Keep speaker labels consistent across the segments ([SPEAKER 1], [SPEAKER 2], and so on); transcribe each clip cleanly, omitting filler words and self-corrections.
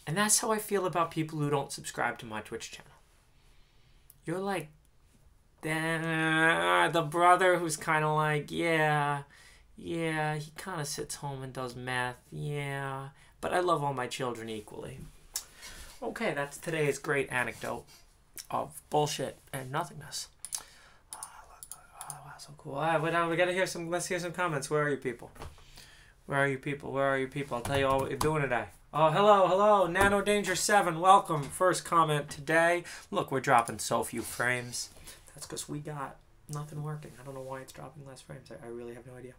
[SPEAKER 1] And that's how I feel about people who don't subscribe to my Twitch channel. You're like the brother who's kind of like, yeah, he kind of sits home and does math, yeah, but I love all my children equally. Okay, that's today's great anecdote of bullshit and nothingness. Oh, wow, so cool. We gotta hear some. Let's hear some comments. Where are you people? Where are you people? Where are you people? I'll tell you all what you're doing today. Oh, hello, Nano Danger 7. Welcome. First comment today. Look, we're dropping so few frames. That's because we got nothing working. I don't know why it's dropping less frames. I really have no idea.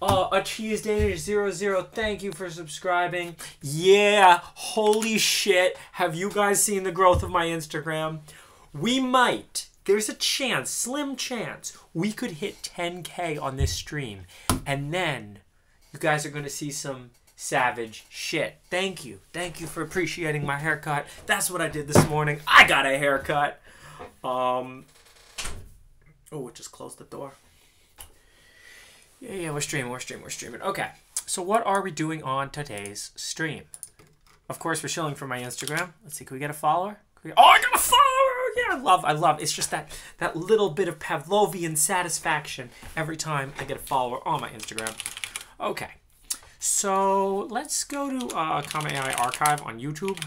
[SPEAKER 1] A Cheese Danger 00. Thank you for subscribing. Yeah, holy shit. Have you guys seen the growth of my Instagram? We might. There's a chance, slim chance, we could hit 10K on this stream. And then you guys are going to see some savage shit. Thank you. Thank you for appreciating my haircut. That's what I did this morning. I got a haircut. Oh, it just closed the door. Yeah, we're streaming. Okay, so what are we doing on today's stream? Of course, we're shilling for my Instagram. Let's see, can we get a follower? Oh, I got a follower! Yeah, I love. It's just that little bit of Pavlovian satisfaction every time I get a follower on my Instagram. Okay, so let's go to Comment AI Archive on YouTube.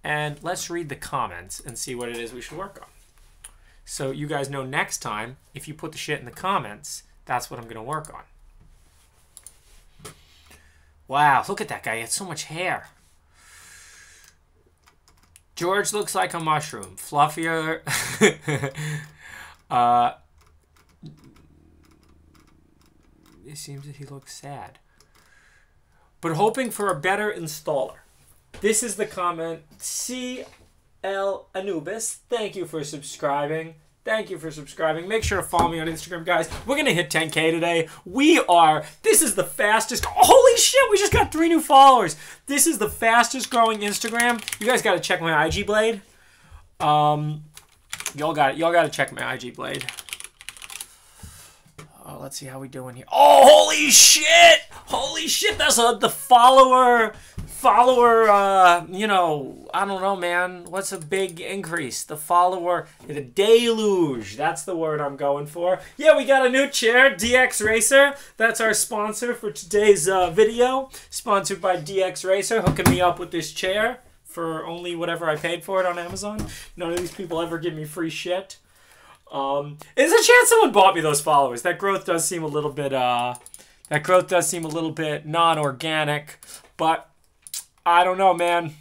[SPEAKER 1] And let's read the comments and see what it is we should work on. So you guys know next time, if you put the shit in the comments, that's what I'm going to work on. Wow, look at that guy. He has so much hair. George looks like a mushroom. Fluffier. It seems that he looks sad. But hoping for a better installer. This is the comment. CL Anubis. Thank you for subscribing. Thank you for subscribing. Make sure to follow me on Instagram, guys. We're going to hit 10K today. This is the fastest. Holy shit, we just got 3 new followers. This is the fastest growing Instagram. You guys got to check my IG Blade. Y'all got to check my IG Blade. Oh, let's see how we doing here. Oh, holy shit. Holy shit, that's the follower, you know, I don't know, man. What's a big increase? The follower, the deluge. That's the word I'm going for. Yeah, we got a new chair, DX Racer. That's our sponsor for today's video. Sponsored by DX Racer, hooking me up with this chair for only whatever I paid for it on Amazon. None of these people ever give me free shit. There's a chance someone bought me those followers. That growth does seem a little bit, non-organic, but I don't know, man.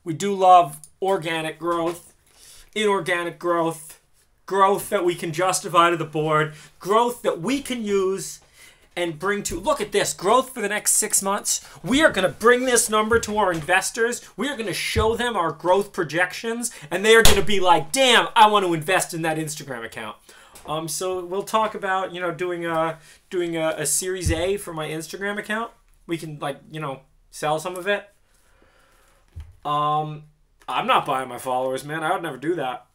[SPEAKER 1] We do love organic growth, inorganic growth, growth that we can justify to the board, growth that we can use and bring to, look at this, growth for the next 6 months. We are going to bring this number to our investors. We are going to show them our growth projections, and they are going to be like, damn, I want to invest in that Instagram account. So we'll talk about, you know, doing a Series A for my Instagram account. We can, like, you know, sell some of it. I'm not buying my followers, man. I would never do that.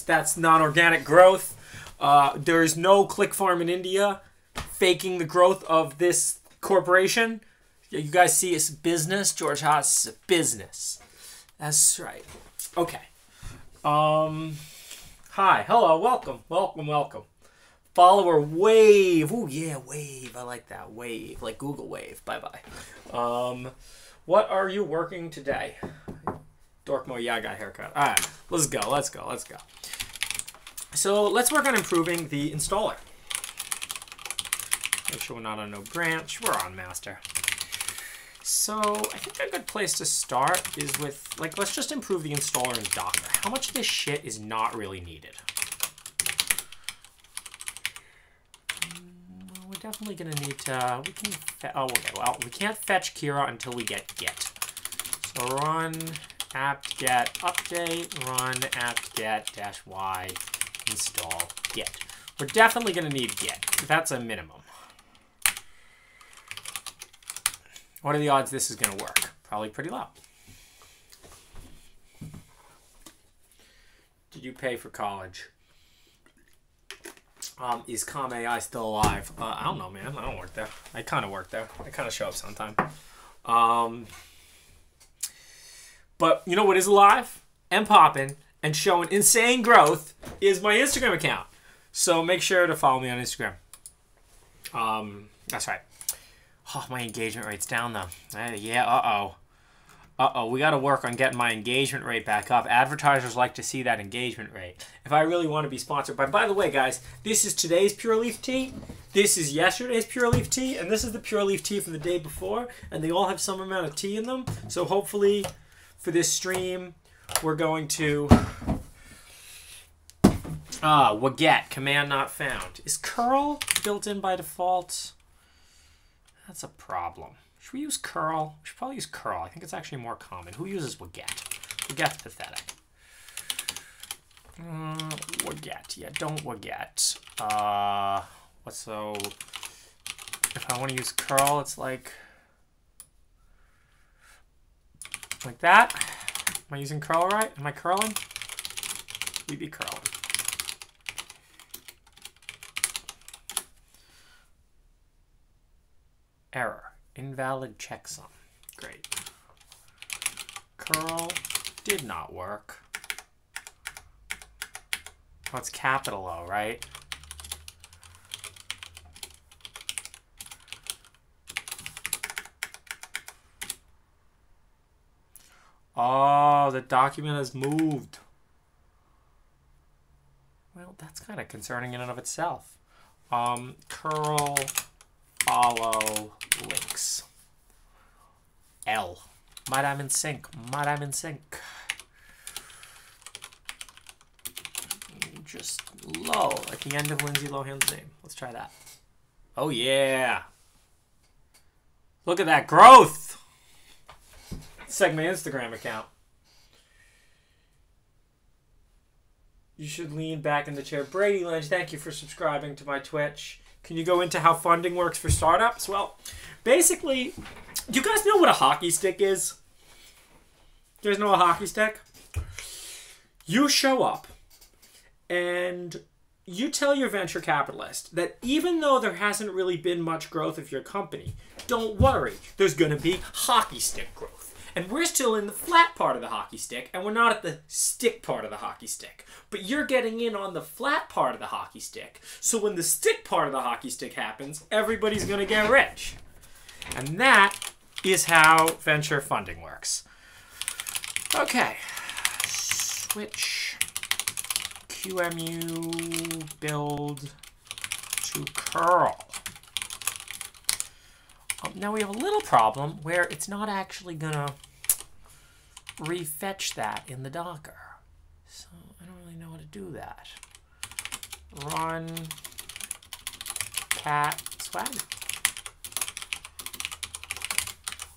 [SPEAKER 1] That's non-organic growth. There is no click farm in India faking the growth of this corporation. You guys see it's business. George Haas is a business. That's right. Okay. Hi. Hello. Welcome. Follower wave. Oh yeah, wave. I like that. Wave. Like Google Wave. Bye-bye. What are you working today? Dorkmo, yeah, I got a haircut. All right, let's go. So let's work on improving the installer. Make sure we're not on no branch. We're on master. So I think a good place to start is with, like, let's just improve the installer in Docker. How much of this shit is not really needed? We're definitely gonna need to, we can't fetch Kira until we get Git. So run apt-get update, run apt-get -y install Git. We're definitely going to need Git. That's a minimum. What are the odds this is going to work? Probably pretty low. Did you pay for college? Is Calm AI still alive? I don't know, man. I don't work there. I kind of work there. I kind of show up sometime. But you know what is alive and popping and showing insane growth is my Instagram account. So make sure to follow me on Instagram. That's right. Oh, my engagement rate's down though. Yeah, uh-oh, we got to work on getting my engagement rate back up. Advertisers like to see that engagement rate. If I really want to be sponsored by the way, guys, this is today's Pure Leaf tea. This is yesterday's Pure Leaf tea. And this is the Pure Leaf tea from the day before. And they all have some amount of tea in them. So hopefully for this stream, we're going to... Waget, command not found. Is curl built in by default? That's a problem. Should we use curl? We should probably use curl. I think it's actually more common. Who uses Waget? Waget's pathetic. Waget. Yeah, don't Waget. So if I want to use curl, it's like that. Am I using curl right? Am I curling? We be curling. Error. Invalid checksum. Great. Curl did not work. Oh, it's capital O, right? Oh, the document has moved. Well, that's kind of concerning in and of itself. Curl follow links. L. Might I'm in sync. Might I'm in sync. Just low at the end of Lindsay Lohan's name. Let's try that. Oh yeah. Look at that growth. It's like my Instagram account. You should lean back in the chair. Brady Lynch, thank you for subscribing to my Twitch. Can you go into how funding works for startups? Well, basically, do you guys know what a hockey stick is? You guys know a hockey stick? You show up and you tell your venture capitalist that even though there hasn't really been much growth of your company, don't worry, there's going to be hockey stick growth. And we're still in the flat part of the hockey stick, and we're not at the stick part of the hockey stick. But you're getting in on the flat part of the hockey stick, so when the stick part of the hockey stick happens, everybody's going to get rich. And that is how venture funding works. Okay. Switch QEMU build to curl. Now we have a little problem where it's not actually gonna refetch that in the Docker. So I don't really know how to do that. Run cat swag.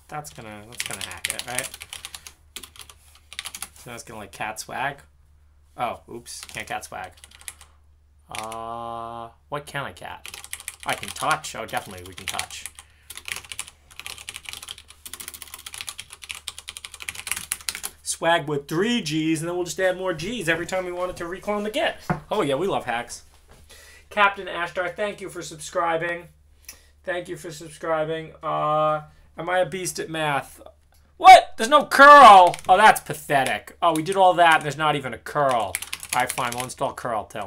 [SPEAKER 1] That's gonna hack it, right? So that's gonna like cat swag. Oh, oops, can't cat swag. What can I cat? I can touch. Oh, definitely we can touch. Swag with 3 G's, and then we'll just add more G's every time we wanted to reclone the Git. Oh yeah, we love hacks. Captain Ashtar, thank you for subscribing. Thank you for subscribing. Am I a beast at math? What? There's no curl. Oh, that's pathetic. Oh, we did all that, and there's not even a curl. All right, fine. We'll install curl too.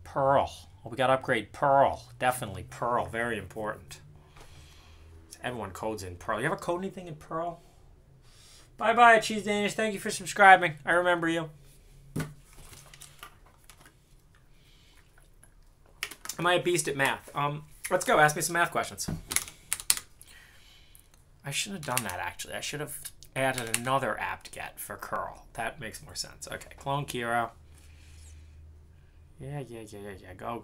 [SPEAKER 1] Perl. Oh, we got to upgrade Perl. Definitely Perl. Very important. Everyone codes in Perl. You ever code anything in Perl? Bye-bye, Cheese Danish. Thank you for subscribing. I remember you. Am I a beast at math? Let's go. Ask me some math questions. I shouldn't have done that, actually. I should have added another apt-get for curl. That makes more sense. Okay, clone Kiro. Yeah. Go.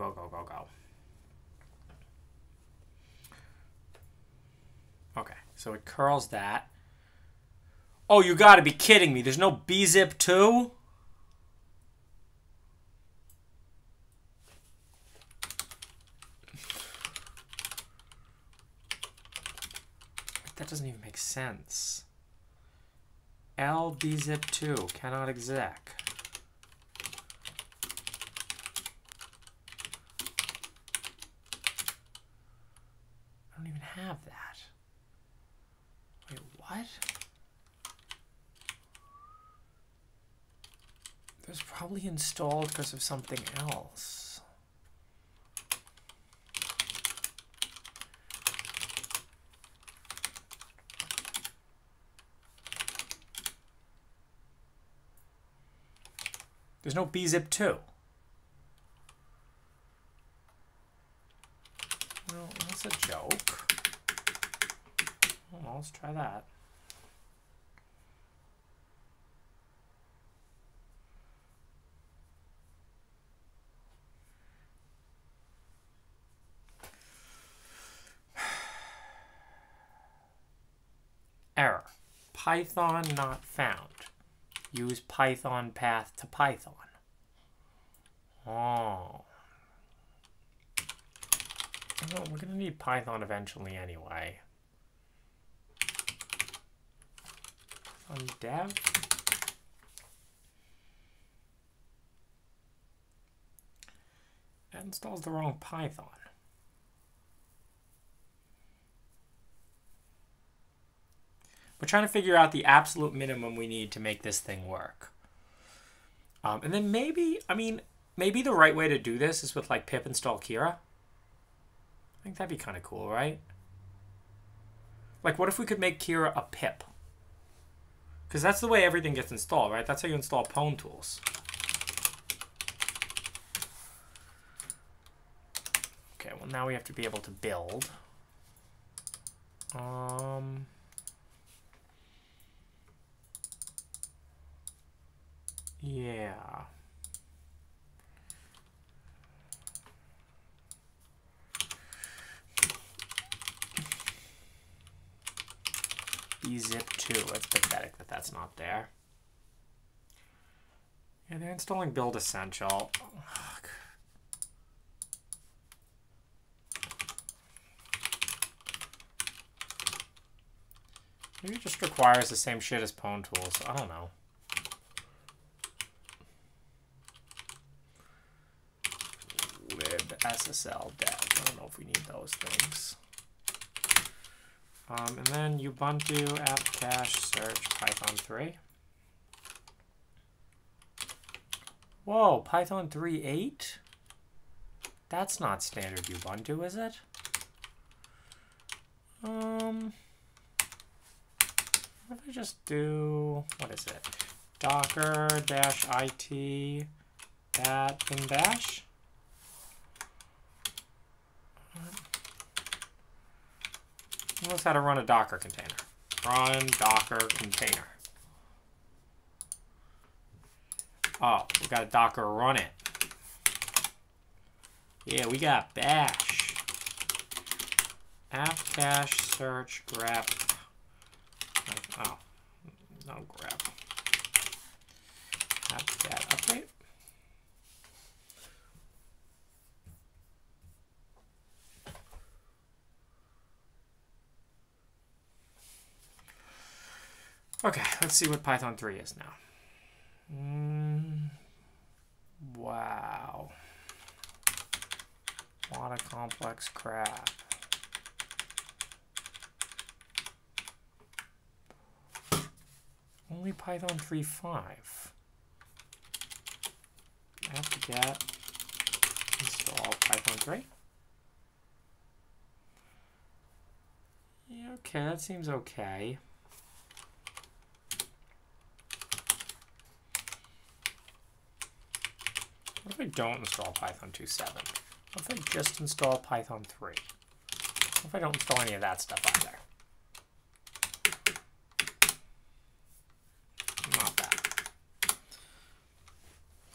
[SPEAKER 1] Okay, so it curls that. Oh, you gotta be kidding me. There's no bzip 2? That doesn't even make sense. lbzip2 cannot exec. I don't even have that. Wait, what? It was probably installed because of something else. There's no bzip2. Well, that's a joke. Well, let's try that. Error. Python not found. Use Python path to Python. Oh. Well, we're going to need Python eventually anyway. Python dev. That installs the wrong Python. We're trying to figure out the absolute minimum we need to make this thing work. And then maybe, maybe the right way to do this is with like pip install Kira. I think that'd be kind of cool, right? Like, what if we could make Kira a pip? Because that's the way everything gets installed, right? That's how you install Pwn tools. Okay, well now we have to be able to build. Yeah. bzip2. It's pathetic that that's not there. Yeah, they're installing Build Essential. Ugh. Maybe it just requires the same shit as Pwn tools. I don't know. SSL dev. I don't know if we need those things. And then Ubuntu app cache search Python 3. Whoa, Python 3.8? That's not standard Ubuntu, is it? What if I just do, what is it? Docker-it at in bash? Knows how to run a Docker container. Run Docker container. Oh, we got a Docker run it. Yeah, we got bash. App cache search grep. Oh, no grep. Apt-get update. Okay, let's see what Python 3 is now. Wow. A lot of complex crap. Only Python 3.5. Apt-get install Python 3. Yeah, okay, that seems okay. What if I don't install Python 2.7? What if I just install Python 3? What if I don't install any of that stuff either? Not bad.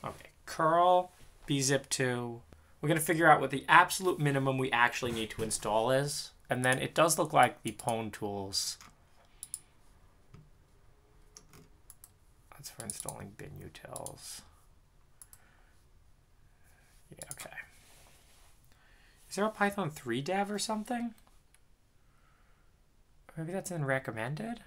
[SPEAKER 1] Okay, curl bzip2. We're going to figure out what the absolute minimum we actually need to install is. And then it does look like the Pwn tools. That's for installing binutils. Yeah, okay. Is there a Python 3 dev or something? Maybe that's in recommended?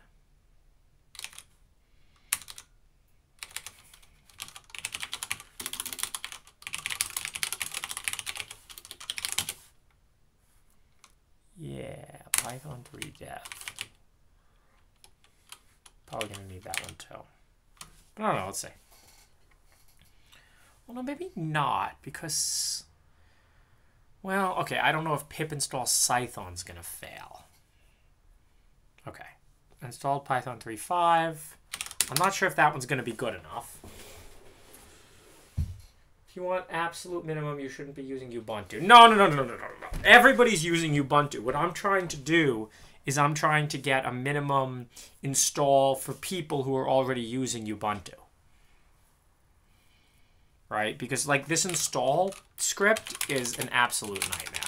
[SPEAKER 1] Python 3 dev. Probably going to need that one too. But I don't know, let's see. Well, no, maybe not, because... Well, okay, I don't know if pip install Cython's going to fail. Okay. Installed Python 3.5. I'm not sure if that one's going to be good enough. If you want absolute minimum, you shouldn't be using Ubuntu. No. Everybody's using Ubuntu. What I'm trying to do is I'm trying to get a minimum install for people who are already using Ubuntu. Right? Because, like, this install script is an absolute nightmare.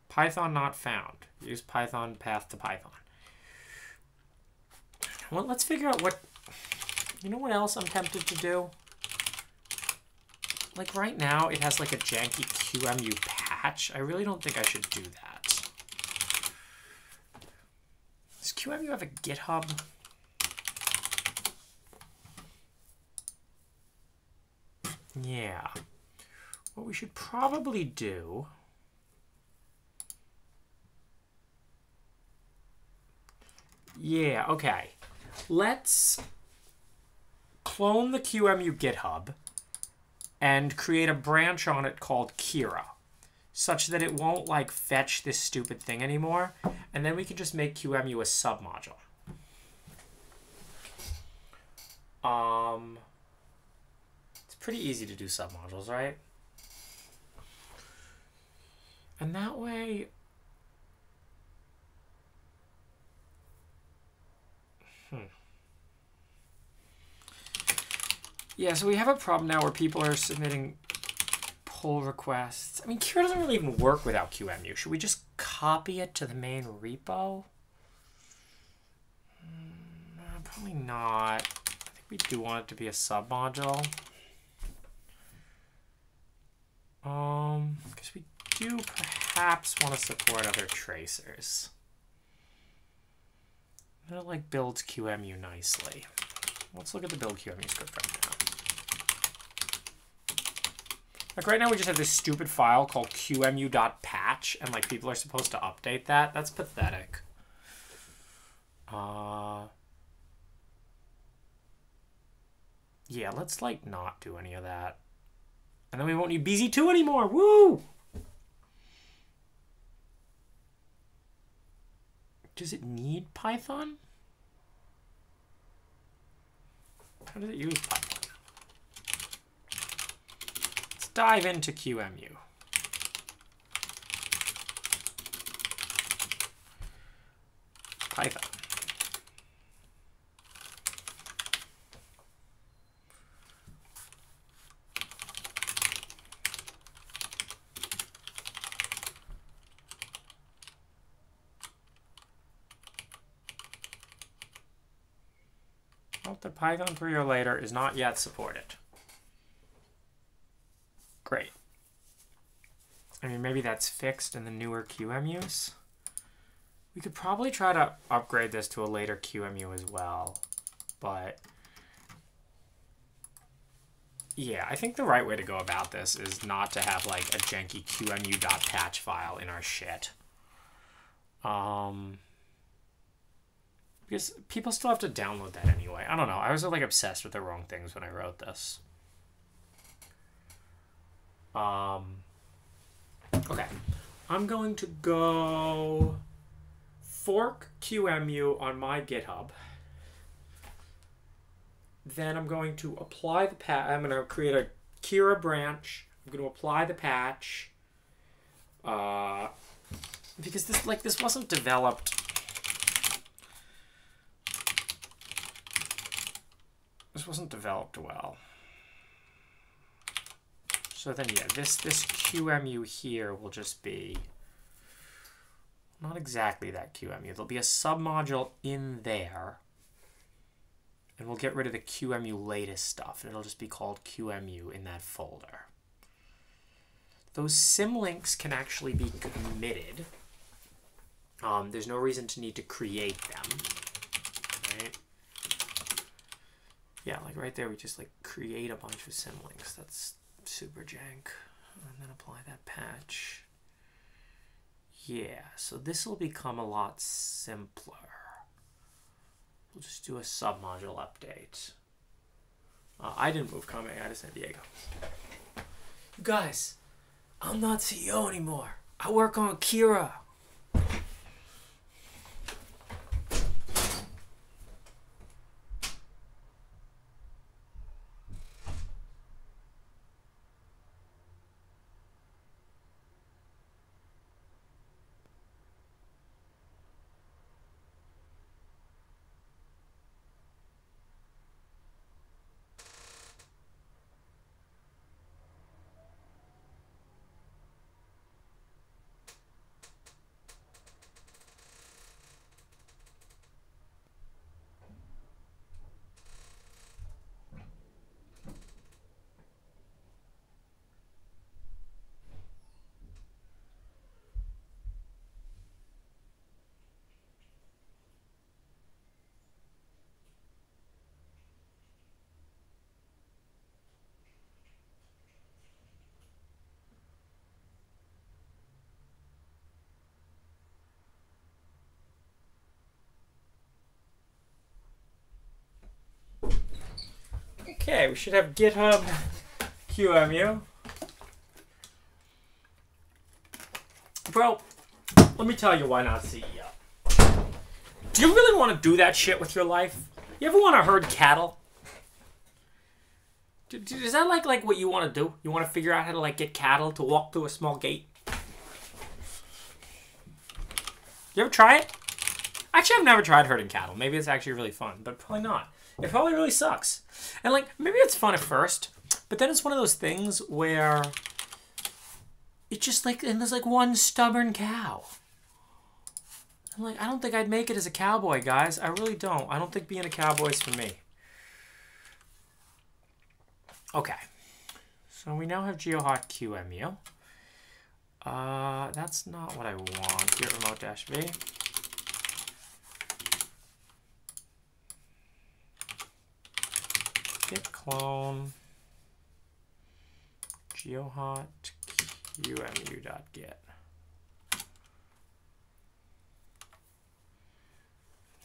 [SPEAKER 1] Python not found. Use Python path to Python. Well, let's figure out what... You know what else I'm tempted to do? Like, right now, it has, like, a janky QEMU patch. I really don't think I should do that. Does QEMU have a GitHub? Yeah. What we should probably do... Yeah, okay. Let's clone the QEMU GitHub and create a branch on it called Kira, such that it won't, like, fetch this stupid thing anymore, and then we can just make QEMU a submodule. It's pretty easy to do submodules, right? And that way... Yeah, so we have a problem now where people are submitting pull requests. I mean, Kira doesn't really even work without QEMU. Should we just copy it to the main repo? Probably not. I think we do want it to be a submodule. Because we do perhaps want to support other tracers. That, like, builds QEMU nicely. Let's look at the build QEMU script right now. Like, right now we just have this stupid file called qemu.patch, and, like, people are supposed to update that. That's pathetic. Yeah, let's, like, not do any of that. And then we won't need BZ2 anymore. Woo! Does it need Python? How does it use Python? Let's dive into QEMU. Python. The Python 3 or later is not yet supported. Great. I mean, maybe that's fixed in the newer QEMUs. We could probably try to upgrade this to a later QEMU as well, but yeah, I think the right way to go about this is not to have, like, a janky qemu.patch file in our shit. Because people still have to download that anyway. I don't know. I was, like, obsessed with the wrong things when I wrote this. Okay. I'm going to go fork QEMU on my GitHub. Then I'm going to apply the patch. I'm going to create a Kira branch. I'm going to apply the patch. Because this wasn't developed... This wasn't developed well. So then, yeah, this QEMU here will just be not exactly that QEMU. There'll be a submodule in there, and we'll get rid of the QEMU latest stuff, and it'll just be called QEMU in that folder. Those symlinks can actually be committed. There's no reason to need to create them, right? Yeah, like right there, we just, like, create a bunch of symlinks. That's super jank. And then apply that patch. Yeah, so this will become a lot simpler. We'll just do a submodule update. I didn't move Kamehameha to San Diego. You guys, I'm not CEO anymore. I work on Kira. Okay, we should have GitHub QEMU. Bro, let me tell you why not CEO. Do you really want to do that shit with your life? You ever want to herd cattle? Is that like what you want to do? You want to figure out how to like get cattle to walk through a small gate? You ever try it? Actually, I've never tried herding cattle. Maybe it's actually really fun, but probably not. It probably really sucks. And like, maybe it's fun at first, but then it's one of those things where it just like, and there's like one stubborn cow. I'm like, I don't think I'd make it as a cowboy, guys. I really don't. I don't think being a cowboy is for me. Okay. So we now have GeoHot QEMU. That's not what I want. Git remote-v. Git clone geohot qemu.git.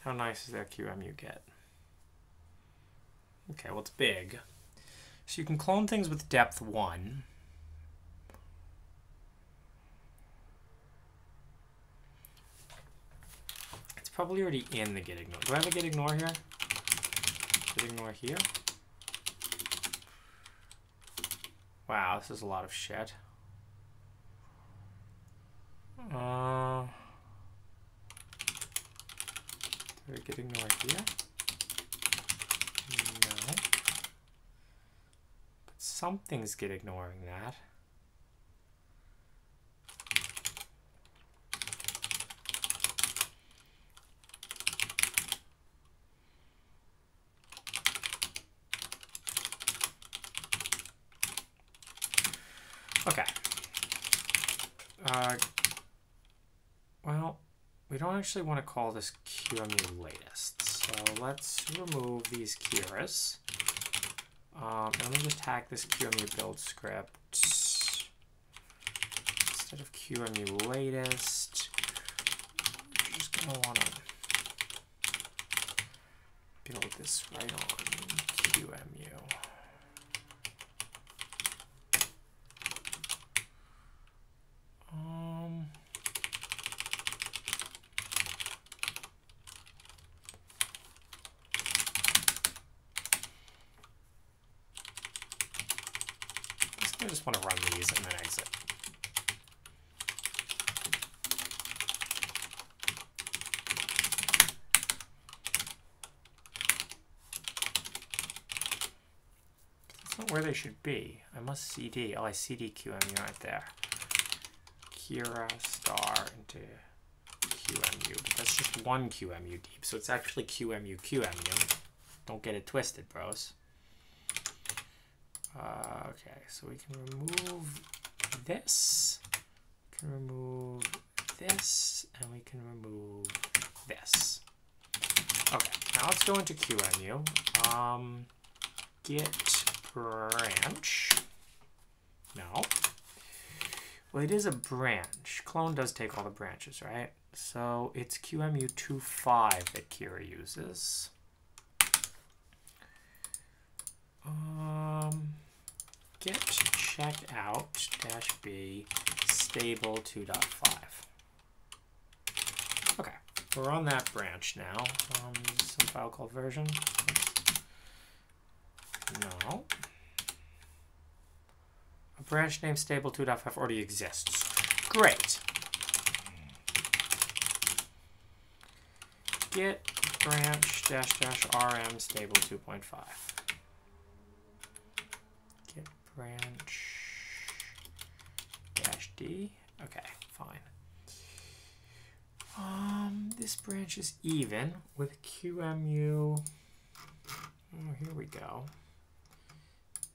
[SPEAKER 1] How nice is that QEMU get? Okay, well, it's big. So you can clone things with depth 1. It's probably already in the git ignore. Do I have a git ignore here? Git ignore here? Wow, this is a lot of shit. Do I git ignore here? No. But something's git ignoring that. Okay. Well, we don't actually want to call this QEMU latest. So let's remove these Kiras. And let me just hack this QEMU build script. Instead of QEMU latest, I'm just going to want to build this right on QEMU. I just want to run these and then exit. That's not where they should be. I must CD. Oh, I CD QEMU right there. Kira star into QEMU, but that's just one QEMU deep, so it's actually QEMU QEMU. Don't get it twisted, bros. Okay, so we can remove this, we can remove this, and we can remove this. Okay, now let's go into QEMU. Git branch. No. Well, it is a branch. Clone does take all the branches, right? So it's QEMU25 that Kira uses. Get check out dash B stable 2.5. Okay, we're on that branch now. Some file called version. No. A branch named stable 2.5 already exists. Great. Get branch dash dash rm stable 2.5. Get branch dash d. Okay, fine. This branch is even with QEMU. Oh, here we go.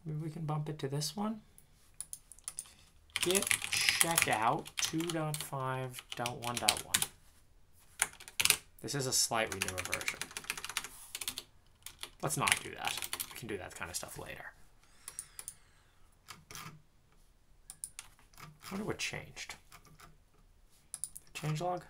[SPEAKER 1] Maybe we can bump it to this one. Get checkout 2.5.1.1. This is a slightly newer version. Let's not do that. We can do that kind of stuff later. I wonder what changed. Changelog?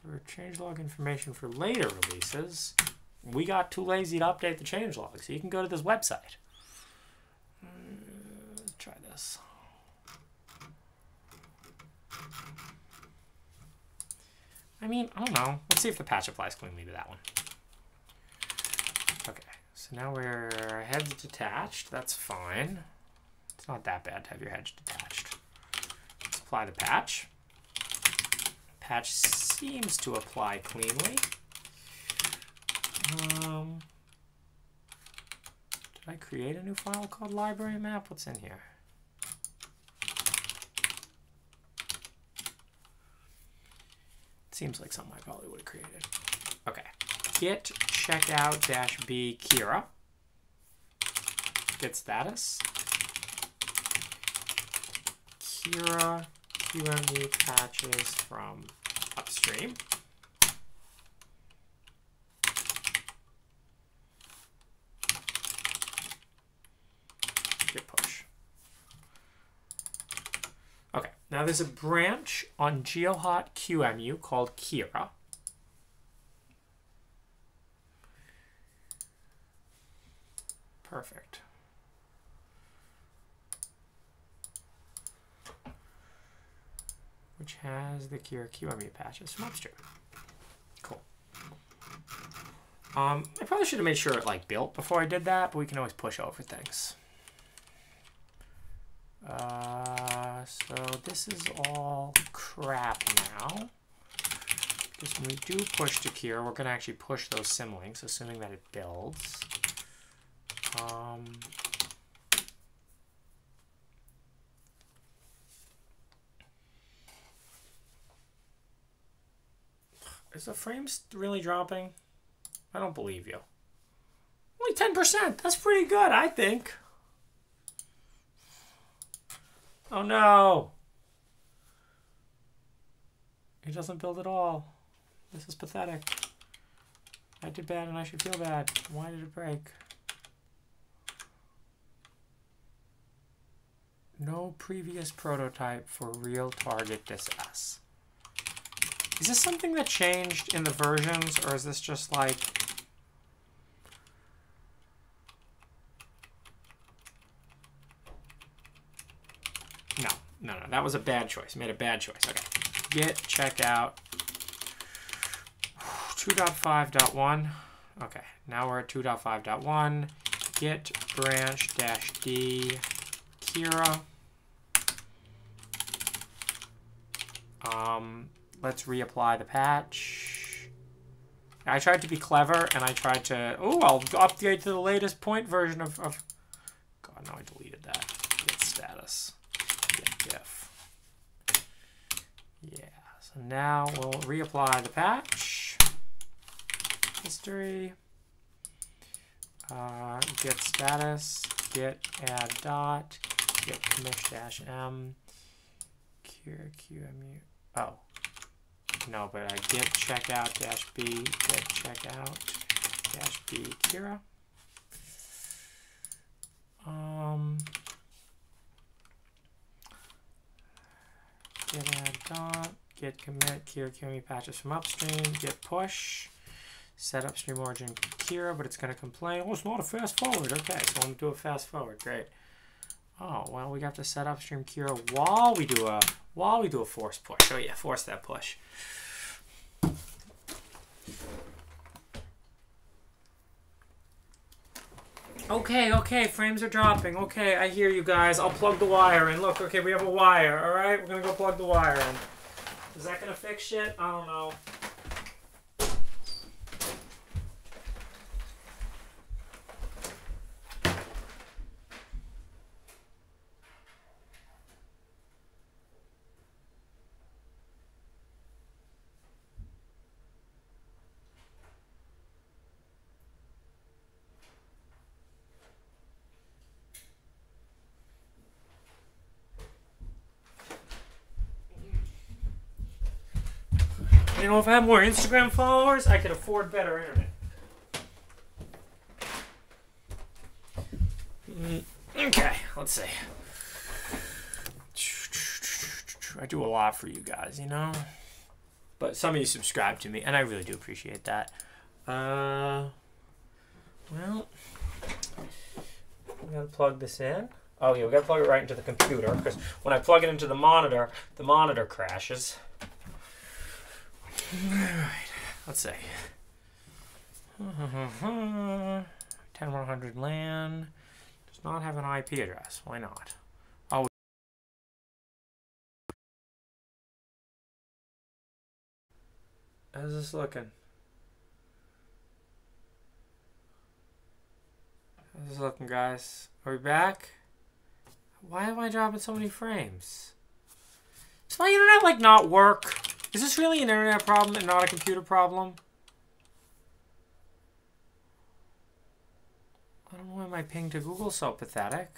[SPEAKER 1] For changelog information for later releases, we got too lazy to update the changelog, so you can go to this website. Let's try this. I mean, I don't know. Let's see if the patch applies cleanly to that one. Okay, so now our head's detached. That's fine. It's not that bad to have your head detached. Let's apply the patch. Patch seems to apply cleanly. Did I create a new file called library map? What's in here? Seems like something I probably would have created. Okay. Get checkout dash B Kira. Get status. Kira QEMU patches from upstream. Git push. Okay, now there's a branch on GeoHot QEMU called Kira. Perfect. Which has the Kira QEMU patches from upstream. Cool. I probably should have made sure it like built before I did that, but we can always push over things. So this is all crap now. Because when we do push to Kira, we're going to actually push those symlinks, assuming that it builds. Is the frames really dropping? I don't believe you. Only 10%. That's pretty good, I think. Oh no. It doesn't build at all. This is pathetic. I did bad and I should feel bad. Why did it break? No previous prototype for real target dis-S. Is this something that changed in the versions, or is this just like... No, that was a bad choice. Made a bad choice. Okay. Git checkout 2.5.1. Okay, now we're at 2.5.1. Git branch dash D Kira. Let's reapply the patch. I tried to be clever and I tried to... Oh, I'll update to the latest point version of... God, no, I deleted that. Git status. Git diff. Yeah, so now we'll reapply the patch. History. Git status. Git add dot. Git commish dash m. Kira QEMU. Oh. No, but I git checkout dash b. Git checkout. dash B Kira. Git add dot, git commit, Kira Kimi patches from upstream, git push, set upstream origin Kira, but it's going to complain. Oh, it's not a fast forward. Okay, so I'm going to do a fast forward. Great. Oh, well, we have to set upstream Kira while we do a force push. Oh yeah, force that push. Okay, frames are dropping. Okay, I hear you guys. I'll plug the wire in. Look, okay, we have a wire. All right, we're going to go plug the wire in. Is that going to fix shit? I don't know. You know, if I had more Instagram followers, I could afford better internet. Okay, let's see. I do a lot for you guys, you know? But some of you subscribe to me, and I really do appreciate that. Well, we gotta plug this in. Oh, yeah, we gotta plug it right into the computer, because when I plug it into the monitor crashes. Alright, let's see. 10100 LAN does not have an IP address. Why not? Oh, how's this looking? How's this looking, guys? Are we back? Why am I dropping so many frames? Does my internet, like, not work? Is this really an internet problem and not a computer problem? I don't know why my ping to Google's so pathetic.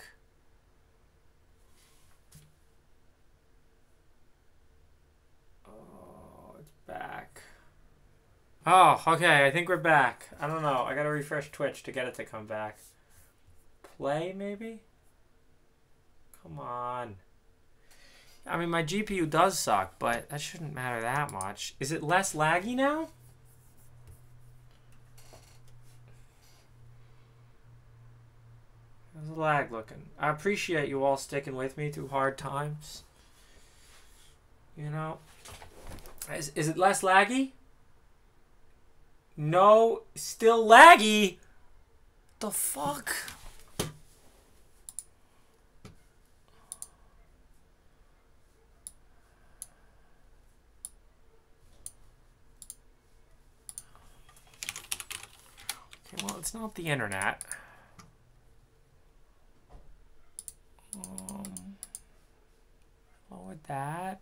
[SPEAKER 1] Oh, it's back. Oh, okay, I think we're back. I don't know. I gotta refresh Twitch to get it to come back. Play, maybe? Come on. I mean, my GPU does suck, but that shouldn't matter that much. Is it less laggy now? How's the lag looking? I appreciate you all sticking with me through hard times. You know? Is it less laggy? No, still laggy. The fuck? Well, it's not the internet. Lower that.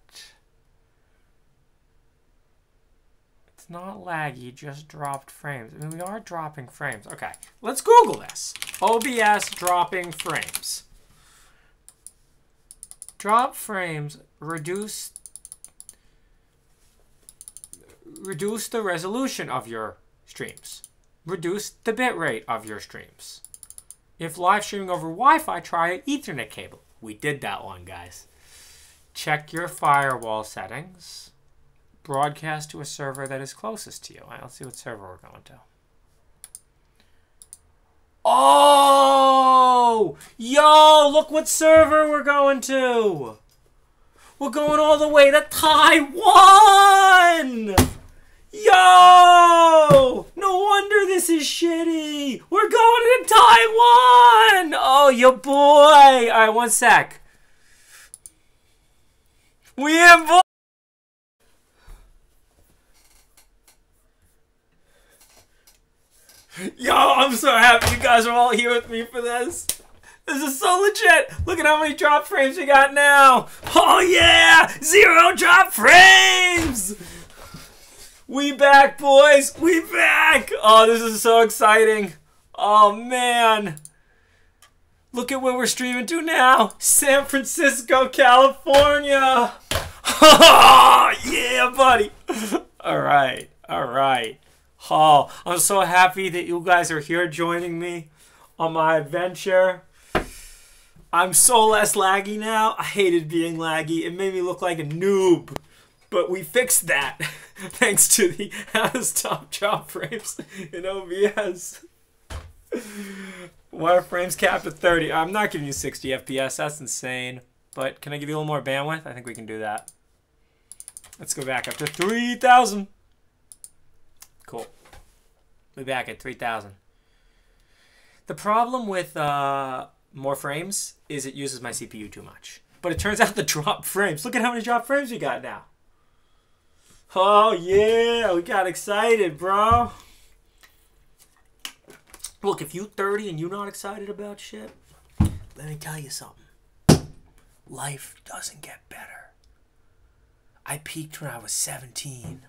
[SPEAKER 1] It's not laggy, just dropped frames. I mean, we are dropping frames. Okay, let's Google this. OBS dropping frames. Drop frames, reduce the resolution of your streams. Reduce the bit rate of your streams. If live streaming over Wi-Fi, try an Ethernet cable. We did that one, guys. Check your firewall settings. Broadcast to a server that is closest to you. All right, let's see what server we're going to. Oh! Yo, look what server we're going to. We're going all the way to Taiwan! Yo! No wonder this is shitty. We're going to Taiwan! Oh, your boy. All right, one sec. We in, boy. Yo, I'm so happy you guys are all here with me for this. This is so legit. Look at how many drop frames we got now. Oh, yeah. 0 drop frames. We back, boys. We back. Oh, this is so exciting. Oh, man. Look at where we're streaming to now. San Francisco, California. Oh, yeah, buddy. All right. All right. Oh, I'm so happy that you guys are here joining me on my adventure. I'm so less laggy now. I hated being laggy. It made me look like a noob. But we fixed that thanks to the stop drop frames in OBS. Wireframes capped at 30. I'm not giving you 60 FPS. That's insane. But can I give you a little more bandwidth? I think we can do that. Let's go back up to 3,000. Cool. We're back at 3,000. The problem with more frames is it uses my CPU too much. But it turns out the drop frames. Look at how many drop frames we got now. Oh, yeah. We got excited, bro. Look, if you 30 and you're not excited about shit, let me tell you something. Life doesn't get better. I peaked when I was 17.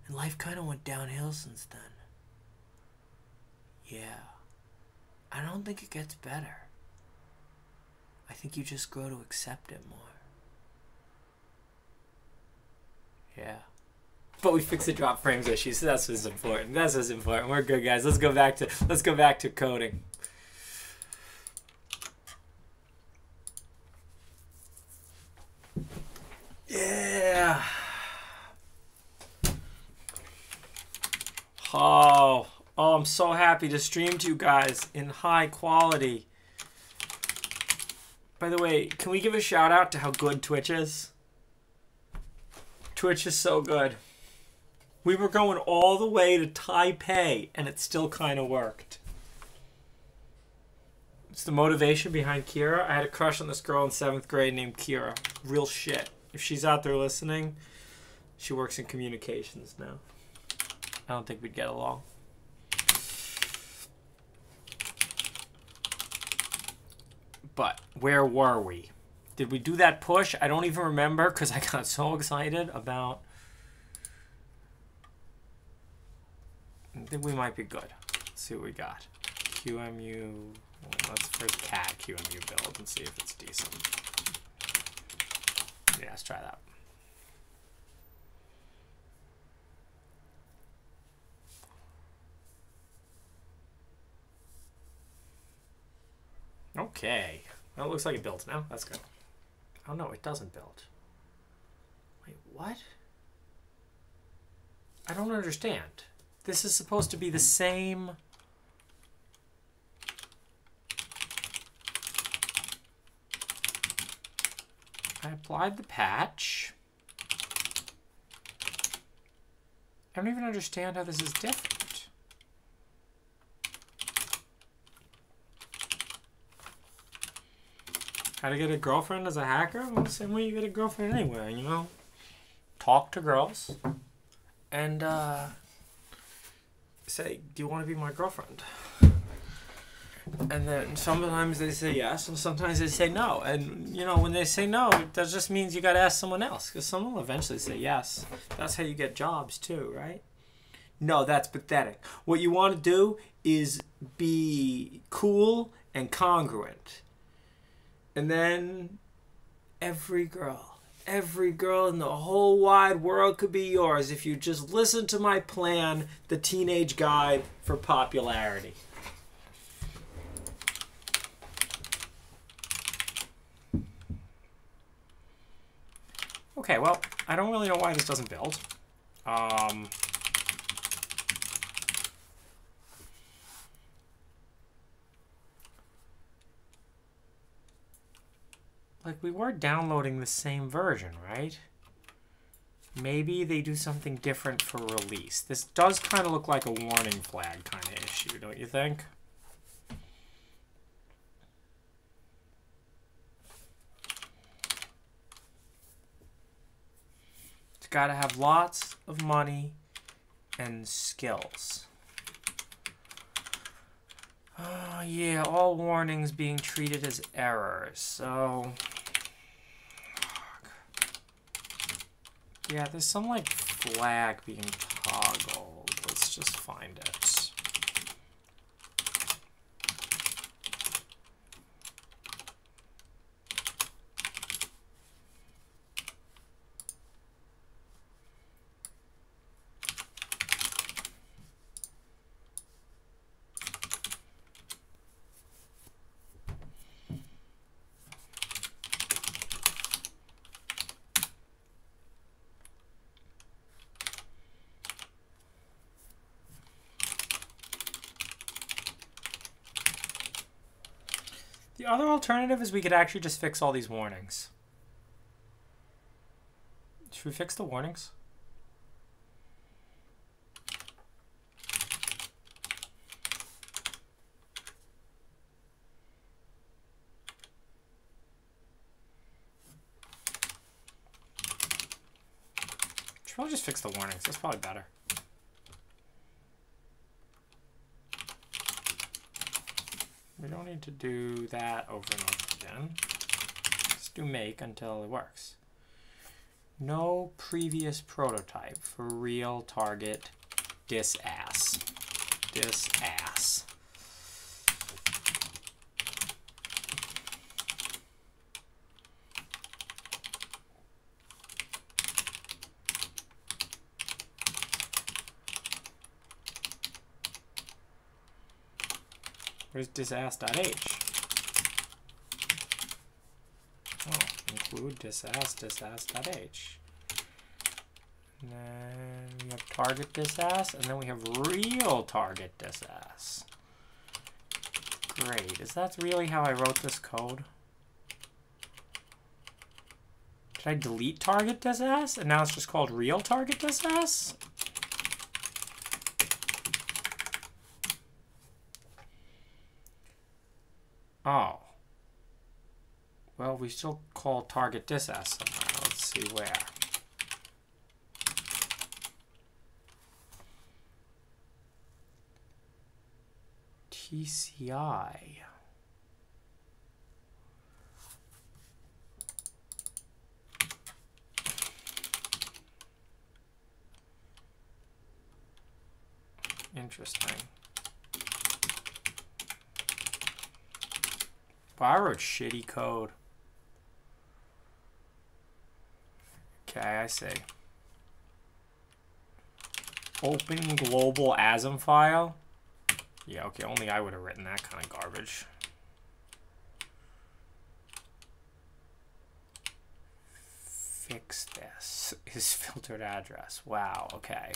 [SPEAKER 1] And life kind of went downhill since then. Yeah. I don't think it gets better. I think you just grow to accept it more. Yeah. But we fixed the drop frames issue, so that's what's important. That's what's important. We're good, guys. Let's go back to coding. Yeah. Oh, I'm so happy to stream to you guys in high quality. By the way, can we give a shout out to how good Twitch is? Twitch is so good. We were going all the way to Taipei, and it still kind of worked. It's the motivation behind Kira. I had a crush on this girl in 7th grade named Kira. Real shit. If she's out there listening, she works in communications now. I don't think we'd get along. But where were we? Did we do that push? I don't even remember because I got so excited about... I think we might be good. Let's see what we got. QMU... Well, let's first cat QMU build and see if it's decent. Yeah, let's try that. Okay. Well, it looks like it builds now. That's good. Oh, no, it doesn't build. Wait, what? I don't understand. This is supposed to be the same... I applied the patch. I don't even understand how this is different. How to get a girlfriend as a hacker? Well, the same way you get a girlfriend anywhere, you know? Talk to girls and say, do you want to be my girlfriend? And then sometimes they say yes, and sometimes they say no. And, you know, when they say no, that just means you got to ask someone else, because someone will eventually say yes. That's how you get jobs, too, right? No, that's pathetic. What you want to do is be cool and congruent. And then every girl in the whole wide world could be yours if you just listen to my plan, the Teenage Guide for Popularity. Okay, well, I don't really know why this doesn't build. Like, we were downloading the same version, right? Maybe they do something different for release. This does kind of look like a warning flag kind of issue, don't you think? It's got to have lots of money and skills. Oh, yeah, all warnings being treated as errors, so... Yeah, there's some, like, flag being toggled. Let's just find it. The other alternative is we could actually just fix all these warnings. Should we fix the warnings? Should probably just fix the warnings. That's probably better. We don't need to do that over and over again. Let's do make until it works. No previous prototype for real target disass. Disass. Where's disass.h? Oh, include disass.h. And then we have target disass, and then we have real target disass. Great. Is that really how I wrote this code? Did I delete target disass, and now it's just called real target disass? Oh. Well, we still call target disass somewhere. Let's see where. TCI. Interesting. Wow, I wrote shitty code. Okay, I see. Open global ASM file. Yeah, okay, only I would have written that kind of garbage. Fix this is filtered address. Wow, okay.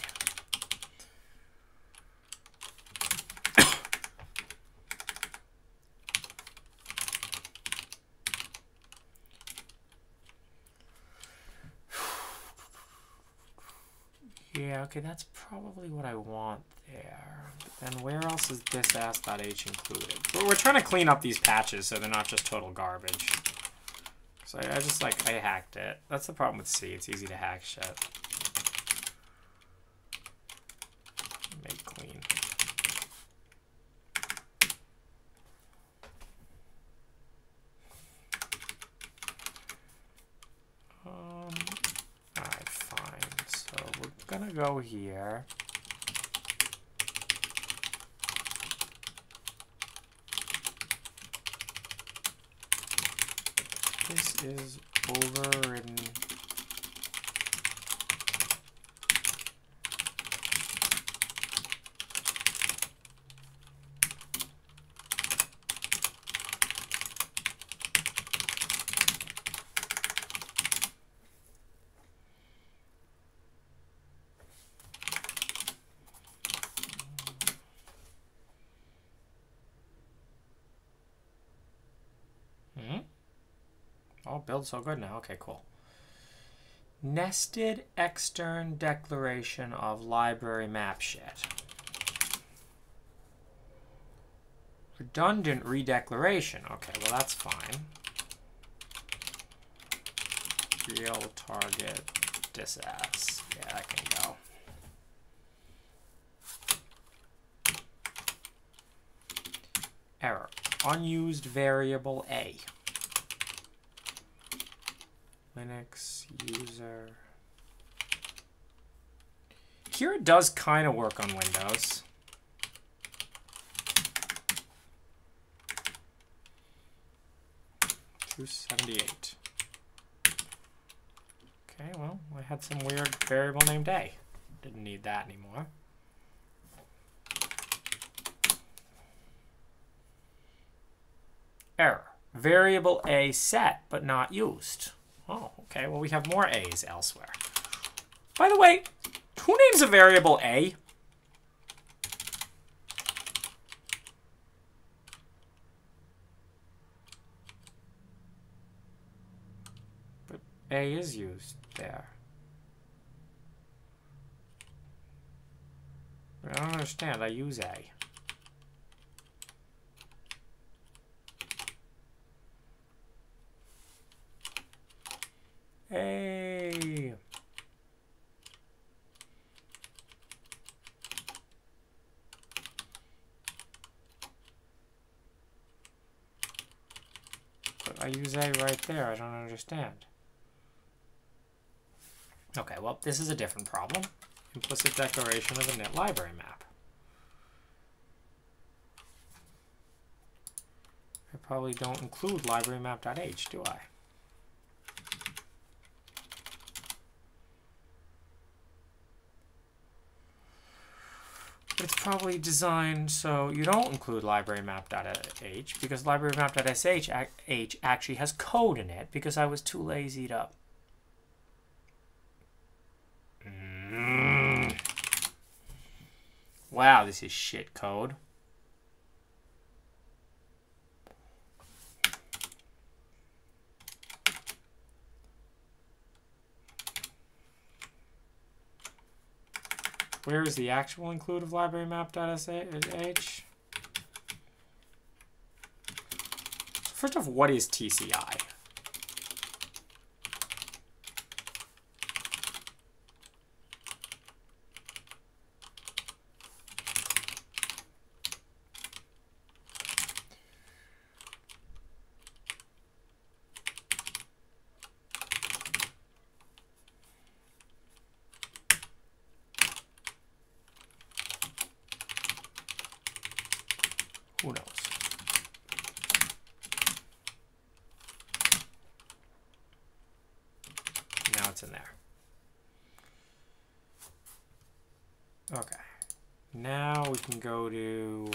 [SPEAKER 1] Yeah, okay, that's probably what I want there. But then where else is disass.h included? But we're trying to clean up these patches so they're not just total garbage. So I just, like, I hacked it. That's the problem with C. It's easy to hack shit. Make clean. Alright, fine. So we're gonna go here. This is overridden. Oh, build so good now. Okay, cool. Nested extern declaration of library map shit. Redundant redeclaration. Okay, well that's fine. Real target disass. Yeah, that can go. Error. Unused variable A. Linux user. Here it does kind of work on Windows. $278. Okay, well, I had some weird variable named A. Didn't need that anymore. Error. Variable A set, but not used. Oh, okay. Well, we have more A's elsewhere. By the way, who names a variable A? A is used there. I don't understand. I use A. A. But I use A right there. I don't understand. Okay, well, this is a different problem. Implicit declaration of a knit library map. I probably don't include library map.h, do I? It's probably designed so you don't include library map.h because library map.sh actually has code in it because I was too lazy to. Wow, this is shit code. Where is the actual include of library map.sh? First off, what is TCI? Who knows? Now it's in there. Okay. Now we can go to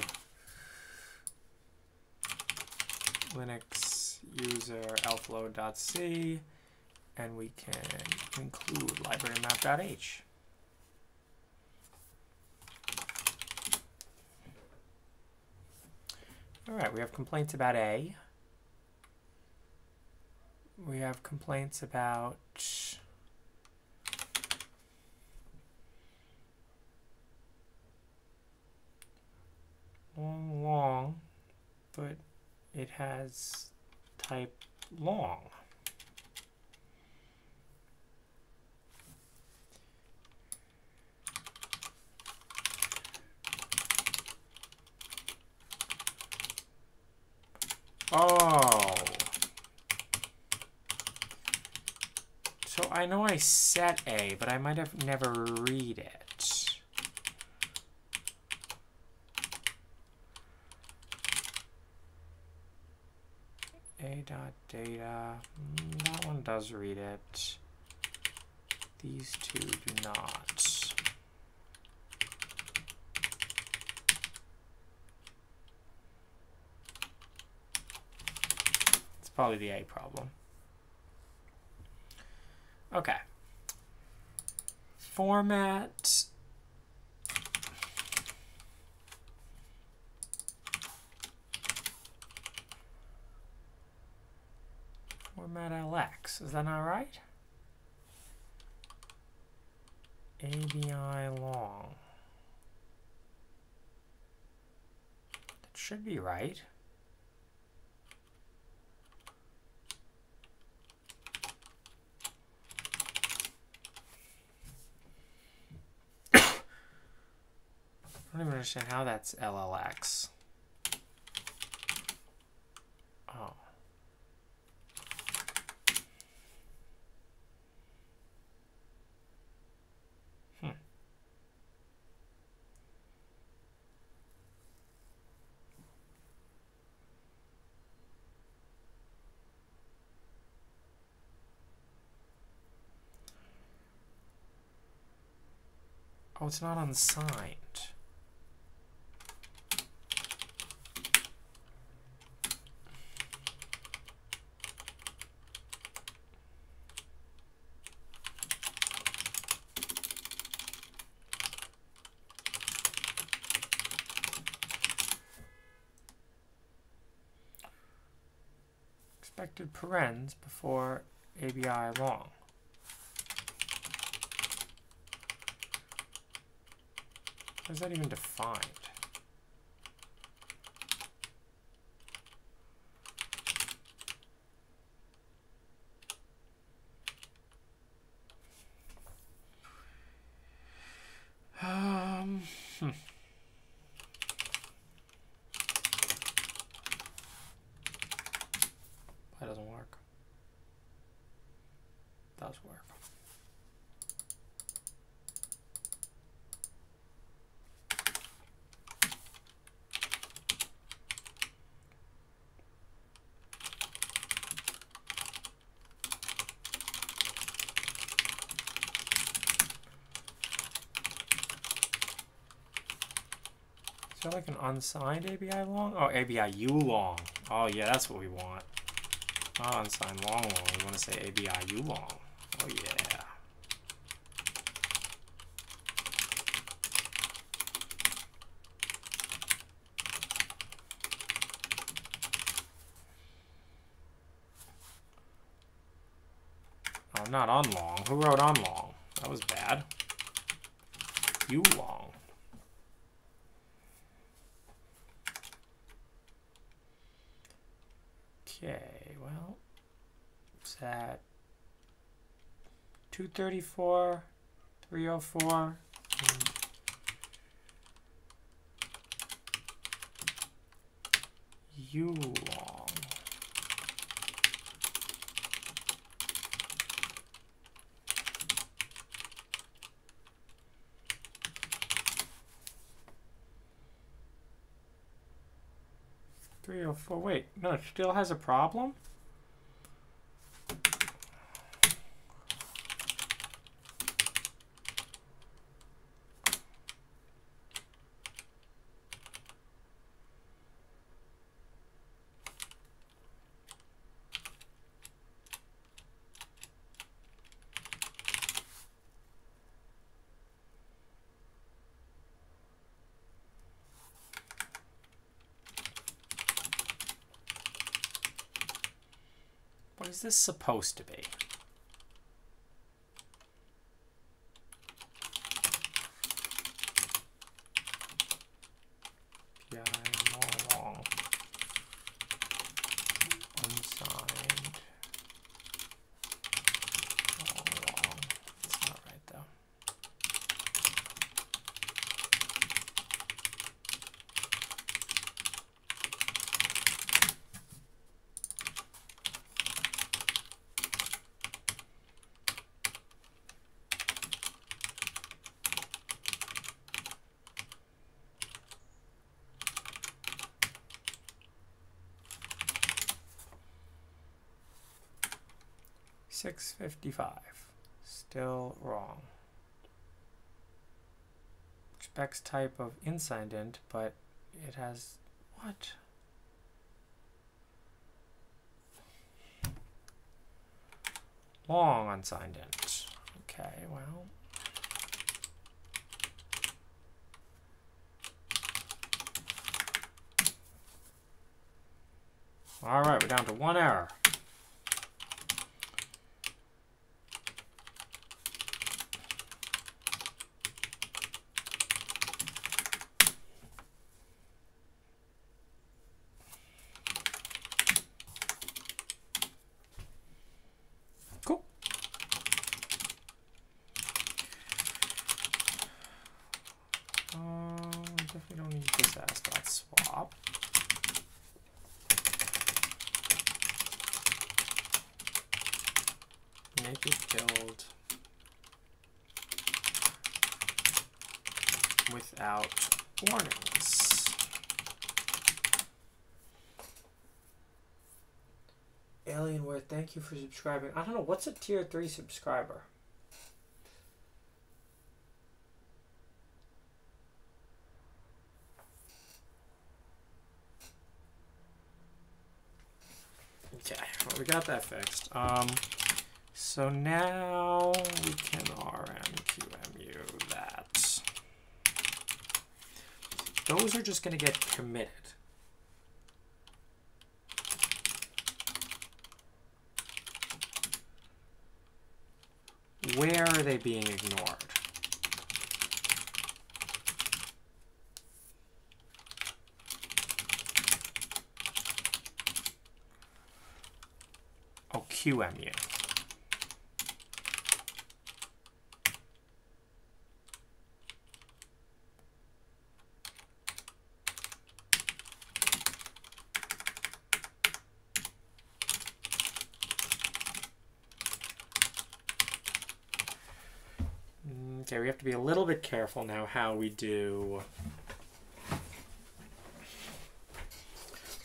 [SPEAKER 1] Linux user elfload.c and we can include library map.h. All right, we have complaints about A. We have complaints about long, but it has type long. Oh. So I know I set A, but I might have never read it. A.data. That one does read it. These two do not. Probably the A problem. Okay. Format. Format LX. Is that not right? ABI long. That should be right. I don't even understand how that's LLX. Oh. Oh, it's not unsigned. Expected parens before ABI long? How is that even defined? That doesn't work. Does work. Is there like an unsigned ABI long? Oh, ABI U long. Oh yeah, that's what we want. Not unsigned long. We want to say ABI U long. Oh yeah. Oh, not on long. Who wrote on long? That was bad. U long. Okay, well, it's at 234, 304. U long. Wait, no, it still has a problem? What is this supposed to be? Yeah, long. Unsigned. Long. It's not right though. $6.55. Still wrong. Expects type of unsigned int, but it has what? Long unsigned int. Okay, well. All right, we're down to one error. Cool. Definitely don't need this as.swap. Make it build without warnings. Alienware, thank you for subscribing. I don't know, what's a tier 3 subscriber? Okay, well, we got that fixed. So now we can RMQMU that. Those are just going to get committed. Where are they being ignored? Oh, QMU. Okay, we have to be a little bit careful now how we do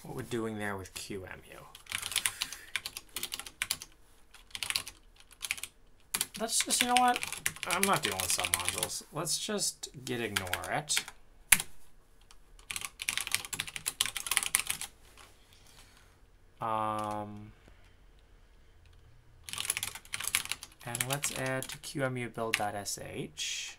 [SPEAKER 1] what we're doing there with QMU. Let's just, you know what? I'm not dealing with submodules. Let's just git ignore it. And let's add to QMU build.sh.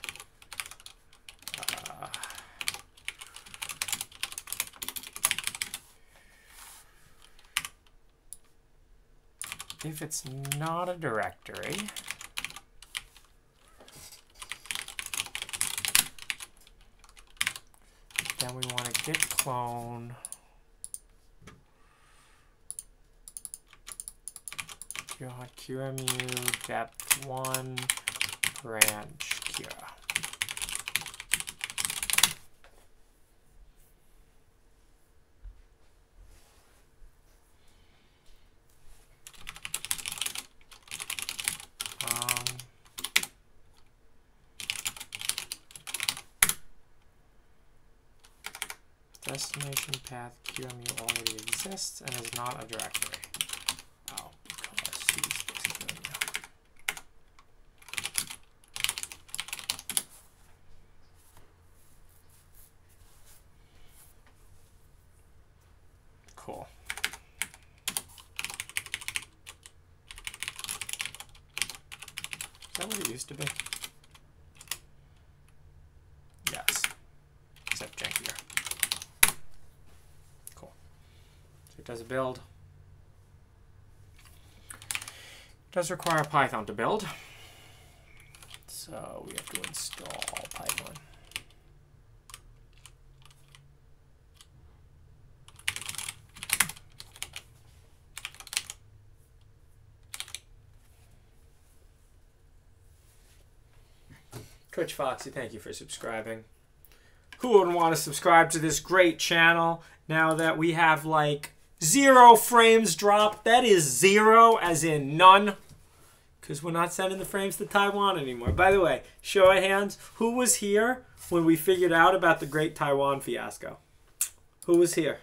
[SPEAKER 1] If it's not a directory, then we want to git clone QMU depth 1 branch Kira. Destination path QMU already exists and is not a directory. Oh, because cool. Is that what it used to be? Yes. Except jankier. Cool. So it does a build. It does require Python to build. So we have to install Python. Twitch Foxy, thank you for subscribing. Who wouldn't want to subscribe to this great channel now that we have like 0 frames dropped? That is 0 as in none. Because we're not sending the frames to Taiwan anymore. By the way, show of hands, who was here when we figured out about the great Taiwan fiasco? Who was here?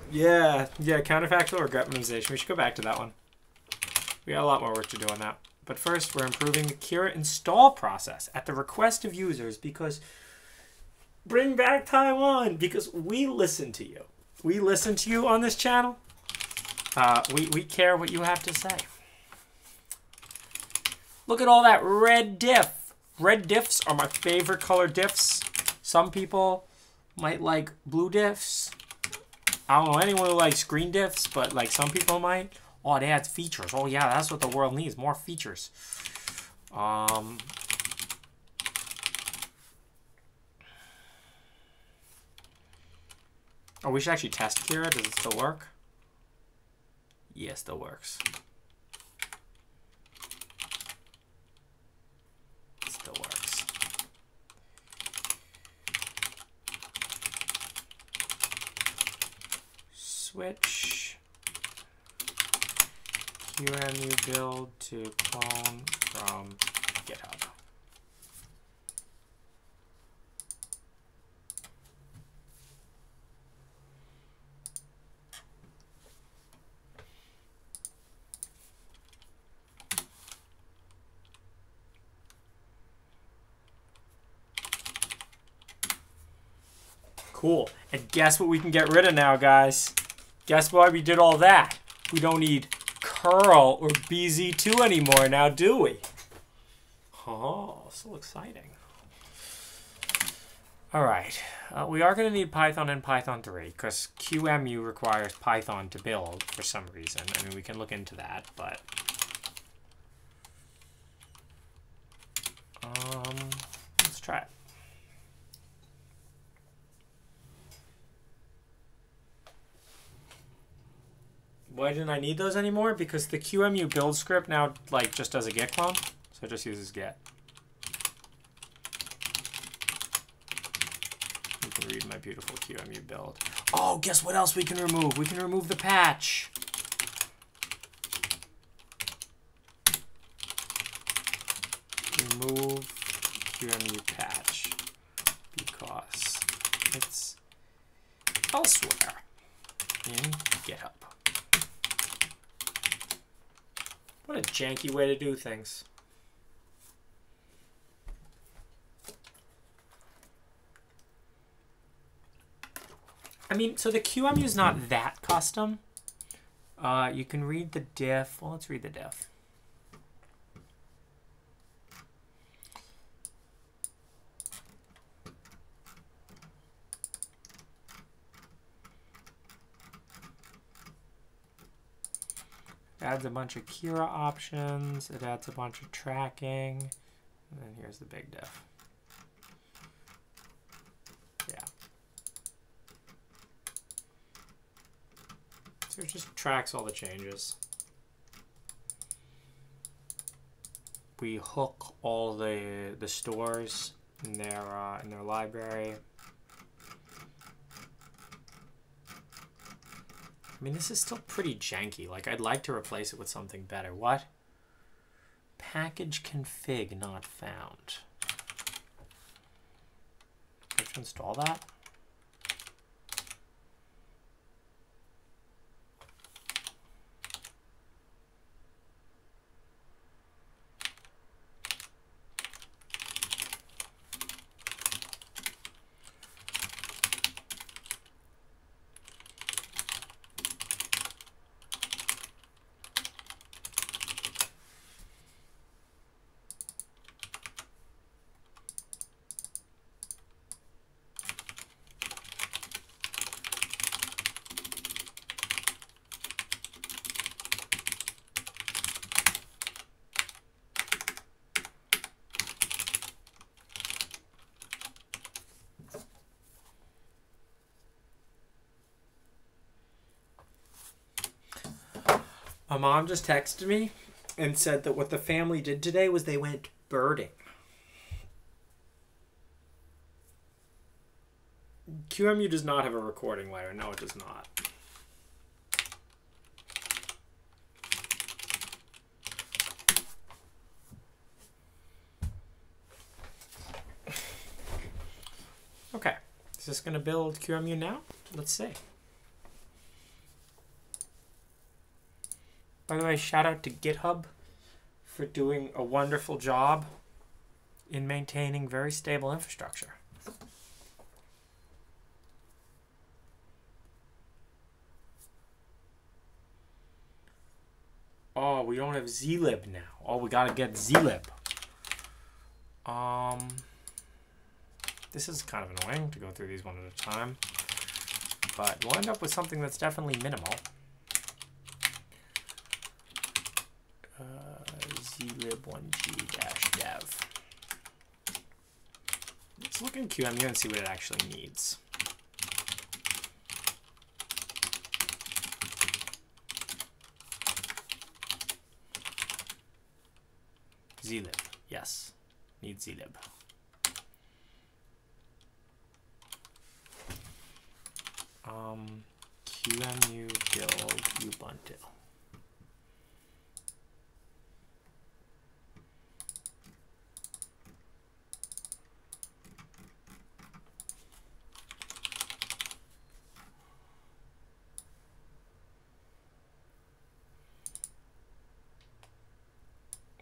[SPEAKER 1] Yeah, counterfactual regret minimization. We should go back to that one. We got a lot more work to do on that. But first, we're improving the Kira install process at the request of users because bring back Taiwan because we listen to you. We listen to you on this channel. We care what you have to say. Look at all that red diff. Red diffs are my favorite color diffs. Some people might like blue diffs. I don't know anyone who likes green diffs, but like some people might. Oh, it adds features. Oh, yeah, that's what the world needs. More features. Oh, we should actually test Kira. Does it still work? Yes, still works. It still works. Switch. QMU build to clone from GitHub. Cool. And guess what we can get rid of now, guys? Guess why we did all that? We don't need curl or BZ2 anymore now, do we? Oh, so exciting. All right. We are going to need Python and Python 3 because QEMU requires Python to build for some reason. I mean, we can look into that, but let's try it. Why didn't I need those anymore? Because the QEMU build script now like just does a git clone, so it just uses git. You can read my beautiful QEMU build. Oh, guess what else we can remove? We can remove the patch. Remove QEMU patch because it's elsewhere in GitHub. What a janky way to do things. I mean, so the QEMU is not that custom. You can read the diff. Well, let's read the diff. It adds a bunch of Kira options. It adds a bunch of tracking. And then here's the big diff. Yeah. So it just tracks all the changes. We hook all the stores in their library. I mean, this is still pretty janky. Like, I'd like to replace it with something better. What? Package config not found. Do I have to install that? My mom just texted me and said that what the family did today was they went birding. QEMU does not have a recording layer. No, it does not. Okay. Is this going to build QEMU now? Let's see. By the way, shout out to GitHub for doing a wonderful job in maintaining very stable infrastructure. Oh, we don't have zlib now. Oh, we gotta get zlib. This is kind of annoying to go through these one at a time, but we'll end up with something that's definitely minimal. zlib1g-dev. Let's look in QEMU and see what it actually needs. zlib, yes, needs zlib. QEMU build Ubuntu.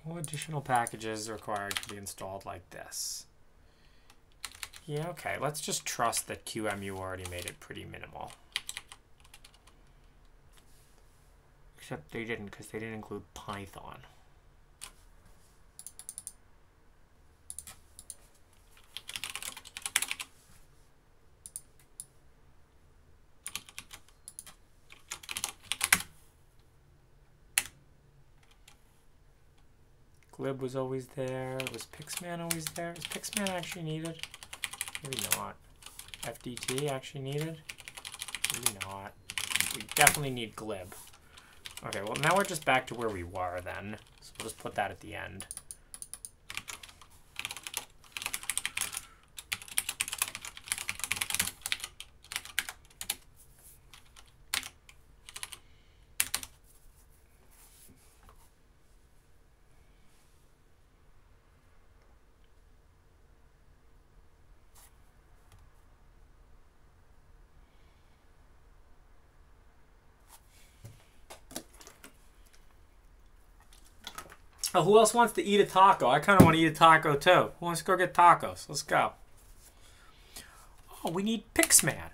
[SPEAKER 1] What additional packages are required to be installed like this? Yeah, okay, let's just trust that QEMU already made it pretty minimal. Except they didn't, because they didn't include Python. glib was always there. Was Pixman always there? Is Pixman actually needed? Maybe not. FDT actually needed? Maybe not. We definitely need glib. Okay, well now we're just back to where we were then. So we'll just put that at the end. Oh, who else wants to eat a taco? I kind of want to eat a taco too. Who wants to go get tacos? Let's go. Oh, we need Pixman.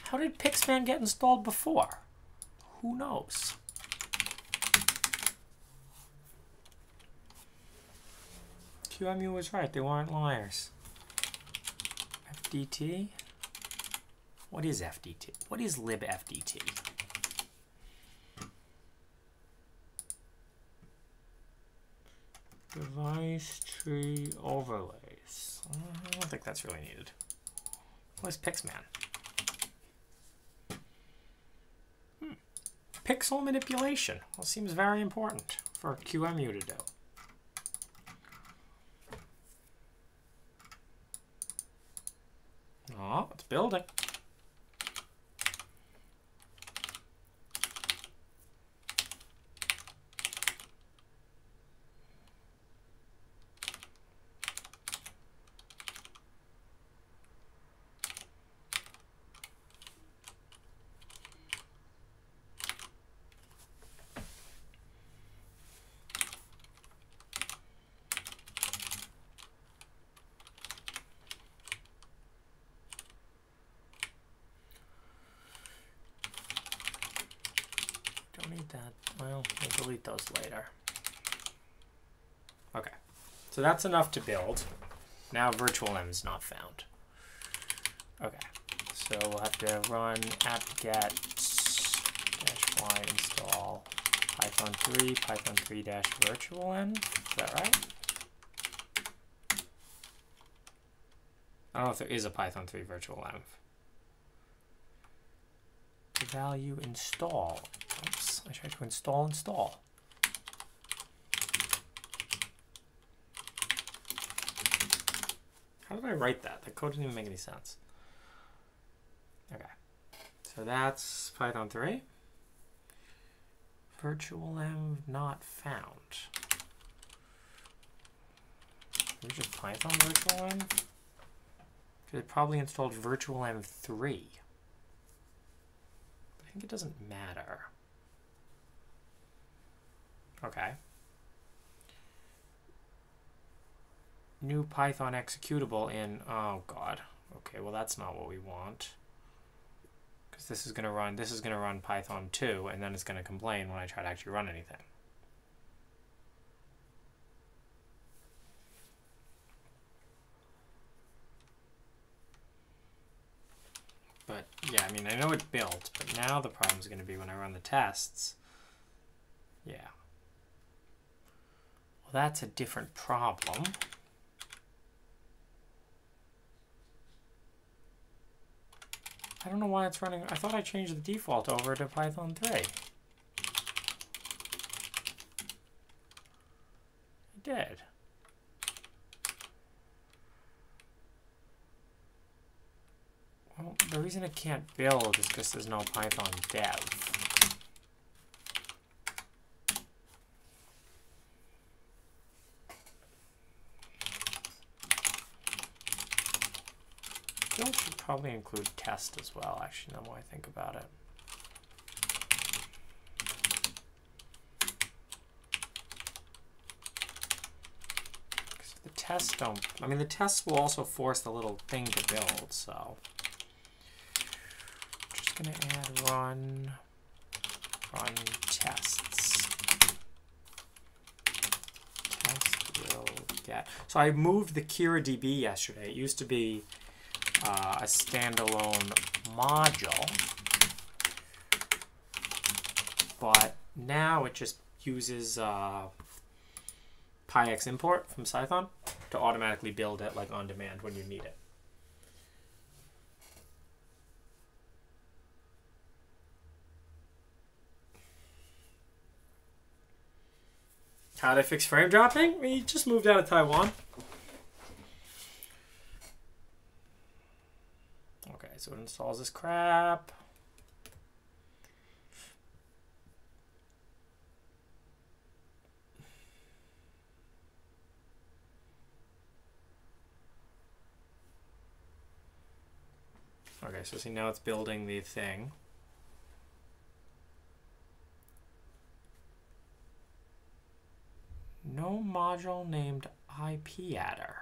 [SPEAKER 1] How did Pixman get installed before? Who knows? QEMU was right. They weren't liars. FDT? What is FDT? What is libFDT? Device tree overlays. I don't think that's really needed. What's Pixman? Pixel manipulation. Well, seems very important for QEMU to do. Oh, it's building. Well, we'll delete those later. Okay, so that's enough to build. Now virtualenv is not found. Okay, so we'll have to run apt-get -y install python 3 python 3-virtualenv. Is that right? I don't know if there is a python 3 virtualenv. Value install. Oops, I tried to install. How did I write that? The code didn't even make any sense. Okay, so that's Python 3. Virtualenv not found. There's just Python virtualenv? Because it probably installed virtualenv 3. I think it doesn't matter. Okay. New Python executable in, oh god. Okay, well that's not what we want. Because this is going to run Python 2, and then it's going to complain when I try to actually run anything. But yeah, I mean, I know it built, but now the problem is going to be when I run the tests. Yeah. Well, that's a different problem. I don't know why it's running. I thought I changed the default over to Python 3. I did. Well, the reason it can't build is because there's no Python dev. Build should probably include test as well, actually, the more I think about it. Because if the tests don't, I mean, the tests will also force the little thing to build, so. Just gonna add run tests. Test will get. So I moved the KiraDB yesterday. It used to be a standalone module, but now it just uses PyX import from Cython to automatically build it like on demand when you need it. How did I fix frame dropping? We just moved out of Taiwan. Okay, so it installs this crap. Okay, so see now it's building the thing. No module named IPadder.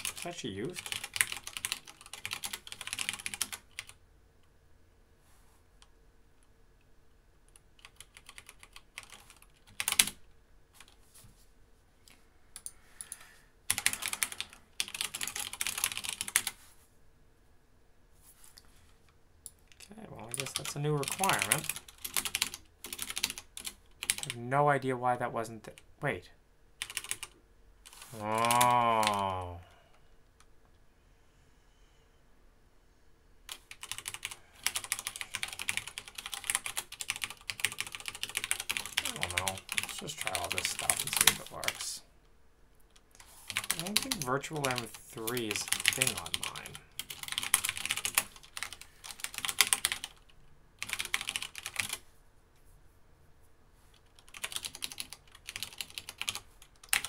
[SPEAKER 1] Is that she used? That's a new requirement. I have no idea why that wasn't there. Wait. Oh. I don't know. Let's just try all this stuff and see if it works. I don't think Virtual M3 is a thing on mine.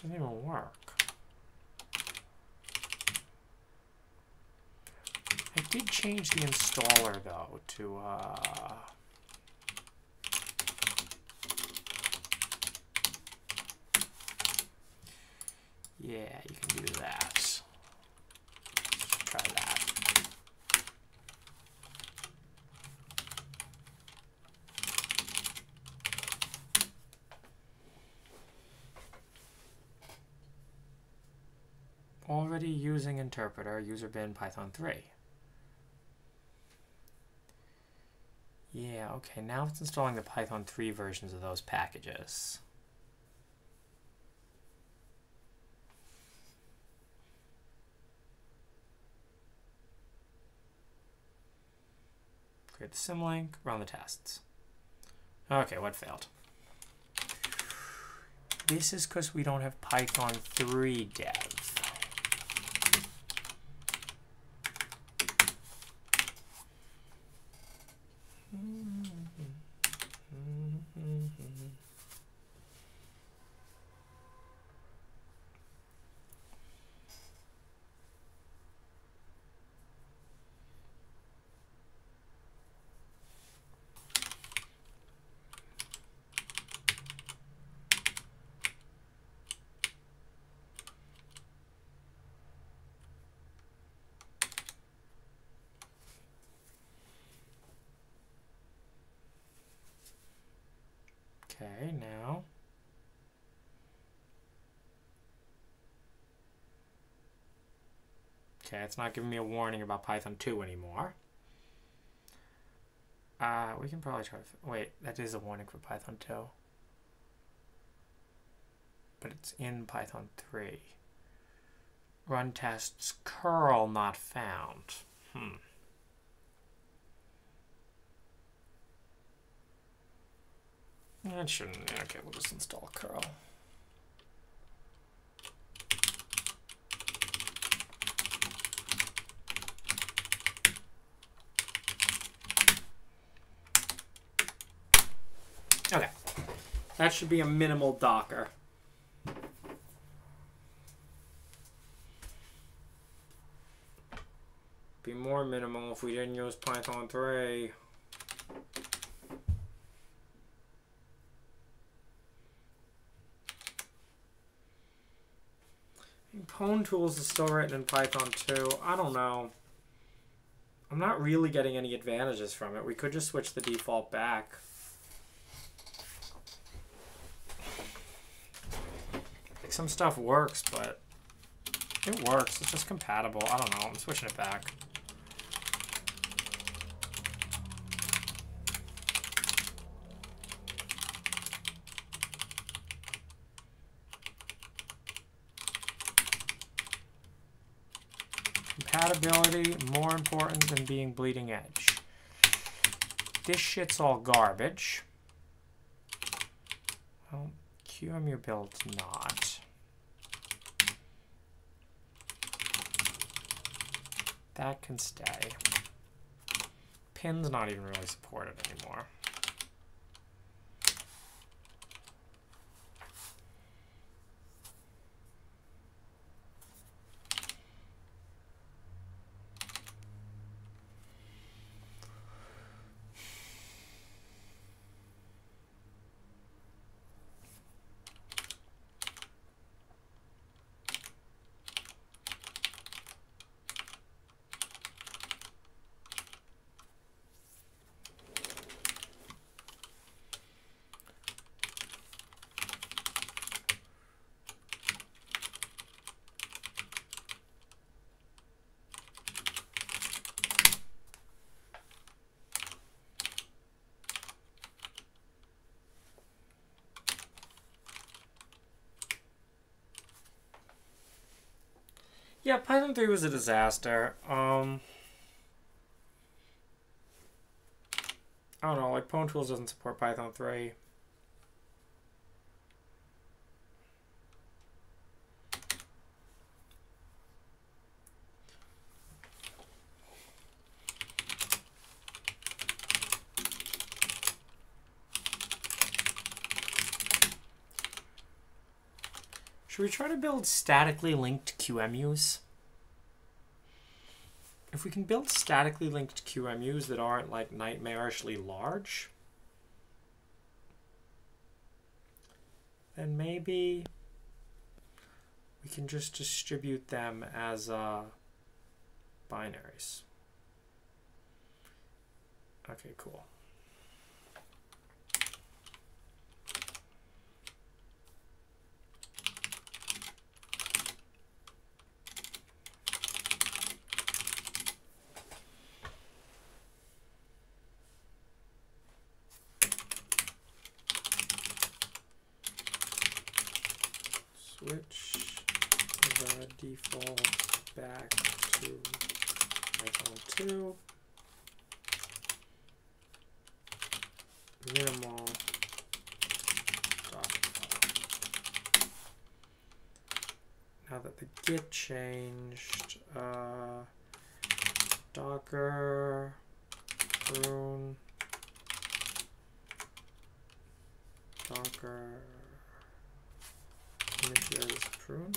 [SPEAKER 1] Doesn't even work. I did change the installer though to yeah, you can do that. Let's try that. Already using interpreter, user bin Python 3. Yeah, okay, now it's installing the Python 3 versions of those packages. Create the symlink, run the tests. Okay, what failed? This is because we don't have Python 3 dev. Okay, now. Okay, it's not giving me a warning about Python 2 anymore. We can probably try to... Wait, that is a warning for Python 2. But it's in Python 3. Run tests, curl not found. That shouldn't... Okay, we'll just install curl. Okay. That should be a minimal Docker. Be more minimal if we didn't use Python 3. Pwn tools is still written in Python 2. I don't know. I'm not really getting any advantages from it. We could just switch the default back. Like, some stuff works, but it works. It's just compatible. I don't know. I'm switching it back. Compatibility, more important than being bleeding edge. This shit's all garbage. Well, QEMU build's not. That can stay. Pin's not even really supported anymore. Yeah, Python 3 was a disaster. I don't know, like Pwn Tools doesn't support Python 3. Should we try to build statically linked QEMUs? If we can build statically linked QEMUs that aren't like nightmarishly large, then maybe we can just distribute them as binaries. Okay, cool. Switch the default back to Python 2. Minimal Docker. Now that the Git changed, Docker prune Docker initialize prune.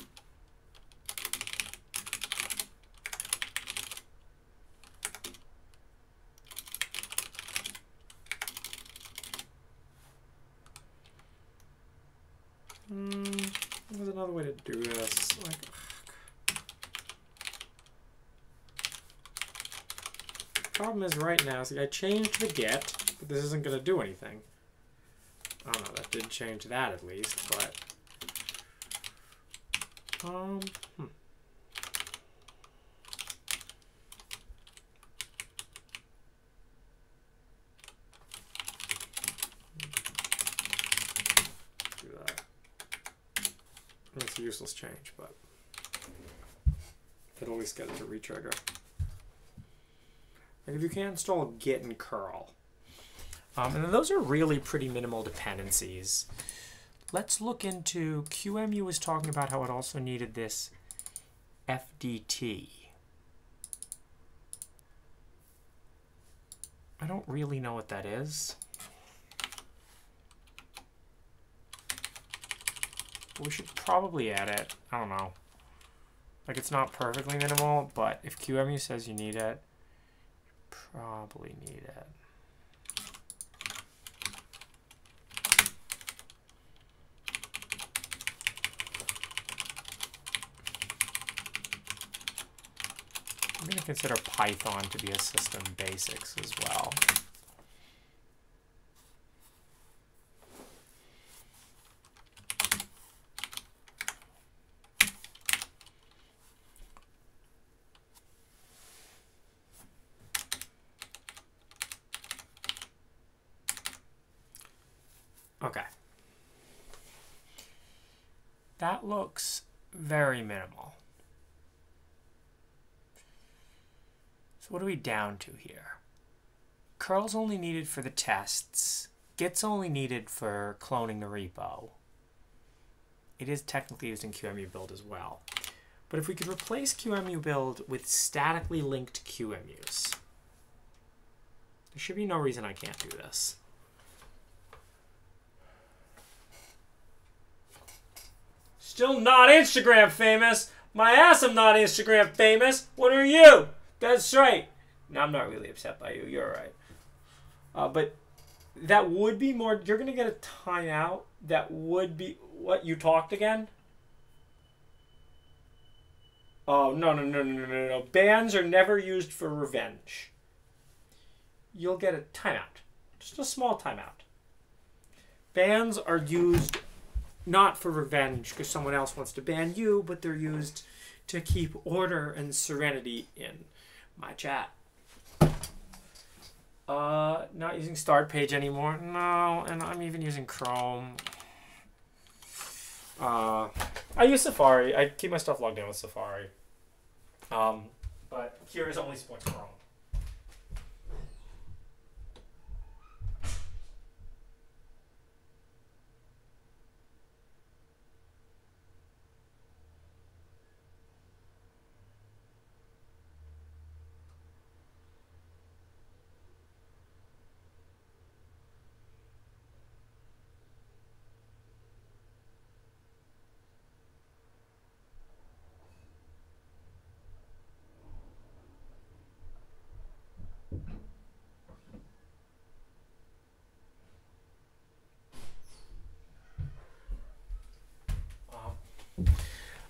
[SPEAKER 1] There's another way to do this. Like, problem is right now, see, I changed the Git, but this isn't going to do anything. I don't know, that did change that at least, but do that. It's a useless change, but it'll at least get it to retrigger. Like if you can't install Git and curl, and then those are really pretty minimal dependencies. Let's look into, QEMU was talking about how it also needed this FDT. I don't really know what that is. But we should probably add it. I don't know. Like, it's not perfectly minimal, but if QEMU says you need it, you probably need it. I'm going to consider Python to be a system basics as well. Okay. That looks very minimal. So what are we down to here? Curl's only needed for the tests. Get's only needed for cloning the repo. It is technically used in QEMU build as well. But if we could replace QEMU build with statically linked QEMUs, there should be no reason I can't do this. Still not Instagram famous. My ass, I'm not Instagram famous. What are you? That's right. No, I'm not really upset by you. You're right. But that would be more... You're going to get a timeout. That would be... What? You talked again? Oh, no. Bans are never used for revenge. You'll get a timeout. Just a small timeout. Bans are used not for revenge because someone else wants to ban you, but they're used to keep order and serenity in my chat. Not using start page anymore. No, and I'm even using Chrome. I use Safari. I keep my stuff logged in with Safari. But Curious only supports Chrome.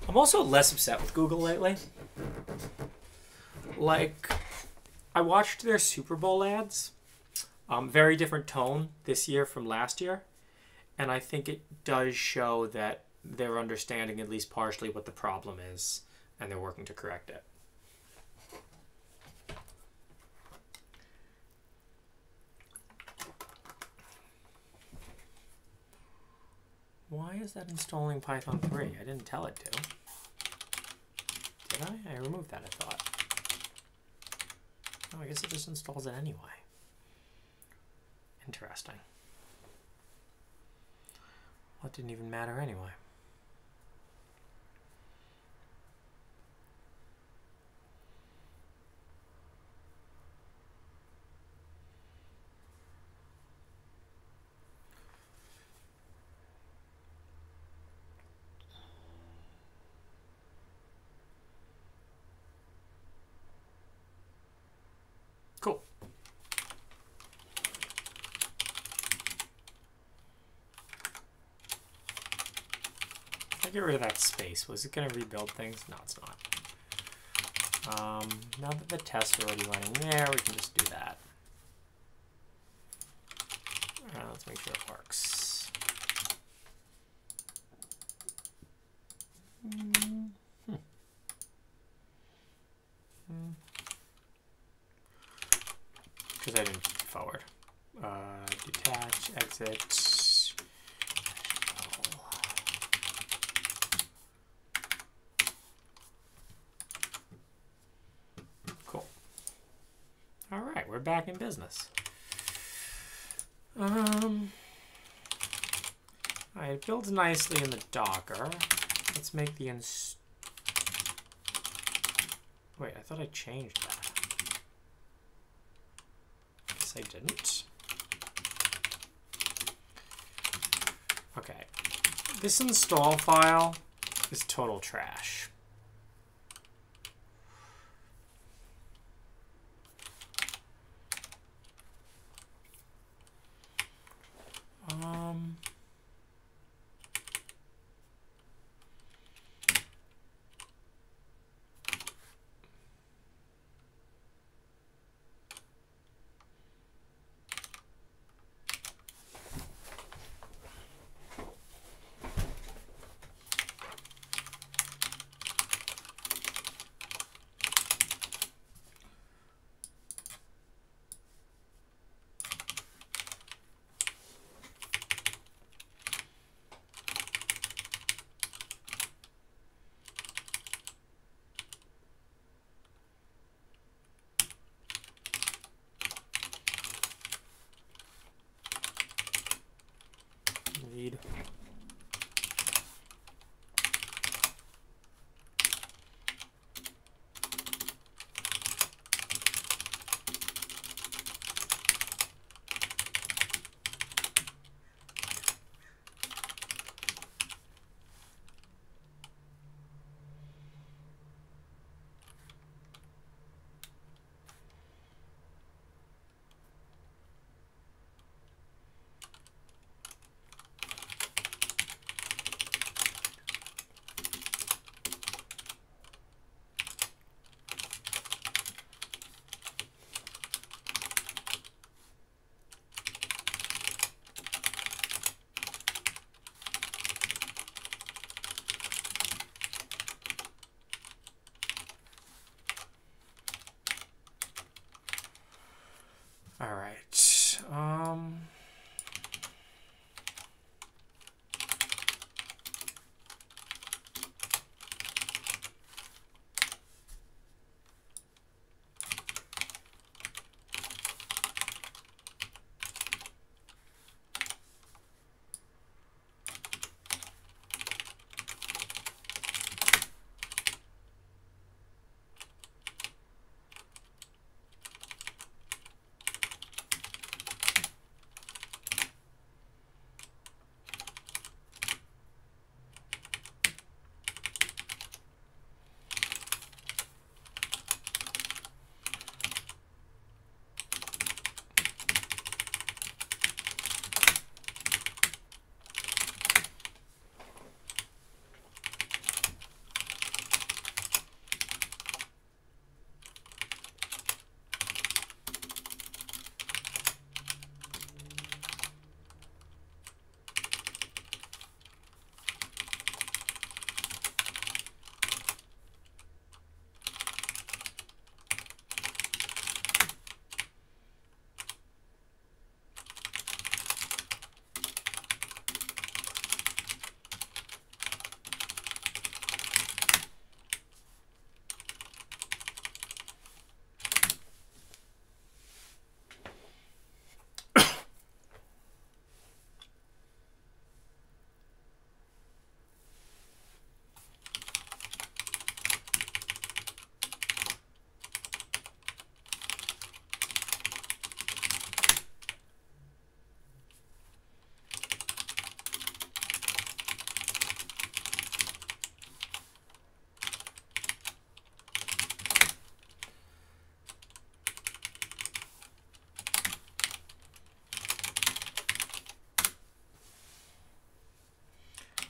[SPEAKER 1] I'm also less upset with Google lately. Like, I watched their Super Bowl ads. Very different tone this year from last year. And I think it does show that they're understanding at least partially what the problem is, and they're working to correct it. Why is that installing Python 3? I didn't tell it to. Did I? I removed that, I thought. Oh, I guess it just installs it anyway. Interesting. Well, it didn't even matter anyway. Cool. If I get rid of that space, was it going to rebuild things? No, it's not. Now that the tests are already running there, we can just do that. Let's make sure it works. Because I didn't forward. Detach, exit. Cool. All right, we're back in business. It builds nicely in the Docker. Let's make the Wait, I thought I changed that. I didn't. Okay. This install file is total trash. right.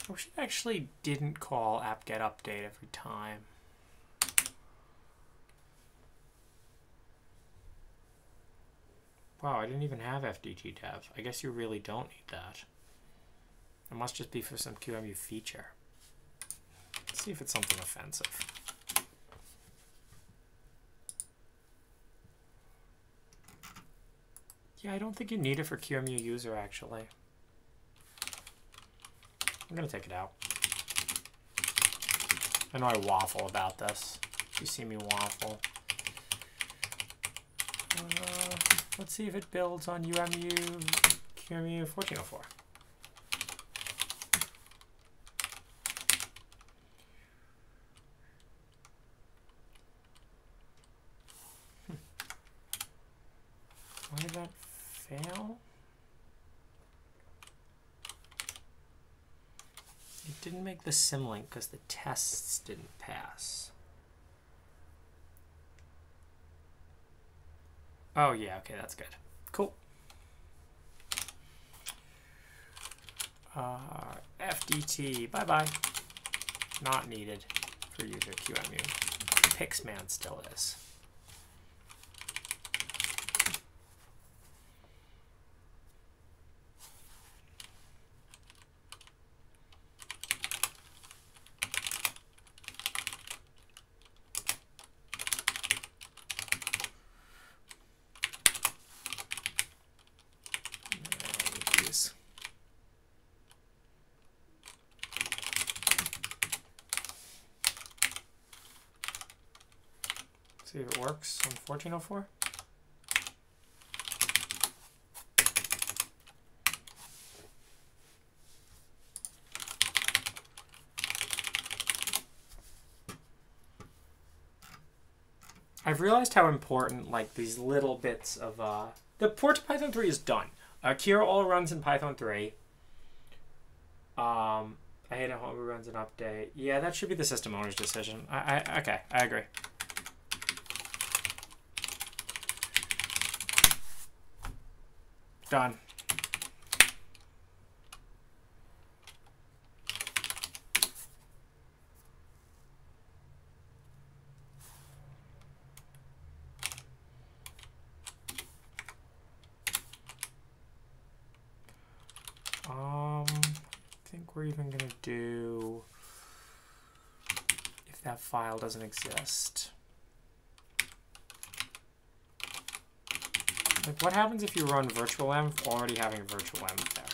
[SPEAKER 1] I wish it actually didn't call apt-get update every time. Wow, I didn't even have FDG dev. I guess you really don't need that. It must just be for some QEMU feature. Let's see if it's something offensive. Yeah, I don't think you need it for QEMU user, actually. I'm going to take it out. I know I waffle about this. You see me waffle. Let's see if it builds on QEMU 1404. Why did that fail? It didn't make the symlink because the tests didn't pass. Oh yeah, okay, that's good. Cool. FDT, bye-bye. Not needed for user QEMU. Pixman still is. See if it works on 1404. I've realized how important like these little bits of the port to Python 3 is done. Kira all runs in Python 3. I hate it when it runs an update. Yeah, that should be the system owner's decision. Okay, I agree. Done. I think we're even gonna do if that file doesn't exist. Like, what happens if you run virtual env already having virtual env there?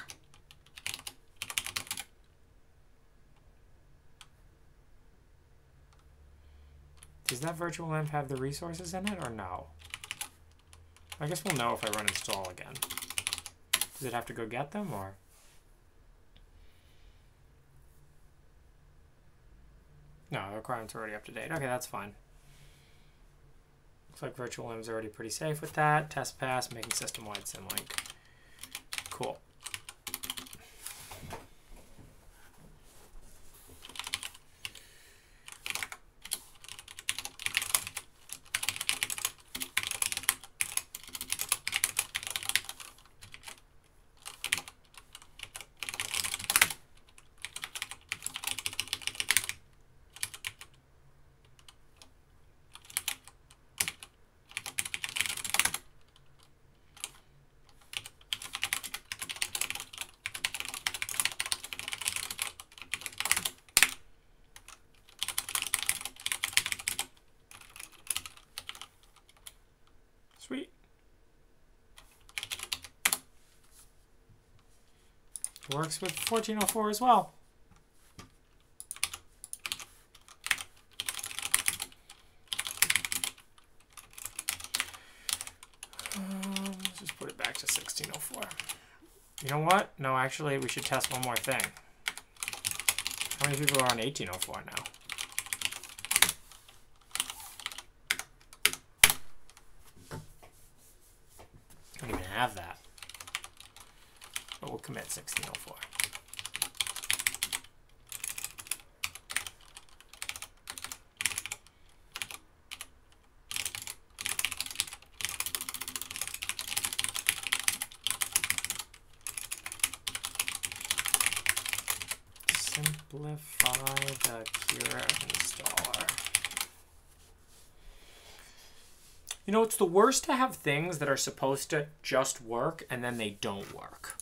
[SPEAKER 1] Does that virtual env have the resources in it or no? I guess we'll know if I run install again. Does it have to go get them or? No, the requirement's already up to date. Okay, that's fine. Looks like virtual env is already pretty safe with that. Test pass, making system-wide symlink. Cool. Sweet. Works with 1404 as well. Let's just put it back to 1604. You know what? No, actually, we should test one more thing. How many people are on 1804 now? I don't even have that. But we'll commit 1604. Simplify the Kira installer. You know, it's the worst to have things that are supposed to just work and then they don't work.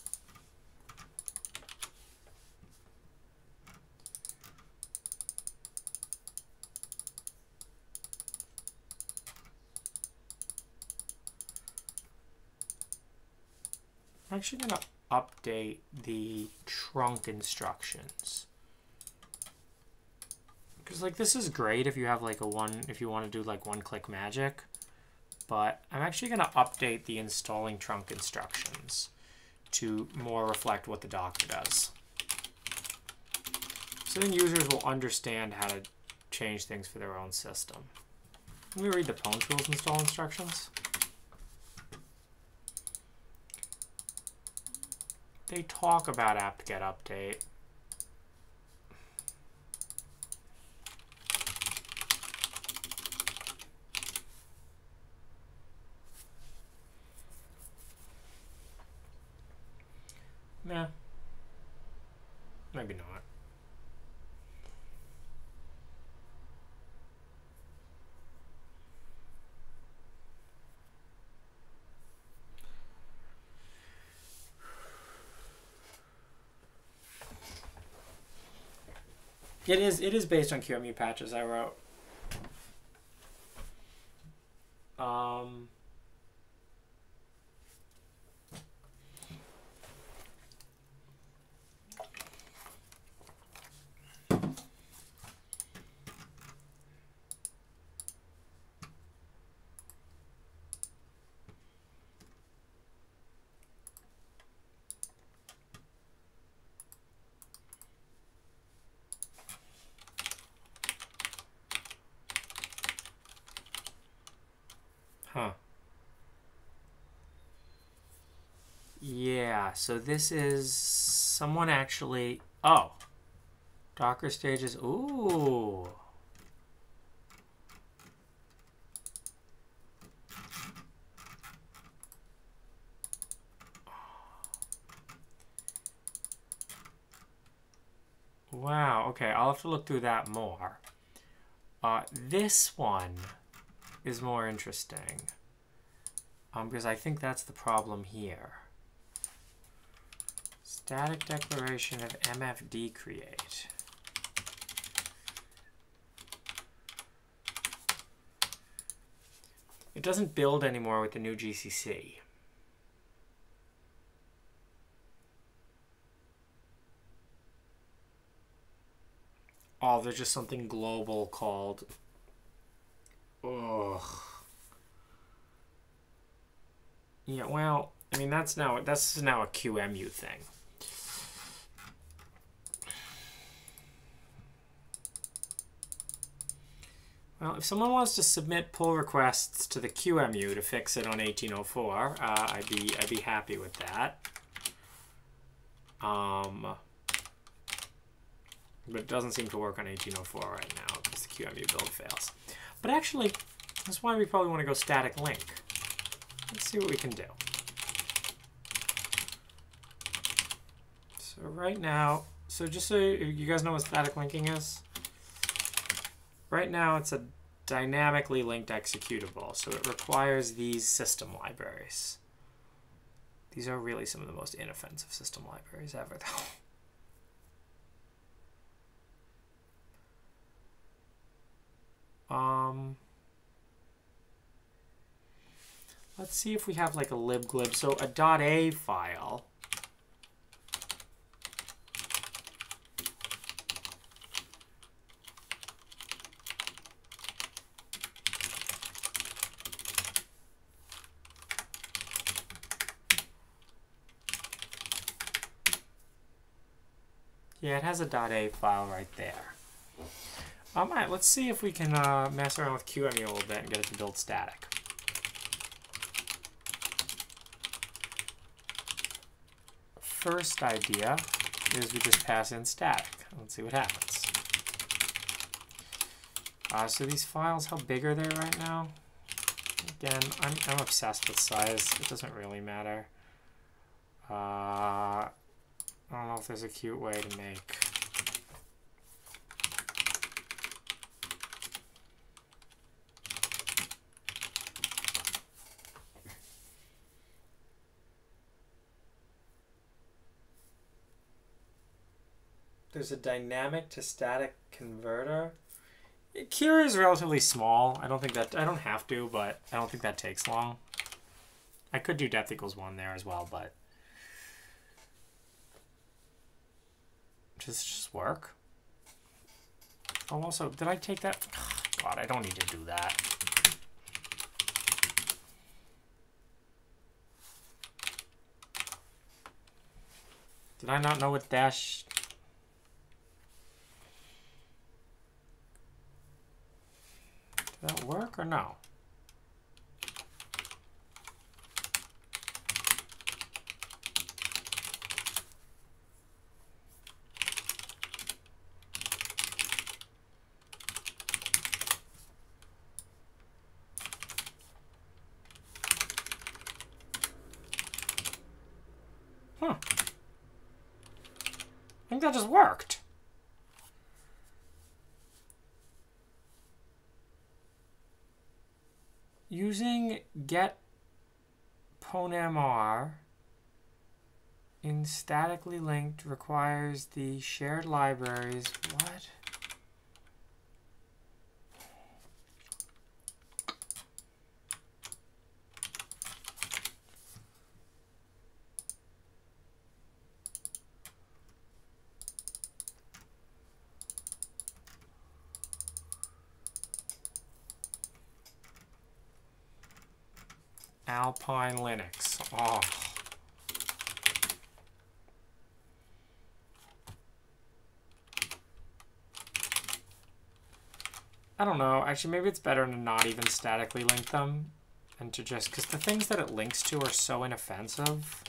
[SPEAKER 1] I'm actually going to update the trunk instructions. Because, like, this is great if you have, like, if you want to do, like, one-click magic. But I'm actually going to update the installing trunk instructions to more reflect what the Docker does. So then users will understand how to change things for their own system. Let me read the Pwn Tools install instructions. They talk about apt-get update. Nah. Maybe not. It is based on QEMU patches I wrote. Huh. Yeah, so this is someone actually... Oh. Docker stages... Ooh. Wow, okay, I'll have to look through that more. This one is more interesting. Because I think that's the problem here. Static declaration of MFD create. It doesn't build anymore with the new GCC. Oh, there's just something global called... Ugh. Yeah, well, I mean, that's now a QEMU thing. Well, if someone wants to submit pull requests to the QEMU to fix it on 1804, I'd be happy with that. But it doesn't seem to work on 1804 right now because the QEMU build fails. But actually, that's why we probably want to go static link. Let's see what we can do. So right now, so just so you guys know what static linking is, right now it's a dynamically linked executable, so it requires these system libraries. These are really some of the most inoffensive system libraries ever, though. Let's see if we have like a libglib. So a .a file. Yeah, it has a .a file right there. All right, let's see if we can mess around with QEMU a little bit and get it to build static. First idea is we just pass in static. Let's see what happens. So these files, how big are they right now? Again, I'm obsessed with size. It doesn't really matter. I don't know if there's a cute way to make. There's a dynamic to static converter. Cure is relatively small. I don't have to, but I don't think that takes long. I could do depth equals 1 there as well, but just work. Oh, also, did I take that? God, I don't need to do that. Did I not know what dash? Did that work or no? Huh. I think that just worked. Using get ponemr in statically linked requires the shared libraries. What? Alpine Linux. Oh. I don't know. Actually, maybe it's better to not even statically link them and to just, because the things that it links to are so inoffensive.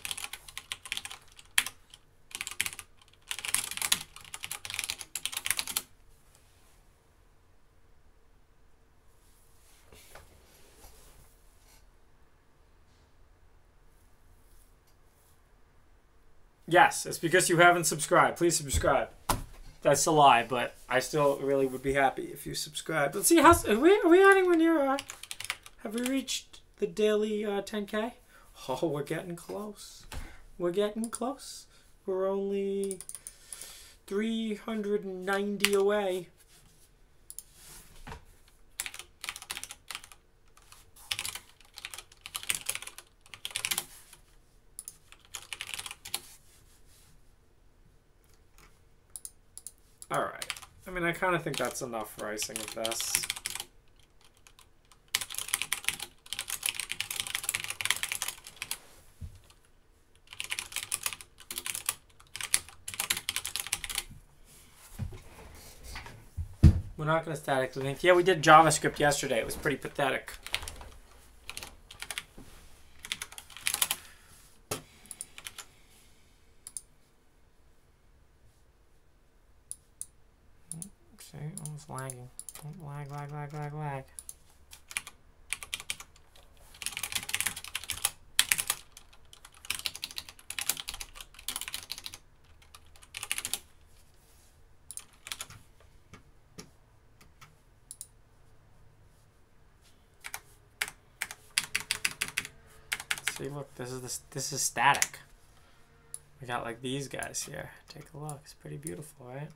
[SPEAKER 1] Yes, it's because you haven't subscribed. Please subscribe. That's a lie, but I still really would be happy if you subscribed. Let's see, are we adding when you're, have we reached the daily 10K? Oh, we're getting close. We're getting close. We're only 390 away. I mean, I kind of think that's enough for icing of this. We're not going to static link. Yeah, we did JavaScript yesterday. It was pretty pathetic. See, almost lagging. Lag, lag, lag, lag, lag. See, look, this is static. We got like these guys here. Take a look. It's pretty beautiful, right?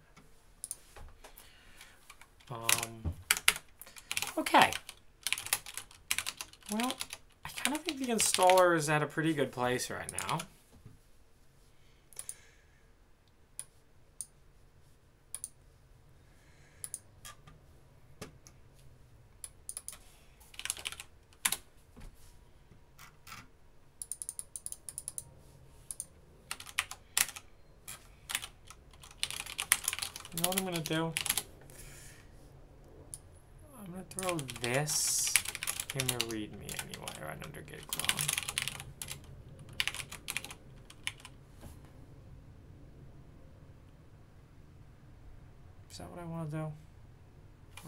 [SPEAKER 1] Okay. Well, I kind of think the installer is at a pretty good place right now. You know what I'm going to do? I'm going to throw this in the README anyway, right under git clone. Is that what I want to do?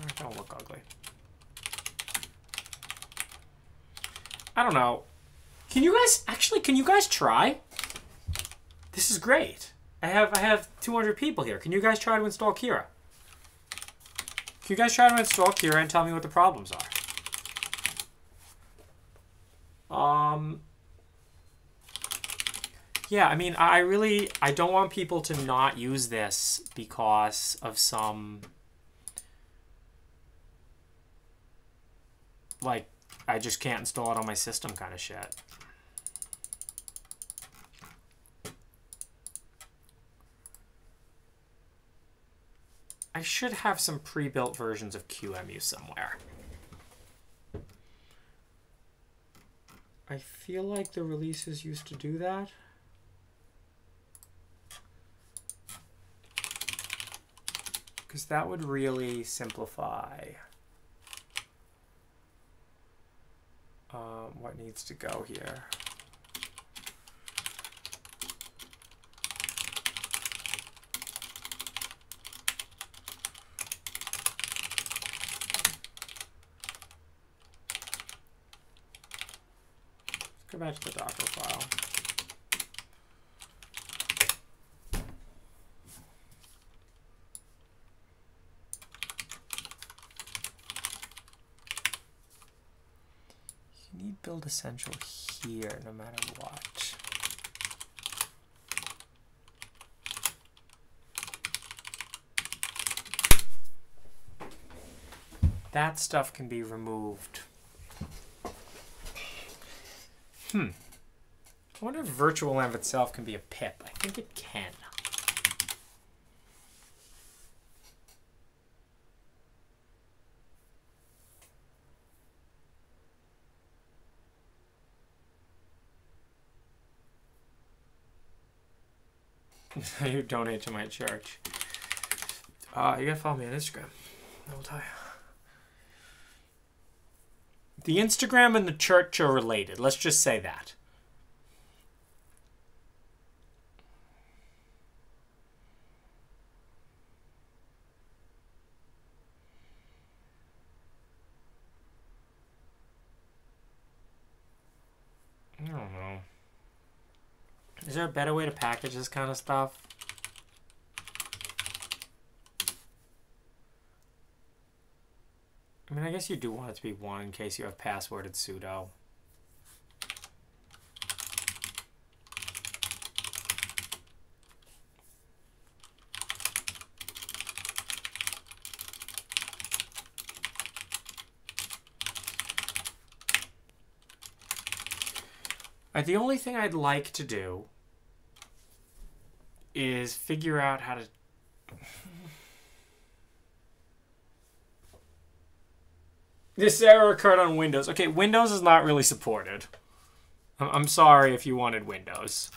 [SPEAKER 1] It don't look ugly. I don't know. Can you guys try? This is great. I have 200 people here. Can you guys try to install Kira? Can you guys try to install Kira and tell me what the problems are? Yeah, I mean, I don't want people to not use this because of some, like, I just can't install it on my system kind of shit. I should have some pre-built versions of QEMU somewhere. I feel like the releases used to do that. Because that would really simplify what needs to go here. Go back to the Docker file. You need build essential here no matter what. That stuff can be removed. I wonder if virtual env itself can be a pip. I think it can. You donate to my church. You gotta follow me on Instagram. I will tell you. The Instagram and the church are related. Let's just say that. I don't know. Is there a better way to package this kind of stuff? I mean, I guess you do want it to be one in case you have passworded sudo. The only thing I'd like to do is figure out how to... This error occurred on Windows. Okay, Windows is not really supported. I'm sorry if you wanted Windows.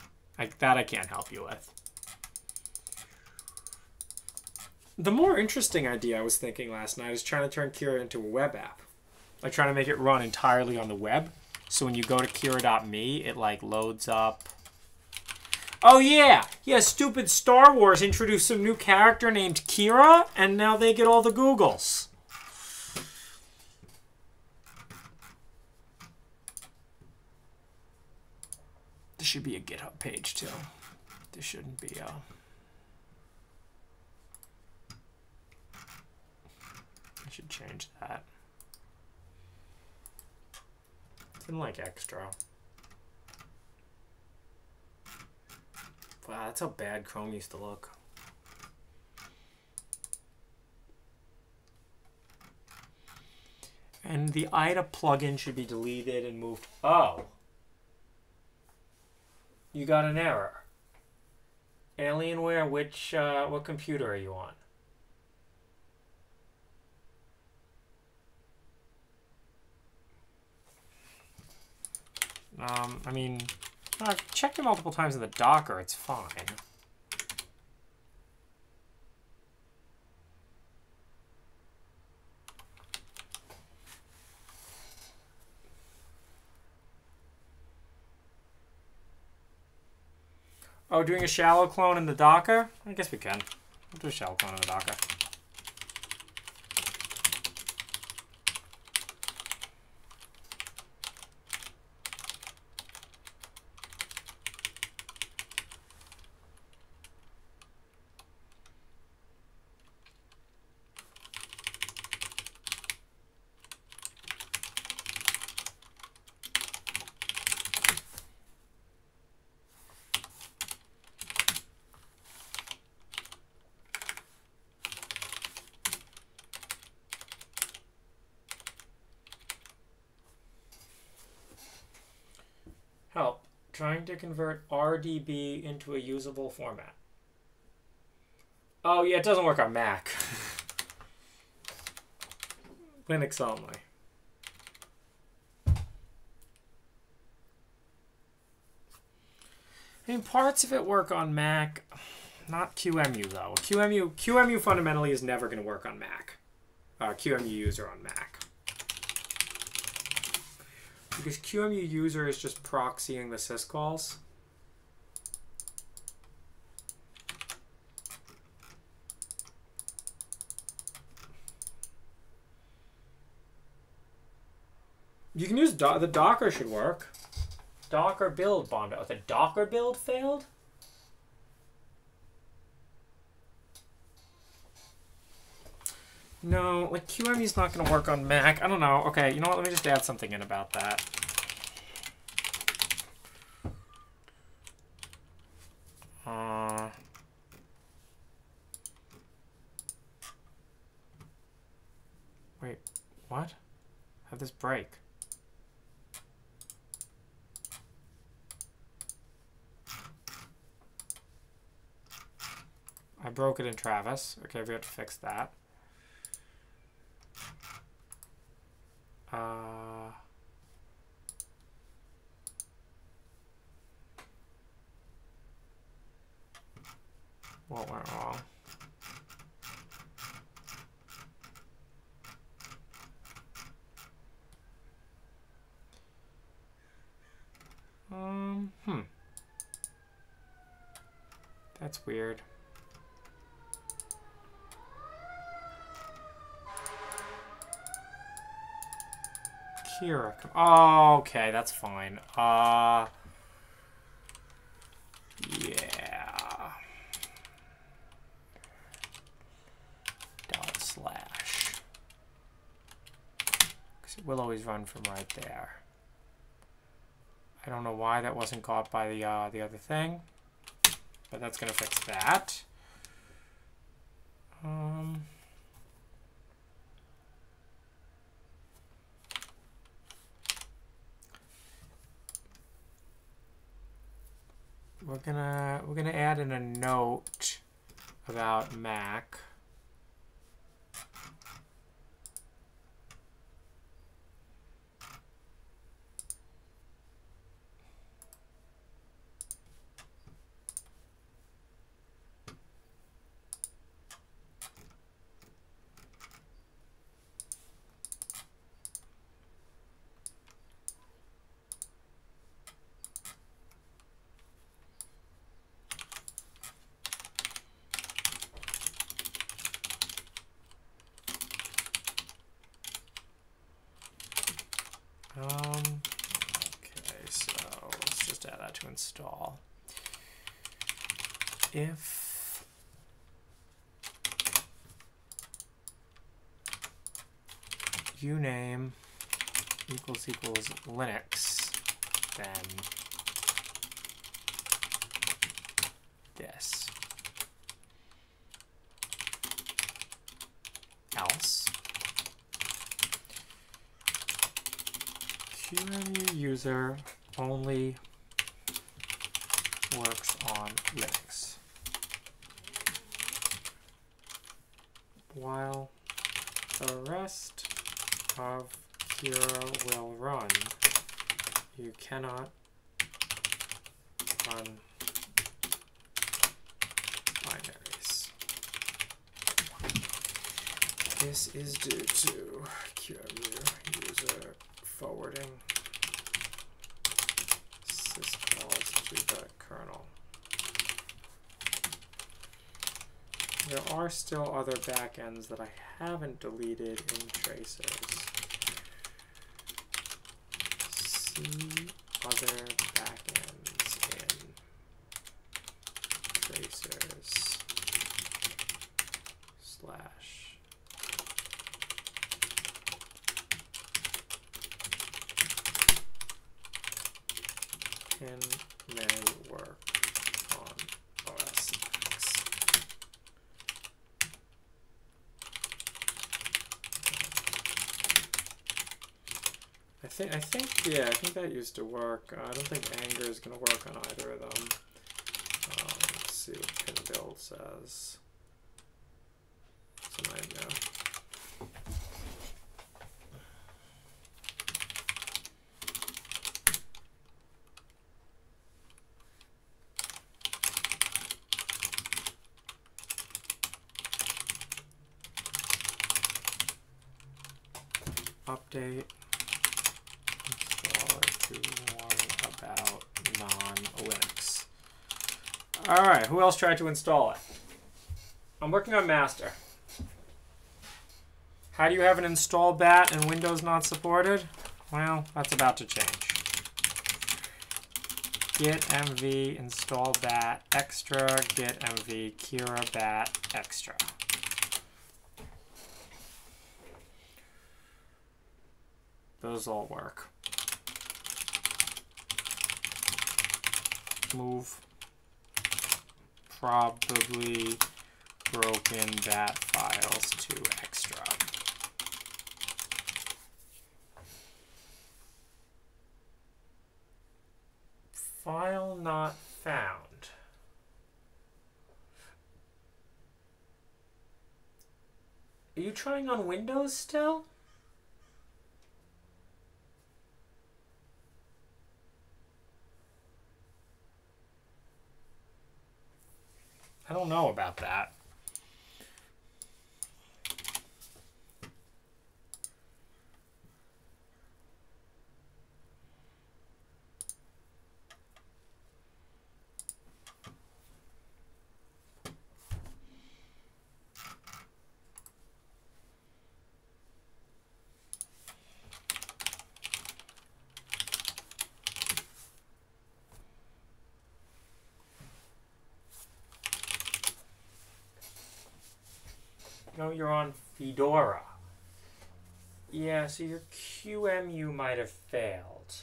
[SPEAKER 1] That I can't help you with. The more interesting idea I was thinking last night is trying to turn Kira into a web app. Like trying to make it run entirely on the web. So when you go to Kira.me, it like loads up. Oh yeah! Yeah, stupid Star Wars introduced some new character named Kira, and now they get all the Googles. This should be a GitHub page too. This shouldn't be a... I should change that. It's in like extra. Wow, that's how bad Chrome used to look. And the IDA plugin should be deleted and moved. Oh. You got an error. Alienware, which, what computer are you on? I mean, I've checked it multiple times in the Docker. It's fine. Oh, doing a shallow clone in the Docker? I guess we can. We'll do a shallow clone in the Docker. Help. Trying to convert RDB into a usable format. Oh, yeah, it doesn't work on Mac. Linux only. I mean, parts of it work on Mac. Not QEMU, though. QEMU fundamentally is never going to work on Mac. QEMU user on Mac. Because QEMU user is just proxying the syscalls. You can use the Docker should work. Docker build Bondo. The Docker build failed? No, like QEMU is not going to work on Mac. I don't know. Okay, you know what? Let me just add something in about that. Wait, what? How'd this break? I broke it in Travis. Okay, we have to fix that. What went wrong? That's weird. Kira. Oh, okay, that's fine. Yeah. // Because it will always run from right there. I don't know why that wasn't caught by the other thing, but that's gonna fix that. We're gonna add in a note about Mac. install. If uname equals Linux, then this. Else, QEMU user only works on Linux, while the rest of Kira will run. You cannot run binaries. This is due to QEMU user forwarding syscalls to the kernel. There are still other backends that I haven't deleted in tracers. See other backends in tracers slash can may work on OS X. I think that used to work. I don't think Anger is going to work on either of them. Let's see what pinbuild says. It's a nightmare. Update. To warn about non-Linux. All right, who else tried to install it? I'm working on master. How do you have an install bat and Windows not supported? Well, that's about to change. Git mv install bat extra, git mv Kira bat extra. Those all work. Move probably broken bat files to extra. File not found. Are you trying on Windows still? I don't know about that. No, you're on Fedora. Yeah, so your QEMU might have failed.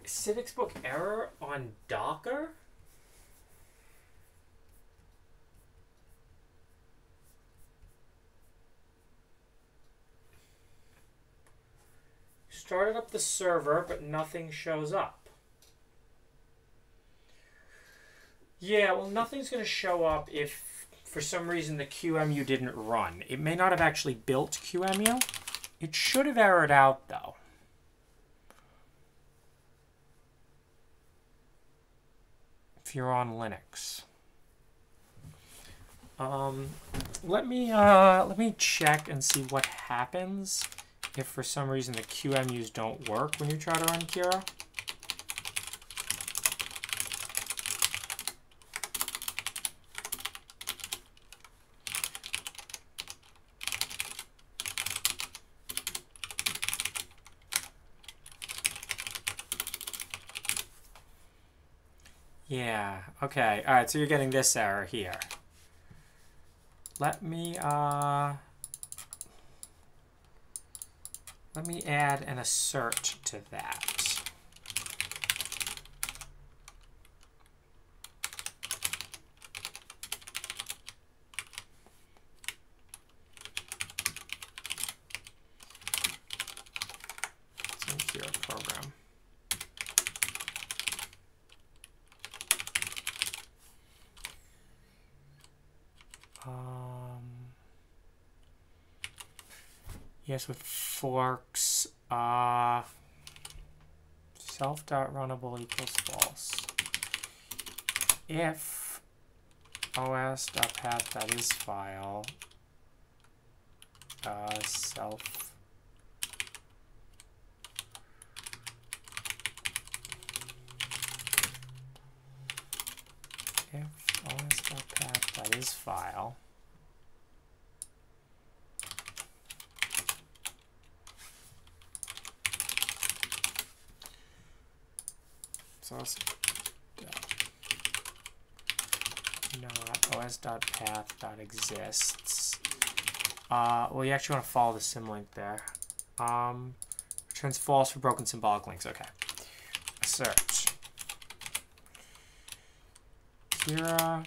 [SPEAKER 1] Civics book error on Docker? Started up the server, but nothing shows up. Yeah, well, nothing's going to show up if for some reason the QEMU didn't run. It may not have actually built QEMU. It should have errored out, though. If you're on Linux. Let me check and see what happens if for some reason the QEMUs don't work when you try to run Kira. Yeah, okay. All right, so you're getting this error here. Let me add an assert to that. It's in your program. Yes, with forks, self.runnable equals false. If os.path.isFile self if os.path.isFile so not os.path.exists. Well, you actually want to follow the symlink there. Returns false for broken symbolic links. Okay. Assert. Kira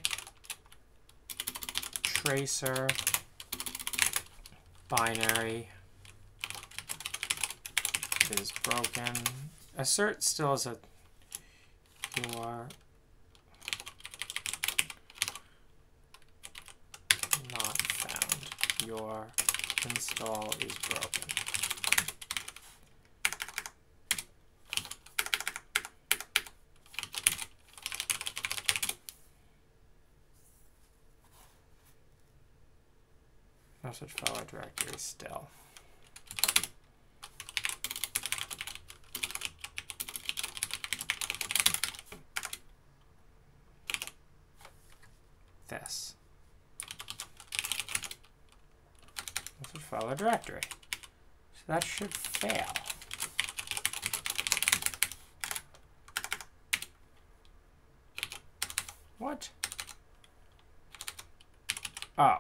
[SPEAKER 1] tracer binary is broken. Assert still is a your not found. Your install is broken. No such file or directory still. This. No such file or directory. So that should fail. What? Oh.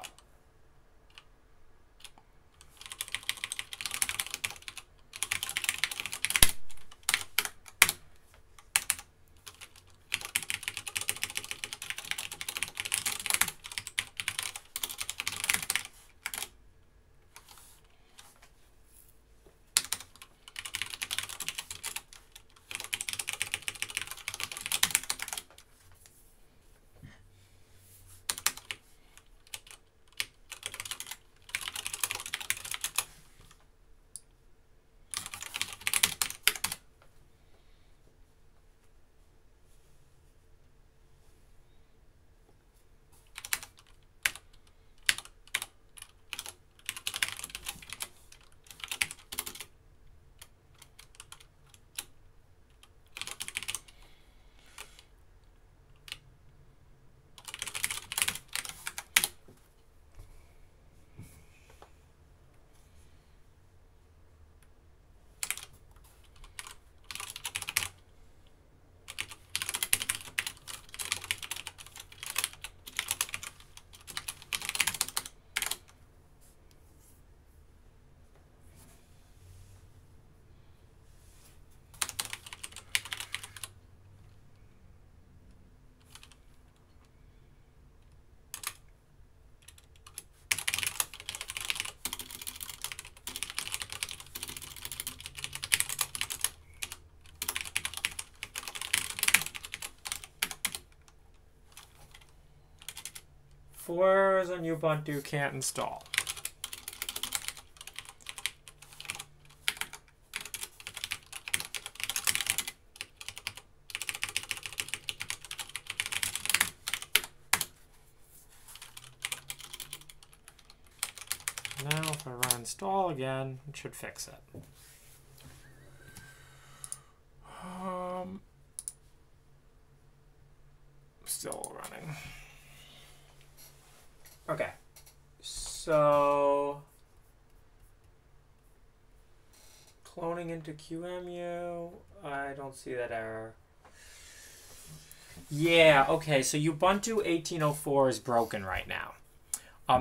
[SPEAKER 1] Fours on Ubuntu can't install. Now if I run install again, it should fix it. Still running. Okay, so cloning into QEMU, I don't see that error. Yeah, okay, so Ubuntu 18.04 is broken right now.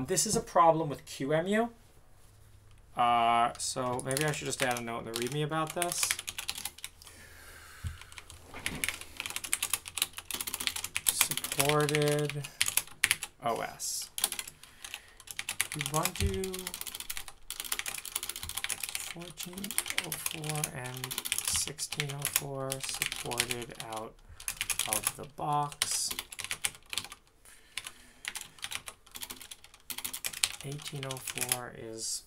[SPEAKER 1] This is a problem with QEMU. So maybe I should just add a note in the README about this. Supported OS. Ubuntu 14.04 and 16.04 supported out of the box. 18.04 is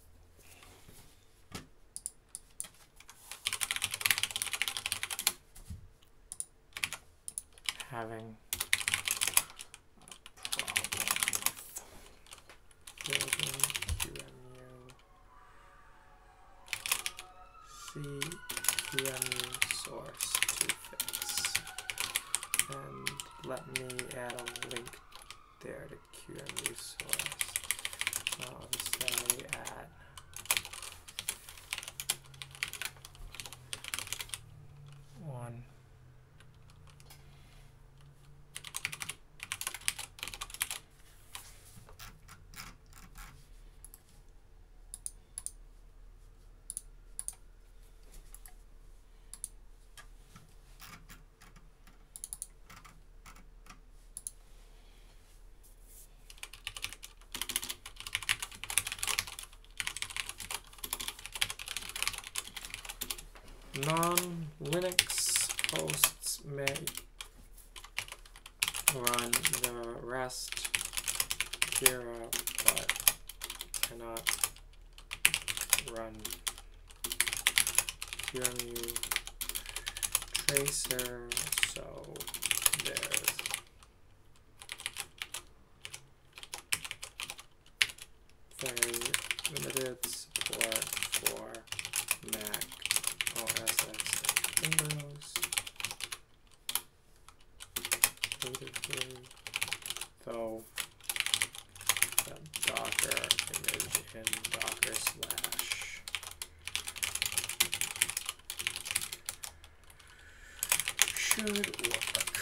[SPEAKER 1] having a problem with building QEMU. See QEMU source to fix. And let me add a link there to QEMU source. I'll say at one. Non-Linux hosts may run the REST Jira, but cannot run QEMU tracer, so there's very limited support for Mac OS X and Windows. Natively, though the Docker image in Docker slash should work.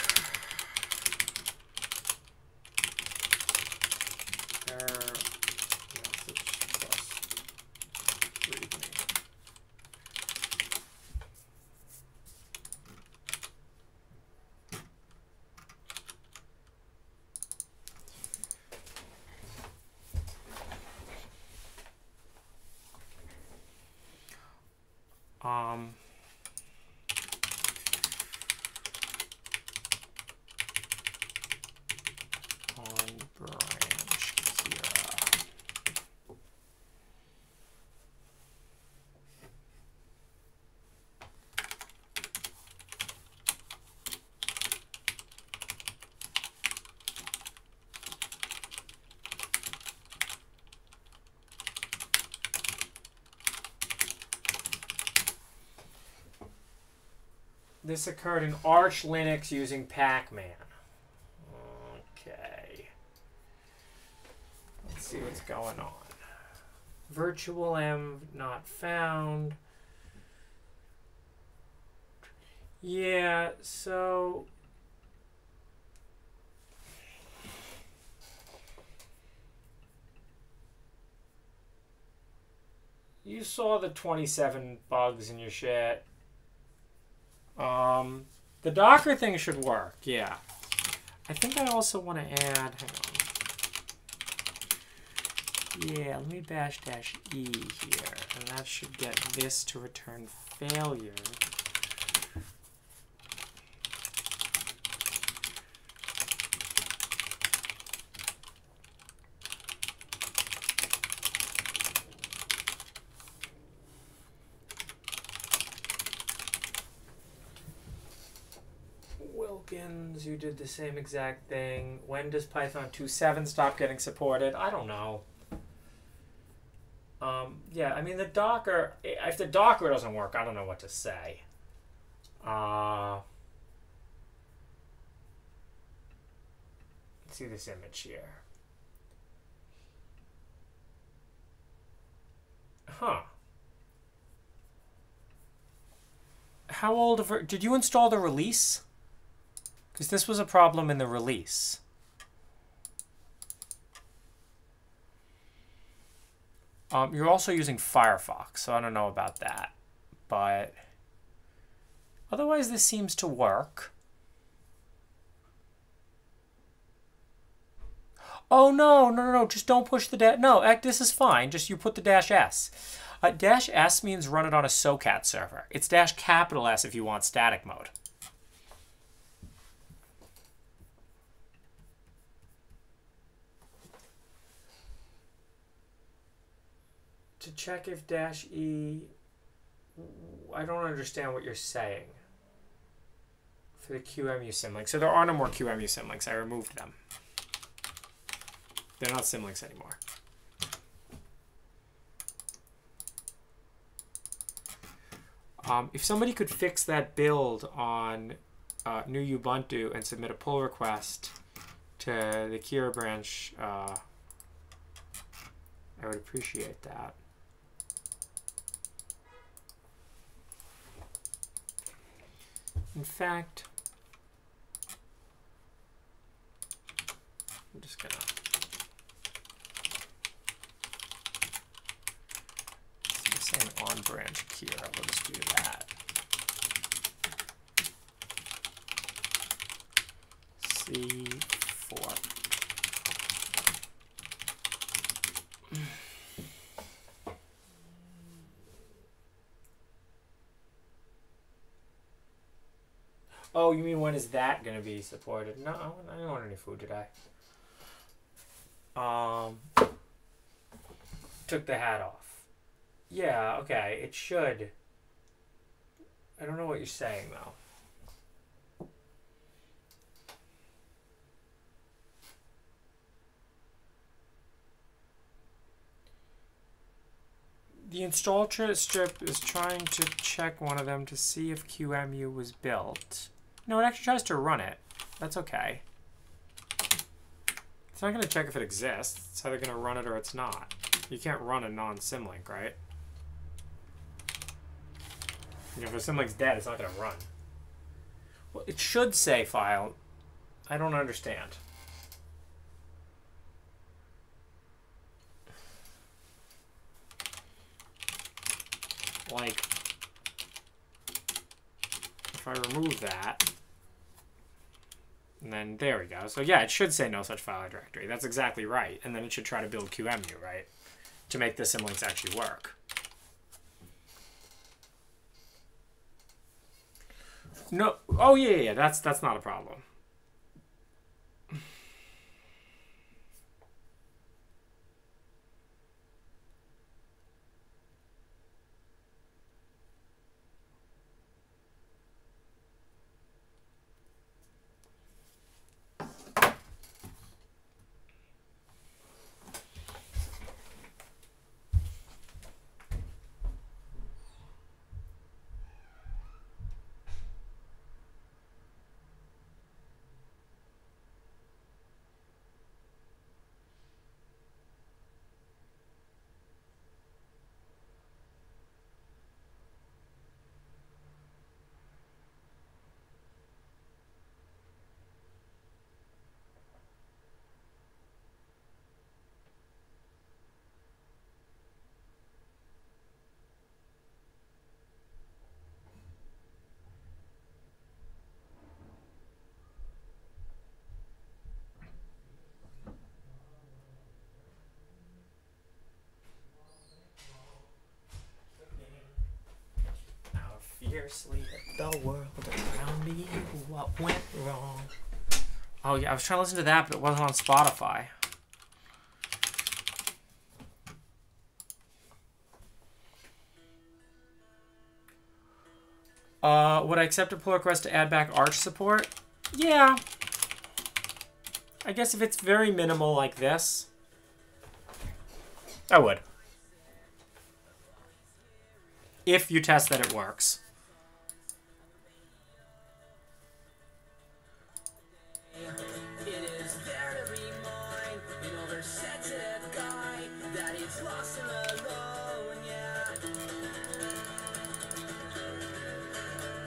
[SPEAKER 1] Error message plus readme. On branch Jira. This occurred in Arch Linux using Pacman. Okay. Let's see what's going on. Virtual M not found. Yeah, so you saw the 27 bugs in your shit. The Docker thing should work, yeah. I think I also want to add, hang on. Yeah, let me bash -e here, and that should get this to return failure. Wilkins, you did the same exact thing. When does Python 2.7 stop getting supported? I don't know. Yeah, I mean, the Docker, if the Docker doesn't work, I don't know what to say. Let's see this image here. Huh. How old of her? Did you install the release? Because this was a problem in the release. You're also using Firefox, so I don't know about that. But otherwise, this seems to work. Oh, no. Just don't push the dash. No, this is fine. Just you put the -S. -S means run it on a SOCAT server. It's -S if you want static mode. To check if -E... I don't understand what you're saying. For the QEMU symlinks. So there are no more QEMU symlinks. I removed them. They're not symlinks anymore. If somebody could fix that build on new Ubuntu and submit a pull request to the Kira branch, I would appreciate that. In fact, I'm just gonna say on branch Kira. We'll just do that. C4. Oh, you mean when is that going to be supported? No, I don't want any food today. Took the hat off. Yeah, okay, it should. I don't know what you're saying, though. The install strip is trying to check one of them to see if QEMU was built. No, it actually tries to run it. That's okay. It's not going to check if it exists. It's either going to run it or it's not. You can't run a non-symlink, right? You know, if a symlink's dead, it's not going to run. Well, it should say file. I don't understand. Like, if I remove that, and then there we go. So yeah, it should say no such file or directory. That's exactly right. And then it should try to build QEMU, right? To make the symlinks actually work. No, oh yeah, that's not a problem. Fiercely at the world around me, what went wrong? Oh yeah, I was trying to listen to that, but it wasn't on Spotify. Would I accept a pull request to add back Arch support? Yeah. I guess if it's very minimal like this, I would. If you test that it works.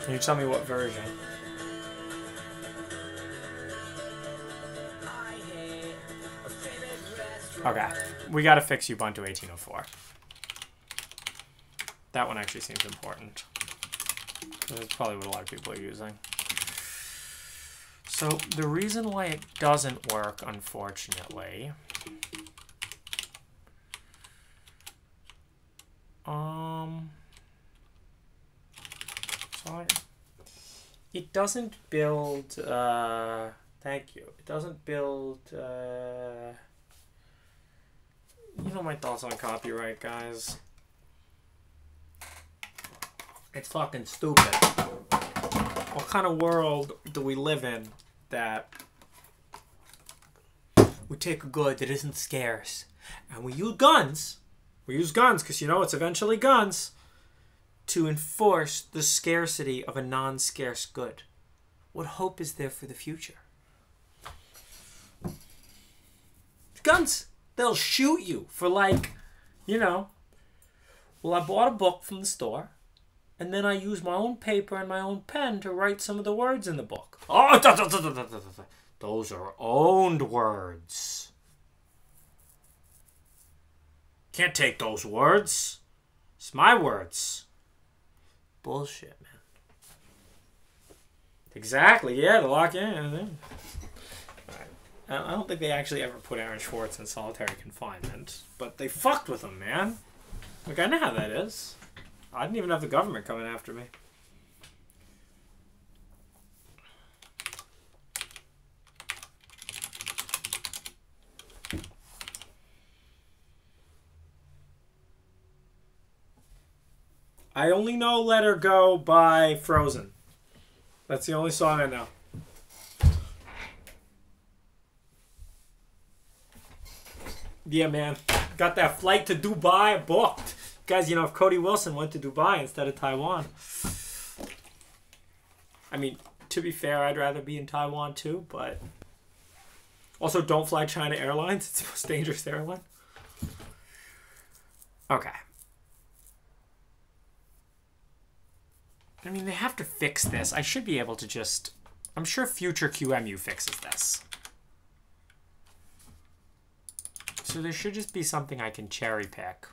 [SPEAKER 1] Can you tell me what version? Okay. We gotta fix Ubuntu 18.04. That one actually seems important. That's probably what a lot of people are using. So, the reason why it doesn't work, unfortunately... Sorry. It doesn't build, thank you. It doesn't build, you know my thoughts on copyright, guys. It's fucking stupid. What kind of world do we live in that we take a good that isn't scarce and we use guns? We use guns because, you know, it's eventually guns to enforce the scarcity of a non-scarce good. What hope is there for the future? Guns. They'll shoot you for, like, you know, well, I bought a book from the store, and then I used my own paper and my own pen to write some of the words in the book. Oh, those are owned words. Can't take those words. It's my words. Bullshit, man. Exactly, yeah, the lock in. Right. I don't think they actually ever put Aaron Schwartz in solitary confinement, but they fucked with him, man. Like, I know how that is. I didn't even have the government coming after me. I only know Let Her Go by Frozen. That's the only song I know. Yeah, man. Got that flight to Dubai booked. Guys, you know, if Cody Wilson went to Dubai instead of Taiwan. I mean, to be fair, I'd rather be in Taiwan too, but... Also, don't fly China Airlines. It's the most dangerous airline. Okay. I mean, they have to fix this. I should be able to just... I'm sure future QEMU fixes this. So there should just be something I can cherry pick.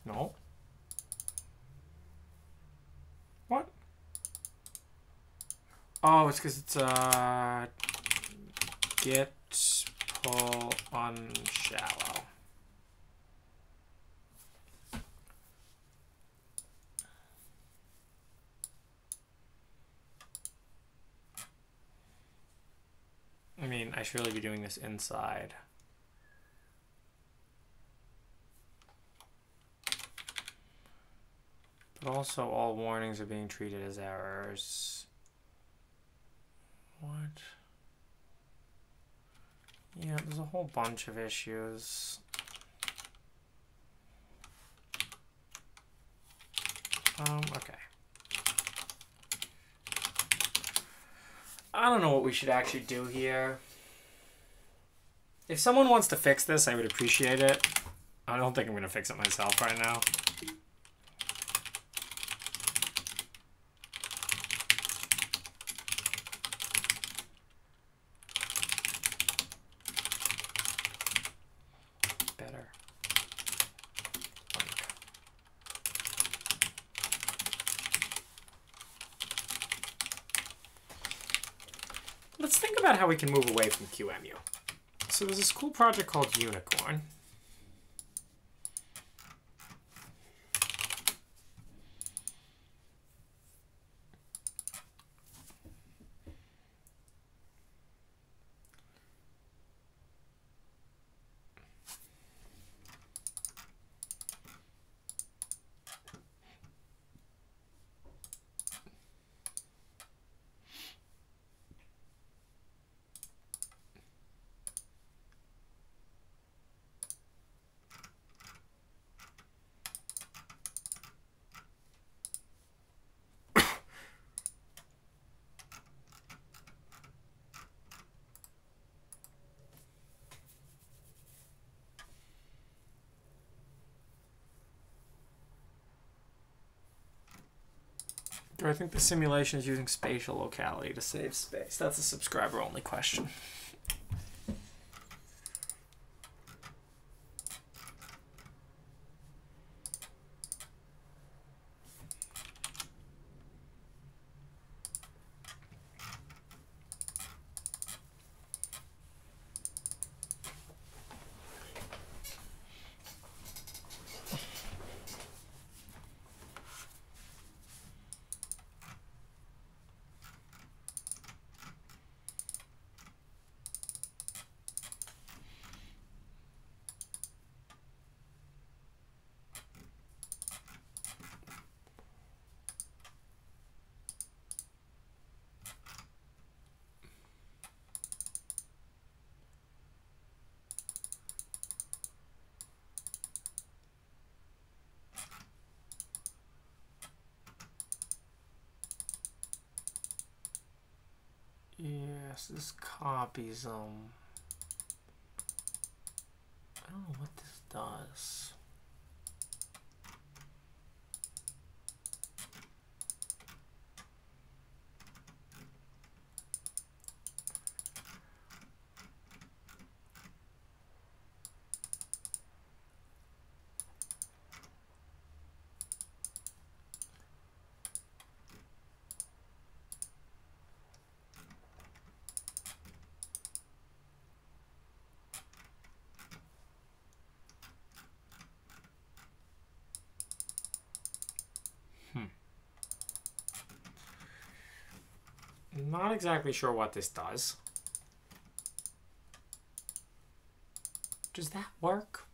[SPEAKER 1] No. What? Oh, it's because it's git pull unshallow. I mean, I should really be doing this inside. But also, all warnings are being treated as errors. What? Yeah, there's a whole bunch of issues. Okay. I don't know what we should actually do here. If someone wants to fix this, I would appreciate it. I don't think I'm going to fix it myself right now. Better. let's think about how we can move away from QEMU. So there's this cool project called Unicorn. Do I think the simulation is using spatial locality to save space? That's a subscriber-only question. Yes, this copies them. I don't know what this does. Not exactly sure what this does. Does that work?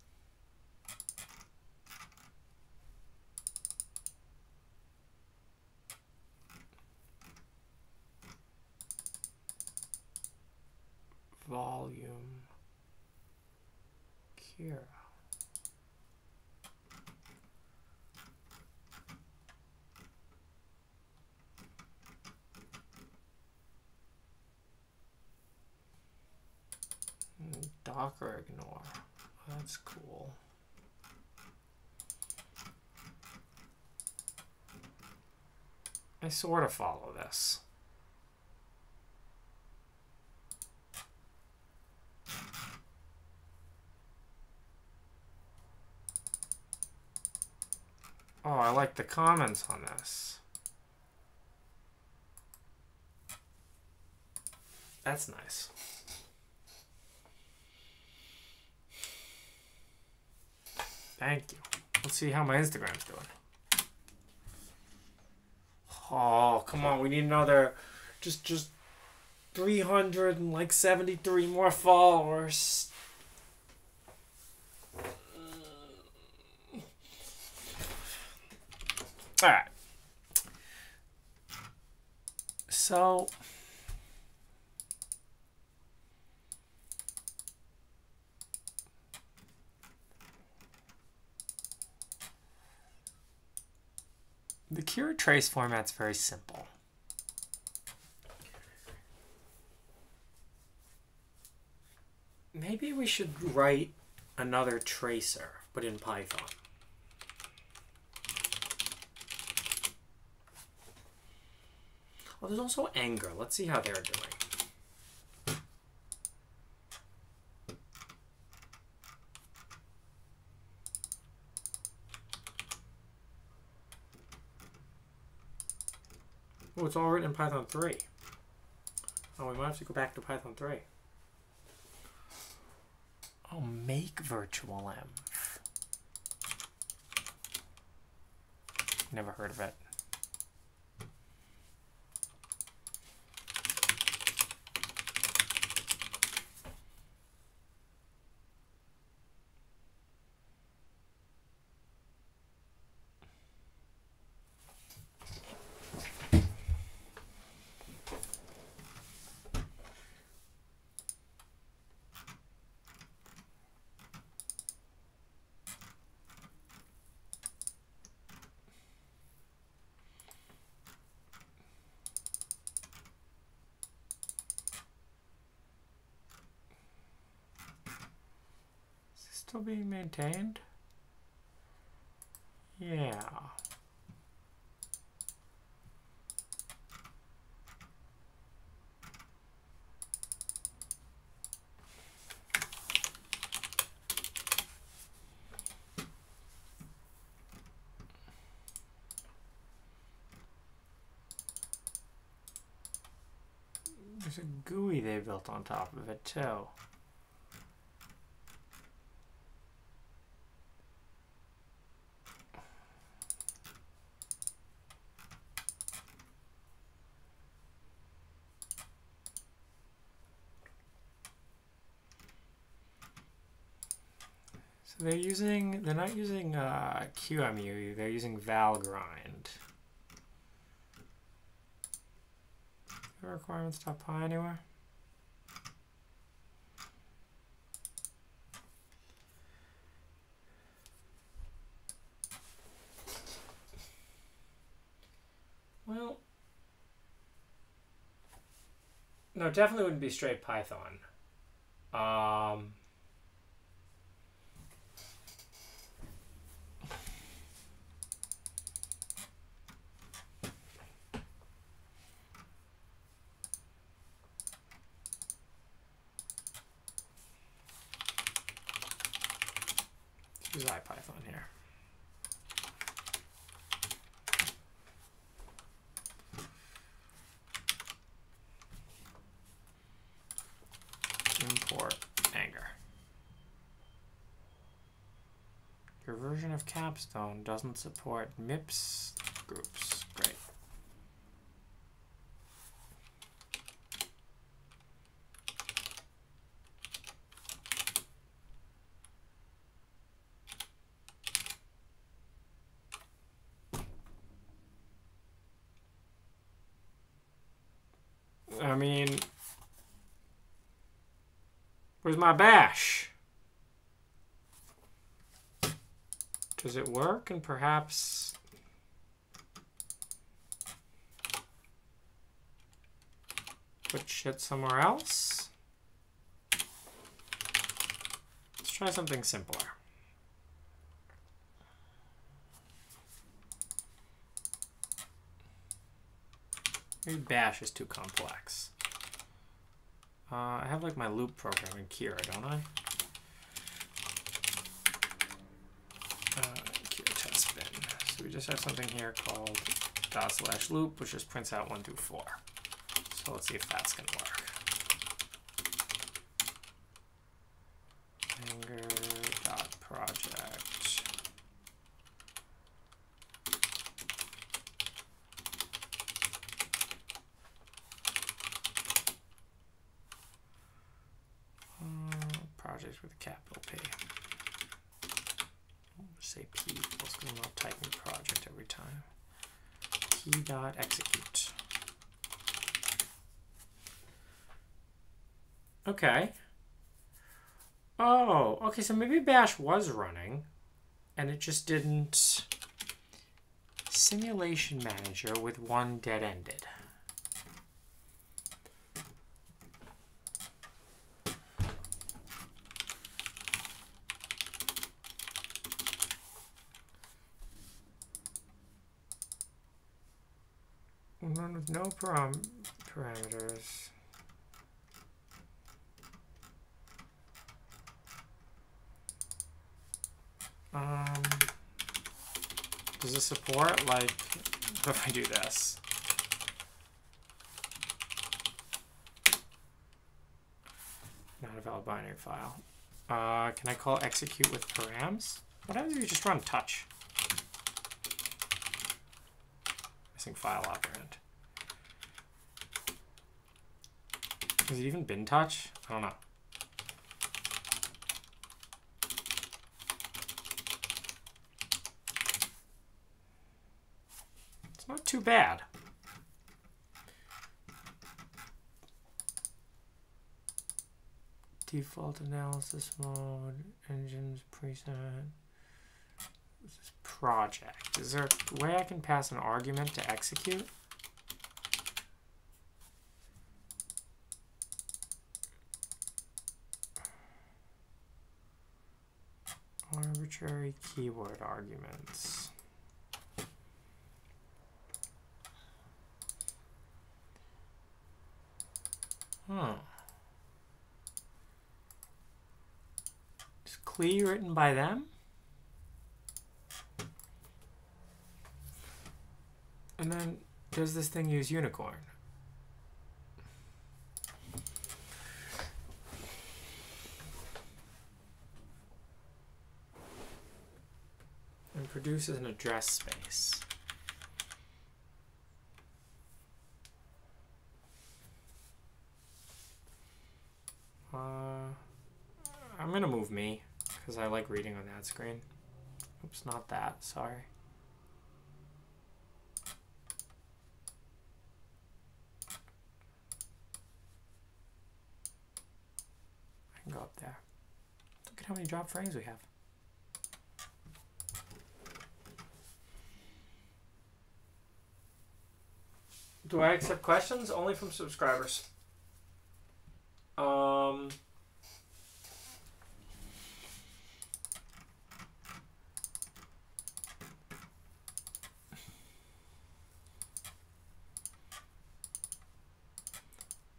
[SPEAKER 1] Volume. Kira. Docker ignore. That's cool. I sort of follow this. Oh, I like the comments on this. That's nice. Thank you. Let's see how my Instagram's doing. Oh, come on. We need another just 373 more followers. All right. So the Kira trace format's very simple. Maybe we should write another tracer, but in Python. Well, there's also Anger. Let's see how they're doing. Oh, it's all written in Python 3. Oh, we might have to go back to Python 3. Oh, make virtual env. Never heard of it. Still being maintained? Yeah. There's a GUI they built on top of it too. They're not using QEMU, they're using Valgrind. The requirements.py anywhere? Well, no, it definitely wouldn't be straight Python. Use IPython here. Import anger. Your version of Capstone doesn't support MIPS groups. Great. I mean, where's my bash? Does it work? And perhaps put shit somewhere else? Let's try something simpler. Maybe bash is too complex. I have like my loop program in Kira, don't I? Kira test bin. So we just have something here called /loop, which just prints out 1 through 4. So let's see if that's gonna work. Anger.project. Project with a capital P. I'll just say P because I'm not typing project every time. P.execute. Okay. Oh, okay, so maybe bash was running and it just didn't. Simulation manager with 1 dead-ended. Run with no parameters. Does it support, like, what if I do this? Not a valid binary file. Can I call execute with params? What happens if you just run touch? Missing file operand. Has it even been touch? I don't know. It's not too bad. Default analysis mode, engines preset. This is project. Is there a way I can pass an argument to execute? Arbitrary keyword arguments. Is CLE written by them? And then does this thing use unicorn? And produces an address space. I'm gonna move me because I like reading on that screen. Oops, not that, sorry. I can go up there. Look at how many drop frames we have. Do I accept questions? Only from subscribers.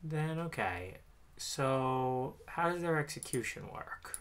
[SPEAKER 1] Then, okay. So, how does their execution work?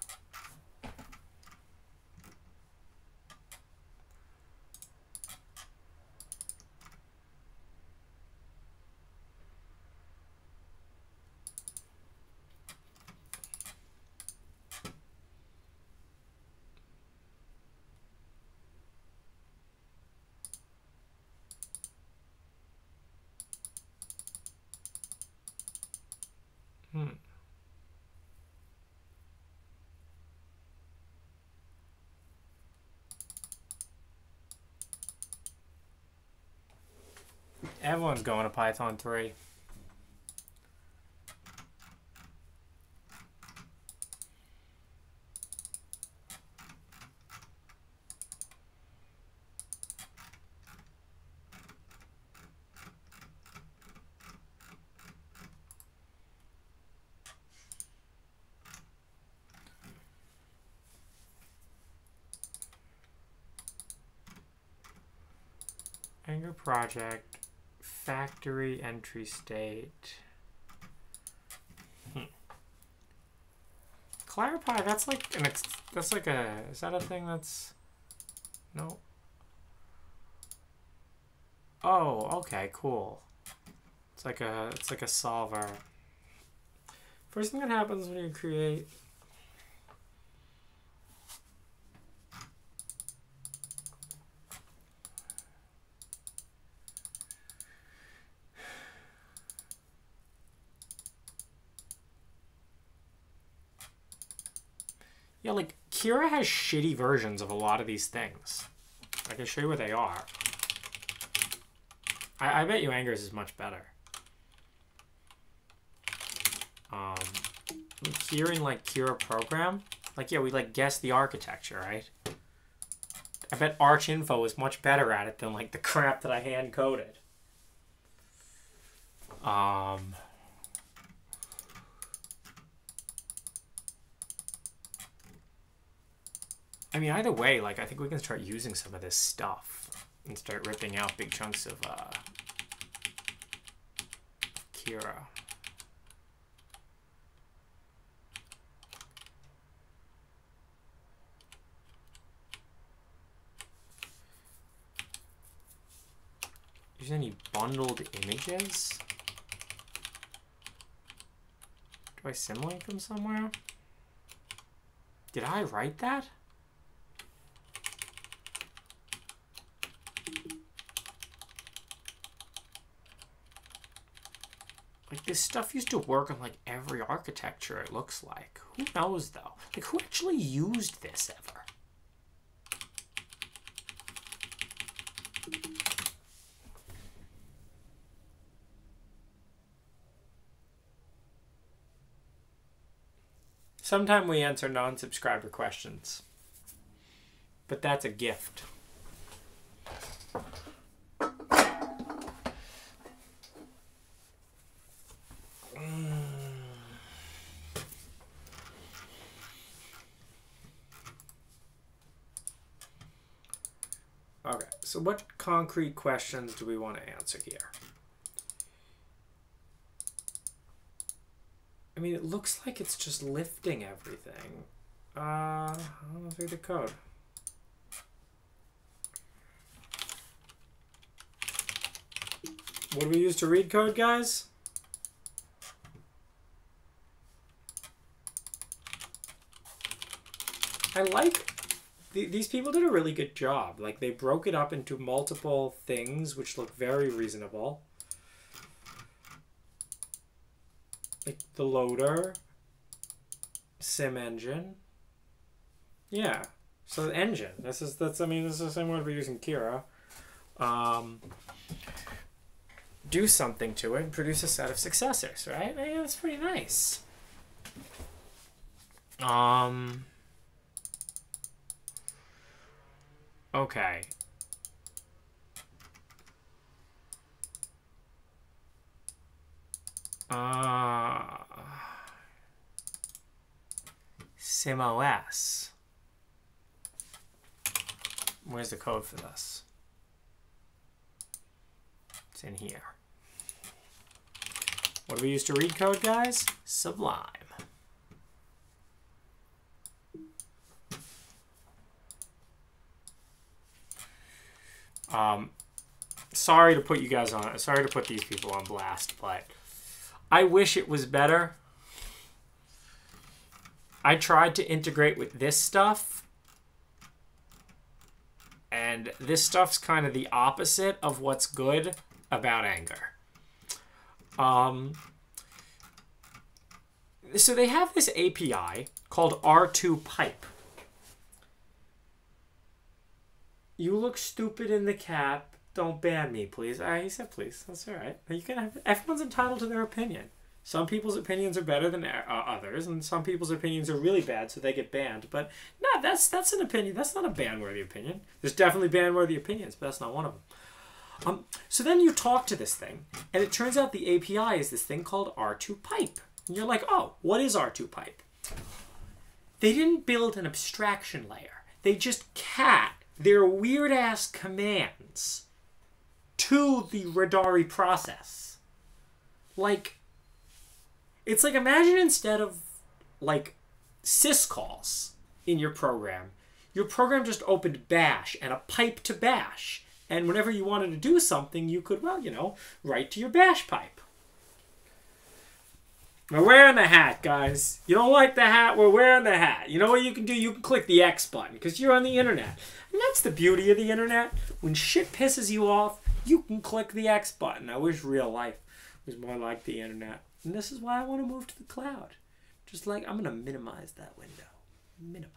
[SPEAKER 1] Everyone's going to Python 3. Anger project, factory entry state. Clarify, that's like an that's like a, is that a thing that's, no? Oh, okay, cool. It's like a solver. First thing that happens when you create yeah, like, Kira has shitty versions of a lot of these things. I can show you what they are. I bet you Angers is much better. Hearing, like, Kira program, like, yeah, we, like, guess the architecture, right? I bet Arch Info is much better at it than, like, the crap that I hand-coded. I mean, either way, like, I think we can start using some of this stuff and start ripping out big chunks of Kira. Use any bundled images? Do I symlink them somewhere? Did I write that? Like, this stuff used to work on, like, every architecture, it looks like. Who knows, though? Like, who actually used this ever? Sometime we answer non-subscriber questions. But that's a gift. Okay, so what concrete questions do we want to answer here? I mean, it looks like it's just lifting everything. I'll read the code. What do we use to read code, guys? I like... These people did a really good job. Like, they broke it up into multiple things, which look very reasonable. Like the loader, sim engine. Yeah. So the engine. That's I mean, this is the same word we're using Kira. Do something to it and produce a set of successors, right? Yeah, that's pretty nice. Okay. SimOS. Where's the code for this? It's in here. What do we use to read code, guys? Sublime. Sorry to put you guys on. Sorry to put these people on blast, but I wish it was better. I tried to integrate with this stuff, and this stuff's kind of the opposite of what's good about Anger. So they have this API called R2 Pipe. You look stupid in the cap. Don't ban me, please. He said please. That's all right. You can have, everyone's entitled to their opinion. Some people's opinions are better than others, and some people's opinions are really bad, so they get banned. But no, that's an opinion. That's not a ban-worthy opinion. There's definitely ban-worthy opinions, but that's not one of them. So then you talk to this thing, and it turns out the API is this thing called R2 Pipe. And you're like, oh, what is R2 Pipe? They didn't build an abstraction layer. They just cat their weird-ass commands to the Radari process. Like, it's like, imagine instead of, like, syscalls in your program just opened bash and a pipe to bash. And whenever you wanted to do something, you could, well, you know, write to your bash pipe. We're wearing the hat, guys. You don't like the hat? We're wearing the hat. You know what you can do? You can click the X button because you're on the internet. And that's the beauty of the internet. When shit pisses you off, you can click the X button. I wish real life was more like the internet. And this is why I want to move to the cloud. Just like, I'm going to minimize that window. Minimize.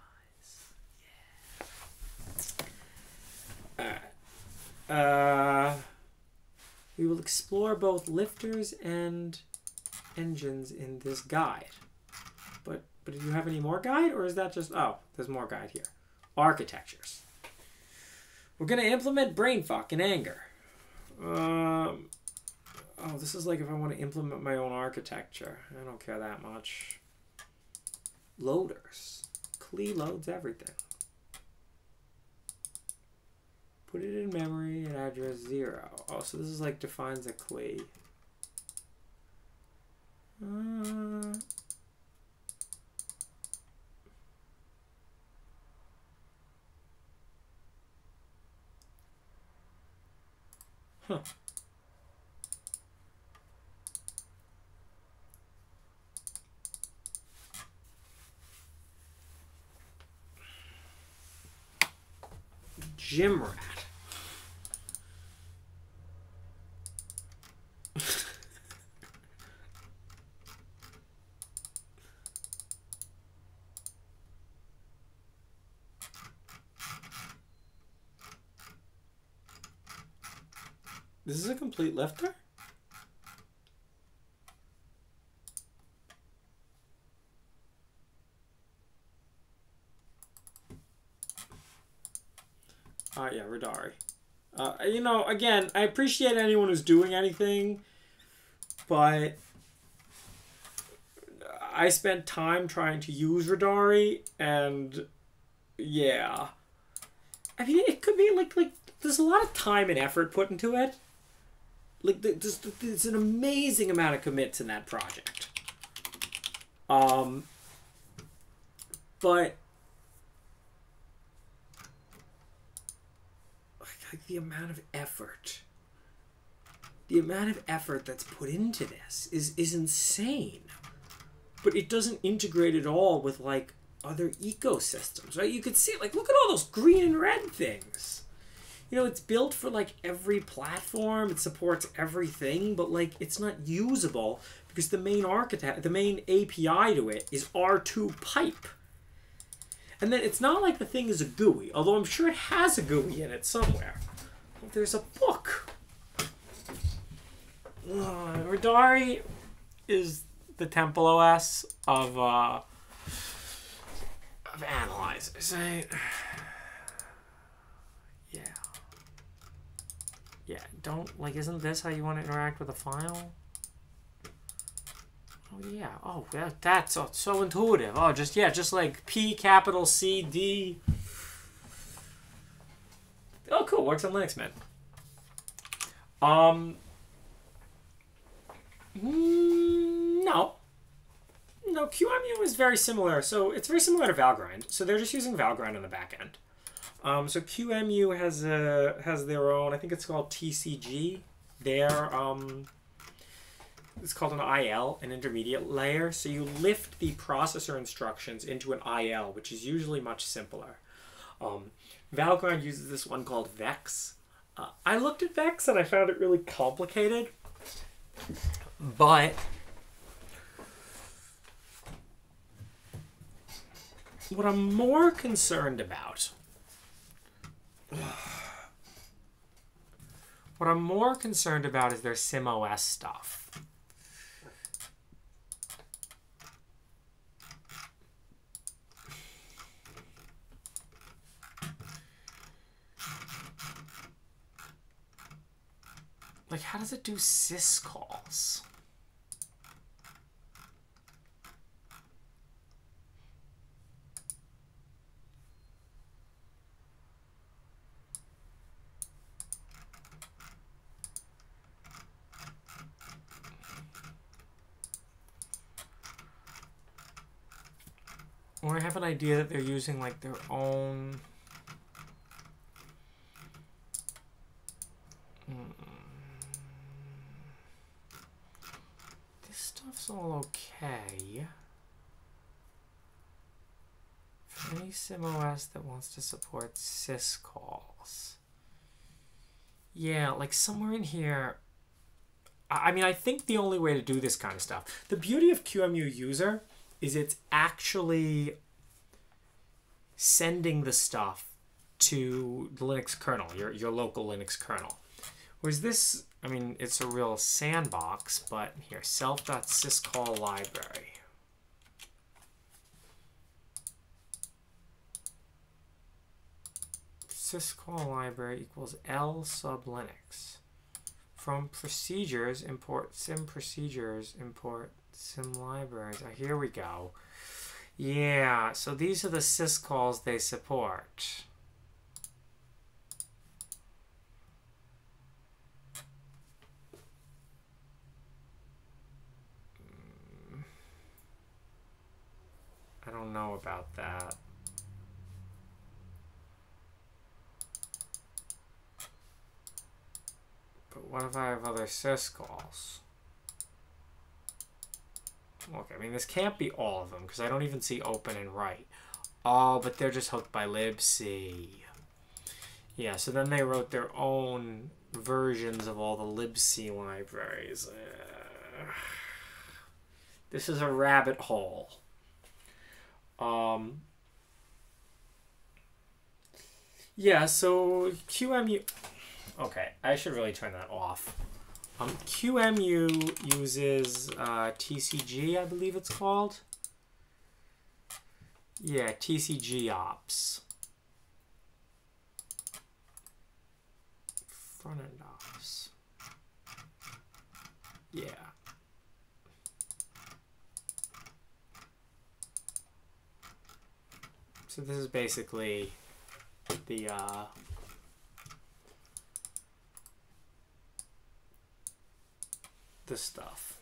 [SPEAKER 1] Yeah. Alright. We will explore both lifters and engines in this guide. But do you have any more guide, or is that just... Oh, there's more guide here. Architectures. We're going to implement brainfuck and Anger. Oh, this is like if I want to implement my own architecture. I don't care that much. Loaders. CLI loads everything. Put it in memory at address 0. Oh, so this is like defines a CLI. Huh. gym rat. This is a complete lifter? Yeah, Rodari. You know, again, I appreciate anyone who's doing anything, but I spent time trying to use Rodari, and yeah. I mean, it could be like there's a lot of time and effort put into it. Like, there's an amazing amount of commits in that project. But like the amount of effort that's put into this is insane. But it doesn't integrate at all with like other ecosystems, right? You could see, like, look at all those green and red things. You know, it's built for like every platform. It supports everything, but like it's not usable because the main API to it is R2 pipe. And then it's not like the thing is a GUI, although I'm sure it has a GUI in it somewhere. There's a book. Rodari is the Temple OS of analyzers, right? Yeah. Yeah, don't, like, isn't this how you want to interact with a file? Oh, yeah. Oh, that's so intuitive. Oh, just like P, capital C, D. Oh, cool. Works on Linux, man. No. No, QEMU is very similar. So it's very similar to Valgrind. So they're just using Valgrind on the back end. So QEMU has their own, I think it's called TCG. It's called an IL, an intermediate layer. So you lift the processor instructions into an IL, which is usually much simpler. Valgrind uses this one called Vex. I looked at Vex and I found it really complicated. But what I'm more concerned about is their SimOS stuff. Like, how does it do syscalls? Or I have an idea that they're using like their own. This stuff's all okay. For any SimOS that wants to support syscalls. Yeah, like somewhere in here. I mean, I think the only way to do this kind of stuff. The beauty of QEMU user is it's actually sending the stuff to the Linux kernel, your local Linux kernel. Whereas this, I mean, it's a real sandbox, but here, self.syscall library. Syscall library equals L sub Linux. From procedures, import sim procedures, import sim libraries. Oh, here we go. Yeah, so these are the syscalls they support. I don't know about that. But what if I have other syscalls? Okay, I mean, this can't be all of them because I don't even see open and write. Oh, but they're just hooked by libc. Yeah, so then they wrote their own versions of all the libc libraries. This is a rabbit hole. Yeah, so QEMU... Okay, I should really turn that off. QEMU uses TCG, I believe it's called. Yeah, TCG ops. Front-end ops. Yeah. So this is basically the stuff.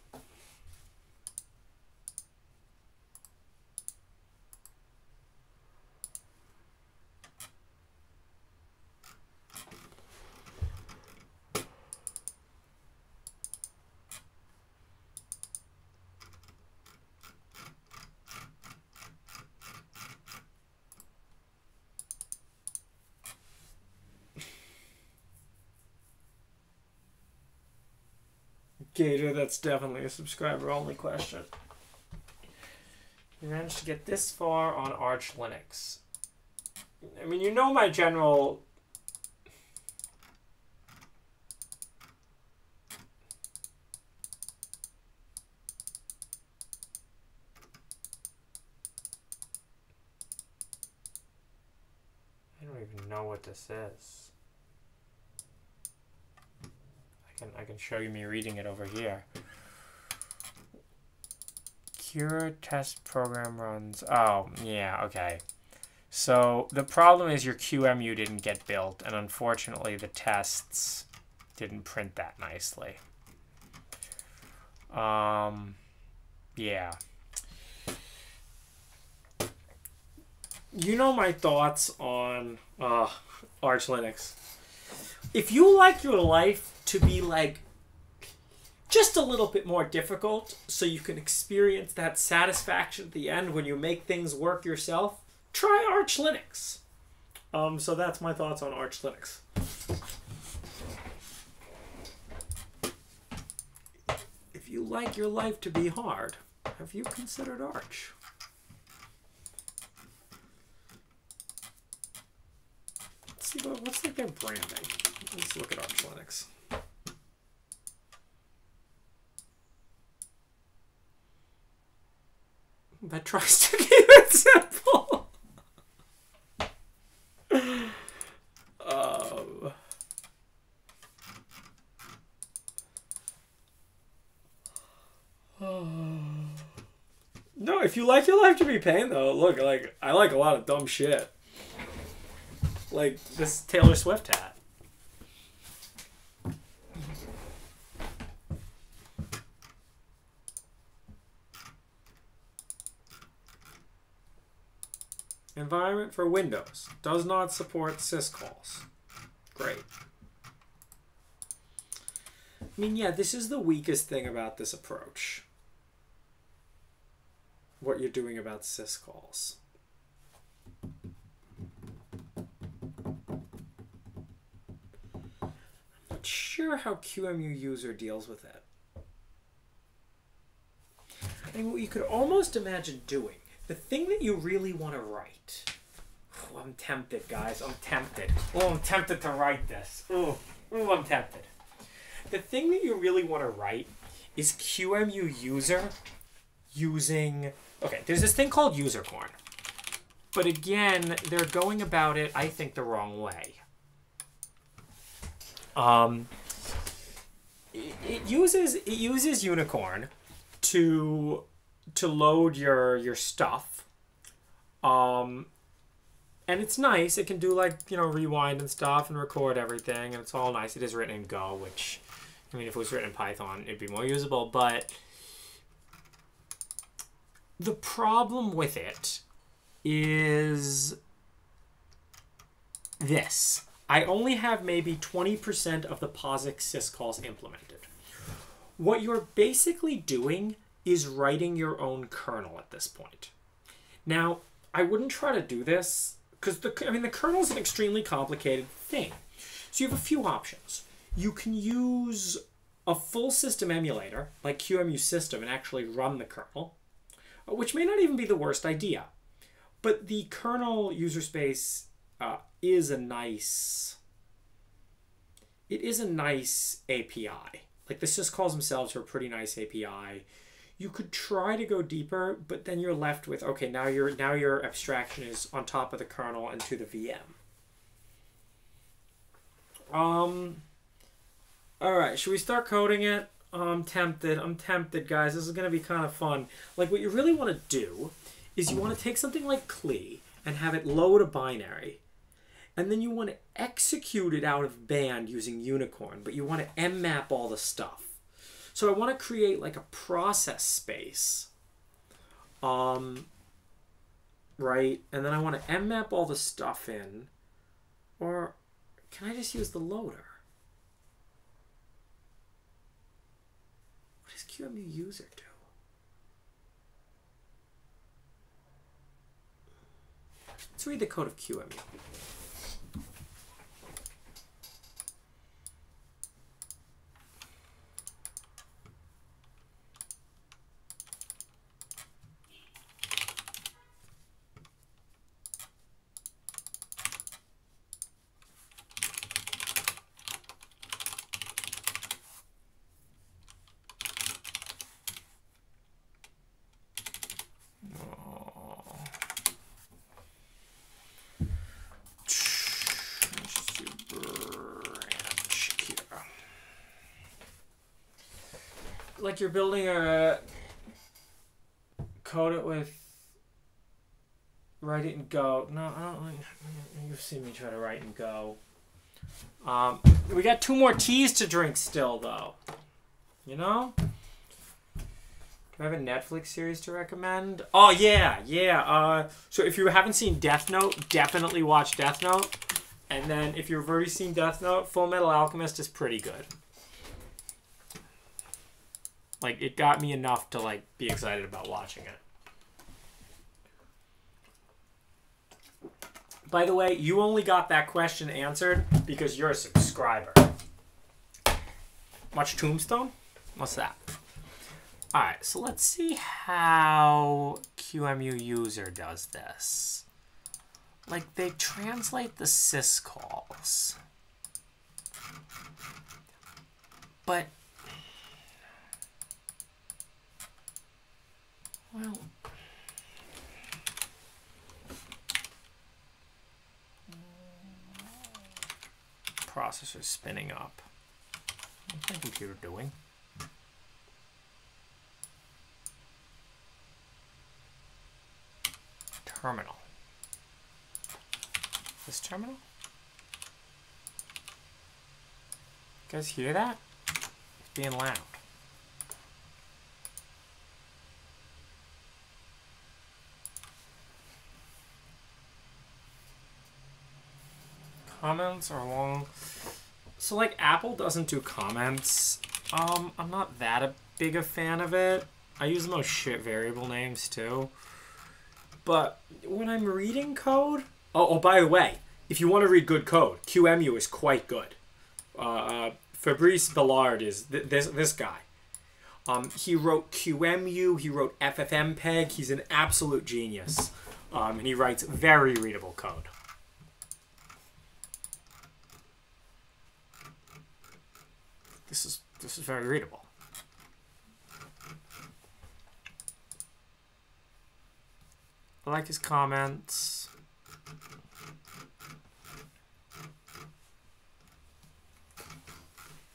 [SPEAKER 1] Gator, that's definitely a subscriber-only question. You managed to get this far on Arch Linux. I mean, you know my general... I don't even know what this is. I can show you me reading it over here. Cure test program runs. Oh, yeah, okay. So the problem is your QEMU didn't get built, and unfortunately the tests didn't print that nicely. Yeah. You know my thoughts on Arch Linux. If you like your life to be like just a little bit more difficult so you can experience that satisfaction at the end when you make things work yourself, try Arch Linux. So that's my thoughts on Arch Linux. If you like your life to be hard, have you considered Arch? Let's see what's like their branding. Let's look at Arch Linux. That tries to keep it simple. No, if you like your life to be pain, though, look, like I like a lot of dumb shit. Like this Taylor Swift hat. Environment for Windows. Does not support syscalls. Great. I mean, yeah, this is the weakest thing about this approach. What you're doing about syscalls. I'm not sure how QEMU user deals with it. I mean, what you could almost imagine doing, the thing that you really want to write. Oh, I'm tempted, guys. I'm tempted. Oh, I'm tempted to write this. Oh, I'm tempted. The thing that you really want to write is QEMU user using... Okay, there's this thing called usercorn. But again, they're going about it, I think, the wrong way. It uses Unicorn to load your stuff. And it's nice. It can do, like, you know, rewind and stuff and record everything, and it's all nice. It is written in Go, which, I mean, if it was written in Python, it'd be more usable, but the problem with it is this. I only have maybe 20% of the POSIX syscalls implemented. What you're basically doing is writing your own kernel at this point. Now, I wouldn't try to do this because the kernel is an extremely complicated thing. So you have a few options. You can use a full system emulator like QEMU system and actually run the kernel, which may not even be the worst idea. But the kernel user space is a nice API. Like the syscalls themselves are a pretty nice API. You could try to go deeper, but then you're left with, okay, now your abstraction is on top of the kernel and to the VM. All right, should we start coding it? I'm tempted, guys. This is gonna be kind of fun. Like, what you really want to do is you want to take something like CLI and have it load a binary, and then you want to execute it out of band using Unicorn, but you want to mmap all the stuff. So I want to create like a process space, right? And then I want to mmap all the stuff in, or can I just use the loader? What does QEMU user do? Let's read the code of QEMU. Like you're building a code it with write it in Go. No, I don't. You've seen me try to write in Go. We got 2 more teas to drink still, though. You know? Do I have a Netflix series to recommend? Oh yeah. So if you haven't seen Death Note, definitely watch Death Note. And then if you've already seen Death Note, Full Metal Alchemist is pretty good. Like, it got me enough to, like, be excited about watching it. By the way, you only got that question answered because you're a subscriber. Watch Tombstone? What's that? Alright, so let's see how QEMU user does this. Like, they translate the syscalls. But... well, processor spinning up. What's my computer doing? Terminal. This terminal? You guys hear that? It's being loud. Comments are long. So, like, Apple doesn't do comments. I'm not that big a fan of it. I use the most shit variable names, too. But when I'm reading code... Oh, by the way, if you want to read good code, QEMU is quite good. Fabrice Bellard is this guy. He wrote QEMU, he wrote FFmpeg. He's an absolute genius. And he writes very readable code. This is very readable. I like his comments.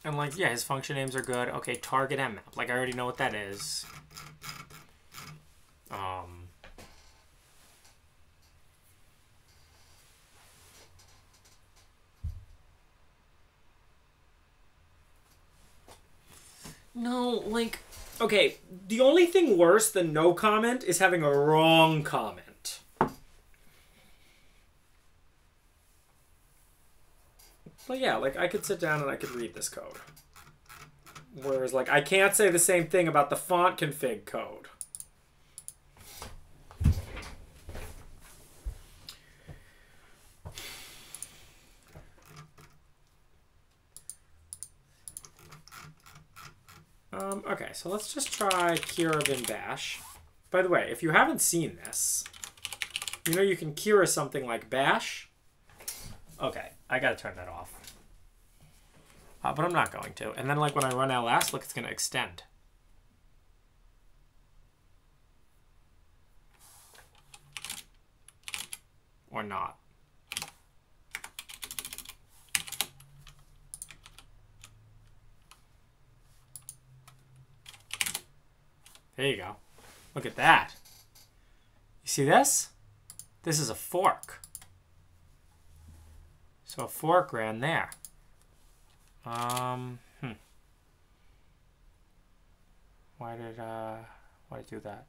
[SPEAKER 1] And like, yeah, his function names are good. Okay, target mmap. Like, I already know what that is. No, like, okay, the only thing worse than no comment is having a wrong comment. But yeah, like, I could sit down and I could read this code. Whereas, like, I can't say the same thing about the font config code. Okay, so let's just try Kira bin bash. By the way, if you haven't seen this, you know you can Kira something like bash. Okay, I gotta turn that off. But I'm not going to. And then like when I run ls, look, it's gonna extend. Or not. There you go. Look at that. You see this? This is a fork. So a fork ran there. Why did it do that?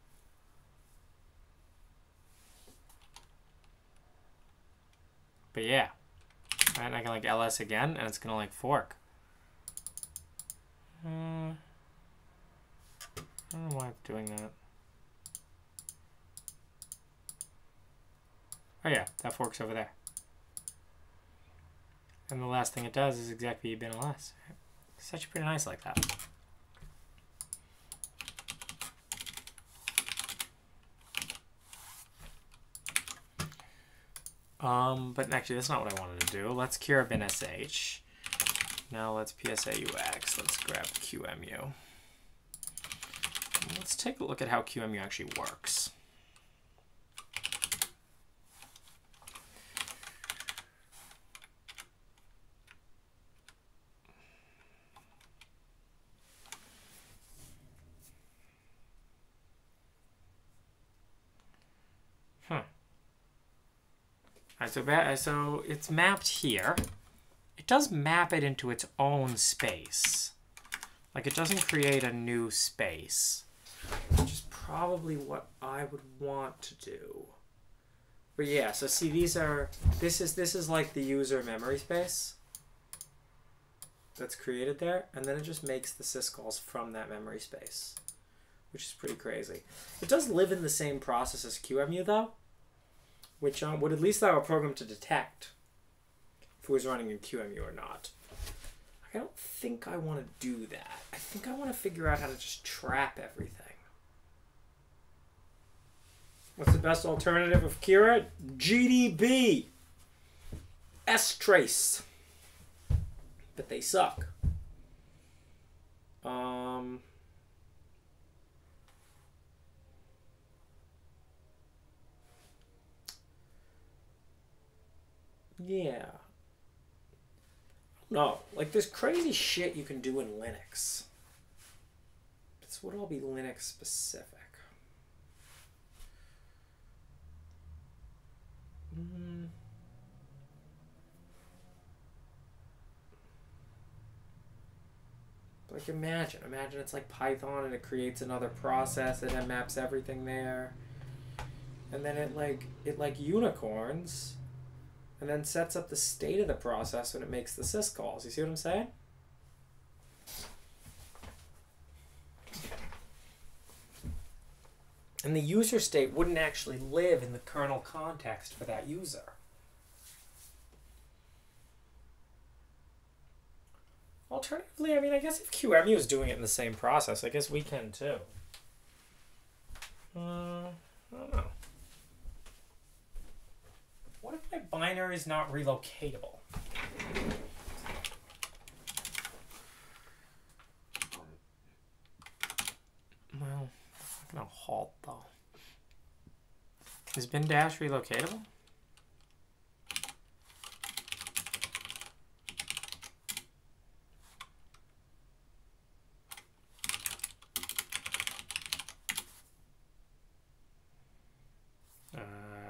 [SPEAKER 1] But yeah. Right, and I can like ls again and it's gonna like fork. I don't know why it's doing that. Oh yeah, that forks over there. And the last thing it does is exactly bin ls. It's actually pretty nice like that. But actually that's not what I wanted to do. Let's Kira bin sh. Now let's psaux. Let's grab QEMU. Let's take a look at how QEMU actually works. Alright, so it's mapped here. It does map it into its own space. Like it doesn't create a new space. Which is probably what I would want to do. But yeah, so see these are this is like the user memory space that's created there, and then it just makes the syscalls from that memory space. Which is pretty crazy. It does live in the same process as QEMU though, which would at least allow a program to detect if it was running in QEMU or not. I don't think I want to do that. I think I want to figure out how to just trap everything. What's the best alternative of Kira? GDB! strace. But they suck. Yeah. No, like there's crazy shit you can do in Linux. This would all be Linux specific. Like imagine it's like Python and it creates another process and then maps everything there. And then it like unicorns and then sets up the state of the process when it makes the syscalls. You see what I'm saying? And the user state wouldn't actually live in the kernel context for that user. Alternatively, I mean, I guess if QEMU is doing it in the same process, I guess we can too. I don't know. What if my binary is not relocatable? Well, I'm gonna halt though. Is bin dash relocatable?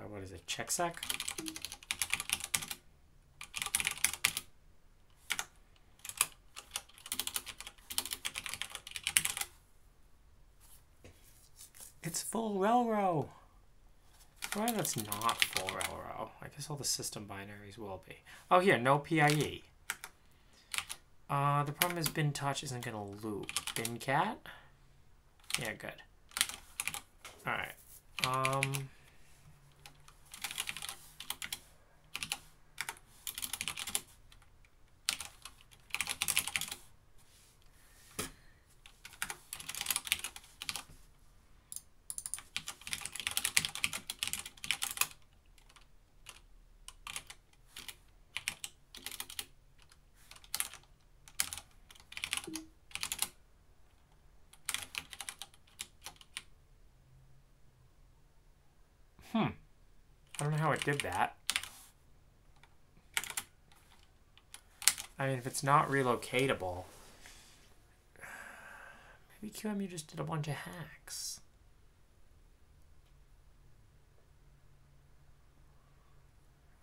[SPEAKER 1] What is it? Checksec? It's full RelRo. Well, that's not full RelRo. I guess all the system binaries will be. Oh, here, no PIE. The problem is bin touch isn't going to loop. Bin cat? Yeah, good. Alright. I don't know how it did that. I mean, if it's not relocatable, maybe QEMU just did a bunch of hacks.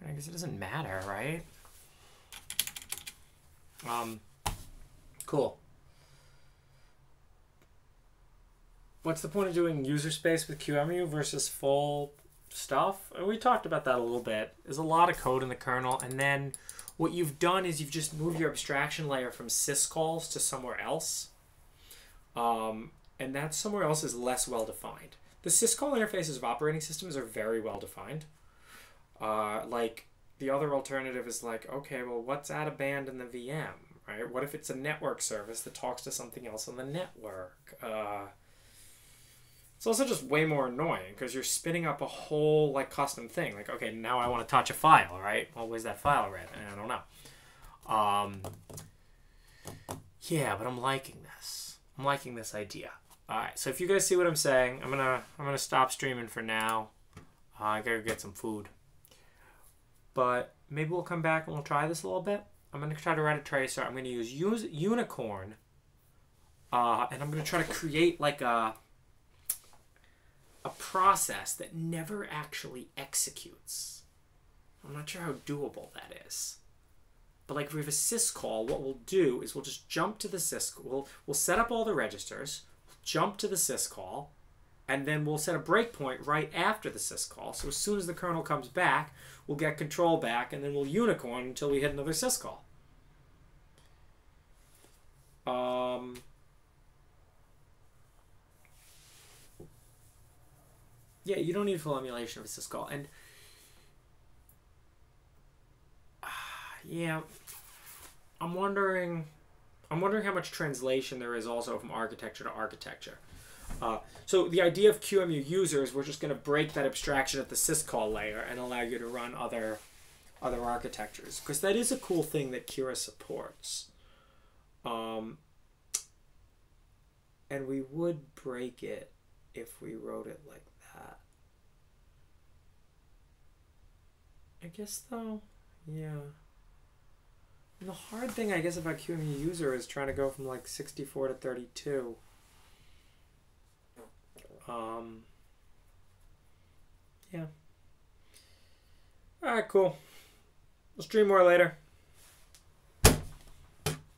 [SPEAKER 1] I guess it doesn't matter, right? Cool. What's the point of doing user space with QEMU versus full stuff? We talked about that a little bit. There's a lot of code in the kernel, and then what you've done is you've just moved your abstraction layer from syscalls to somewhere else. And that somewhere else is less well-defined. The syscall interfaces of operating systems are very well-defined. Like, the other alternative is like, okay, well, what's out of band in the VM, right? What if it's a network service that talks to something else on the network? It's also just way more annoying because you're spinning up a whole like custom thing. Like, okay, now I want to touch a file, right? Well, where's that file read? I don't know. Yeah, but I'm liking this. I'm liking this idea. All right, so if you guys see what I'm saying, I'm gonna stop streaming for now. I gotta get some food. But maybe we'll come back and we'll try this a little bit. I'm gonna try to write a tracer. I'm gonna use Unicorn, and I'm gonna try to create like a process that never actually executes. I'm not sure how doable that is. But like if we have a syscall, what we'll do is we'll just jump to the syscall. We'll set up all the registers, jump to the syscall, and then we'll set a breakpoint right after the syscall. So as soon as the kernel comes back, we'll get control back, and then we'll unicorn until we hit another syscall. Yeah, you don't need full emulation of a syscall. And yeah, I'm wondering how much translation there is also from architecture to architecture. So the idea of QEMU users, we're just going to break that abstraction at the syscall layer and allow you to run other architectures, because that is a cool thing that Kira supports. And we would break it if we wrote it like that. I guess though, yeah. And the hard thing, I guess, about QEMU user is trying to go from like 64 to 32. Yeah. Alright, cool. We'll stream more later.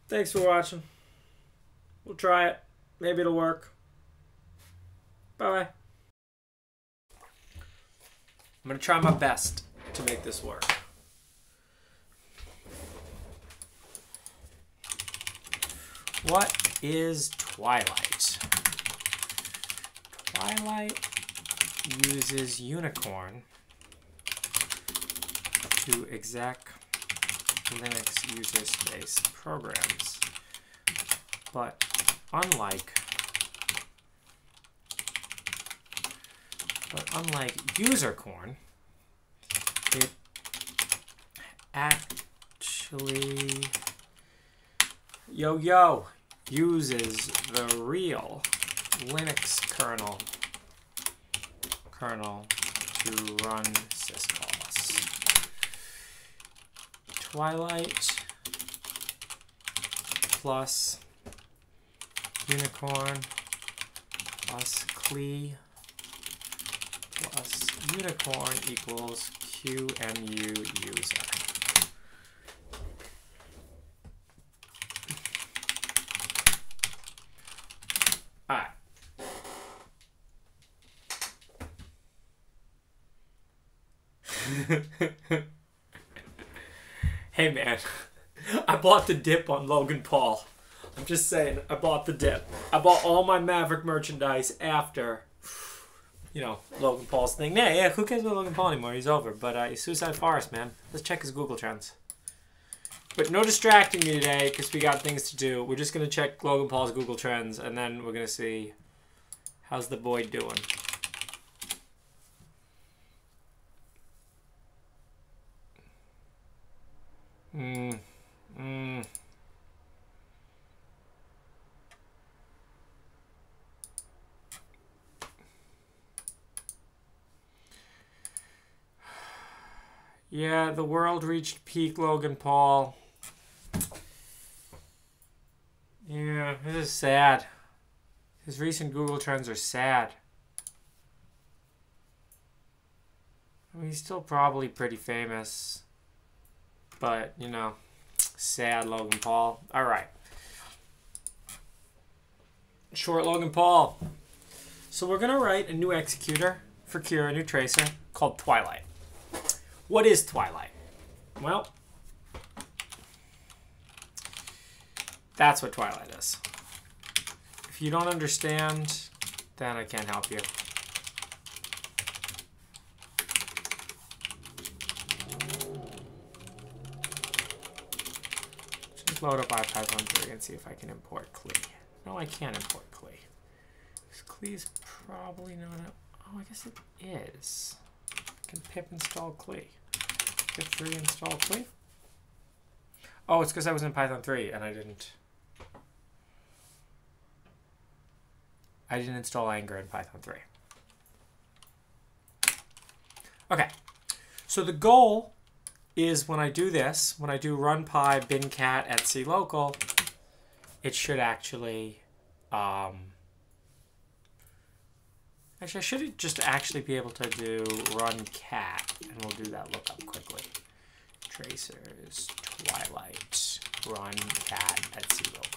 [SPEAKER 1] Thanks for watching. We'll try it. Maybe it'll work. Bye-bye. I'm going to try my best to make this work. What is Twilight? Twilight uses Unicorn to exec Linux user space programs, but unlike UserCorn, it actually uses the real Linux kernel to run syscalls. Twilight plus Unicorn plus CLI plus Unicorn equals QEMU user. Alright. Hey man, I bought the dip on Logan Paul. I'm just saying, I bought the dip. I bought all my Maverick merchandise after, you know, Logan Paul's thing. Yeah, who cares about Logan Paul anymore? He's over. But he's Suicide Forest, man. Let's check his Google Trends. But no distracting me today, because we got things to do. We're just going to check Logan Paul's Google Trends, and then we're going to see how's the boy doing. Yeah, the world reached peak Logan Paul. Yeah, this is sad. His recent Google trends are sad. I mean, he's still probably pretty famous. But, you know, sad Logan Paul. All right. Short Logan Paul. So we're going to write a new executor for Cura, a new tracer, called Twilight. What is Twilight? Well, that's what Twilight is. If you don't understand, then I can't help you. Just load up IPython 3 and see if I can import Clee. No, I can't import Clee. Clee's probably not a... Oh, I guess it is. I can pip install Clee. Pip 3 install Clee. Oh, it's because I was in Python 3 and I didn't install Anger in Python 3. Okay. So the goal is when I do this, when I do run py bin cat etc local, it should actually... Actually, I should just actually be able to do run cat, and we'll do that lookup quickly. Tracers, Twilight, run cat etc local.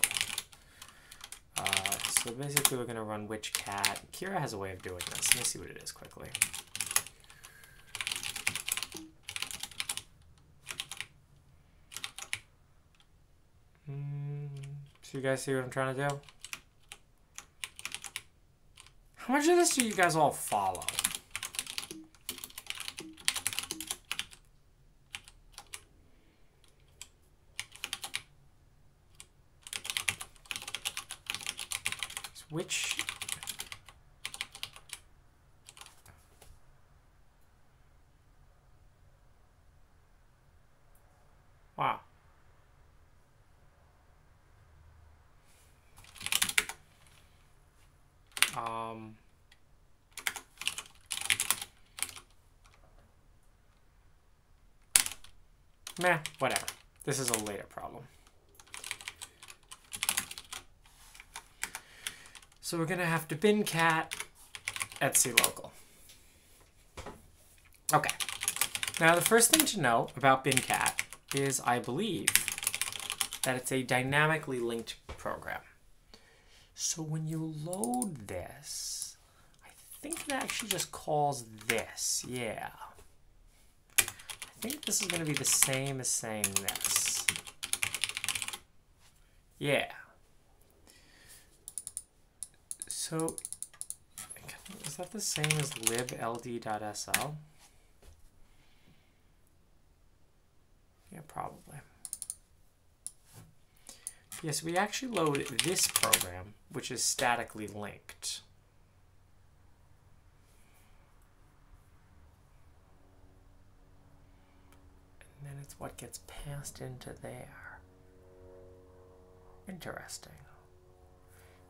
[SPEAKER 1] So basically we're going to run which cat. Cura has a way of doing this. Let me see what it is quickly. So you guys see what I'm trying to do? How much of this do you guys all follow? Which... Wow. Meh, whatever. This is a later problem. So we're going to have to bin cat etc local. Okay. Now the first thing to know about bin cat is I believe that it's a dynamically linked program. So when you load this, I think it actually just calls this. Yeah. I think this is going to be the same as saying this. Yeah. So, is that the same as libld.sl? Yeah, probably. Yes, we actually load this program, which is statically linked. And then it's what gets passed into there. Interesting.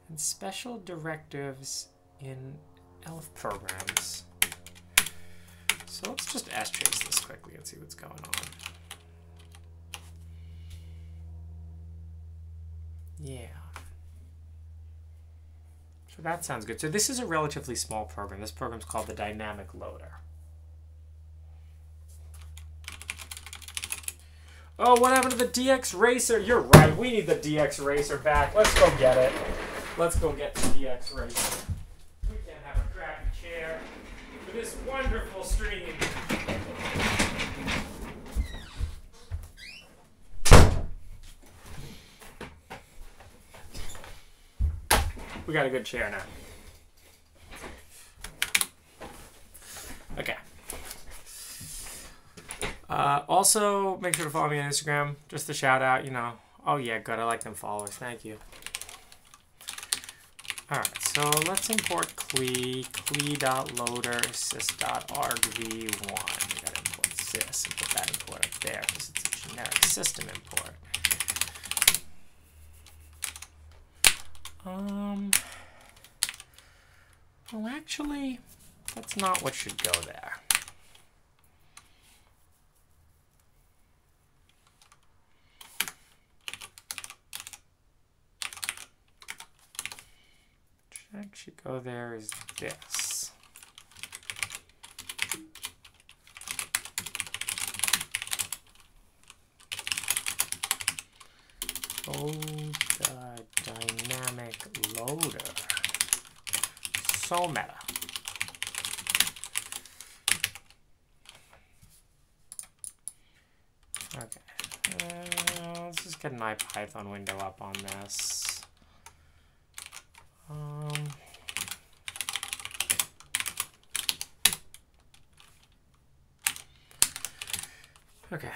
[SPEAKER 1] And special directives in ELF programs. So let's just trace this quickly and see what's going on. Yeah. So that sounds good. So this is a relatively small program. This program's called the Dynamic Loader. Oh, what happened to the DX Racer? You're right. We need the DX Racer back. Let's go get it. Let's go get the DX Racer. We can't have a crappy chair for this wonderful stream. We got a good chair now. Okay. Also, make sure to follow me on Instagram. Just a shout out, you know. Oh yeah, good. I like them followers. Thank you. All right, so let's import Clee, Clee.loader, sys.argv1. We gotta import sys and put that import up there because it's a generic system import. Well, actually, that's not what should go there. should go there is this. Code dynamic loader. So meta. Okay. Let's just get an IPython window up on this. Okay.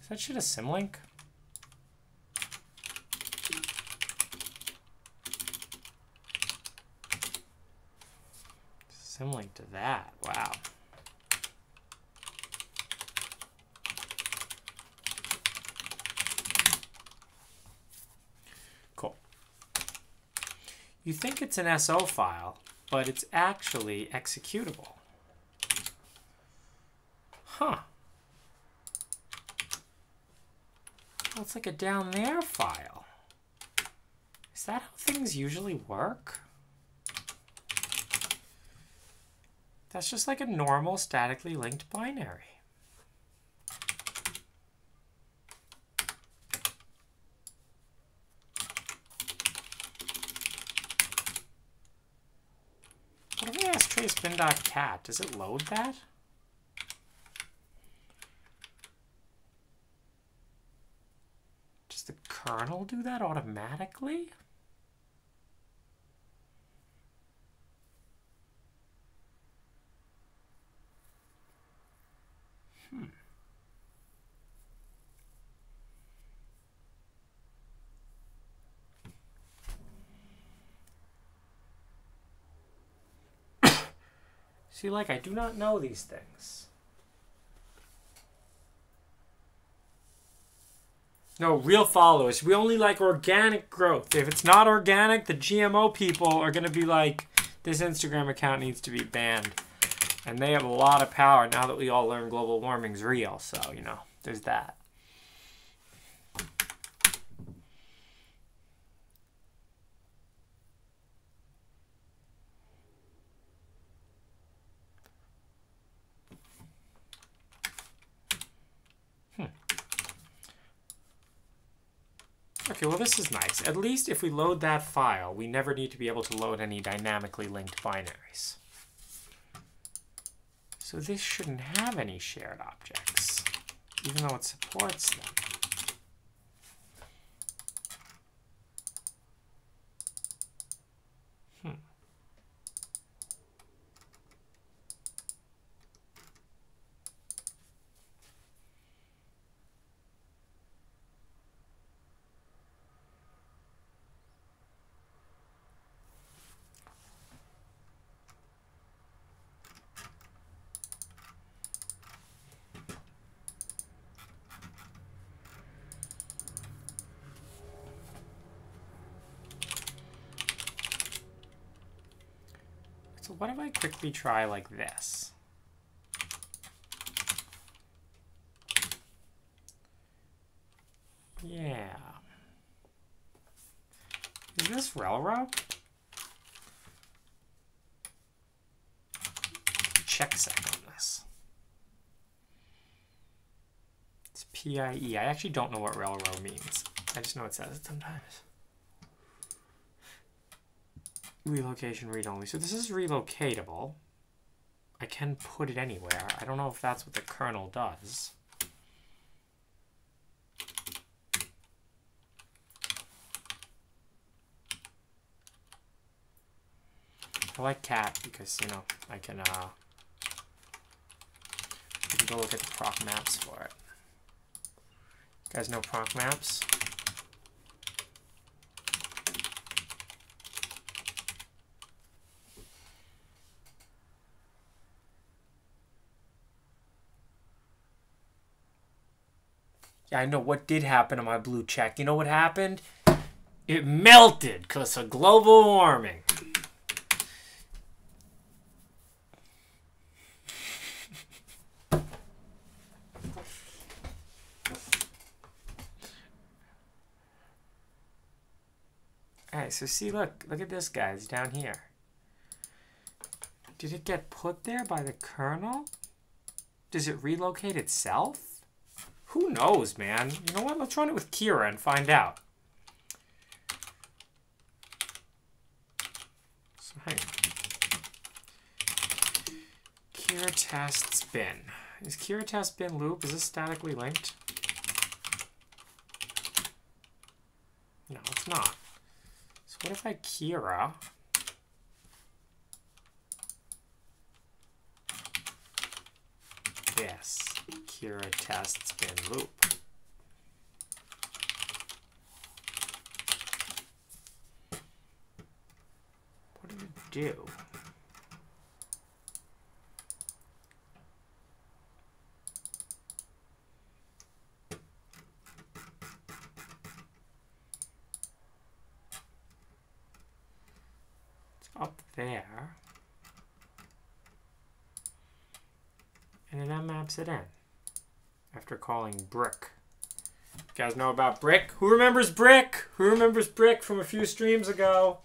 [SPEAKER 1] Is that shit a symlink? Symlink to that. Wow. Cool. You think it's an SO file, but it's actually executable. Huh. Well, it's like a down there file. Is that how things usually work? That's just like a normal statically linked binary. What if I ask trace bin.cat? Does it load that? Does the kernel do that automatically? See, like, I do not know these things. No, real followers. We only like organic growth. If it's not organic, the GMO people are going to be like, this Instagram account needs to be banned. And they have a lot of power now that we all learn global warming's real. So, you know, there's that. Okay, well this is nice. At least if we load that file, we never need to be able to load any dynamically linked binaries. So this shouldn't have any shared objects, even though it supports them. So what if I quickly try like this? Yeah. Is this Relro? Check sec on this. It's PIE. I actually don't know what Relro means. I just know it says it sometimes. Relocation read-only. So this is relocatable. I can put it anywhere. I don't know if that's what the kernel does. I like cat because, you know, I can go look at the proc maps for it. You guys know proc maps? Yeah, I know what did happen to my blue check. You know what happened? It melted because of global warming. Alright, so see, look at this guy. It's down here. Did it get put there by the kernel? Does it relocate itself? Who knows, man? You know what? Let's run it with Kira and find out. So hang on. Kira tests bin. Is Kira test bin loop? Is this statically linked? No, it's not. So what if I Kira? This Kira tests bin loop. What did it do? Up there, and then that maps it in after calling brick. You guys know about brick? Who remembers brick? Who remembers brick from a few streams ago?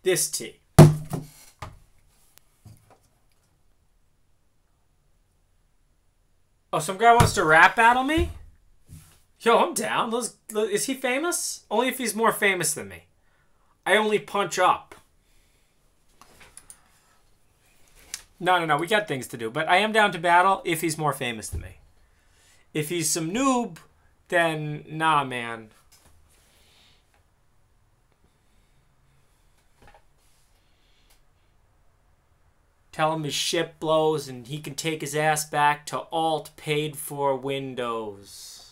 [SPEAKER 1] This tea. Oh, some guy wants to rap battle me? Yo, I'm down. Is he famous? Only if he's more famous than me. I only punch up. No. We got things to do. But I am down to battle if he's more famous than me. If he's some noob, then nah, man. Tell him his ship blows and he can take his ass back to alt paid for Windows.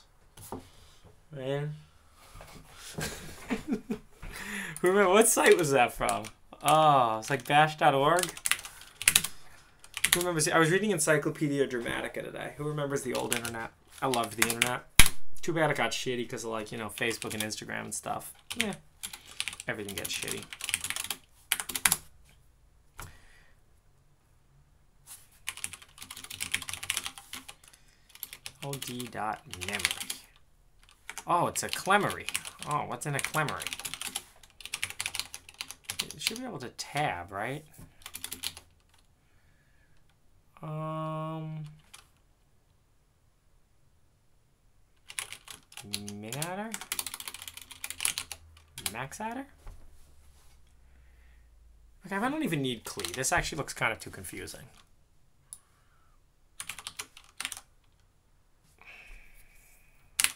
[SPEAKER 1] Man. Remember, what site was that from? Oh, it's like bash.org. Who remembers? I was reading Encyclopedia Dramatica today. Who remembers the old internet? I loved the internet. Too bad it got shitty because of, like, you know, Facebook and Instagram and stuff. Yeah. Everything gets shitty. LD.memory. Oh, it's a Clemery. Oh, what's in a Clemery? You should be able to tab, right? Min-adder? Max-adder? Okay, I don't even need CLE. This actually looks kind of too confusing.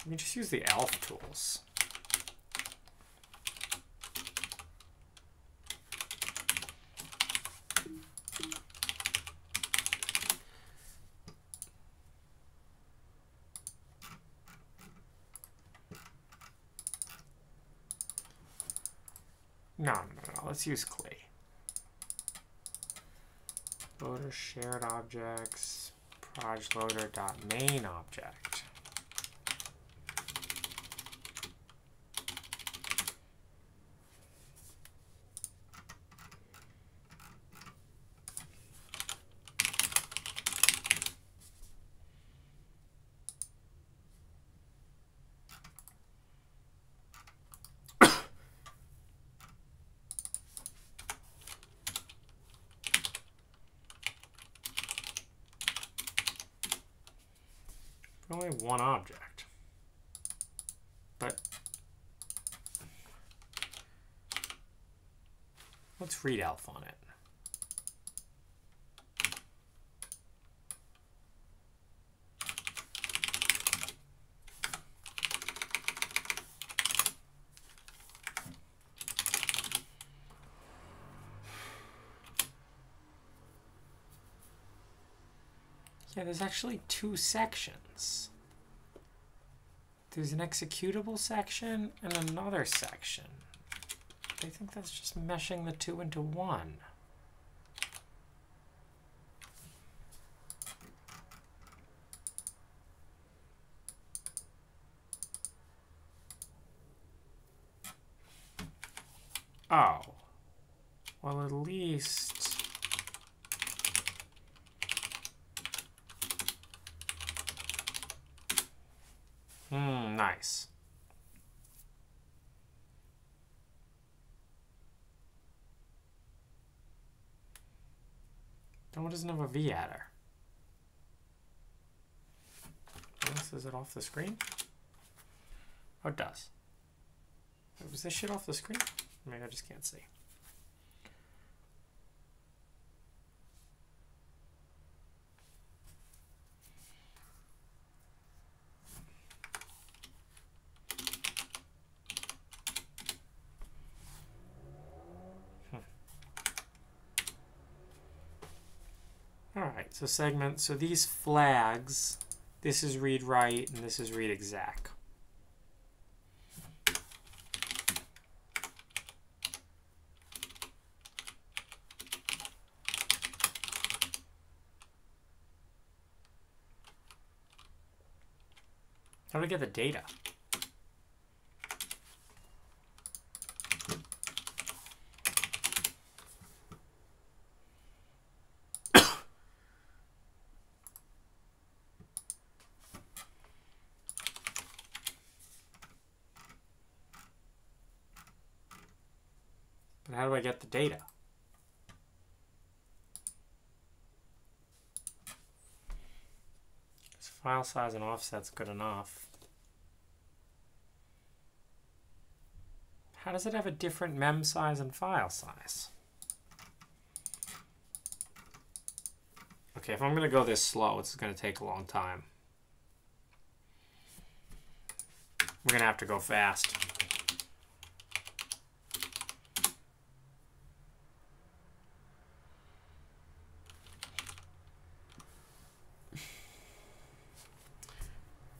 [SPEAKER 1] You can just use the ELF tools. No. Let's use CLE. Loader shared objects, projloader.main object. Only one object, but let's read ELF on it. Yeah, there's actually two sections. There's an executable section and another section. I think that's just meshing the two into one. Oh. Well, at least Nice. Then what doesn't have a v-adder? Is it off the screen? Oh, it does. Was this shit off the screen? Maybe I just can't see. All right, so segment. So these flags, this is read write and this is read exec. How do I get the data? But how do I get the data? File size and offset's good enough. How does it have a different mem size and file size? Okay, if I'm going to go this slow, it's going to take a long time. We're going to have to go fast.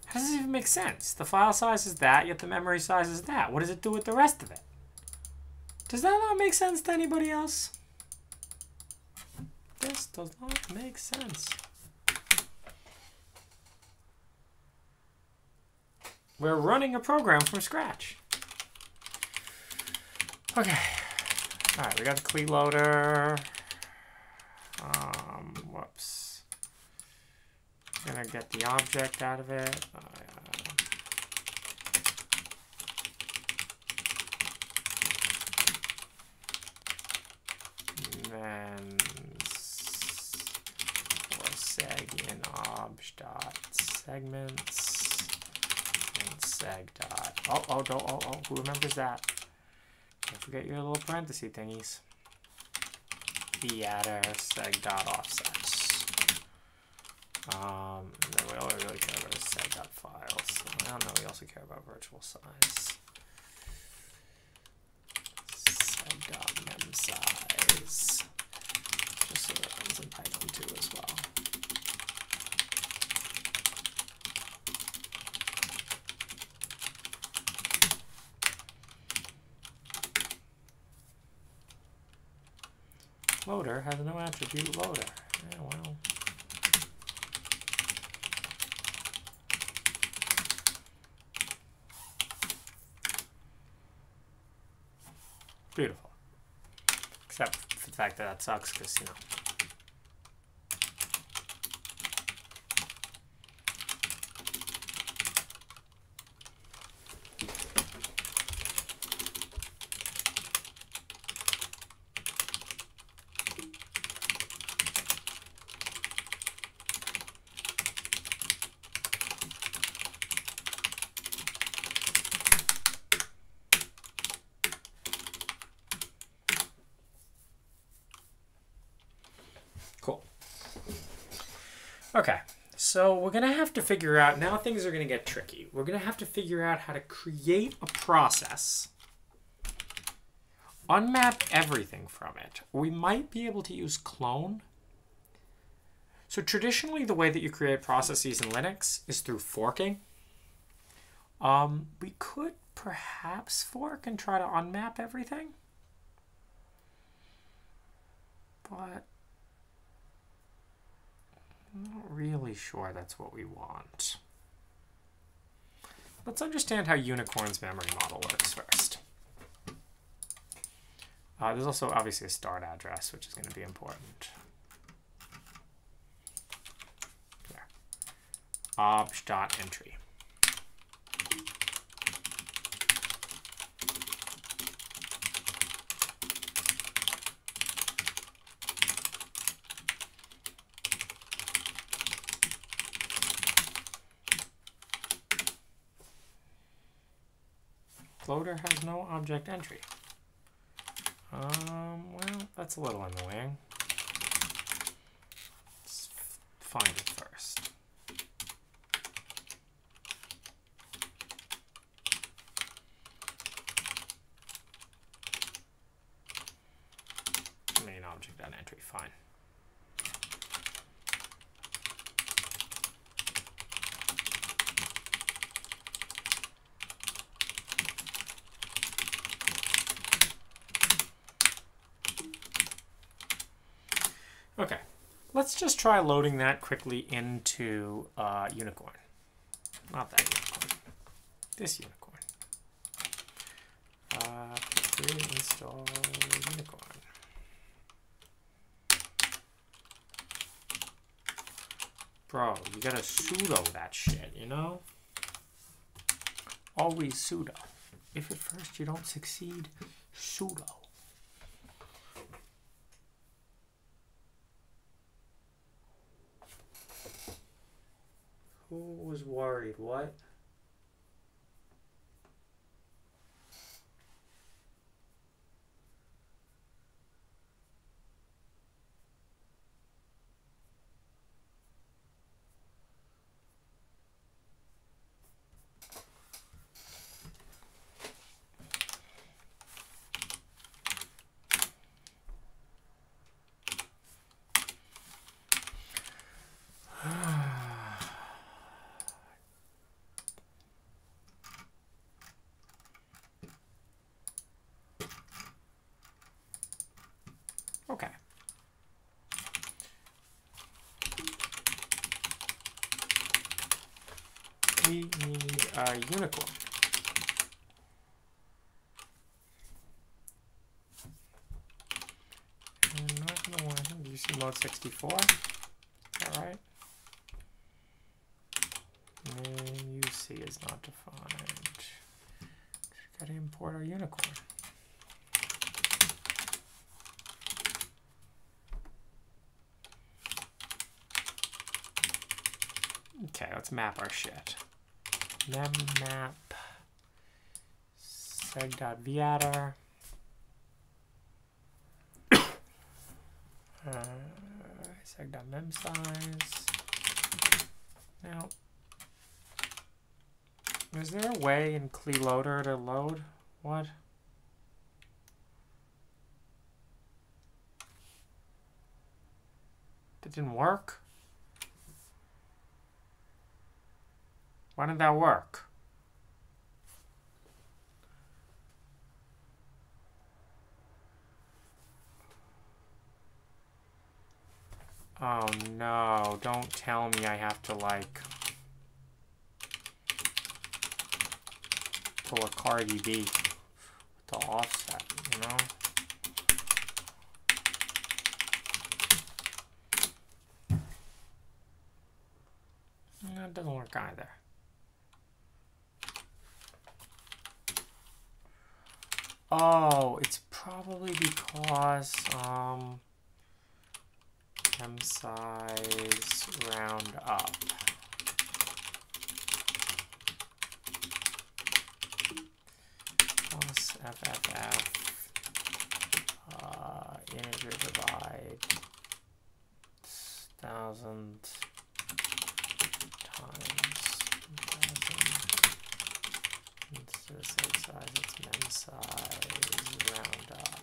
[SPEAKER 1] How does it even make sense? The file size is that, yet the memory size is that. What does it do with the rest of it? Does that not make sense to anybody else? This does not make sense. We're running a program from scratch. Okay. All right, we got the CLE loader. Whoops. Gonna get the object out of it. And then for seg in obj dot segments and seg dot who remembers that? Don't forget your little parenthesis thingies. v-adder seg dot offsets. And then we only really care about seg.files. I don't know, we also care about virtual size. Seg.mem size. Just so that runs in Python too as well. Loader has no attribute loader. Yeah, well. Beautiful. Except for the fact that that sucks because, you know. Okay, so we're going to have to figure out, now things are going to get tricky. We're going to have to figure out how to create a process, unmap everything from it. We might be able to use clone. So traditionally, the way that you create processes in Linux is through forking. We could perhaps fork and try to unmap everything. But I'm not really sure that's what we want. Let's understand how Unicorn's memory model works first. There's also obviously a start address, which is going to be important. There. Obj.entry. Loader has no object entry. Well, that's a little annoying. Let's find it first. Main object on entry, fine. Okay, let's just try loading that quickly into Unicorn. Not that Unicorn. This Unicorn. Install Unicorn. Bro, you gotta sudo that shit, you know? Always sudo. If at first you don't succeed, sudo. Who was worried? What? Okay. We need a unicorn. And not gonna want UC mode 64. All right. And UC is not defined. Gotta import our unicorn. Okay, let's map our shit. Map seg.vadr seg.memsize. Now, is there a way in CleLoader to load? What? That didn't work? Why didn't that work? Oh no, don't tell me I have to like pull a Cardi B to offset, you know? No, it doesn't work either. Oh, it's probably because M size round up. Plus FFF integer divide 1,000 times 1,000. Instead of set size, it's mem size round up.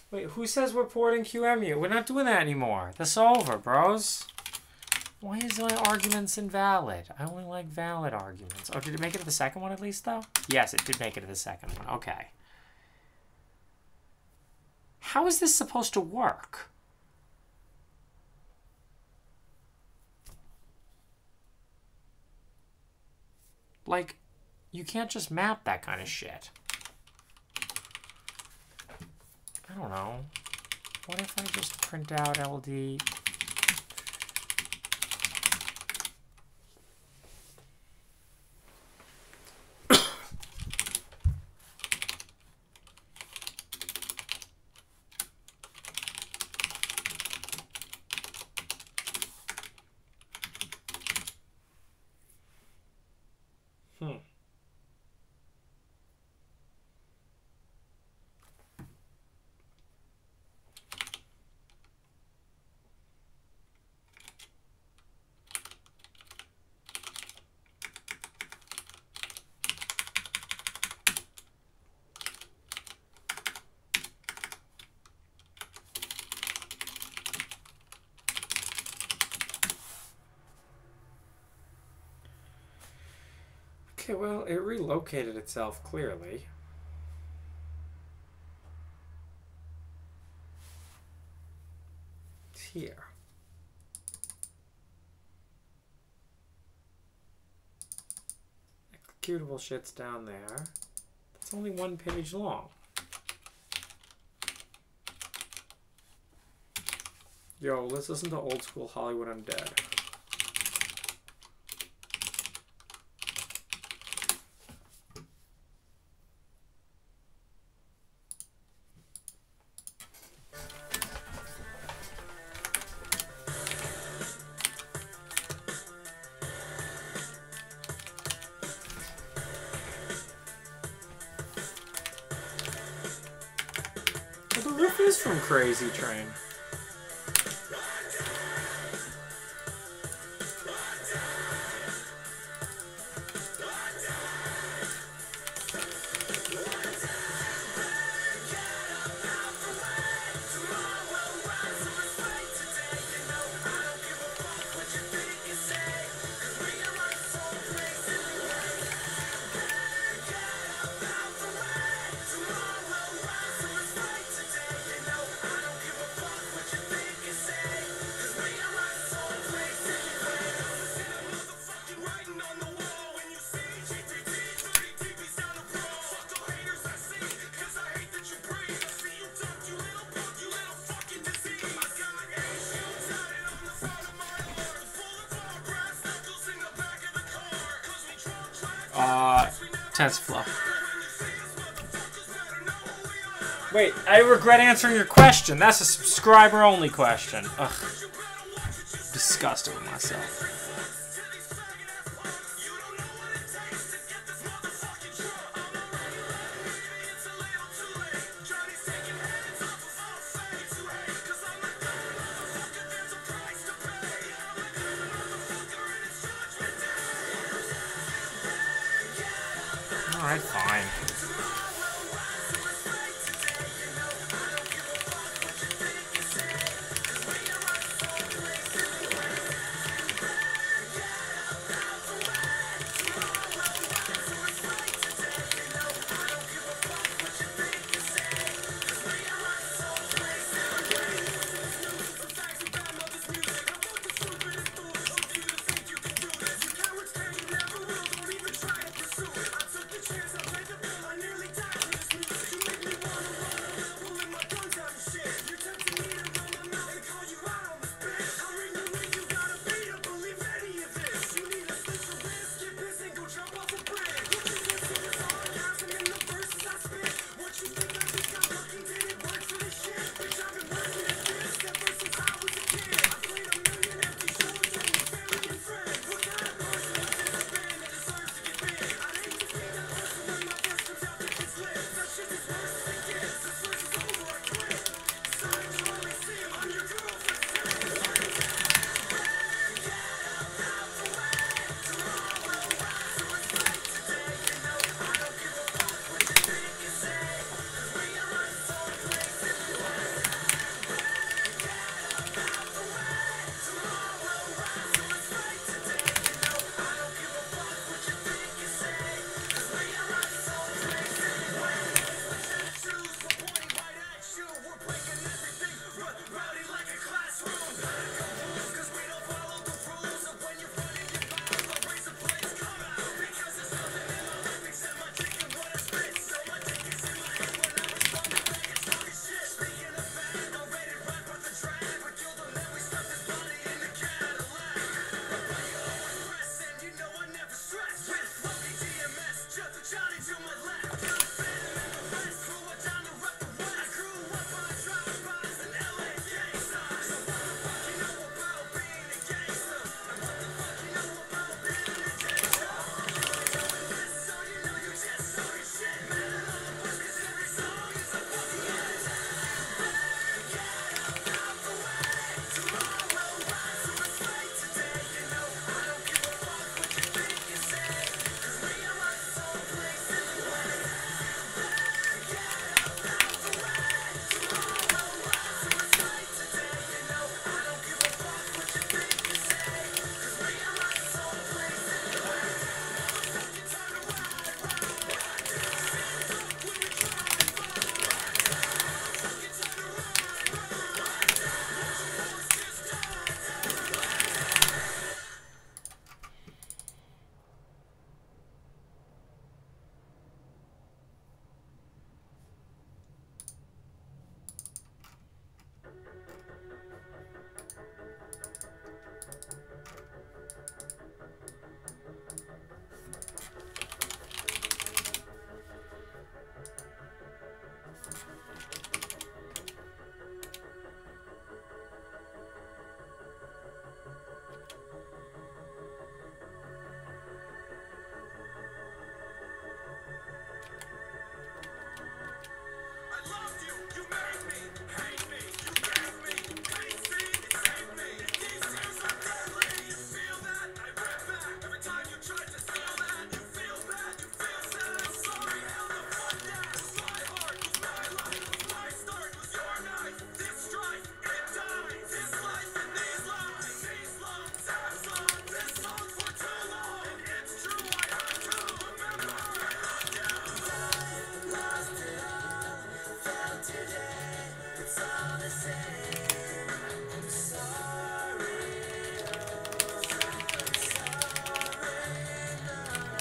[SPEAKER 1] Wait, who says we're porting QEMU? We're not doing that anymore. That's over, bros. Why is my arguments invalid? I only like valid arguments. Oh, did it make it to the second one at least, though? Yes, it did make it to the second one. Okay. How is this supposed to work? Like, you can't just map that kind of shit. I don't know. What if I just print out LD? Okay, well, it relocated itself, clearly. It's here. Executable shit's down there. It's only 1 page long. Yo, let's listen to old school Hollywood Undead. Well, the riff is from Crazy Train. TensorFlow. Wait, I regret answering your question. That's a subscriber-only question. Ugh. Disgusted with myself. Alright, fine.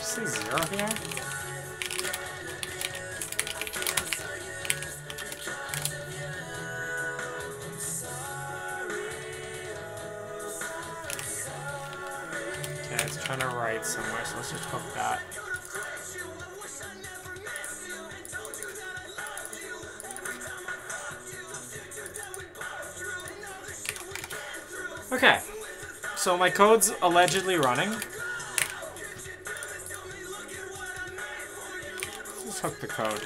[SPEAKER 1] Say 0 here? Okay, it's trying to write somewhere, so let's just hook that. Okay, so my code's allegedly running. Let's hook the code.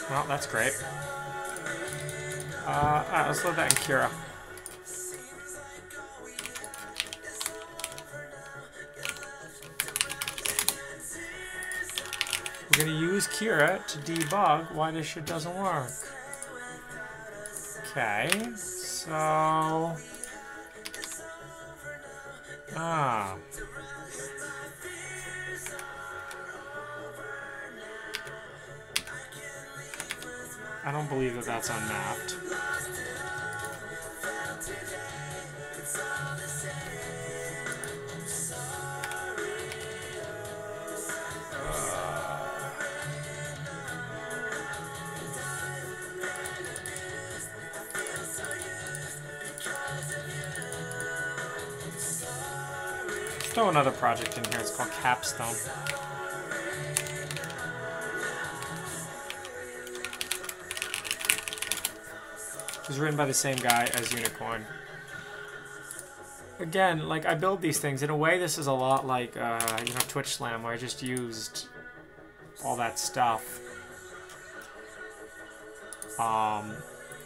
[SPEAKER 1] Well, that's great. Alright, let's load that in Cura. We're gonna use Cura to debug why this shit doesn't work. Okay, so... I don't believe that that's unmapped. Let's throw another project in here. It's called Capstone. It's written by the same guy as Unicorn. Again, like, I build these things. In a way, this is a lot like, you know, Twitch Slam, where I just used all that stuff.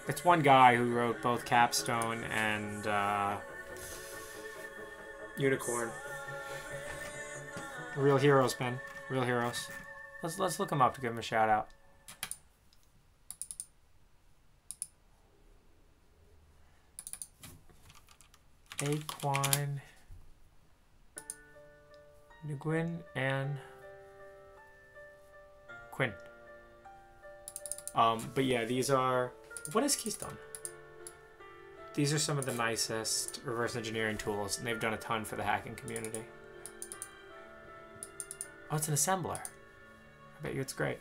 [SPEAKER 1] It's one guy who wrote both Capstone and Unicorn. Real heroes, man. Real heroes. Let's look him up to give him a shout out. Aquine, Nguyen, and Quinn. But yeah, these are... What is Keystone? These are some of the nicest reverse engineering tools, and they've done a ton for the hacking community. Oh, it's an assembler. I bet you it's great.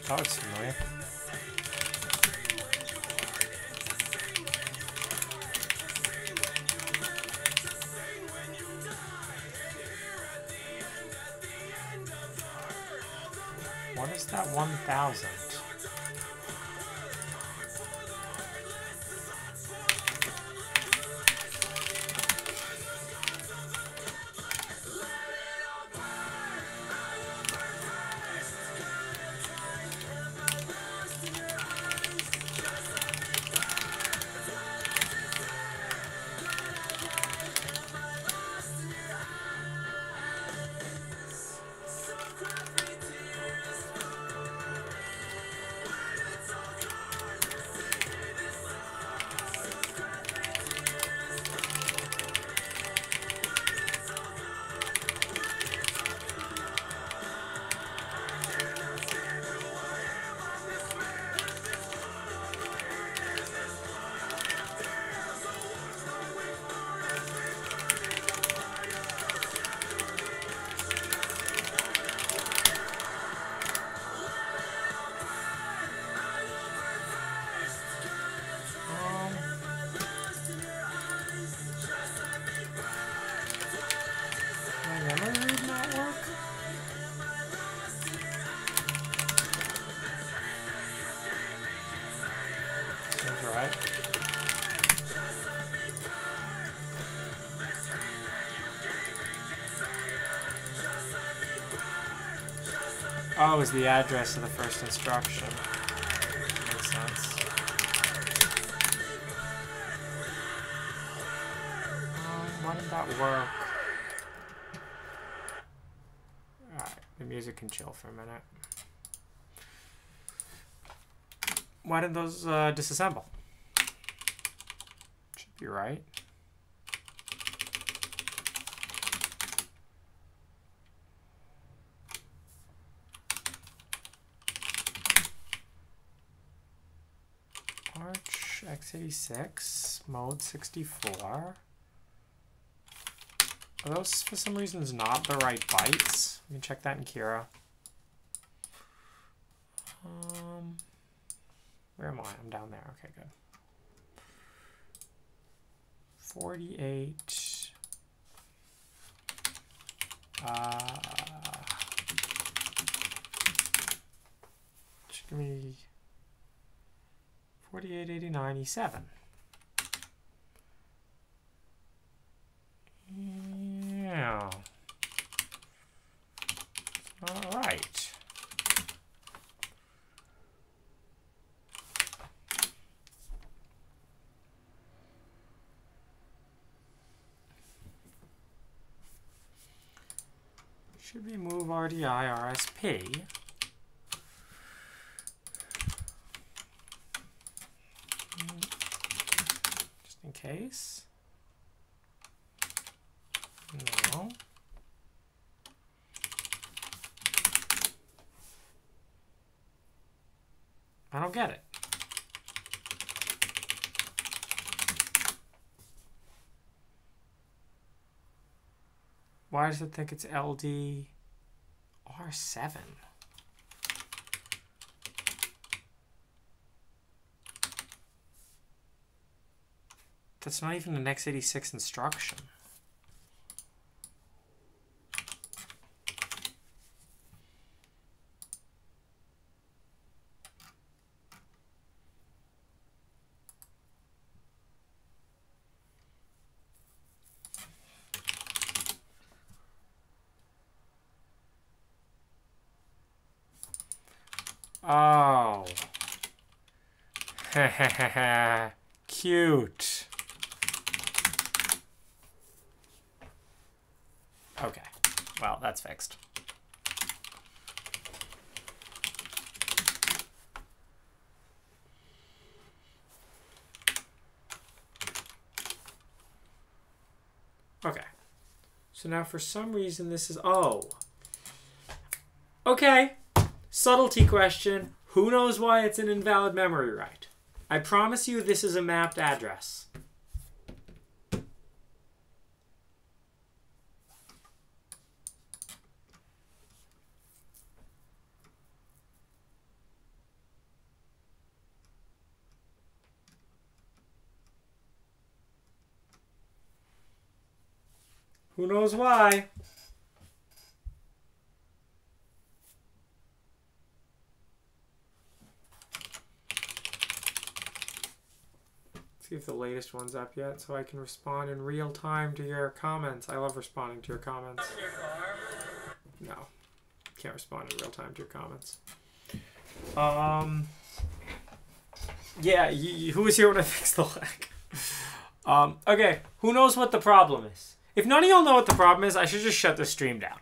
[SPEAKER 1] That looks familiar. What is that 1,000? that work? Seems right. Oh, it was the address of the first instruction. Makes sense. Why did that work? Alright, the music can chill for a minute. Why did those disassemble? Should be right. Arch x86, mode 64. Are those, for some reasons, not the right bytes? We can check that in Kira. Where am I? I'm down there. Okay, good. 48. Just give me 4889E7. Yeah. All right. Should we move RDI RSP? Just in case. No. I don't get it. Why does it think it's LD R7? That's not even an x86 instruction. Oh. Cute. Okay. Well, that's fixed. Okay. So now for some reason this is... Oh. Okay. Subtlety question. Who knows why it's an invalid memory write? I promise you this is a mapped address. Who knows why? See if the latest one's up yet so I can respond in real time to your comments. I love responding to your comments. No, can't respond in real time to your comments. Yeah, who was here when I fixed the lag? Okay, who knows what the problem is? If none of y'all know what the problem is, I should just shut the stream down.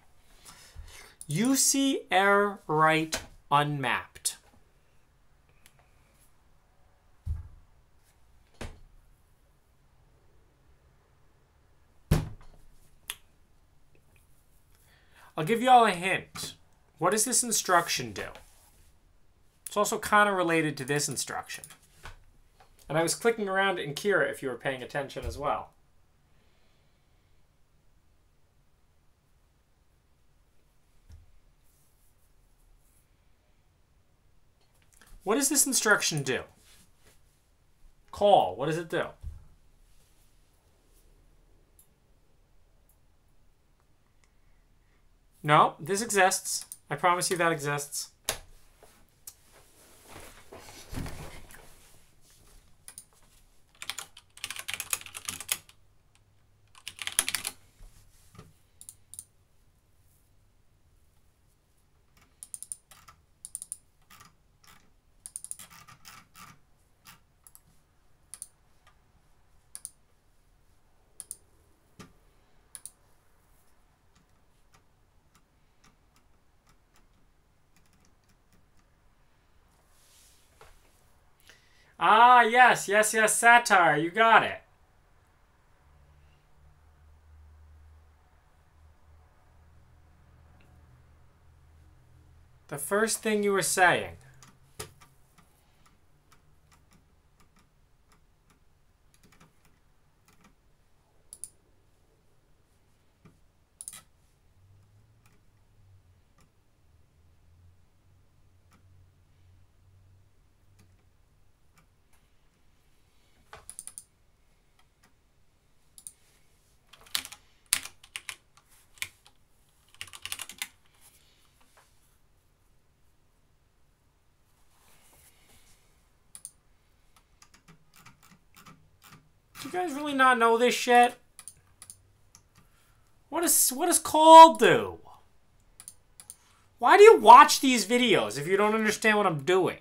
[SPEAKER 1] UC error write unmapped. I'll give you all a hint. What does this instruction do? It's also kind of related to this instruction. And I was clicking around in Kira if you were paying attention as well. What does this instruction do? Call. What does it do? No, this exists. I promise you that exists. Ah, yes, satire. You got it. The first thing you were saying. Do you guys really not know this shit? What does call do? Why do you watch these videos if you don't understand what I'm doing?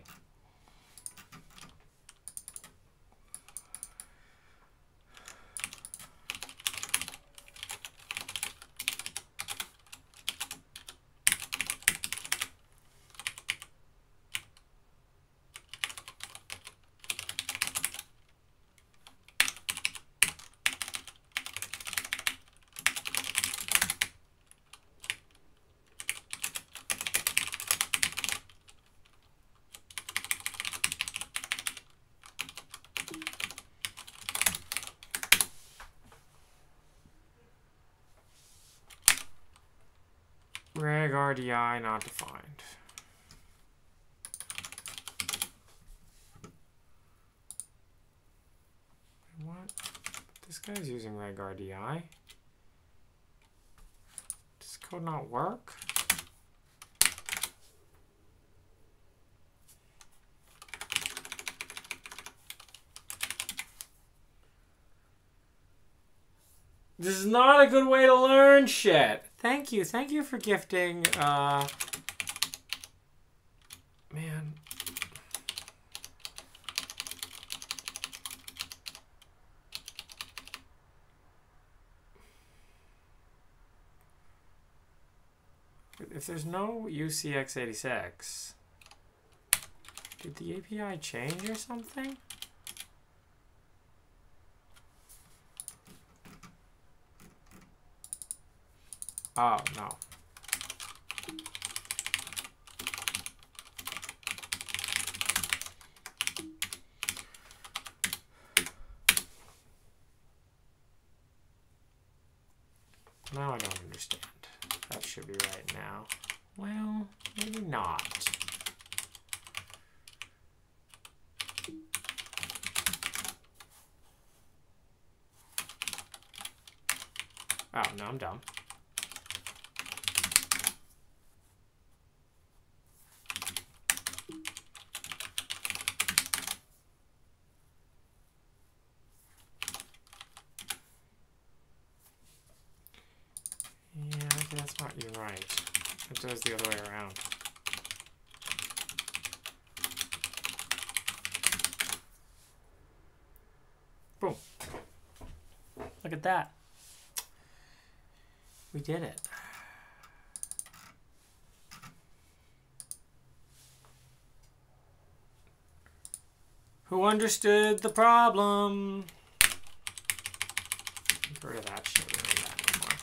[SPEAKER 1] Reg RDI not defined. What? This guy's using reg RDI. Does code not work? This is not a good way to learn shit. Thank you for gifting, man. If there's no UCX86, did the API change or something? Oh, no. Now I don't understand. That should be right now. Well, maybe not. Oh, no, I'm dumb. That's not, you're right. It does the other way around. Boom. Look at that. We did it. Who understood the problem? Get rid of that shit. We don't need that anymore.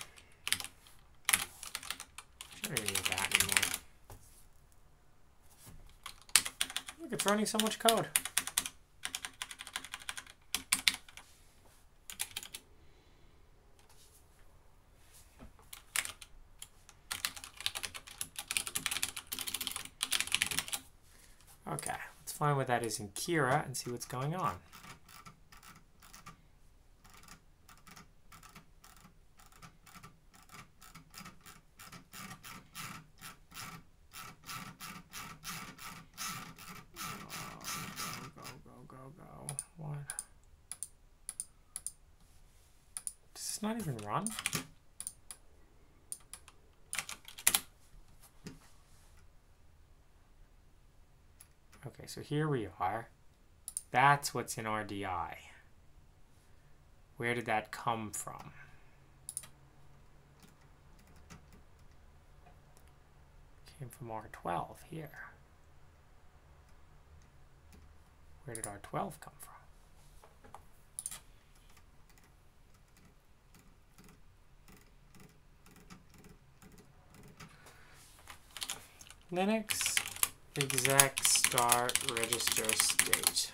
[SPEAKER 1] I don't need that anymore. Look, it's running so much code. Okay, let's find what that is in Kira and see what's going on. Does this not even run? Okay, so here we are. That's what's in RDI. Where did that come from? Came from R12 here. Where did R12 come from? Linux exec start register state.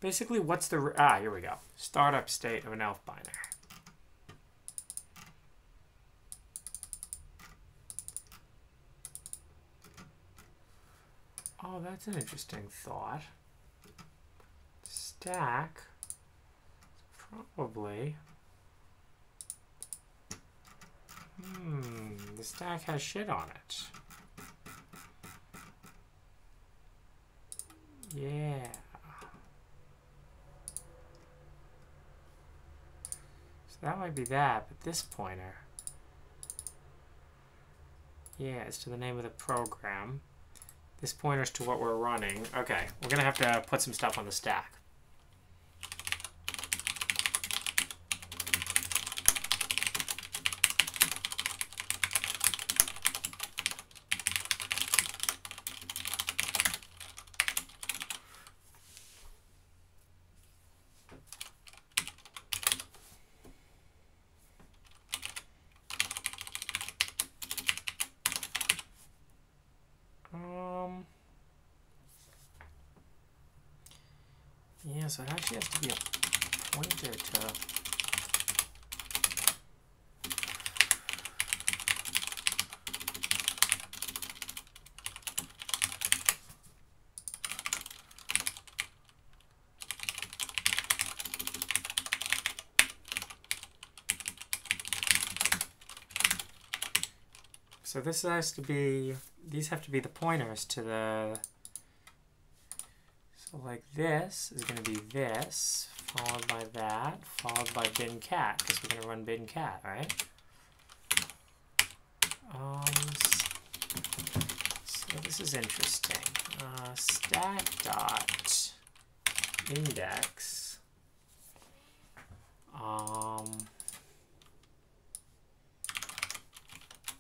[SPEAKER 1] Basically, what's the... here we go. Startup state of an ELF binary. Oh, that's an interesting thought. Stack probably... the stack has shit on it. Yeah. That might be that, but this pointer, yeah, it's to the name of the program. This pointer's to what we're running. Okay, we're gonna have to put some stuff on the stack. Yeah, so it actually has to be a pointer to... So this has to be, these have to be the pointers to the, so like this is going to be this, followed by that, followed by bin cat, because we're going to run bin cat, right? So this is interesting. Stack dot index.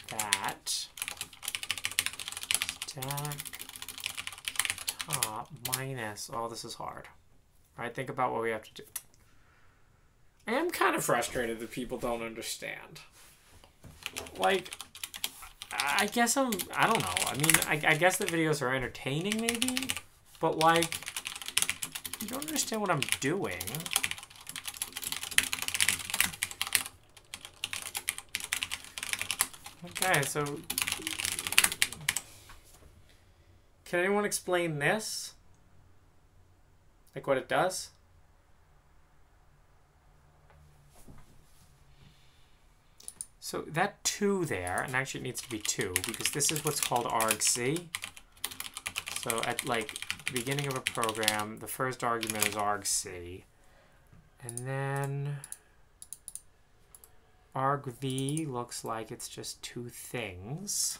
[SPEAKER 1] That stack top minus, oh, this is hard. All right, think about what we have to do. I am kind of frustrated that people don't understand. Like, I guess I don't know. I mean, I guess the videos are entertaining maybe, but like, you don't understand what I'm doing. Okay, so can anyone explain this? Like what it does? So that 2 there, and actually it needs to be 2 because this is what's called argc. So at like the beginning of a program, the first argument is argc, and then argv looks like it's just 2 things.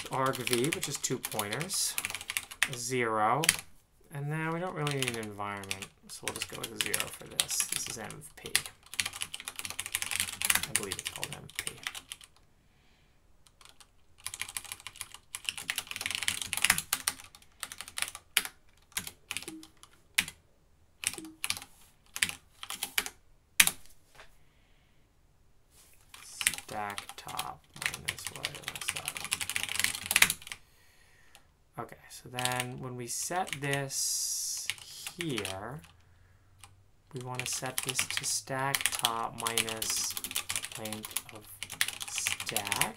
[SPEAKER 1] So argv, which is 2 pointers, 0, and now we don't really need an environment, so we'll just go with 0 for this. This is mp. I believe it's called mp. Stack top so then when we set this here, we want to set this to stack top minus length of stack.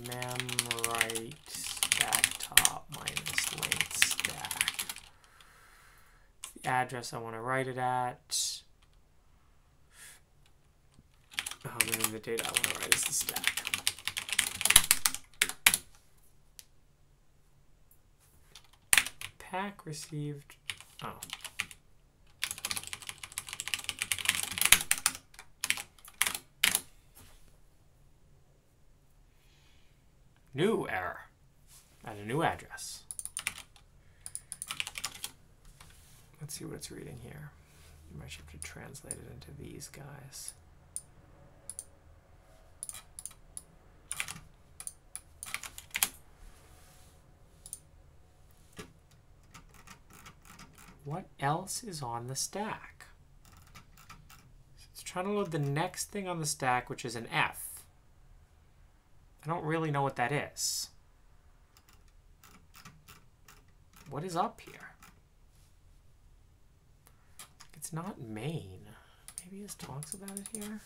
[SPEAKER 1] Mem right stack top minus length stack. The address I want to write it at. And the data I want to write is the stack. Pack received. Oh. New error. Add a new address. Let's see what it's reading here. You might have to translate it into these guys. What else is on the stack? So it's trying to load the next thing on the stack, which is an F. I don't really know what that is. What is up here? It's not main. Maybe it talks about it here.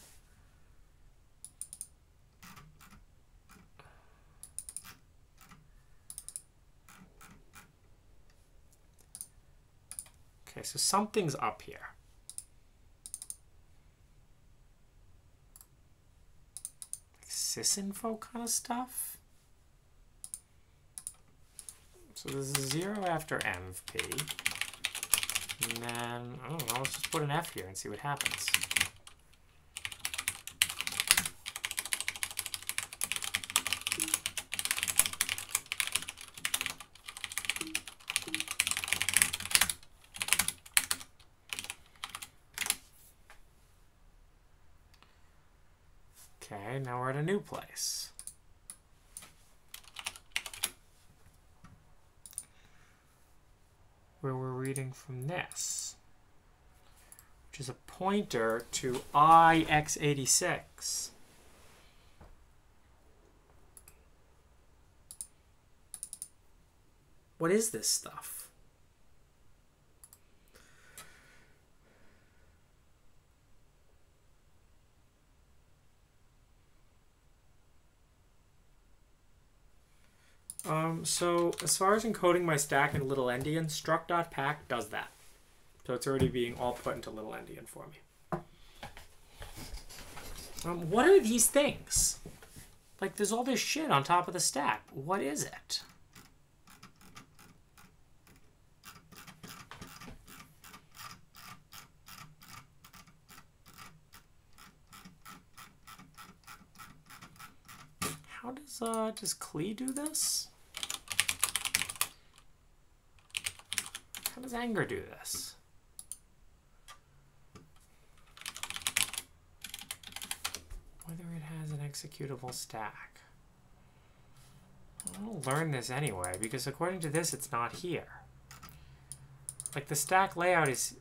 [SPEAKER 1] Okay, so something's up here. Sysinfo kind of stuff. So there's a 0 after mp. And then, I don't know, let's just put an F here and see what happens. Okay, now we're at a new place. Where we're reading from this, which is a pointer to IX86. What is this stuff? So as far as encoding my stack in little endian, struct.pack does that. So it's already being all put into little endian for me. What are these things? Like, there's all this shit on top of the stack. What is it? How does Klee do this? How does Anger do this? Whether it has an executable stack. I'll learn this anyway, because according to this, it's not here. Like, the stack layout is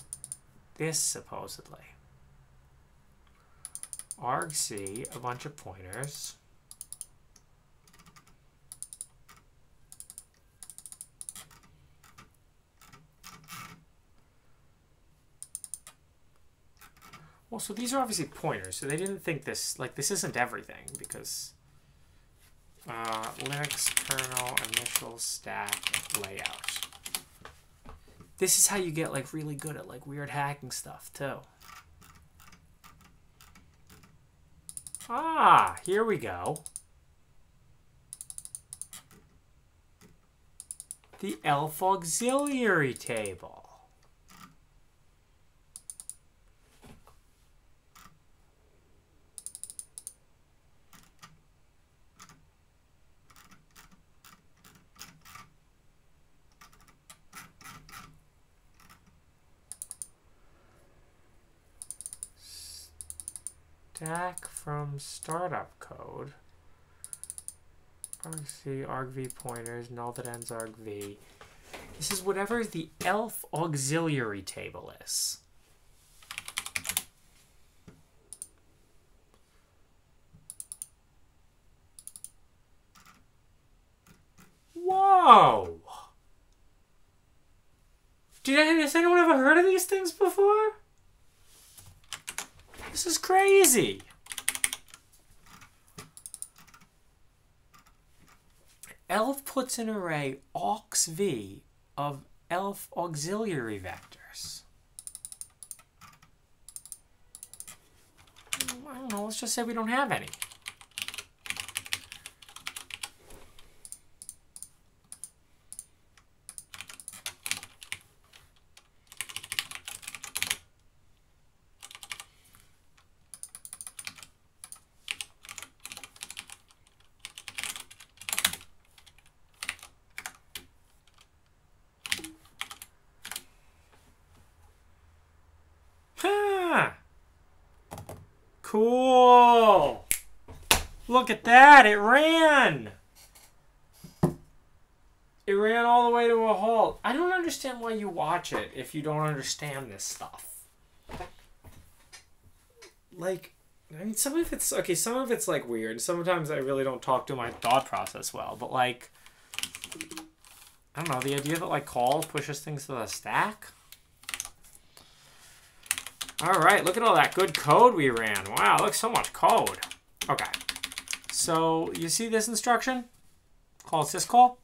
[SPEAKER 1] this, supposedly. argc, a bunch of pointers. Well, so these are obviously pointers, so they didn't think this, like, this isn't everything, because Linux kernel initial stack layout. This is how you get, like, really good at, like, weird hacking stuff, too. Ah, here we go. The ELF auxiliary table. stack from startup code. argc argv pointers, null that ends argv. This is whatever the elf auxiliary table is. Whoa! Has anyone ever heard of these things before? This is crazy. Elf puts an array auxv of elf auxiliary vectors. I don't know, let's just say we don't have any. Cool. Look at that. It ran. It ran all the way to a halt. I don't understand why you watch it if you don't understand this stuff. Like, I mean, some of it's, okay, some of it's like weird. Sometimes I really don't talk to my thought process well, but like, I don't know, the idea that like call pushes things to the stack. All right, look at all that good code we ran. Wow, look, so much code. Okay, so you see this instruction called syscall?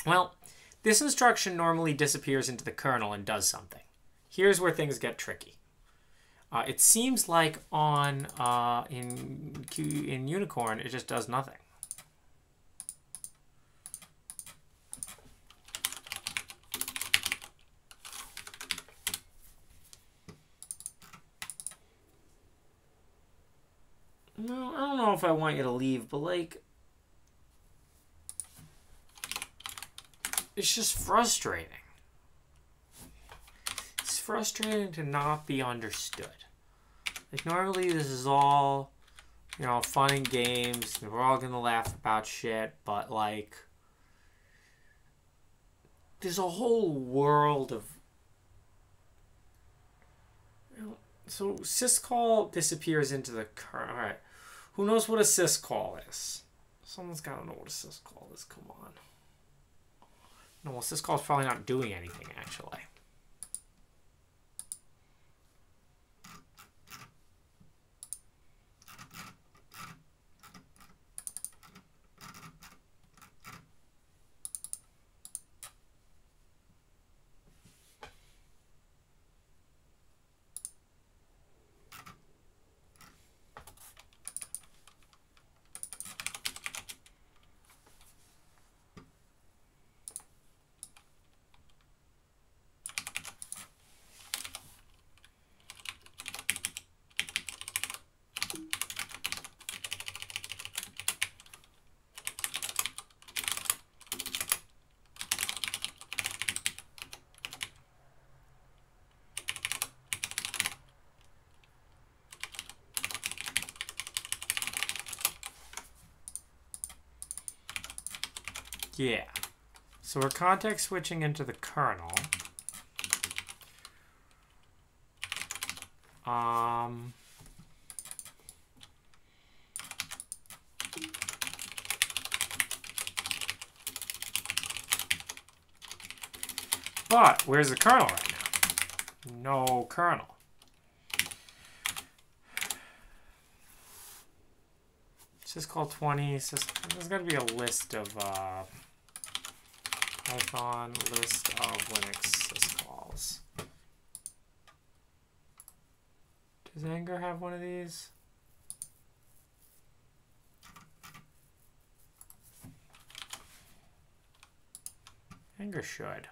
[SPEAKER 1] Well, this instruction normally disappears into the kernel and does something. Here's where things get tricky. It seems like on in Unicorn, it just does nothing. No, I don't know if I want you to leave, but like, it's just frustrating. It's frustrating to not be understood. Like, normally this is all, you know, fun and games, and we're all gonna laugh about shit, but like, there's a whole world of, you know, so syscall disappears into the kernel. All right. Who knows what a syscall is? Someone's got to know what a syscall is. Come on. No, well, syscall is probably not doing anything, actually. Yeah. So we're context switching into the kernel. But where's the kernel right now? No kernel. Syscall 20. There's got to be a list of Python list of Linux syscalls. Does Anger have one of these? Anger should.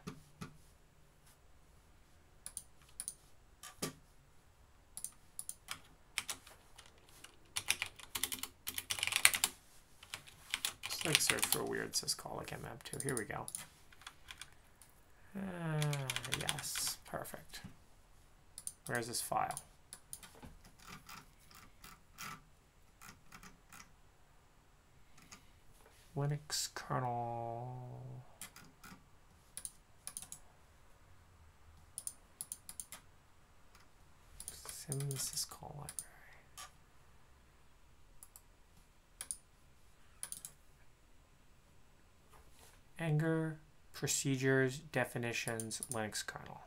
[SPEAKER 1] Just like search for a weird syscall like mmap2. Here we go. Yes, perfect. Where's this file? Linux kernel. Syscall library. Anger, procedures, definitions, Linux kernel.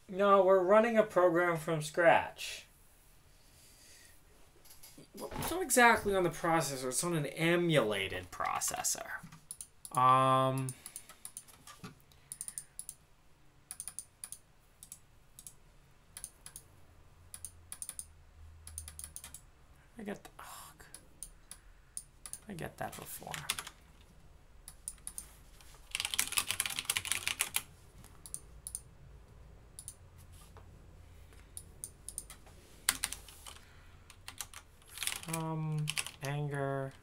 [SPEAKER 1] No, we're running a program from scratch. It's not exactly on the processor. It's on an emulated processor. I get that before. Anger.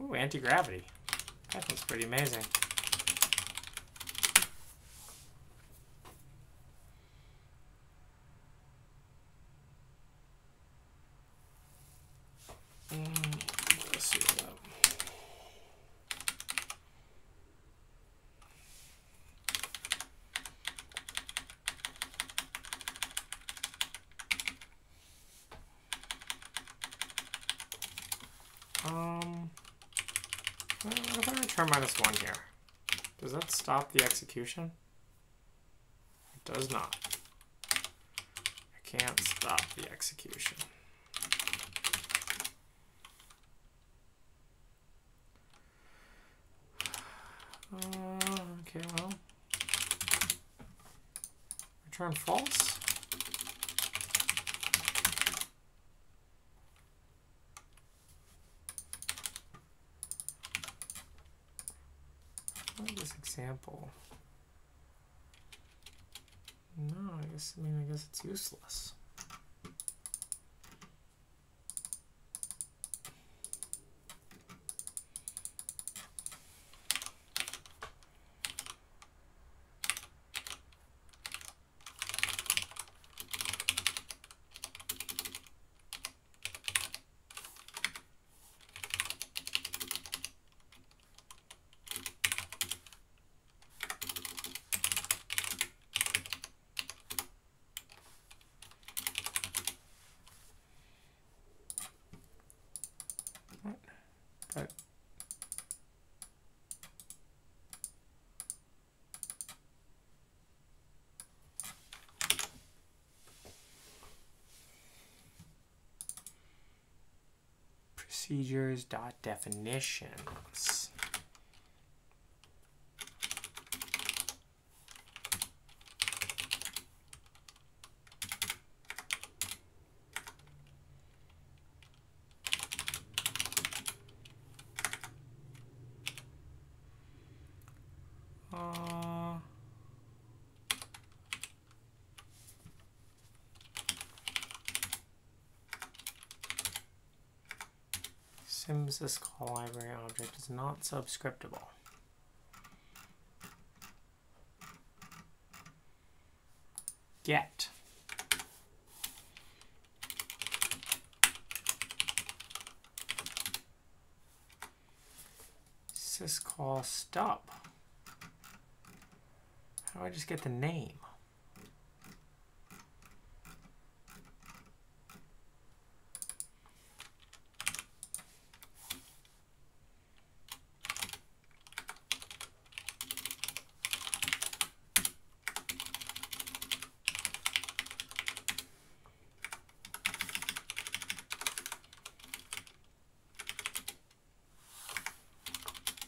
[SPEAKER 1] Ooh, anti-gravity. That was pretty amazing. Let's see that. What if I return -1 here? Does that stop the execution? It does not. I can't stop the execution. Okay, well. Return false. What is this example? No, I guess it's useless. But procedures.definitions. Syscall library object is not subscriptable. Get. Syscall stub. How do I just get the name?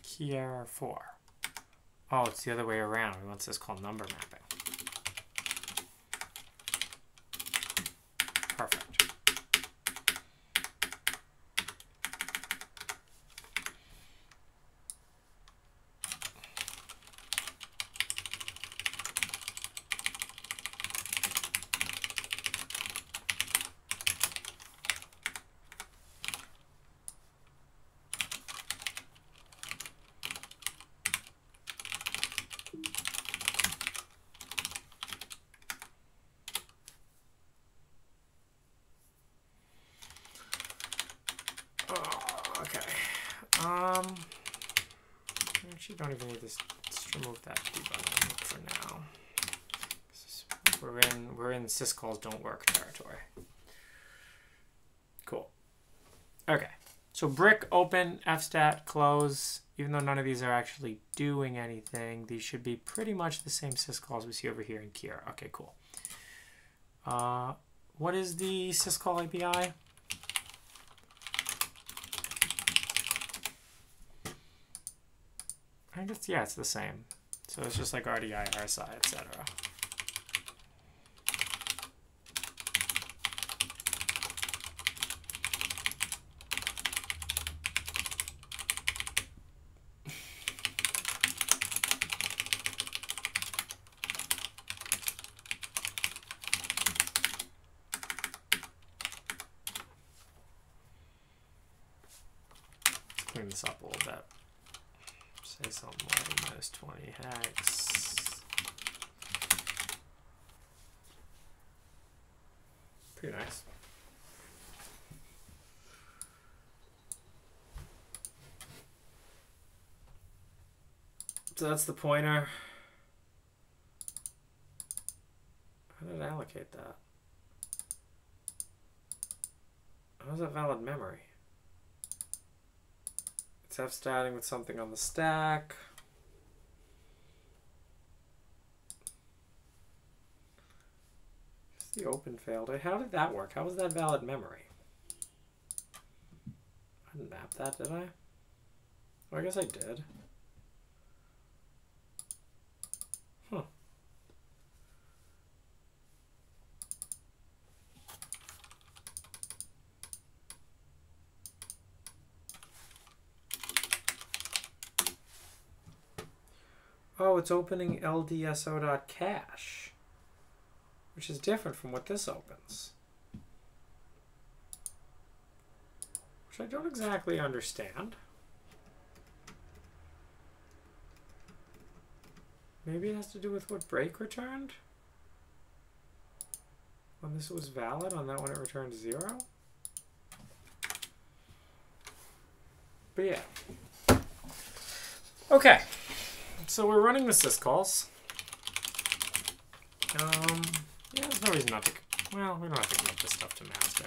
[SPEAKER 1] Key error 4. Oh, it's the other way around. We want syscall number mapping. Perfect. Okay. I actually don't even need this. Let's remove that debug for now. We're in syscalls don't work territory. Cool. Okay. So brick, open, fstat, close. Even though none of these are actually doing anything, these should be pretty much the same syscalls we see over here in Kira. Okay, cool. What is the syscall API? I guess, yeah, it's the same. So it's just like RDI, RSI, etc. Clean this up a little bit. Say something like minus 20 hex. Pretty nice. So that's the pointer. How did I allocate that? How is that valid memory? It's f-statting with something on the stack. Just the open failed. How did that work? How was that valid memory? I didn't map that, did I? Well, I guess I did. Huh. Oh, it's opening LDSO.cache, which is different from what this opens. Which I don't exactly understand. Maybe it has to do with what break returned? When this was valid, on that one it returned 0? But yeah. Okay. So we're running the syscalls. Yeah, there's no reason not to. Well, we don't have to commit this stuff to master.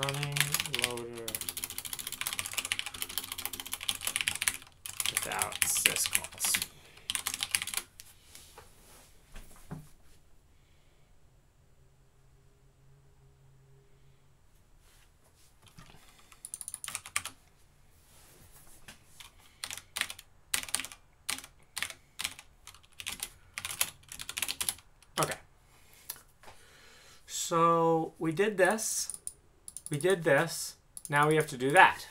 [SPEAKER 1] Running loader without syscalls. Okay. So we did this. We did this. Now we have to do that.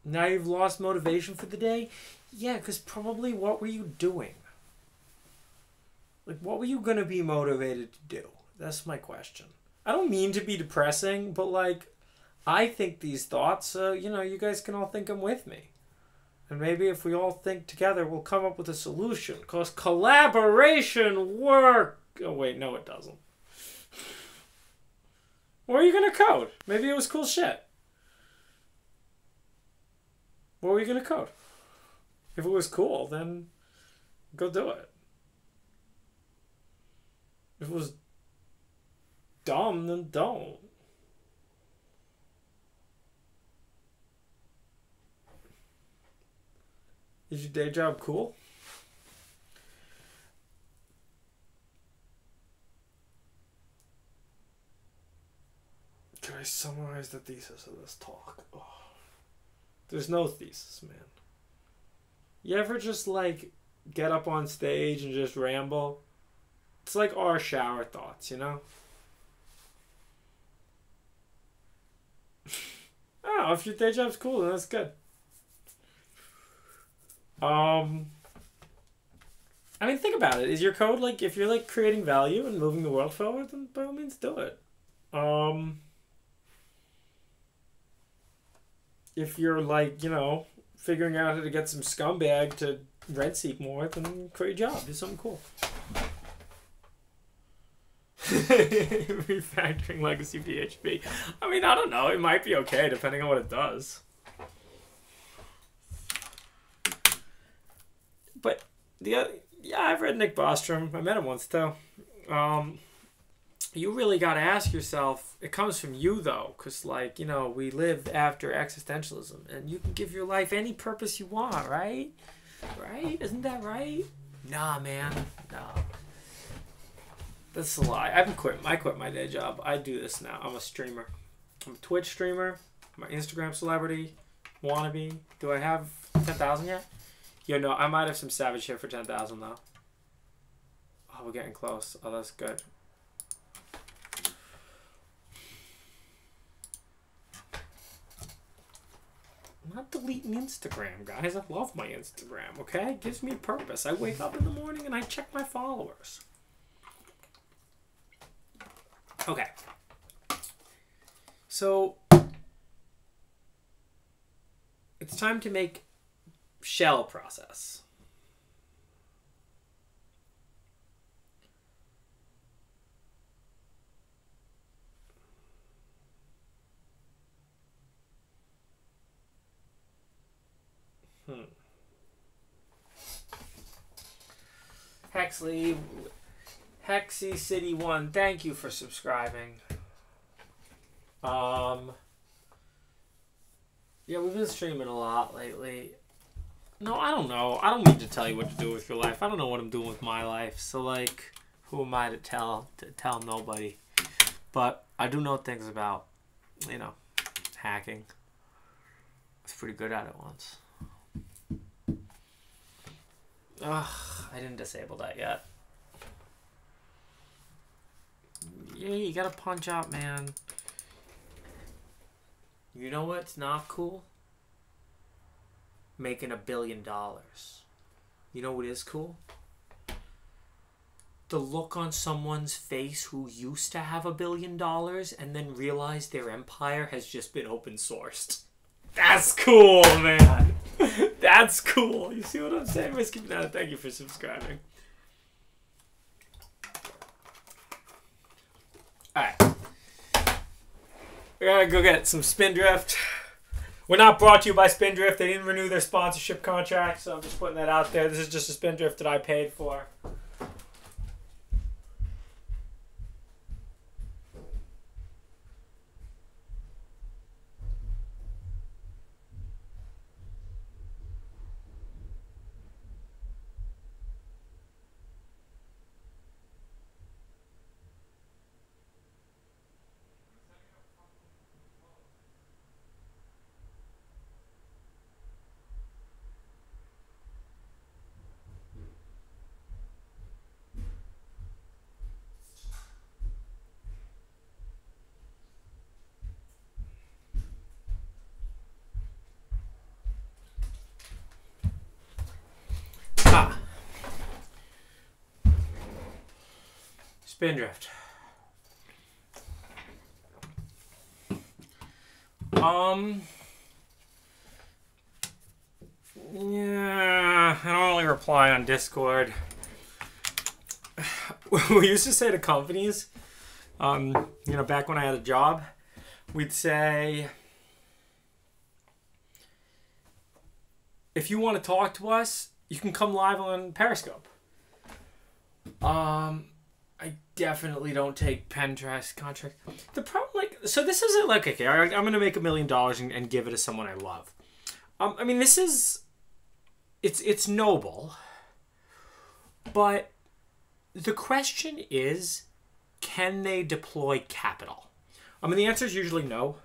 [SPEAKER 1] Now you've lost motivation for the day? Yeah, because probably what were you doing? Like, what were you going to be motivated to do? That's my question. I don't mean to be depressing, but, like, I think these thoughts, you know, you guys can all think them with me. And maybe if we all think together, we'll come up with a solution. Because collaboration work. Oh, wait, no, it doesn't. What are you going to code? Maybe it was cool shit. What were you going to code? If it was cool, then go do it. If it was dumb, then don't. Is your day job cool? Can I summarize the thesis of this talk? Oh. There's no thesis, man. You ever just, like, get up on stage and just ramble? It's like our shower thoughts, you know? Oh, if your day job's cool, then that's good. I mean, think about it. Is your code like, if you're like creating value and moving the world forward, then by all means do it. If you're like, you know, figuring out how to get some scumbag to rent seek more, then create a job. Do something cool. Refactoring legacy PHP. I mean, I don't know. It might be okay depending on what it does. But yeah, I've read Nick Bostrom. I met him once too. You really got to ask yourself. It comes from you though, because like, you know, we live after existentialism, and you can give your life any purpose you want, right? Right? Isn't that right? Nah, man. Nah. That's a lie. I quit my day job. I do this now. I'm a streamer. I'm a Twitch streamer. I'm an Instagram celebrity. Wannabe. Do I have 10,000 yet? Yo, no, I might have some savage shit for 10,000 though. Oh, we're getting close. Oh, that's good. I'm not deleting Instagram, guys. I love my Instagram, okay? It gives me a purpose. I wake up in the morning and I check my followers. Okay. So, it's time to make shell process. Hexy City 1, thank you for subscribing. Yeah, we've been streaming a lot lately. No, I don't know. I don't need to tell you what to do with your life. I don't know what I'm doing with my life. So, like, who am I to tell nobody? But I do know things about, you know, hacking. I was pretty good at it once. Ugh, I didn't disable that yet. Yeah, you gotta punch out, man. You know what's not cool? Making $1 billion. You know what is cool? The look on someone's face who used to have $1 billion and then realized their empire has just been open sourced. That's cool, man. That's cool. You see what I'm saying? Risky Banana, thank you for subscribing. Alright. We gotta go get some Spindrift. We're not brought to you by Spindrift. They didn't renew their sponsorship contract, so I'm just putting that out there. This is just a Spindrift that I paid for. Spindrift. Yeah, I don't really reply on Discord. We used to say to companies, you know, back when I had a job, we'd say, if you want to talk to us, you can come live on Periscope. I definitely don't take Pinterest contracts. The problem, like, so this isn't like, okay, I'm going to make $1 million and give it to someone I love. I mean, this is, it's noble, but the question is, can they deploy capital? I mean, the answer is usually no.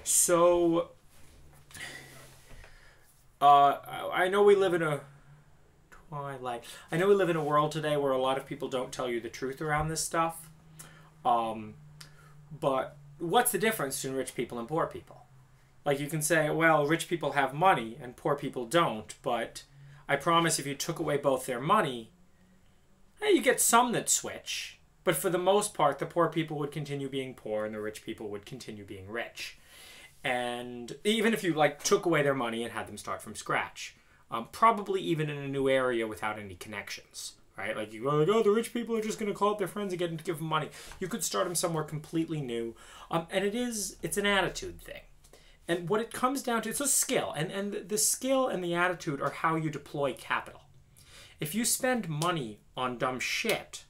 [SPEAKER 1] So, I know we live in a twilight. I know we live in a world today where a lot of people don't tell you the truth around this stuff. But what's the difference between rich people and poor people? Like, you can say, well, rich people have money and poor people don't, but I promise if you took away both their money, you get some that switch. But for the most part, the poor people would continue being poor and the rich people would continue being rich. And even if you like took away their money and had them start from scratch, probably even in a new area without any connections, right? Like you go, like, oh, the rich people are just going to call up their friends and get them to give them money. You could start them somewhere completely new. And it's an attitude thing. And what it comes down to, it's a skill. And the skill and the attitude are how you deploy capital. If you spend money on dumb shit,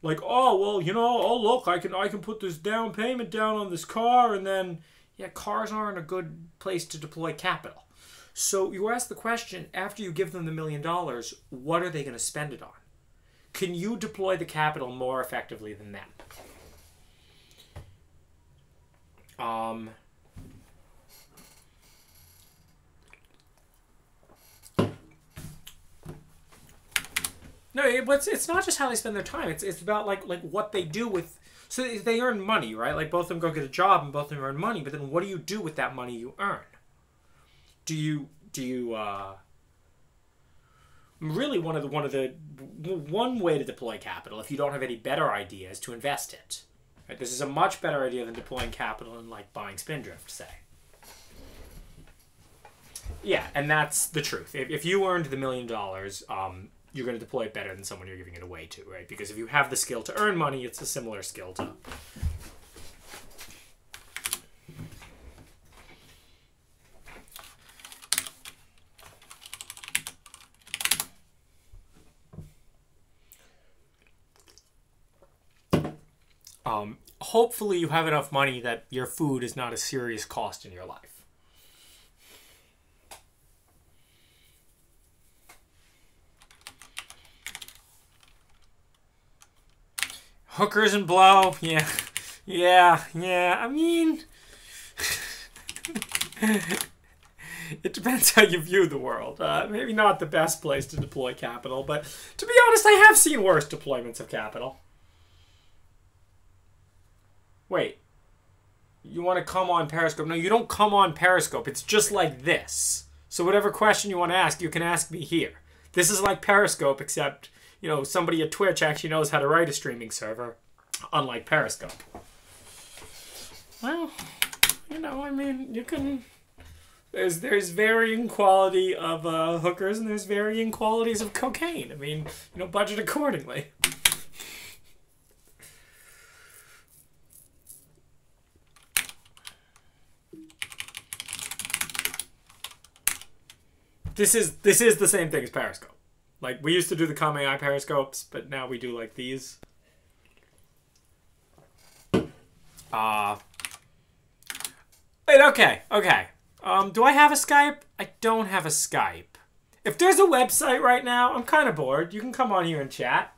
[SPEAKER 1] like, oh, well, you know, oh, look, I can put this down payment down on this car, and then, yeah, cars aren't a good place to deploy capital. So you ask the question, after you give them the $1 million, what are they going to spend it on? Can you deploy the capital more effectively than them? No, it's not just how they spend their time. It's about like what they do with. So they earn money, right? Like both of them go get a job and both of them earn money. But then what do you do with that money you earn? Really one way to deploy capital, if you don't have any better idea, is to invest it. Right? This is a much better idea than deploying capital in like buying Spindrift, say. Yeah, and that's the truth. If you earned the $1 million, you're going to deploy it better than someone you're giving it away to, right? Because if you have the skill to earn money, it's a similar skill to... hopefully you have enough money that your food is not a serious cost in your life. Hookers and blow, yeah. I mean, it depends how you view the world. Maybe not the best place to deploy capital, but to be honest, I have seen worse deployments of capital. Wait, you want to come on Periscope? No, you don't come on Periscope. It's just like this. So whatever question you want to ask, you can ask me here. This is like Periscope, except, you know, somebody at Twitch actually knows how to write a streaming server, unlike Periscope. Well, you know, I mean, you can... There's varying quality of hookers, and there's varying qualities of cocaine. I mean, you know, budget accordingly. This is the same thing as Periscope. Like, we used to do the Kame AI Periscopes, but now we do, like, these. Wait, okay. Do I have a Skype? I don't have a Skype. If there's a website right now, I'm kind of bored. You can come on here and chat.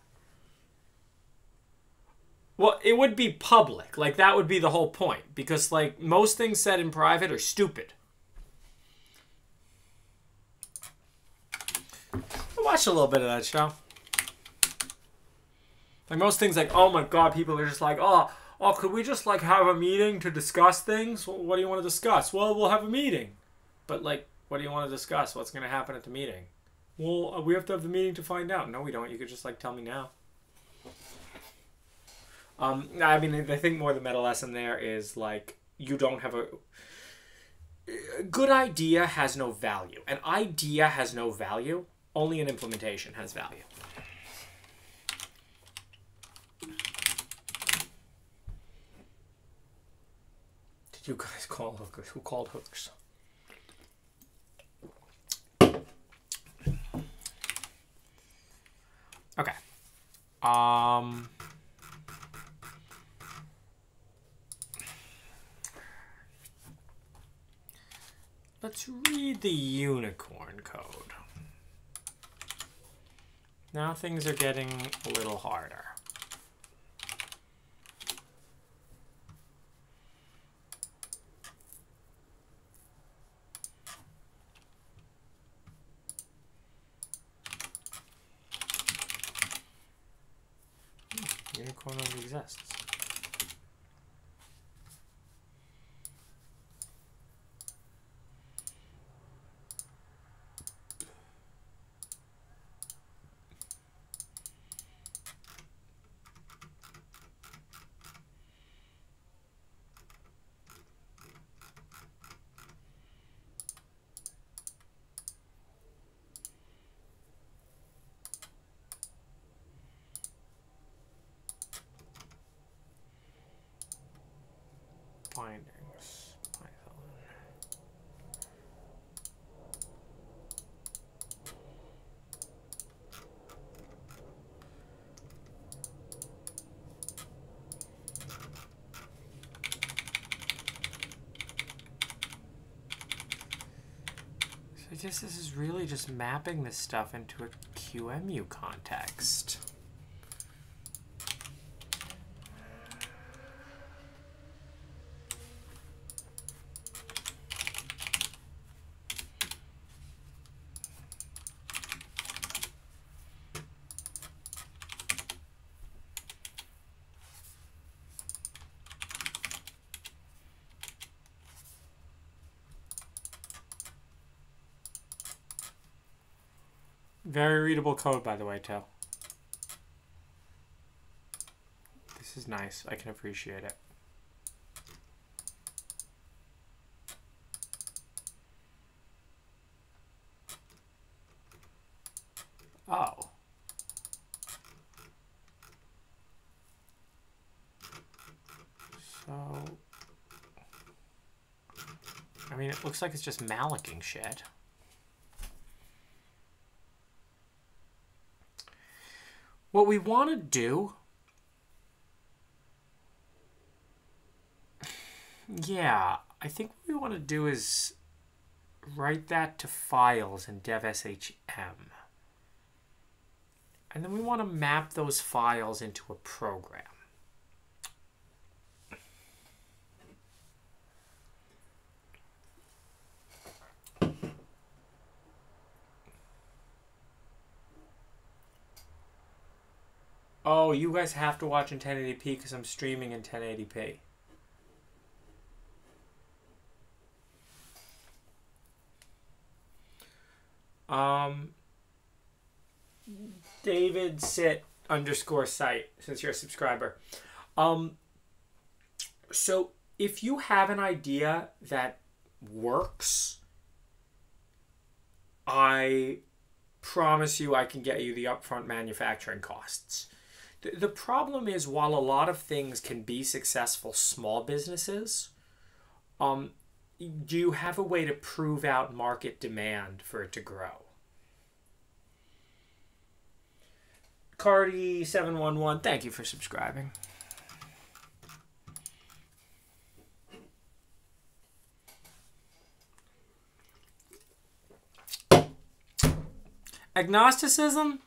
[SPEAKER 1] Well, it would be public. Like, that would be the whole point. Because, like, most things said in private are stupid. I watched a little bit of that show. Like, most things, like, oh my god, people are just like, oh, could we just, like, have a meeting to discuss things? Well, what do you want to discuss? Well, we'll have a meeting. But, like, what do you want to discuss? What's going to happen at the meeting? Well, we have to have the meeting to find out. No, we don't. You could just, like, tell me now. I mean, I think more the meta lesson there is, like, you don't have a good idea has no value. An idea has no value. Only an implementation has value. Did you guys call hookers? Who called hookers? Okay. Let's read the unicorn code. Now things are getting a little harder. Unicorn only exists. I guess this is really just mapping this stuff into a QEMU context. Very readable code, by the way, too. This is nice. I can appreciate it. Oh. So, I mean, it looks like it's just malloching shit. What we want to do, yeah, I think what we want to do is write that to files in dev.shm. And then we want to map those files into a program. Oh, you guys have to watch in 1080p because I'm streaming in 1080p. David Sit _site, since you're a subscriber. So if you have an idea that works, I promise you I can get you the upfront manufacturing costs. The problem is, while a lot of things can be successful small businesses, do you have a way to prove out market demand for it to grow? Cardi711, thank you for subscribing. Agnosticism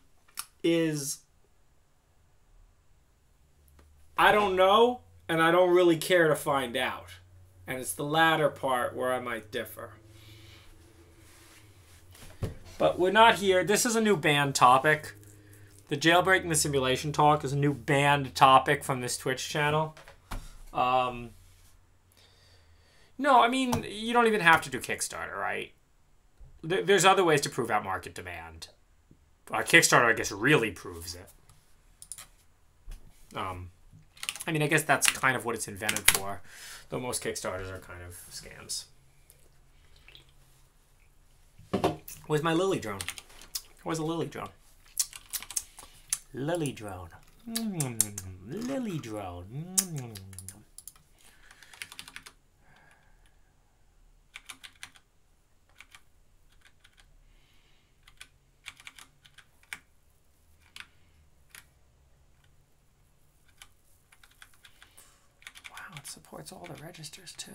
[SPEAKER 1] is, I don't know, and I don't really care to find out. And it's the latter part where I might differ. But we're not here. This is a new banned topic. The Jailbreaking the Simulation talk is a new banned topic from this Twitch channel. No, I mean, you don't even have to do Kickstarter, right? There's other ways to prove out market demand. Kickstarter, I guess, really proves it. I mean, I guess that's kind of what it's invented for, though most Kickstarters are kind of scams. Where's my lily drone? Where's the lily drone? Lily drone. Lily drone. Wow, it supports all the registers too.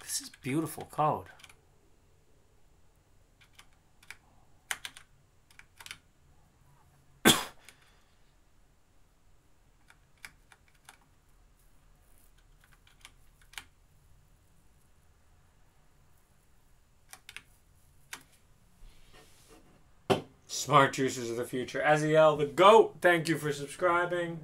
[SPEAKER 1] This is beautiful code. Smart juicers of the future. Aziel, the GOAT, thank you for subscribing.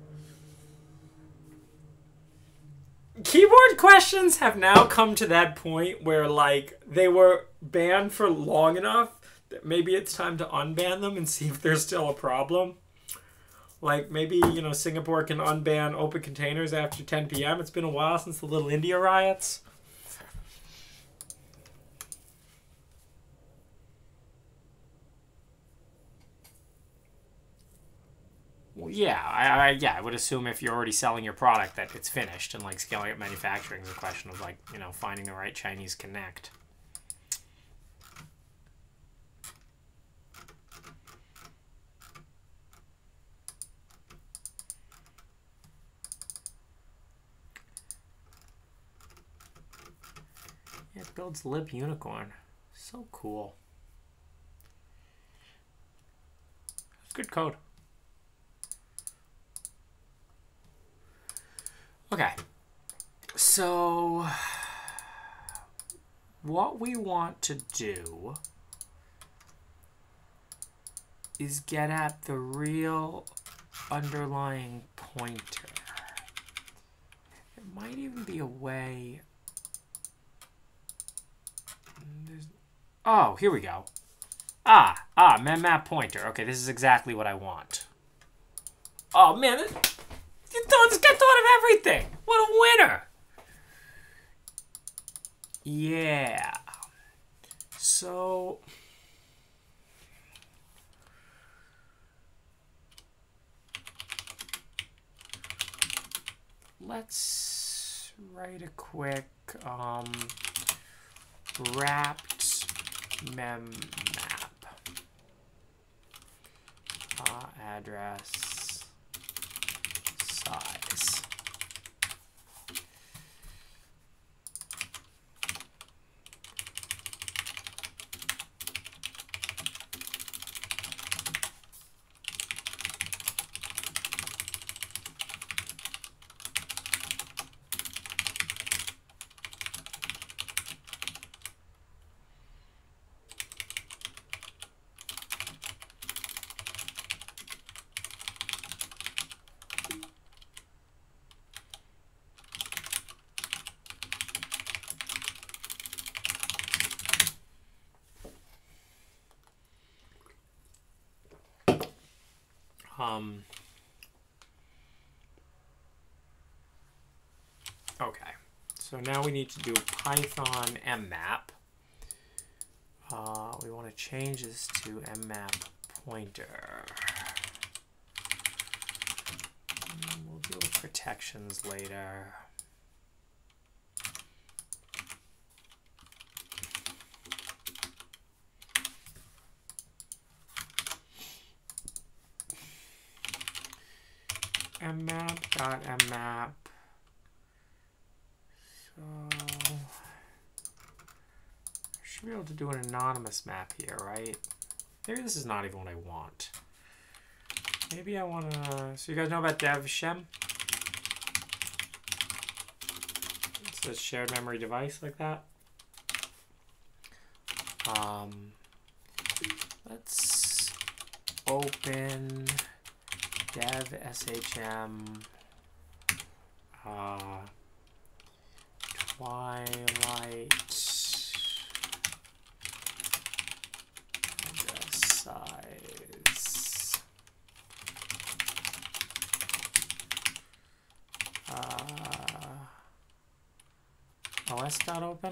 [SPEAKER 1] Keyboard questions have now come to that point where, like, they were banned for long enough that maybe it's time to unban them and see if there's still a problem. Like, maybe, you know, Singapore can unban open containers after 10 p.m. It's been a while since the Little India riots. Well, yeah, I would assume if you're already selling your product that it's finished, and like scaling up manufacturing is a question of, like, you know, finding the right Chinese connect. Yeah, builds libunicorn. So cool. It's good code. Okay. So what we want to do is get at the real underlying pointer. There might even be a way. Oh, here we go. Memmap pointer. Okay, this is exactly what I want. Oh man, this guy thought of everything. What a winner! Yeah. So let's write a quick wrapped memmap address size. Okay, so now we need to do Python mmap. We want to change this to mmap pointer. We'll deal with protections later. mmap.mmap. So I should be able to do an anonymous map here, right? Maybe this is not even what I want. Maybe I want to... So you guys know about DevShem? It's a shared memory device like that. Let's open dev.shm Twilight address size os.open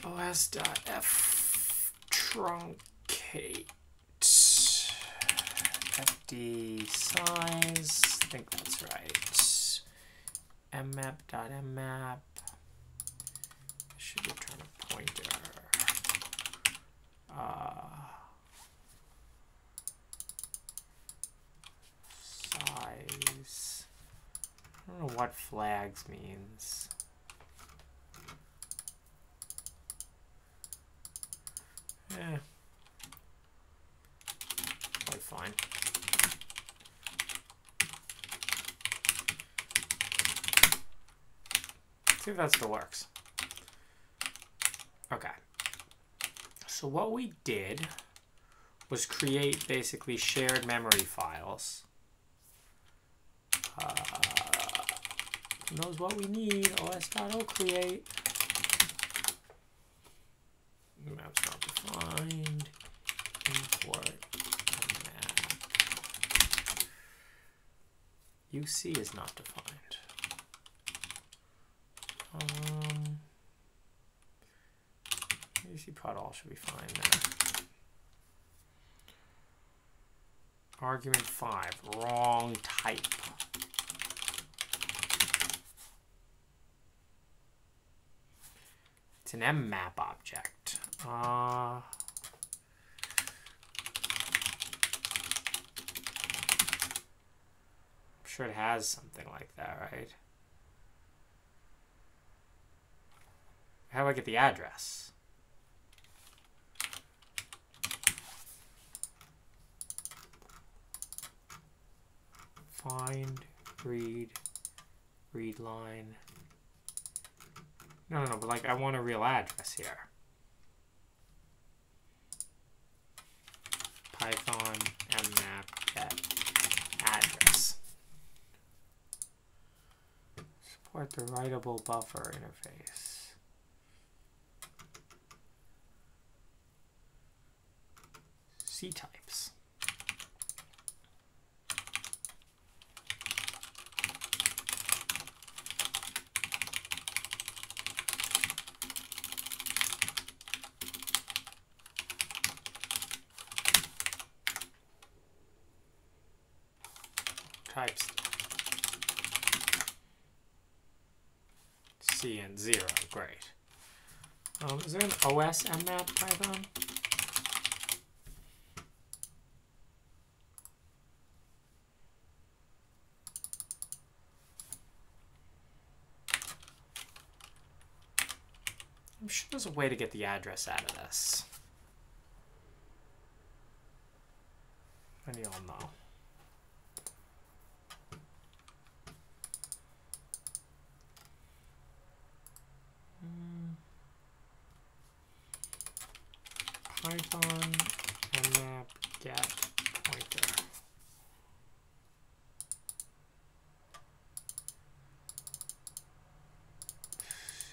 [SPEAKER 1] os.f truncate fd size, I think that's right. mmap.mmap should return a pointer. Size. I don't know what flags means. Probably fine. See if that still works. Okay. So what we did was create basically shared memory files. Knows what we need. os.ocreate. Map's not defined. Import map. UC is not defined. UC prod all should be fine there. Argument 5, wrong type. It's an mmap object. I'm sure it has something like that, right? How do I get the address? Find, read line. No, but like I want a real address here. Python mmap get address. Support the writable buffer interface. C types. Types C and 0, great. Is there an OS mmap Python? I'm sure there's a way to get the address out of this. And you all know. Python mmap get pointer.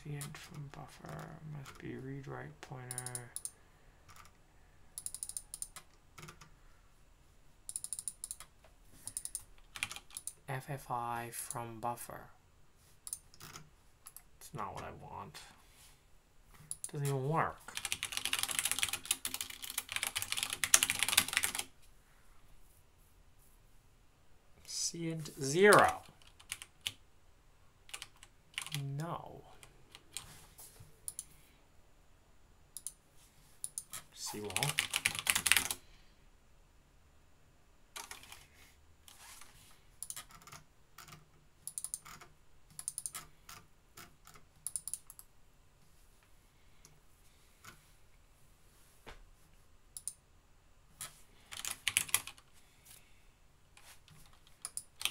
[SPEAKER 1] Cint from buffer must be read write pointer. FFI from buffer. It's not what I want. It doesn't even work. Cint 0. No. C won't.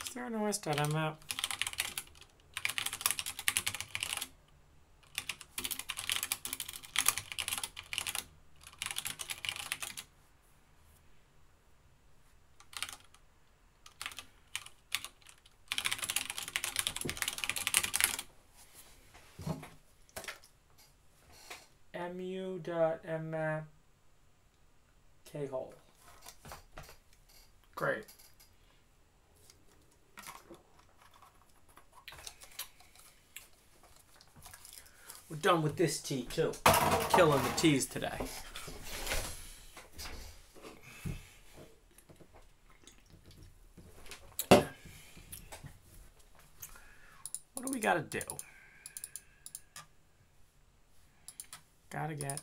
[SPEAKER 1] Is there an OS.mmap? mu.mmap khole. Great. We're done with this tea too. Killing the teas today. What do we gotta do? Gotta get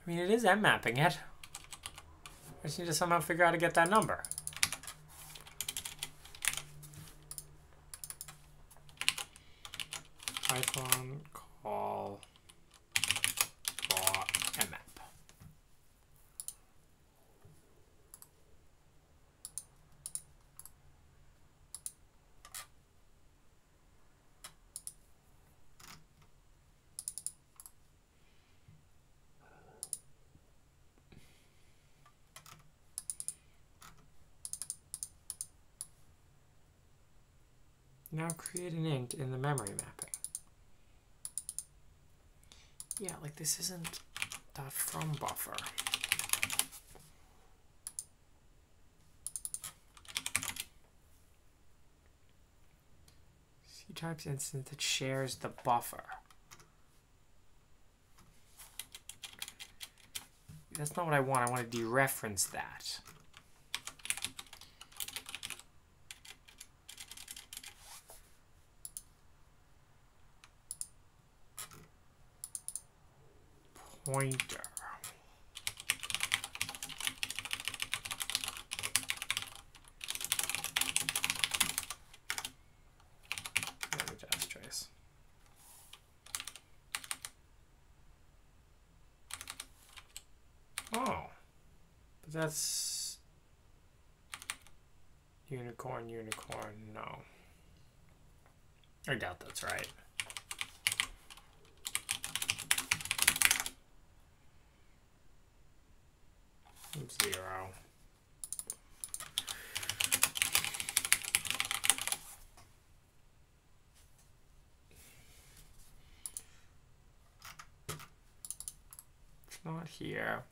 [SPEAKER 1] I mean, it is M-mapping it. I just need to somehow figure out how to get that number. Python call raw mmap. Now create an int in the memory mapping. Yeah, like this isn't dot from buffer. C-types instance that shares the buffer. that's not what I want. I want to dereference that. Pointer. Just trace. Oh, but that's unicorn, no. I doubt that's right. Zero. It's not here.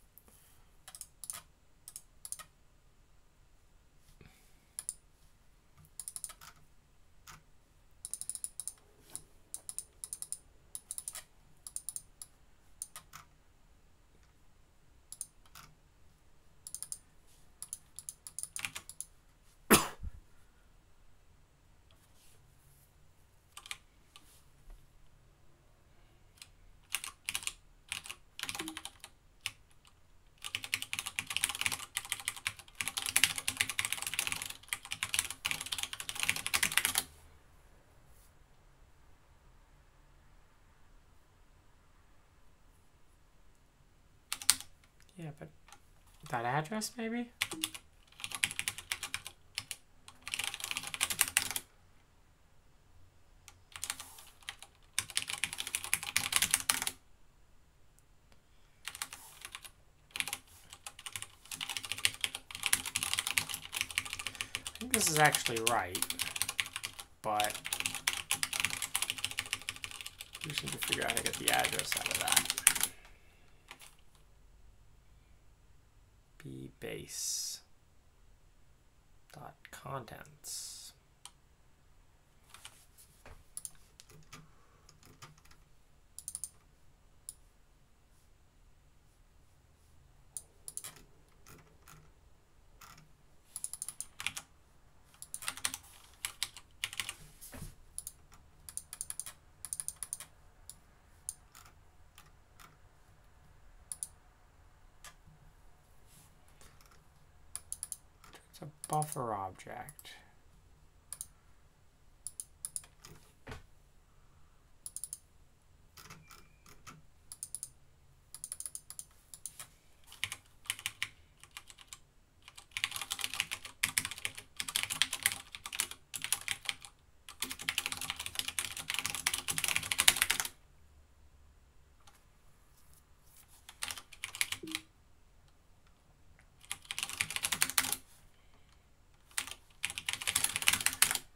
[SPEAKER 1] Yeah, but that address maybe? I think this is actually right, but we just need to figure out how to get the address out of that. Base dot contents. It's a buffer object.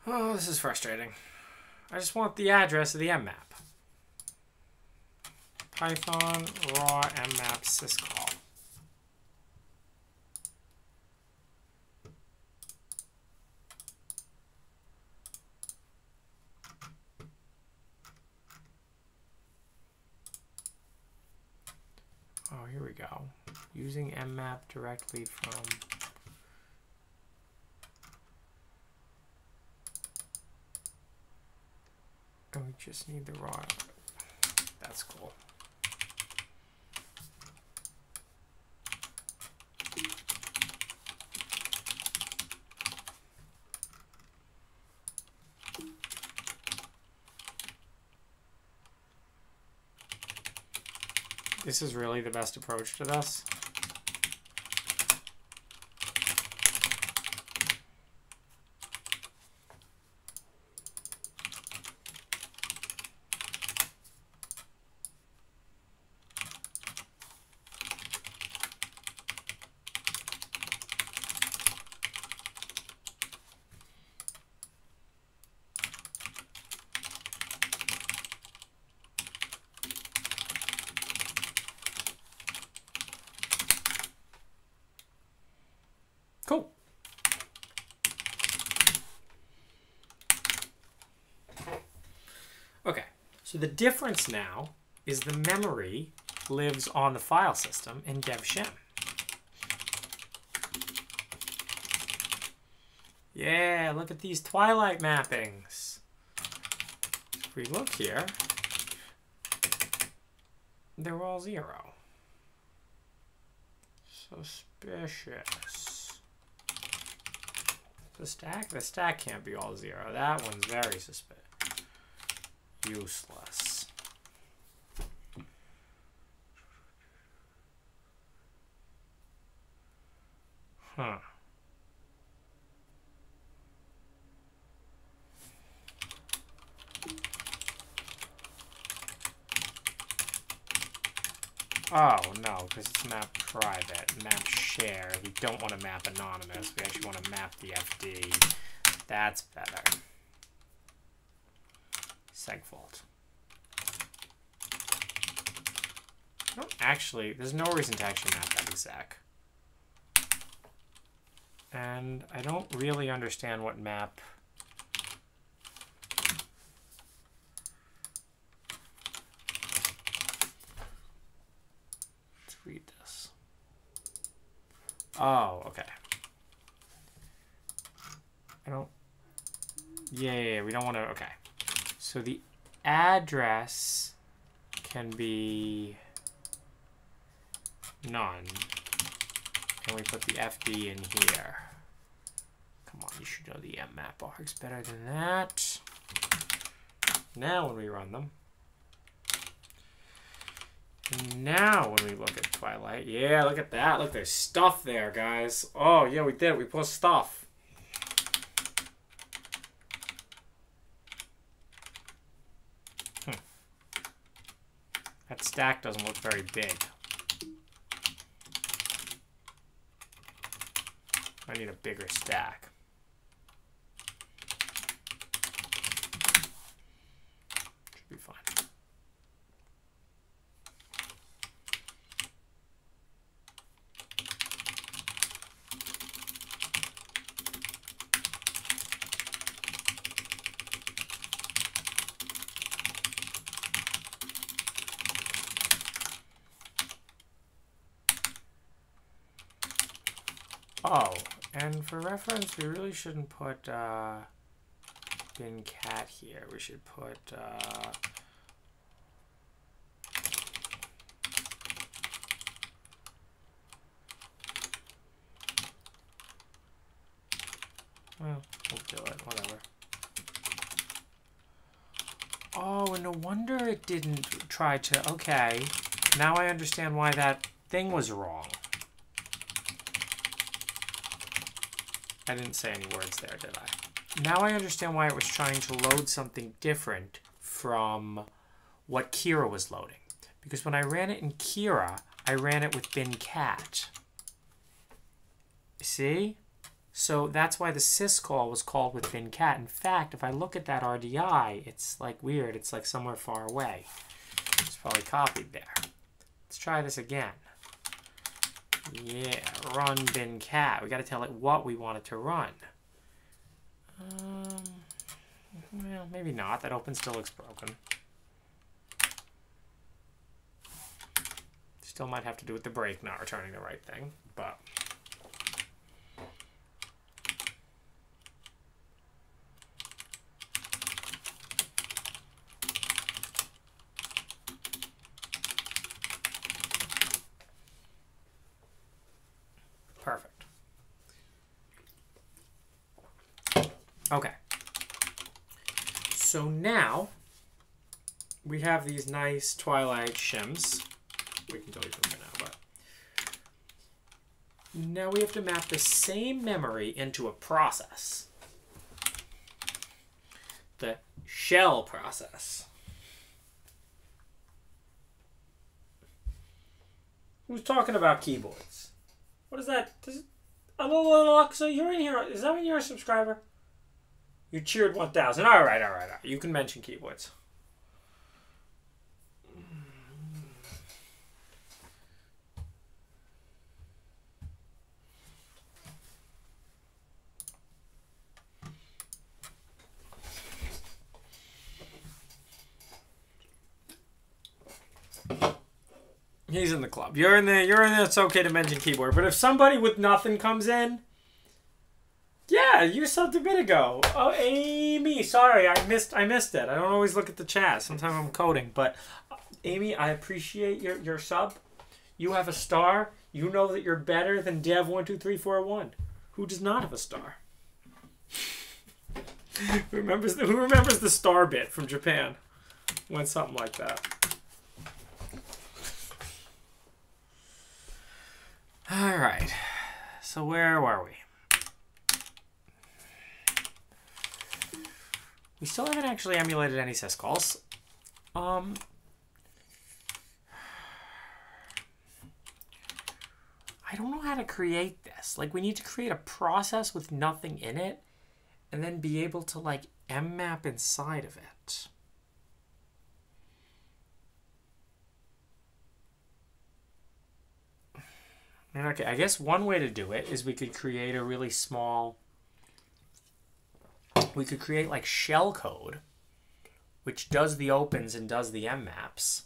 [SPEAKER 1] Oh, this is frustrating. I just want the address of the mmap. Python raw mmap syscall. Oh, here we go. Using mmap directly from... Oh, we just need the raw. That's cool. This is really the best approach to this. Cool. Okay, so the difference now is the memory lives on the file system in DevShim. Yeah, look at these twilight mappings. If we look here, they're all 0. Suspicious. The stack can't be all 0. That one's very suspicious. Useless. Huh. Oh, no, because it's map private, map share. We don't want to map anonymous. We actually want to map the FD. That's better. Segfault. No, actually, there's no reason to actually map that exec. And I don't really understand what map... Let's read this. Oh, okay. I don't... Yeah, we don't want to... Okay. So the address can be none. And we put the FD in here. Come on, you should know the mmap args better than that. Now when we run them. And now when we look at Twilight. Yeah, look at that. Look, there's stuff there, guys. Oh, yeah, we did. We put stuff. That stack doesn't look very big. I need a bigger stack. Should be fine. Oh, and for reference, we really shouldn't put bin cat here. We should put well, we'll do it, whatever. Oh, and no wonder it didn't try to, okay. Now I understand why that thing was wrong. I didn't say any words there, did I? Now I understand why it was trying to load something different from what Kira was loading. Because when I ran it in Kira, I ran it with bin cat. See? So that's why the syscall was called with bin cat. In fact, if I look at that RDI, it's like weird. It's like somewhere far away. It's probably copied there. Let's try this again. Yeah, run bin cat. We got to tell it what we want it to run. Well, maybe not. That open still looks broken. Still might have to do with the break not returning the right thing, but... Perfect. Okay. So now we have these nice Twilight shims. We can delete them for now, but now we have to map the same memory into a process. The shell process. Who's talking about keyboards? What is that? Hello, Alexa, you're in here. Is that when you're a subscriber? You cheered 1,000. All right. You can mention keyboards. He's in the club. You're in there. It's okay to mention keyboard. But if somebody with nothing comes in, Yeah, you subbed a bit ago. Oh, Amy, sorry, I missed it. I don't always look at the chat. Sometimes I'm coding, but Amy, I appreciate your sub. You have a star. You know that you're better than Dev12341, who does not have a star. Who remembers the star bit from Japan? Went something like that. All right. So where were we? We still haven't actually emulated any syscalls. I don't know how to create this. Like, we need to create a process with nothing in it and then be able to, like, mmap inside of it. And okay, I guess one way to do it is we could create a really small... We could create, like, shellcode, which does the opens and does the mmaps.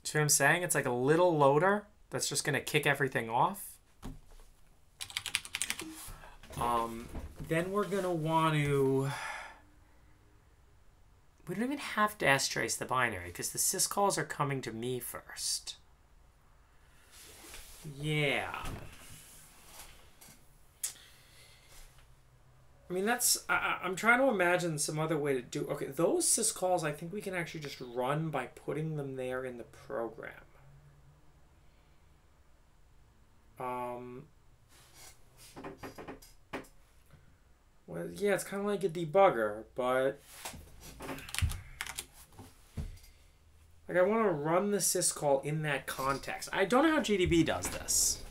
[SPEAKER 1] See what I'm saying? It's like a little loader that's just going to kick everything off. Then we're going to want to... We don't even have to strace the binary because the syscalls are coming to me first. Yeah. I mean, that's... I'm trying to imagine some other way to do... Okay, those syscalls, I think we can actually just run by putting them there in the program. Well, yeah, it's kind of like a debugger, but... Like, I want to run the syscall in that context. I don't know how GDB does this.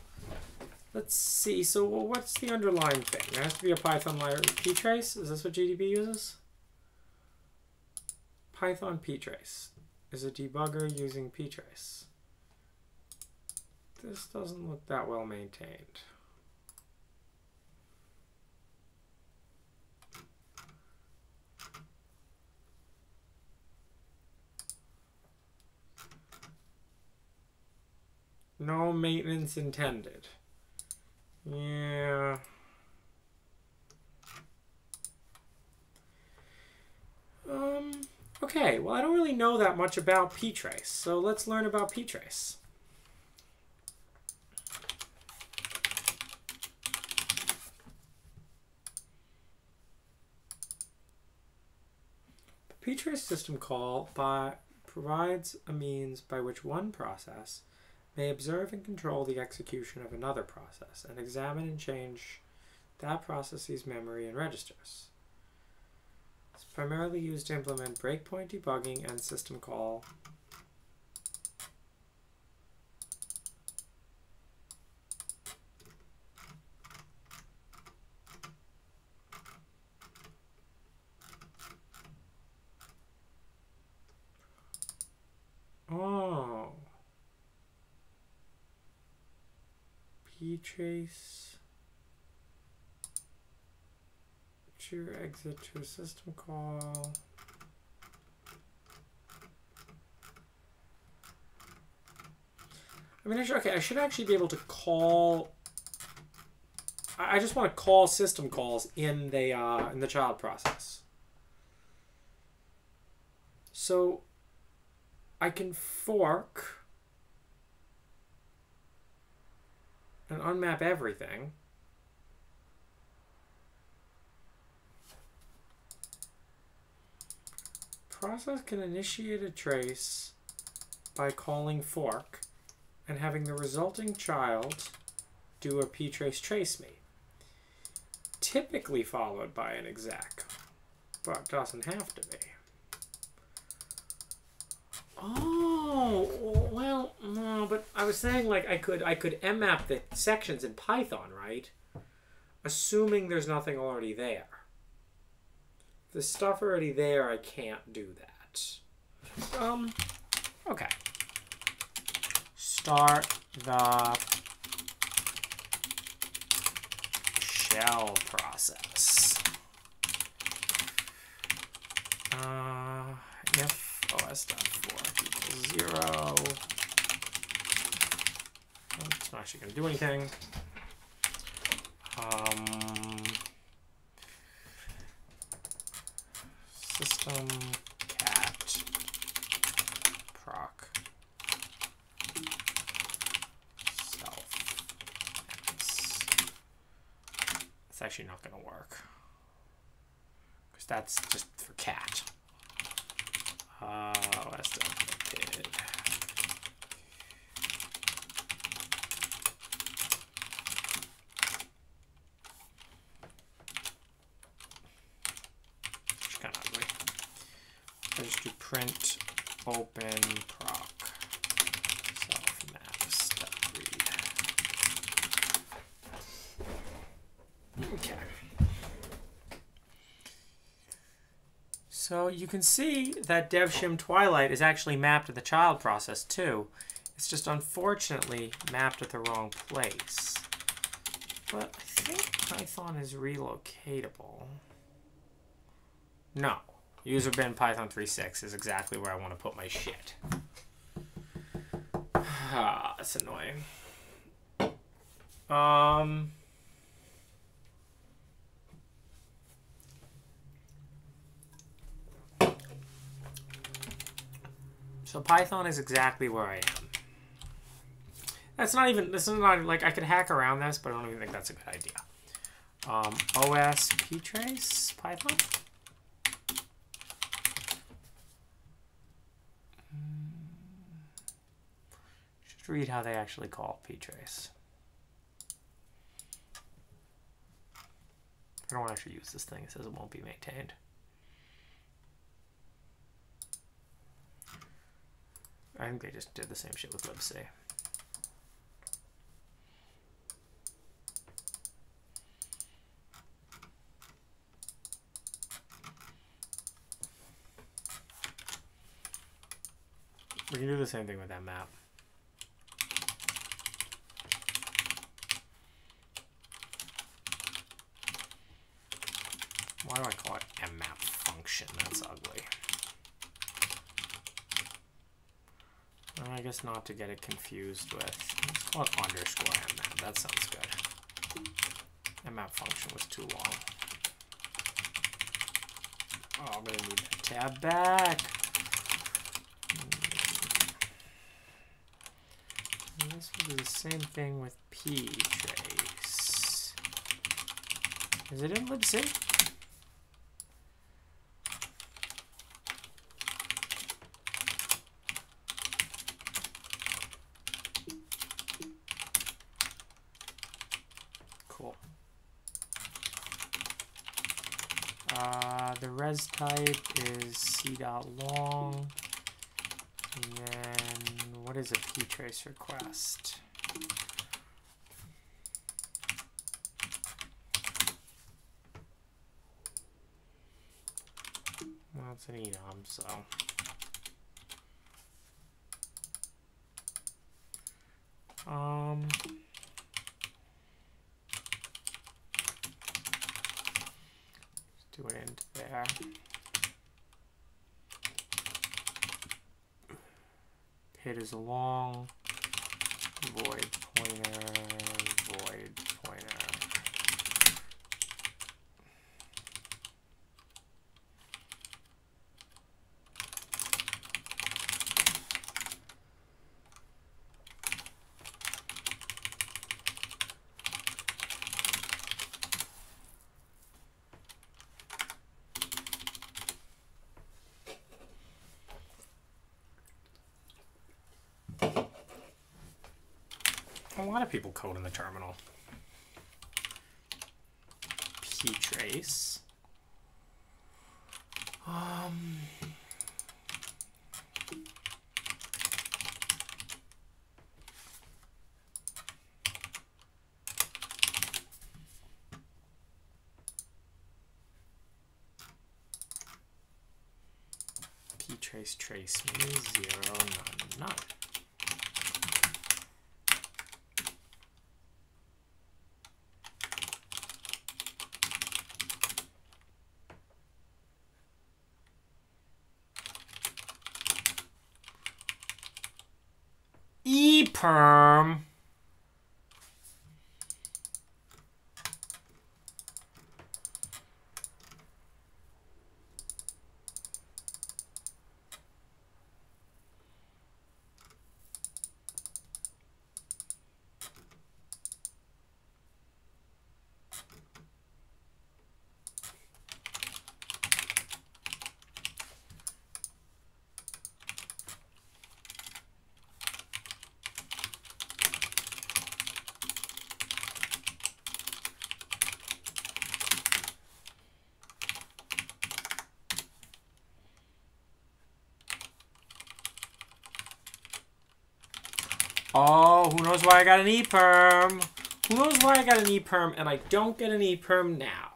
[SPEAKER 1] Let's see. So what's the underlying thing? There has to be a Python library. ptrace? Is this what GDB uses? Python ptrace is a debugger using ptrace. This doesn't look that well maintained. No maintenance intended. Yeah. Okay, well, I don't really know that much about ptrace, so let's learn about ptrace. The ptrace system call provides a means by which one process may observe and control the execution of another process and examine and change that process's memory and registers. It's primarily used to implement breakpoint debugging and system call. Oh. ptrace. True exit to a system call. I mean, I should actually be able to call. I just want to call system calls in the child process. So I can fork and unmap everything. Process can initiate a trace by calling fork and having the resulting child do a ptrace trace me, typically followed by an exec, but doesn't have to be. Oh, well, no, but I was saying, like, I could mmap the sections in Python, right? Assuming there's nothing already there. If there's stuff already there, I can't do that. Okay. Start the shell process. If os.fork equals 0. It's not actually going to do anything. System cat proc self. It's actually not going to work because that's just for cat. OS did. It's kind of ugly. I just do print open proc self maps read. Okay. So you can see that devshim Twilight is actually mapped to the child process too. It's just unfortunately mapped at the wrong place. But I think Python is relocatable. No. User bin Python 3.6 is exactly where I want to put my shit. Ah, that's annoying. So Python is exactly where I am. This is not like I could hack around this, but I don't even think that's a good idea. OS ptrace Python. Just read how they actually call ptrace. I don't actually use this thing. It says it won't be maintained. I think they just did the same shit with libc. We can do the same thing with that map. Why do I call it mmap function? That's ugly. I guess not to get it confused with. Let's call it underscore mmap. That sounds good. Mmap function was too long. Oh, I'm gonna need that tab back. And this will do the same thing with ptrace. Is it in libc? The res type is c.long, and then what is a ptrace request? Well, it's an enum, so do it into there. Hit is a long void pointer, void pointer. A lot of people code in the terminal. Ptrace. Ptrace trace me 0 none none. EPERM. Oh, who knows why I got an EPERM? Who knows why I got an EPERM and I don't get an EPERM now?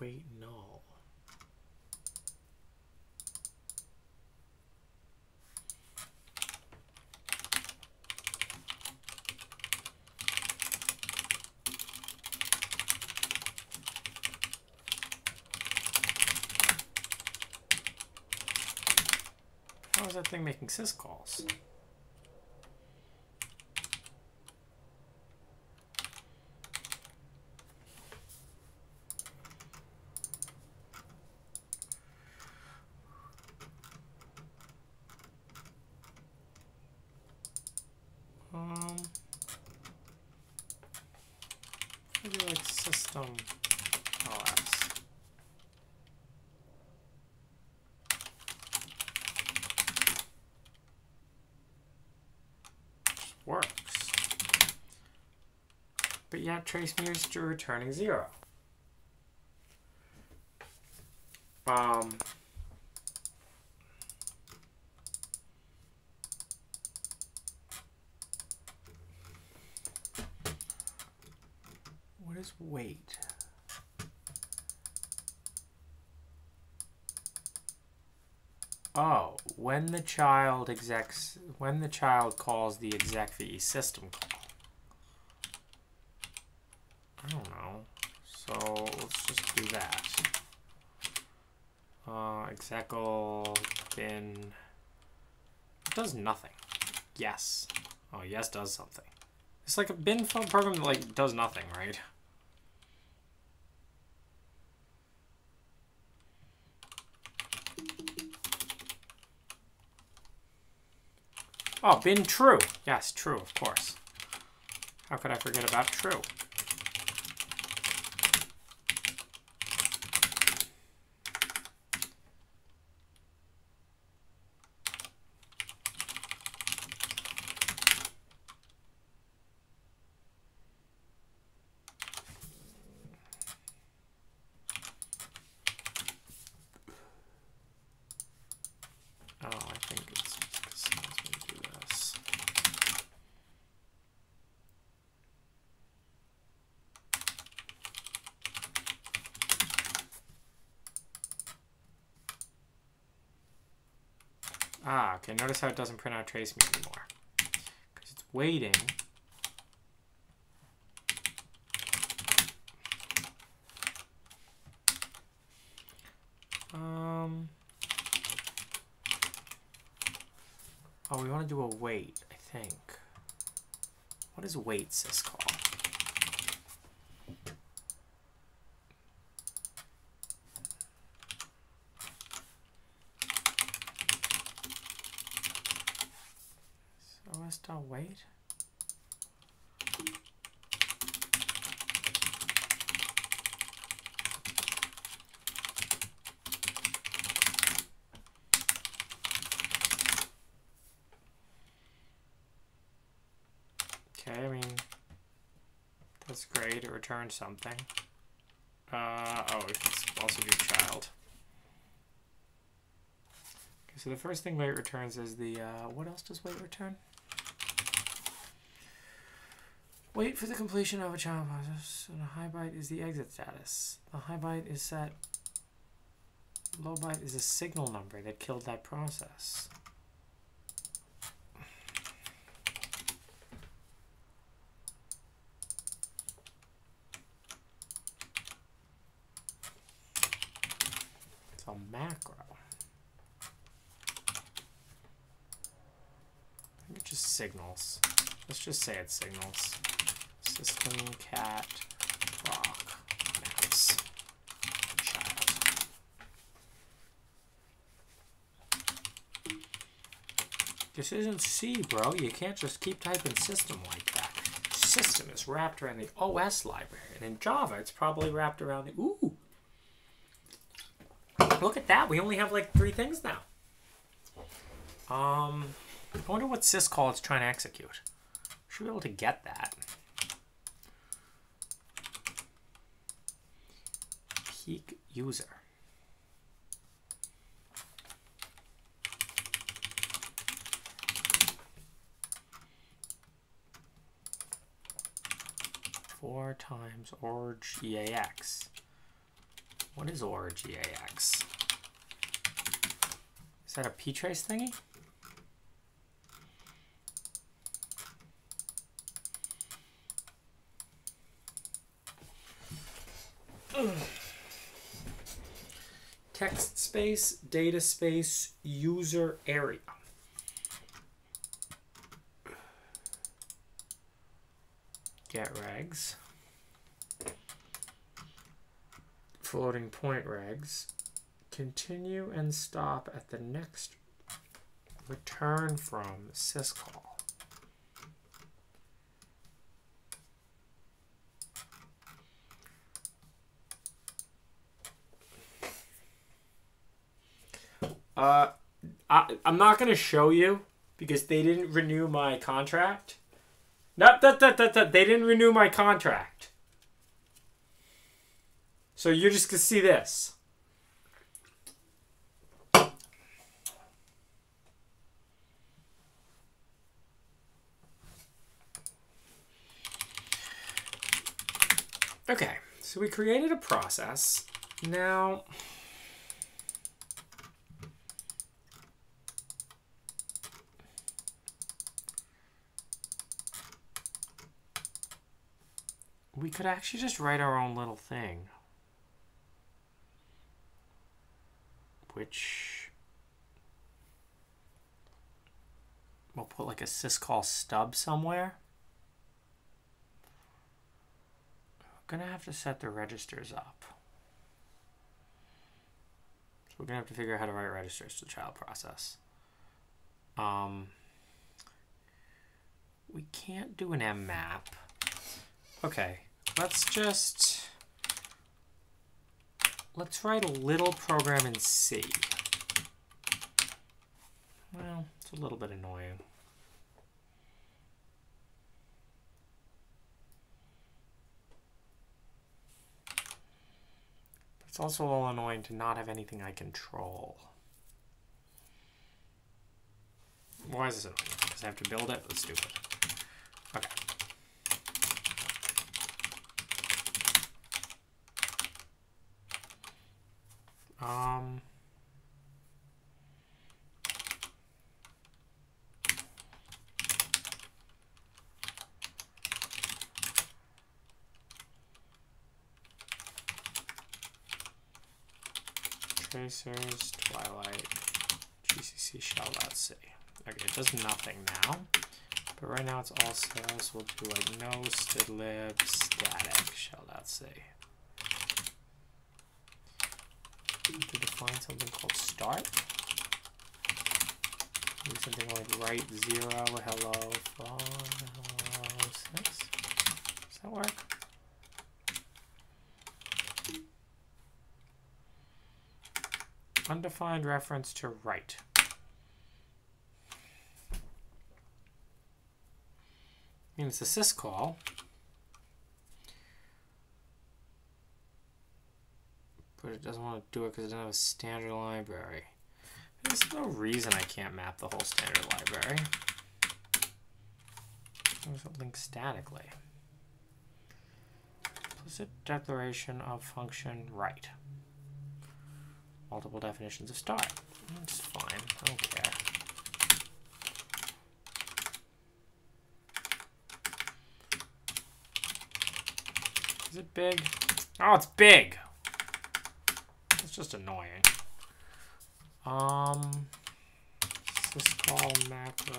[SPEAKER 1] Wait, no. How is that thing making syscalls? Maybe like system OS. Works. But yet trace mirrors to returning 0. What is wait? Oh, when the child calls the execv system call. I don't know. So let's just do that. Execl bin. It does nothing. Yes. Oh, yes does something. It's like a bin program that like does nothing, right? Oh, bin true. Yes, true, of course. How could I forget about true? Ah, okay, notice how it doesn't print out trace me anymore. Because it's waiting. Oh, we want to do a wait, I think. What is wait syscall? Wait. Okay, I mean, that's great. It returns something. Oh, we can also do child. Okay, so the first thing wait returns is the, what else does wait return? Wait for the completion of a child process, and a high byte is the exit status. The high byte is set. Low byte is a signal number that killed that process. It's a macro. I think it's just signals. Let's just say it's signals. System cat proc maps child. This isn't C, bro. You can't just keep typing system like that. System is wrapped around the OS library, and in Java, it's probably wrapped around the. Ooh, look at that. We only have like 3 things now. I wonder what syscall it's trying to execute. Should be able to get that. Peak user. Four times org.eax. What is org.eax? Is that a ptrace thingy? Text space, data space, user area. Get regs. Floating point regs. Continue and stop at the next return from syscall. I'm not going to show you because they didn't renew my contract. They didn't renew my contract. So you're just going to see this. Okay, so we created a process. Now, we could actually just write our own little thing, which we'll put like a syscall stub somewhere. We're gonna have to set the registers up. So we're gonna have to figure out how to write registers to the child process. We can't do an mmap. Okay, let's write a little program in C. Well, it's a little bit annoying. It's also a little annoying to not have anything I control. Why is this annoying? Because I have to build it? That's stupid. Okay. Tracers, Twilight, GCC shell.c. Okay, it does nothing now, but right now it's all cells. We'll do like no stdlib static shell.c. To define something called start. Do something like write 0 hello from hello 6. Does that work? Undefined reference to write. I mean, it's a syscall. But it doesn't want to do it because it doesn't have a standard library. There's no reason I can't map the whole standard library. There's a link statically. Implicit declaration of function write. Multiple definitions of start. That's fine. I don't care. Is it big? Oh, it's big. It's just annoying. Syscall macro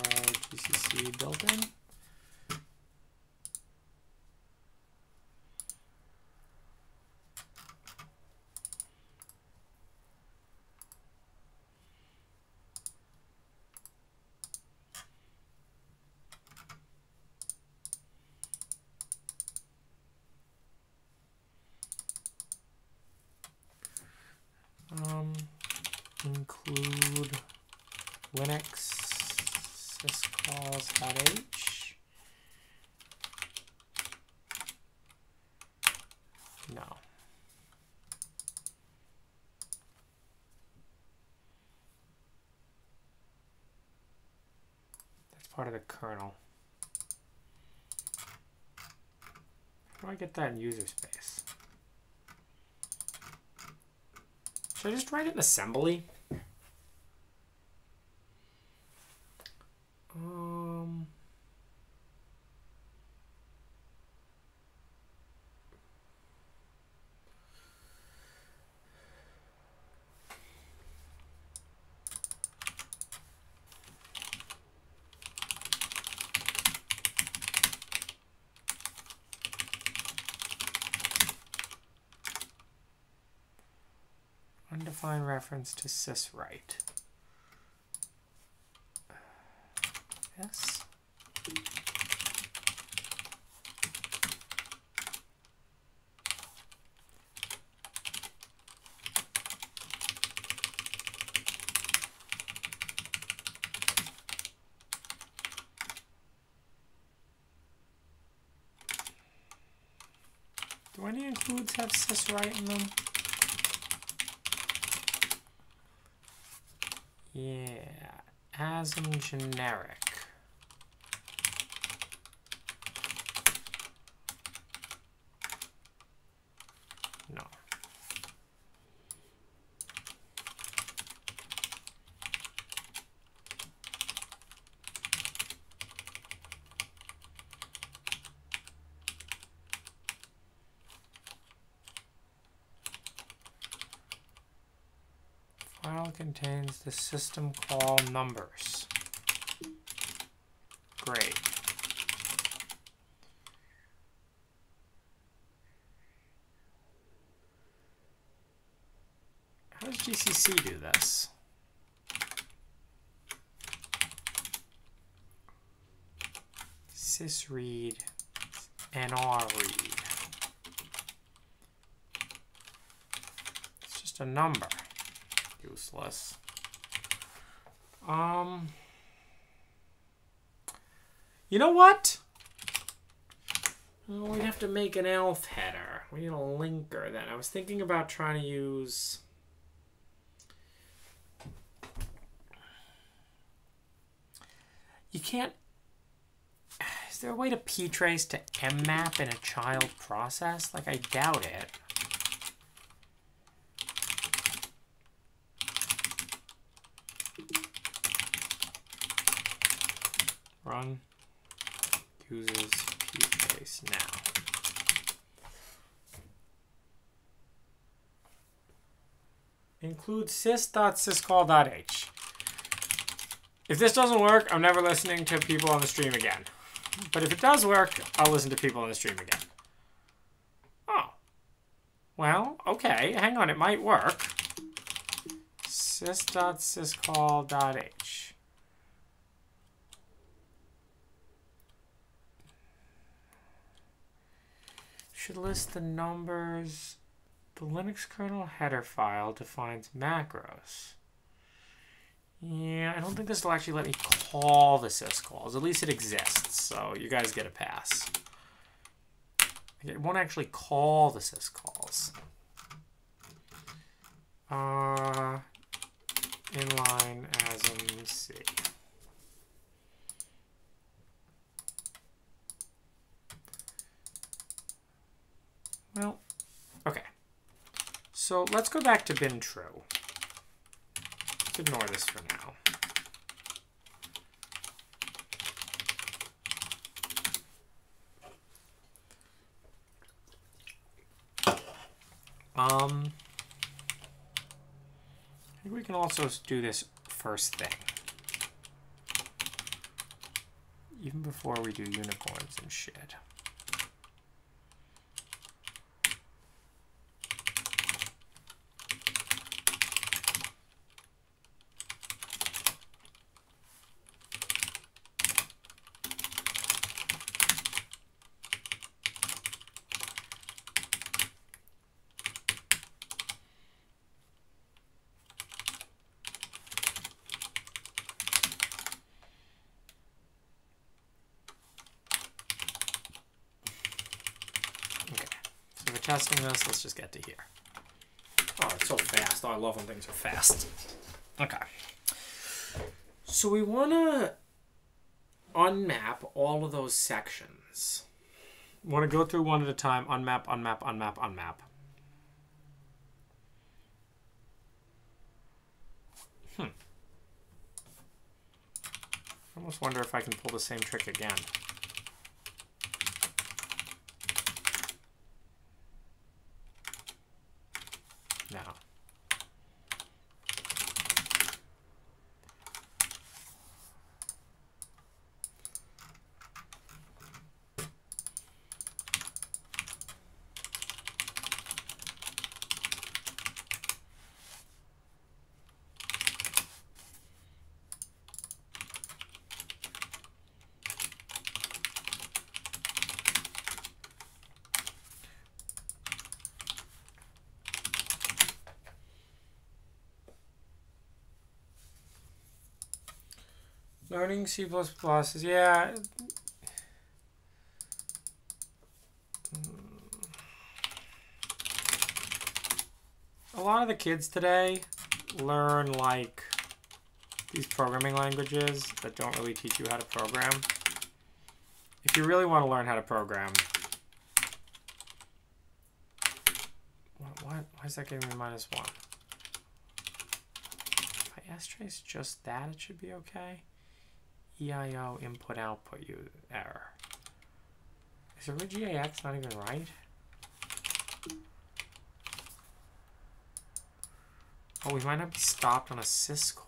[SPEAKER 1] GCC built-in. Include Linux part of the kernel. How do I get that in user space? Should I just write it in assembly? Undefined reference to syswrite. Yes. Do any includes have syswrite in them? Yeah, ASM generic. No. File contains the system call numbers. Great. How does GCC do this? Sysread, nrread. It's just a number. Useless. You know what? Well, we have to make an elf header. We need a linker then. I was thinking about trying to use... You can't... Is there a way to ptrace to mmap in a child process? Like, I doubt it. Run uses ptrace now. Include sys.syscall.h. If this doesn't work, I'm never listening to people on the stream again. But if it does work, I'll listen to people on the stream again. Oh. Well, okay. Hang on, it might work. Sys.syscall.h. Should list the numbers. The Linux kernel header file defines macros. Yeah, I don't think this will actually let me call the syscalls. At least it exists, so you guys get a pass. It won't actually call the syscalls. Inline asm c. Well, okay. So let's go back to bin true. Let's ignore this for now. I think we can also do this first thing. Even before we do unicorns and shit. Testing this, let's just get to here. Oh, it's so fast. Oh, I love when things are fast. Okay. So we want to unmap all of those sections. Want to go through one at a time. Unmap, unmap, unmap, unmap. I almost wonder if I can pull the same trick again. No. Learning C++ is, yeah. A lot of the kids today learn like these programming languages that don't really teach you how to program. If you really want to learn how to program, why is that giving me -1? If I strace just that, it should be okay. EIO input output error. Is origax not even right? Oh, we might not be stopped on a syscall.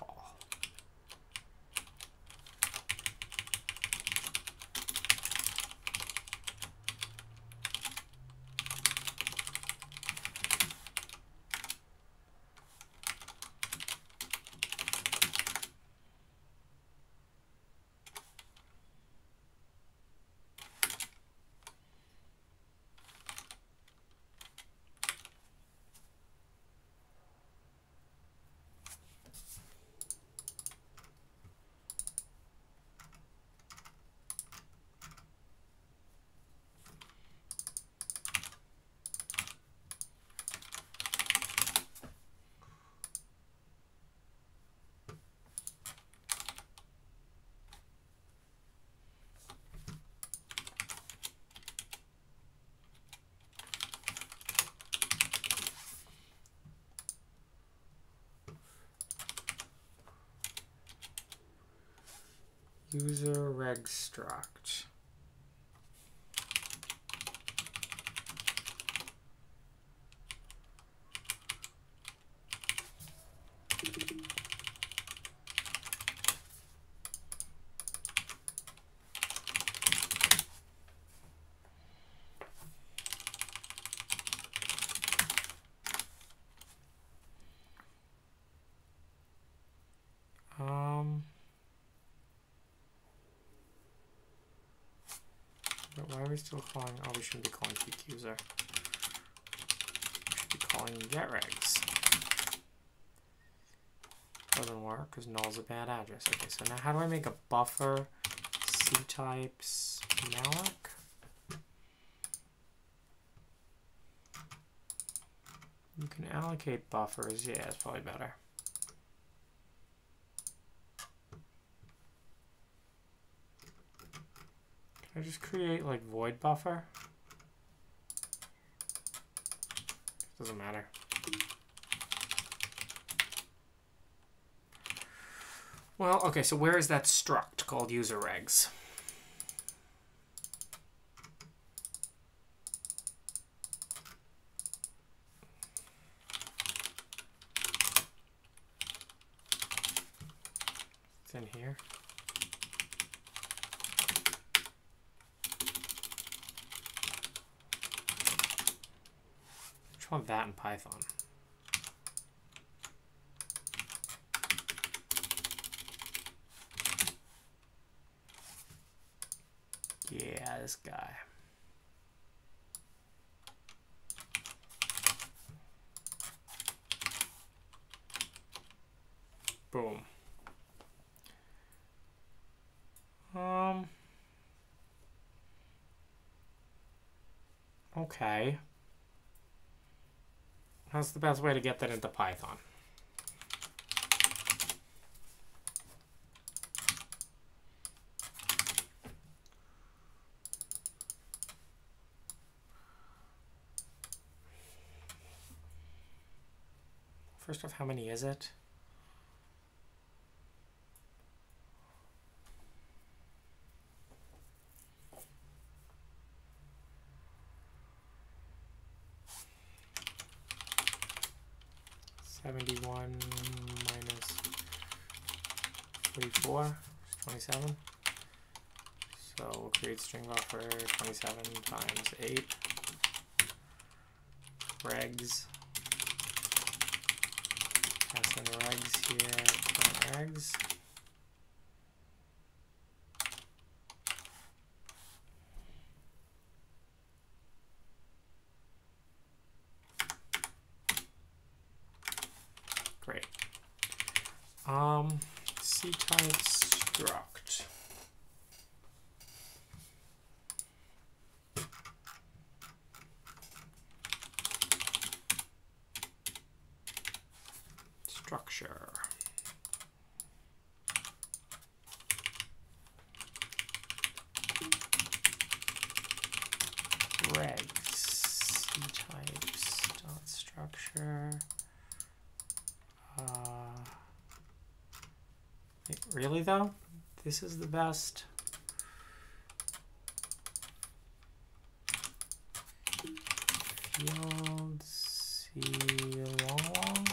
[SPEAKER 1] User reg struct. But why are we still calling? Oh, we shouldn't be calling QQuser. We should be calling getRegs. Doesn't work because null is a bad address. Okay, so now how do I make a buffer ctypes malloc? You can allocate buffers. Yeah, it's probably better. Can I just create like void buffer? Doesn't matter. Well, okay, so where is that struct called user regs? It's in here. I want that in Python. Yeah, this guy. Boom. Okay. How's the best way to get that into Python? First off, how many is it? $71 minus 44 is 27. So we'll create string buffer 27 times 8. Regs. Pass in regs here. Print regs. Great. C-type struct. Structure. Regs. C-types dot structure. Really though? This is the best. Field C long.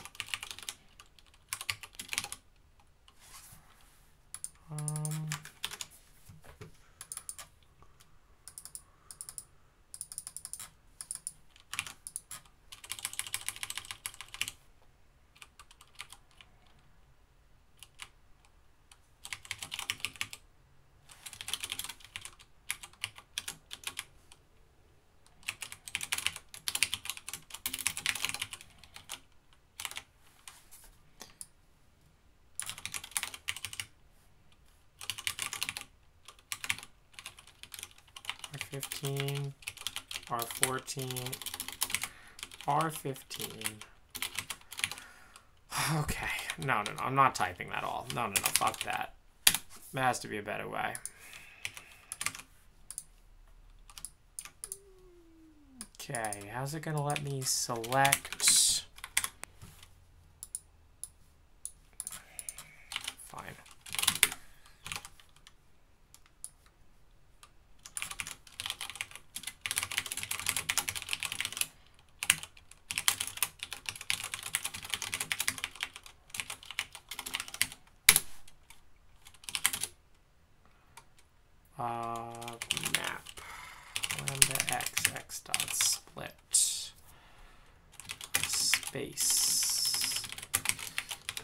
[SPEAKER 1] R15, R14, R15. Okay, no, I'm not typing that all. No, fuck that. There has to be a better way. Okay, how's it gonna let me select? Fine. Map lambda x dot split space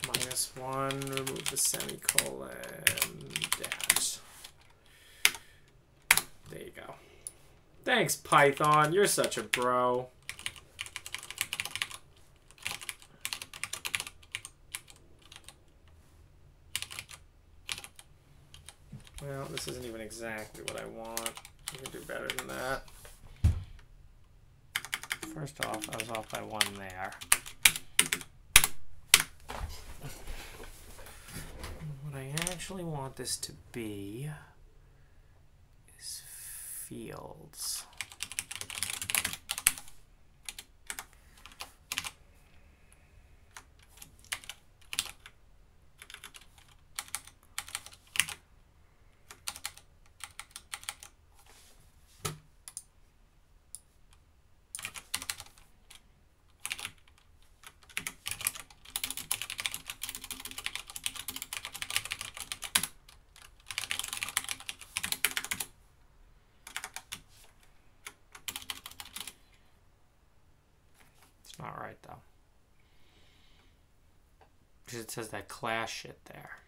[SPEAKER 1] -1, remove the semicolon, dash. There you go. Thanks, Python. You're such a bro. Well, this isn't even exactly what I want. You can do better than that. First off, I was off by 1 there. What I actually want this to be is fields. Not right though, because it says that class shit there.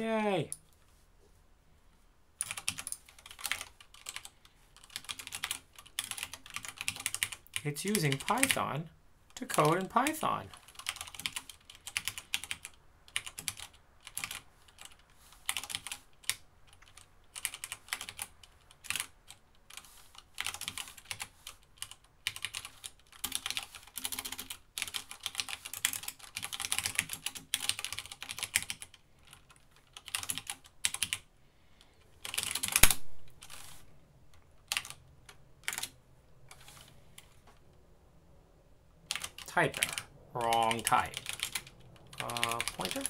[SPEAKER 1] Yay. It's using Python to code in Python. Type error. Wrong type. Pointer?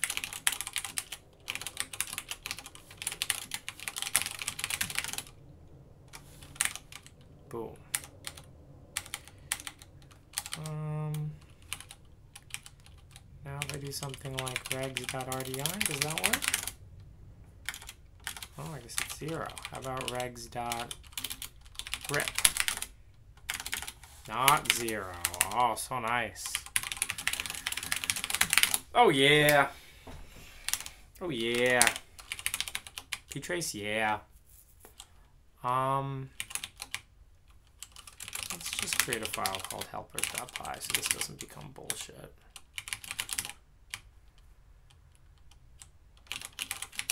[SPEAKER 1] Boom. Now if I do something like regs.rdi, does that work? Oh, I guess it's 0. How about regs.rip? Not 0. Oh, so nice. Oh, yeah. Oh, yeah. ptrace, yeah. Let's just create a file called helpers.py so this doesn't become bullshit.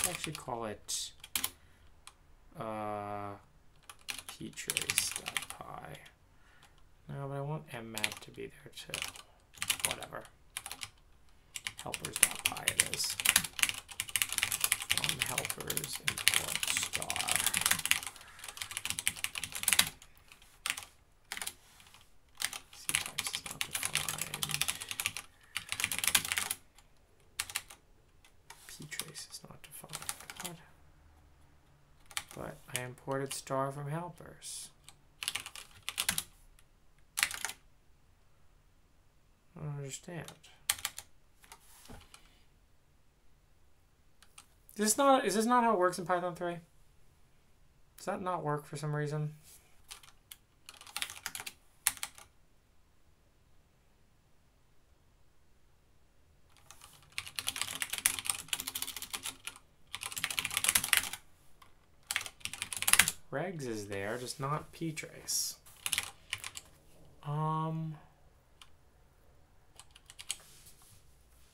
[SPEAKER 1] I'll actually call it ptrace.py. No, but I want mmap to be there too. Whatever. Helpers.py it is. From helpers import star. C types is not defined. ptrace is not defined. But I imported star from helpers. I don't understand. Is this not how it works in Python 3? Does that not work for some reason? Regs is there, just not ptrace.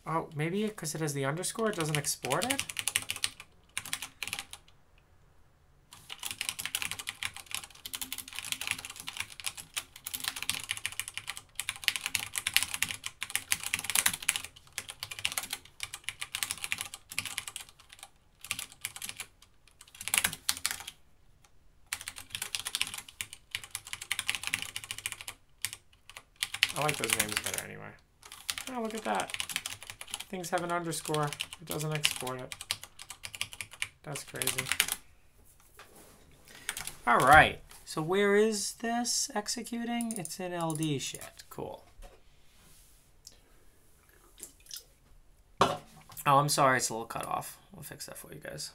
[SPEAKER 1] Oh, maybe because it has the underscore, it doesn't export it? I like those names better anyway. Oh, look at that. Things have an underscore. It doesn't export it. That's crazy. All right. So where is this executing? It's in LD shit. Cool. Oh, I'm sorry. It's a little cut off. I'll fix that for you guys.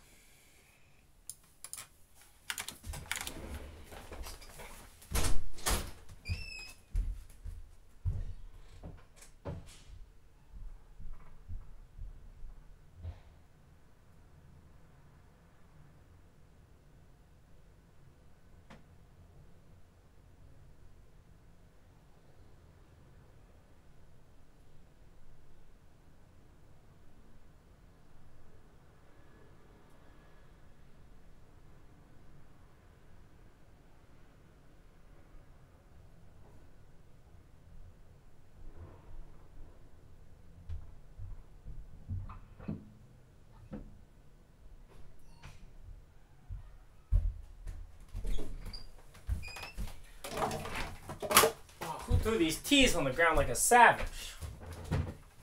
[SPEAKER 1] Threw these teas on the ground like a savage.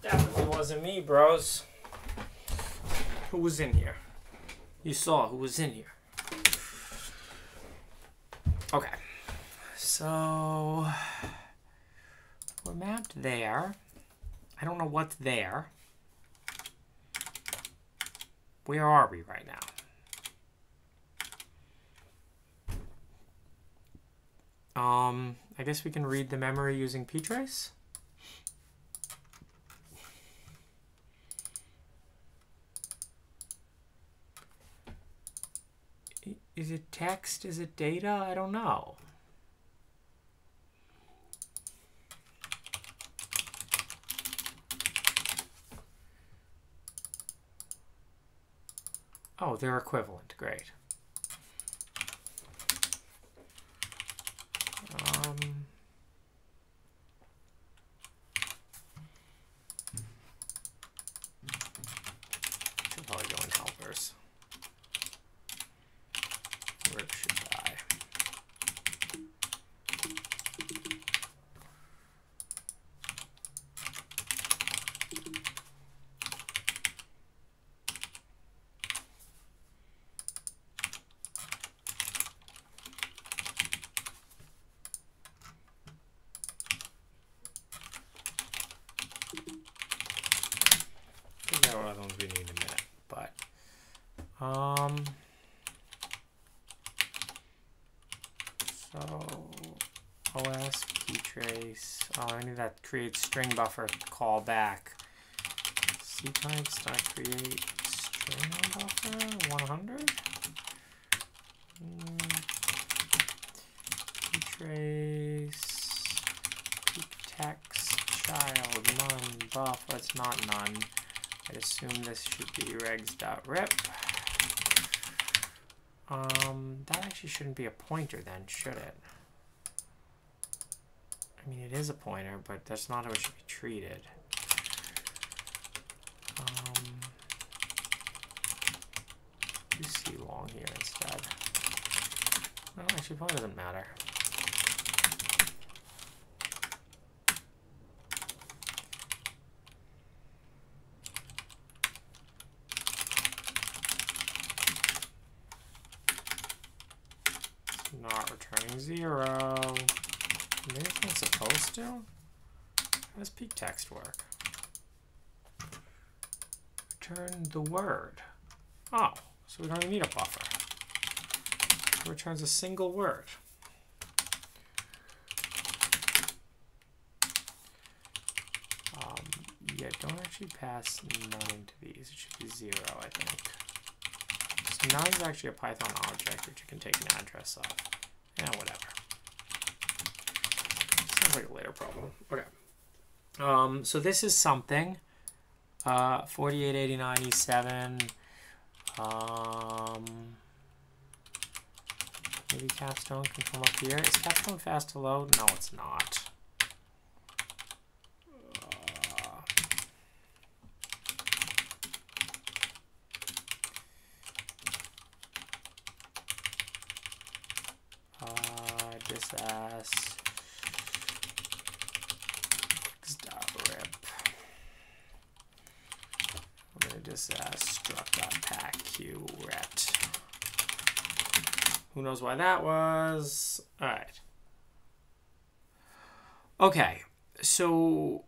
[SPEAKER 1] Definitely wasn't me, bros. Who was in here? You saw who was in here. Okay. So we're mapped there. I don't know what's there. Where are we right now? I guess we can read the memory using ptrace. Is it text? Is it data? I don't know. Oh, they're equivalent. Great. Should probably go in helpers. Rip should die. Figure out what other ones we need in a minute, but so OS ptrace. Oh, I need that create string buffer callback. Ctypes dot create string buffer 100. Ptrace peak text child none buff. That's not none. I'd assume this should be regs.rip. That actually shouldn't be a pointer then, should it? I mean, it is a pointer, but that's not how it should be treated. Do C long here instead. Well, actually, probably doesn't matter. Not returning 0. Maybe it's not supposed to? How does peak text work? Return the word. Oh, so we don't even need a buffer. It returns a single word. Yeah, don't actually pass none into these. It should be 0, I think. So none is actually a Python object which you can take an address of. Yeah, whatever. Sounds like a later problem. Okay. So this is something. 4889 E7. Maybe Capstone can come up here. Is Capstone fast to load? No, it's not. Disass rip. I'm gonna disass struct.packqret. Who knows why that was? All right. Okay, so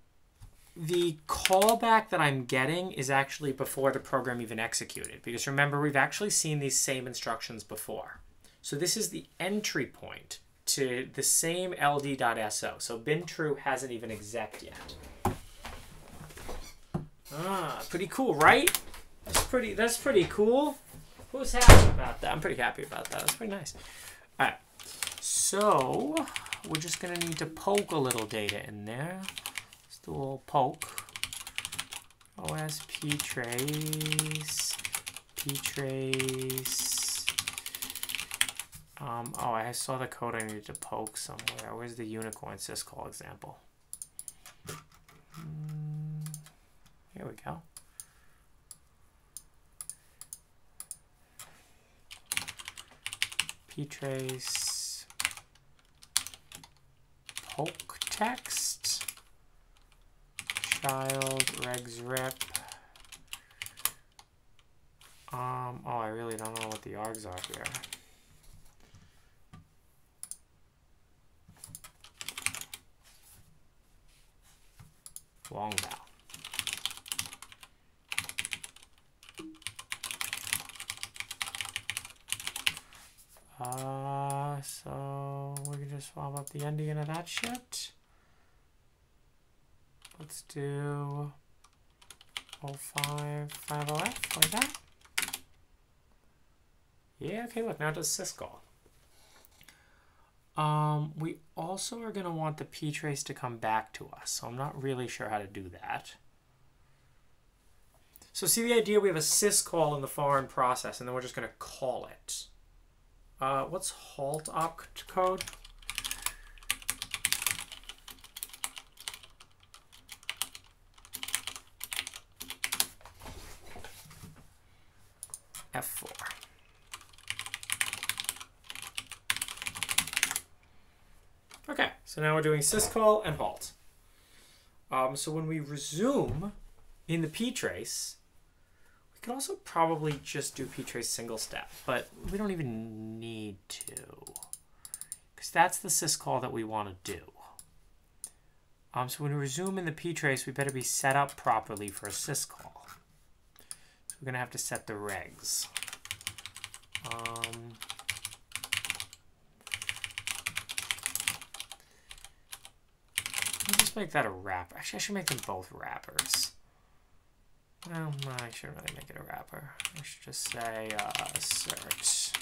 [SPEAKER 1] the callback that I'm getting is actually before the program even executed, because remember, we've actually seen these same instructions before. So this is the entry point to the same ld.so. So bintrue hasn't even exec'd yet. Ah, pretty cool, right? That's pretty cool. Who's happy about that? I'm pretty happy about that. That's pretty nice. All right. So we're just gonna need to poke a little data in there. Let's do a little poke. OS ptrace. Oh, I saw the code I needed to poke somewhere. Where's the unicorn syscall example? Here we go. Ptrace poke text child regs rip. Oh, I really don't know what the args are here. Long val. So we can just swap up the ending of that shit. Let's do 0550F like that. Yeah, okay, look, now it does syscall. We also are going to want the ptrace to come back to us, so I'm not really sure how to do that. So see the idea? We have a syscall in the foreign process, and then we're just going to call it. What's halt opcode? F4. Okay, so now we're doing syscall and halt. So when we resume in the ptrace, we could also probably just do ptrace single step, but we don't even need to, because that's the syscall that we want to do. So when we resume in the ptrace, we better be set up properly for a syscall. So we're going to have to set the regs. Let's just make that a wrapper. Actually, I should make them both wrappers. Well, I shouldn't really make it a wrapper. I should just say assert.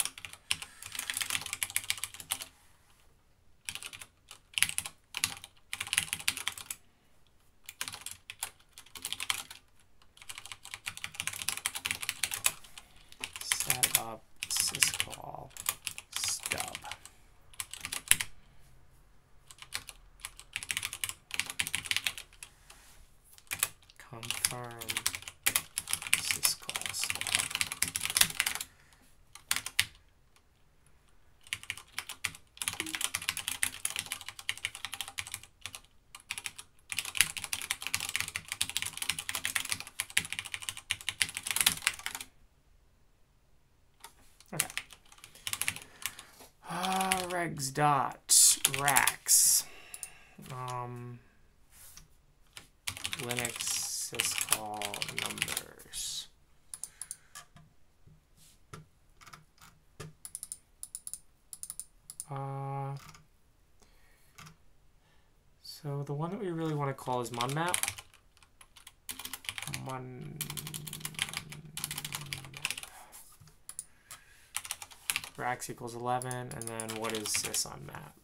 [SPEAKER 1] Set up syscall stub. Confirm syscall stub. Okay. Regs dot racks. Linux syscall numbers. So the one that we really want to call is munmap. Racks equals 11, and then what is sys on map?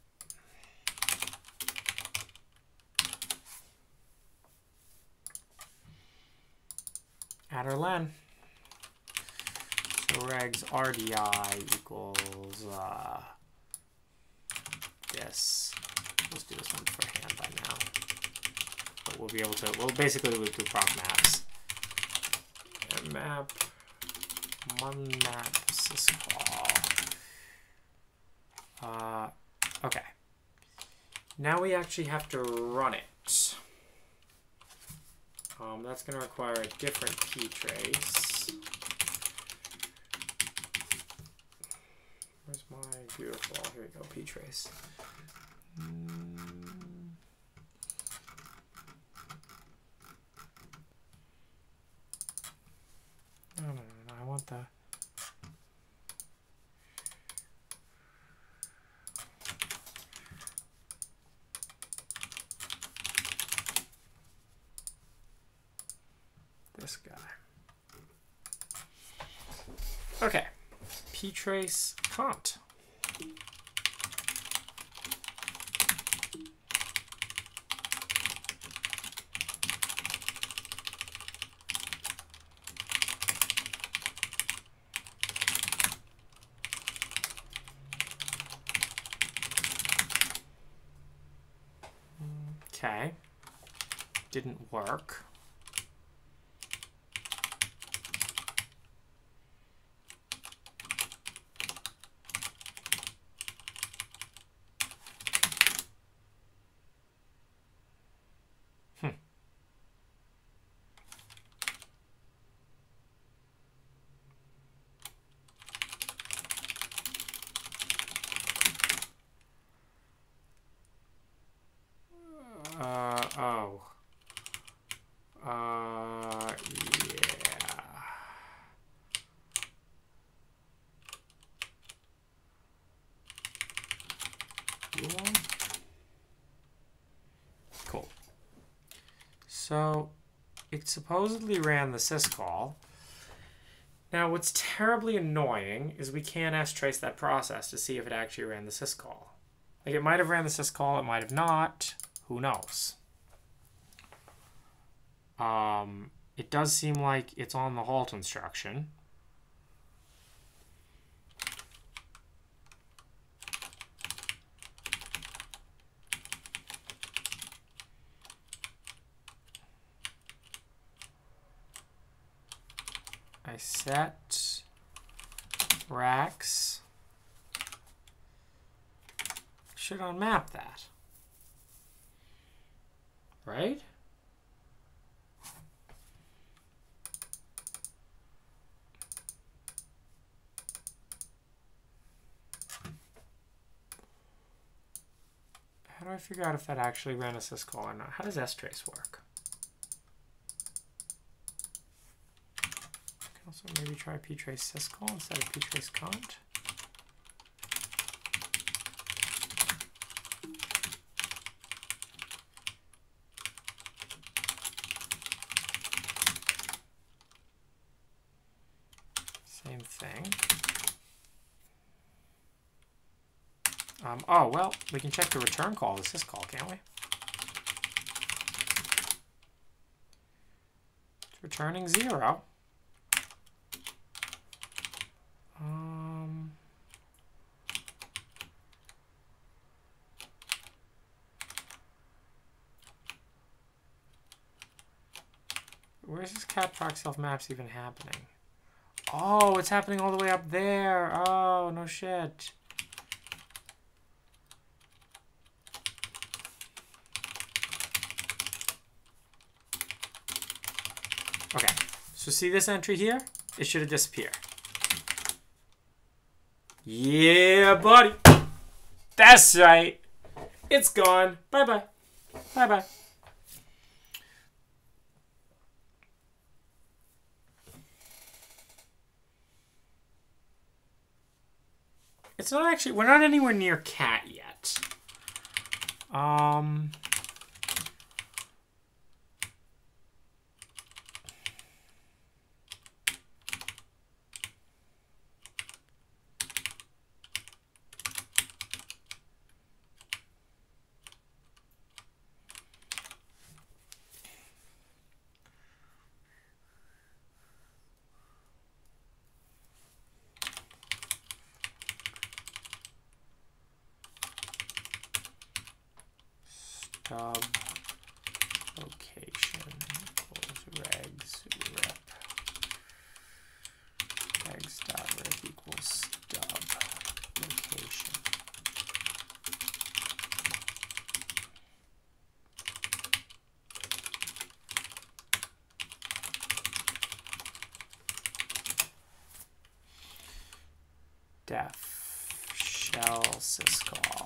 [SPEAKER 1] Adder len. So regs RDI equals this. Let's do this one for hand by now. But we'll be able to, we'll basically loop through proc maps. And map, munmap syscall. Okay. Now we actually have to run it. That's going to require a different ptrace. Where's my beautiful? Here we go, ptrace. No, I want the... this guy. Okay, ptrace cont. Okay, didn't work. Yeah. Cool. So it supposedly ran the syscall. Now, what's terribly annoying is we can't strace that process to see if it actually ran the syscall. Like, it might have ran the syscall, it might have not. Who knows? It does seem like it's on the halt instruction. I set racks. Should unmap that. Right? How do I figure out if that actually ran a syscall or not? How does strace work? Also, maybe try ptrace syscall instead of ptrace cont. Same thing. Oh, well, we can check the return call of the syscall, can't we? It's returning 0. Where's this cat proc self maps even happening? Oh, it's happening all the way up there. Oh, no shit. Okay, so see this entry here? It should have disappeared. Yeah, buddy. That's right. It's gone. Bye-bye. Bye-bye. It's not actually, we're not anywhere near cat yet. Stub location equals regs rep. Regs dot rep equals stub location. Def shell syscall.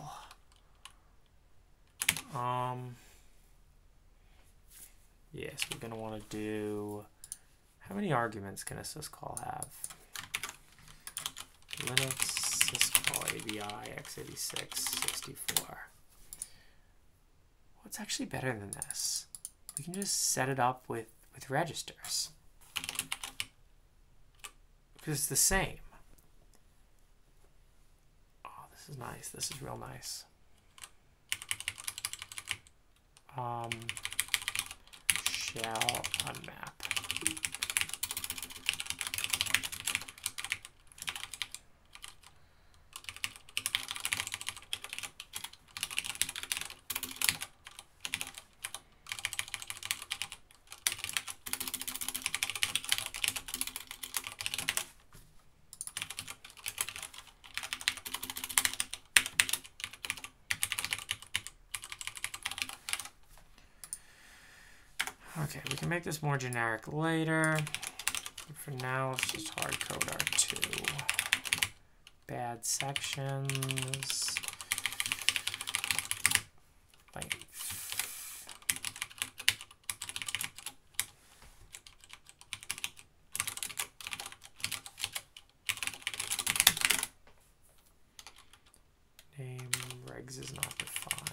[SPEAKER 1] Yes, we're going to want to do, how many arguments can a syscall have? Linux syscall ABI x86 64. What's actually better than this? We can just set it up with registers. Because it's the same. Oh, this is nice. This is real nice. Shall unmap. Okay, we can make this more generic later. But for now, let's just hardcode R2. Bad sections. Length. Name regs is not defined.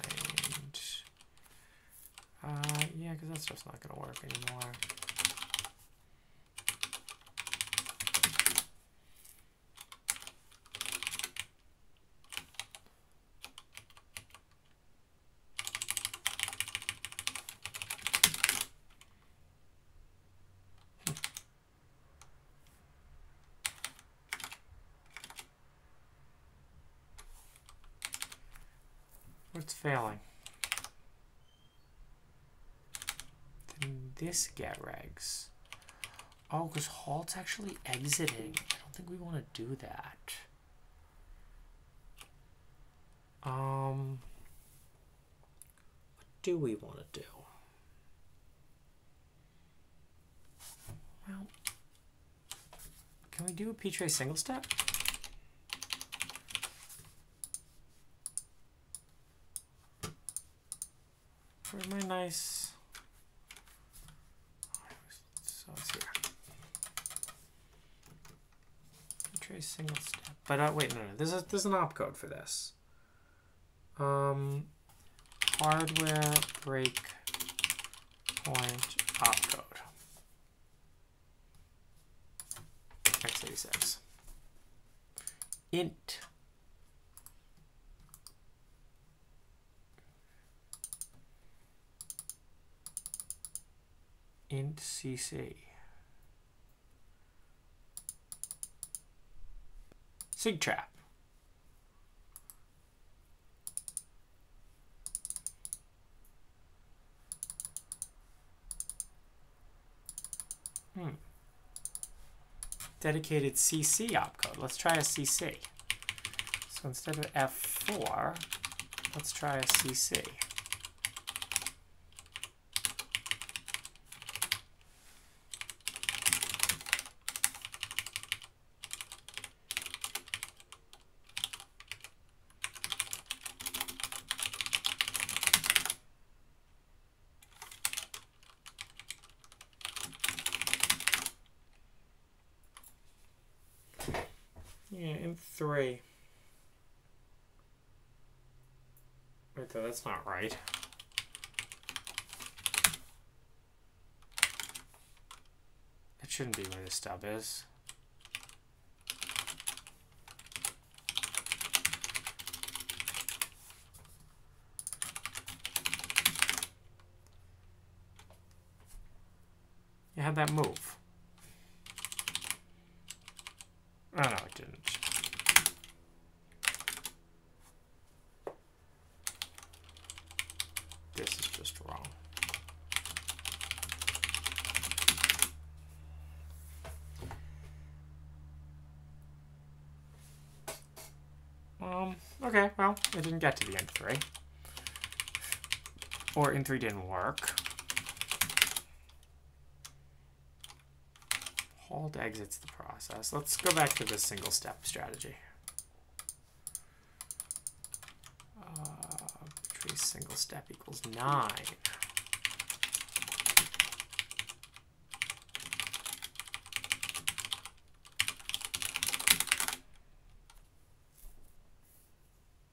[SPEAKER 1] Yeah, because that stuff's not going to work anymore. What's failing? Didn't this get regs? Oh, because halt's actually exiting. I don't think we want to do that. What do we want to do? Well, can we do a p-tray single step? Where's my nice... So it's here. P-tray single step. But wait, no. There's an opcode for this. Hardware break point opcode. x86. Int. Int cc. Sigtrap. Dedicated CC opcode. Let's try a CC. So instead of F4, let's try a CC. Yeah, in 3. Wait, though, that's not right. That shouldn't be where the stub is. You had that move. Oh, no, it didn't. This is just wrong. Okay, well, it didn't get to the N3. Or N3 didn't work. Halt exits the process. Let's go back to the single step strategy. Tree single step equals 9.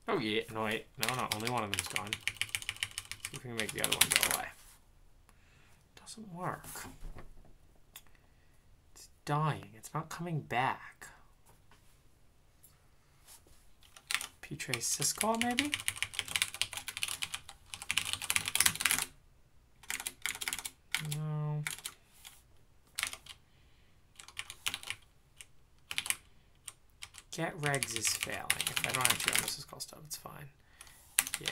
[SPEAKER 1] Oh yeah, no wait, no, only one of them's gone. See if we can make the other one go away. Doesn't work. It's dying, it's not coming back. P-tray syscall maybe? No. Get regs is failing. If I don't actually run this syscall stuff, it's fine. Yeah.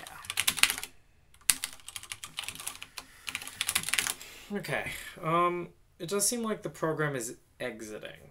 [SPEAKER 1] Okay. It does seem like the program is exiting.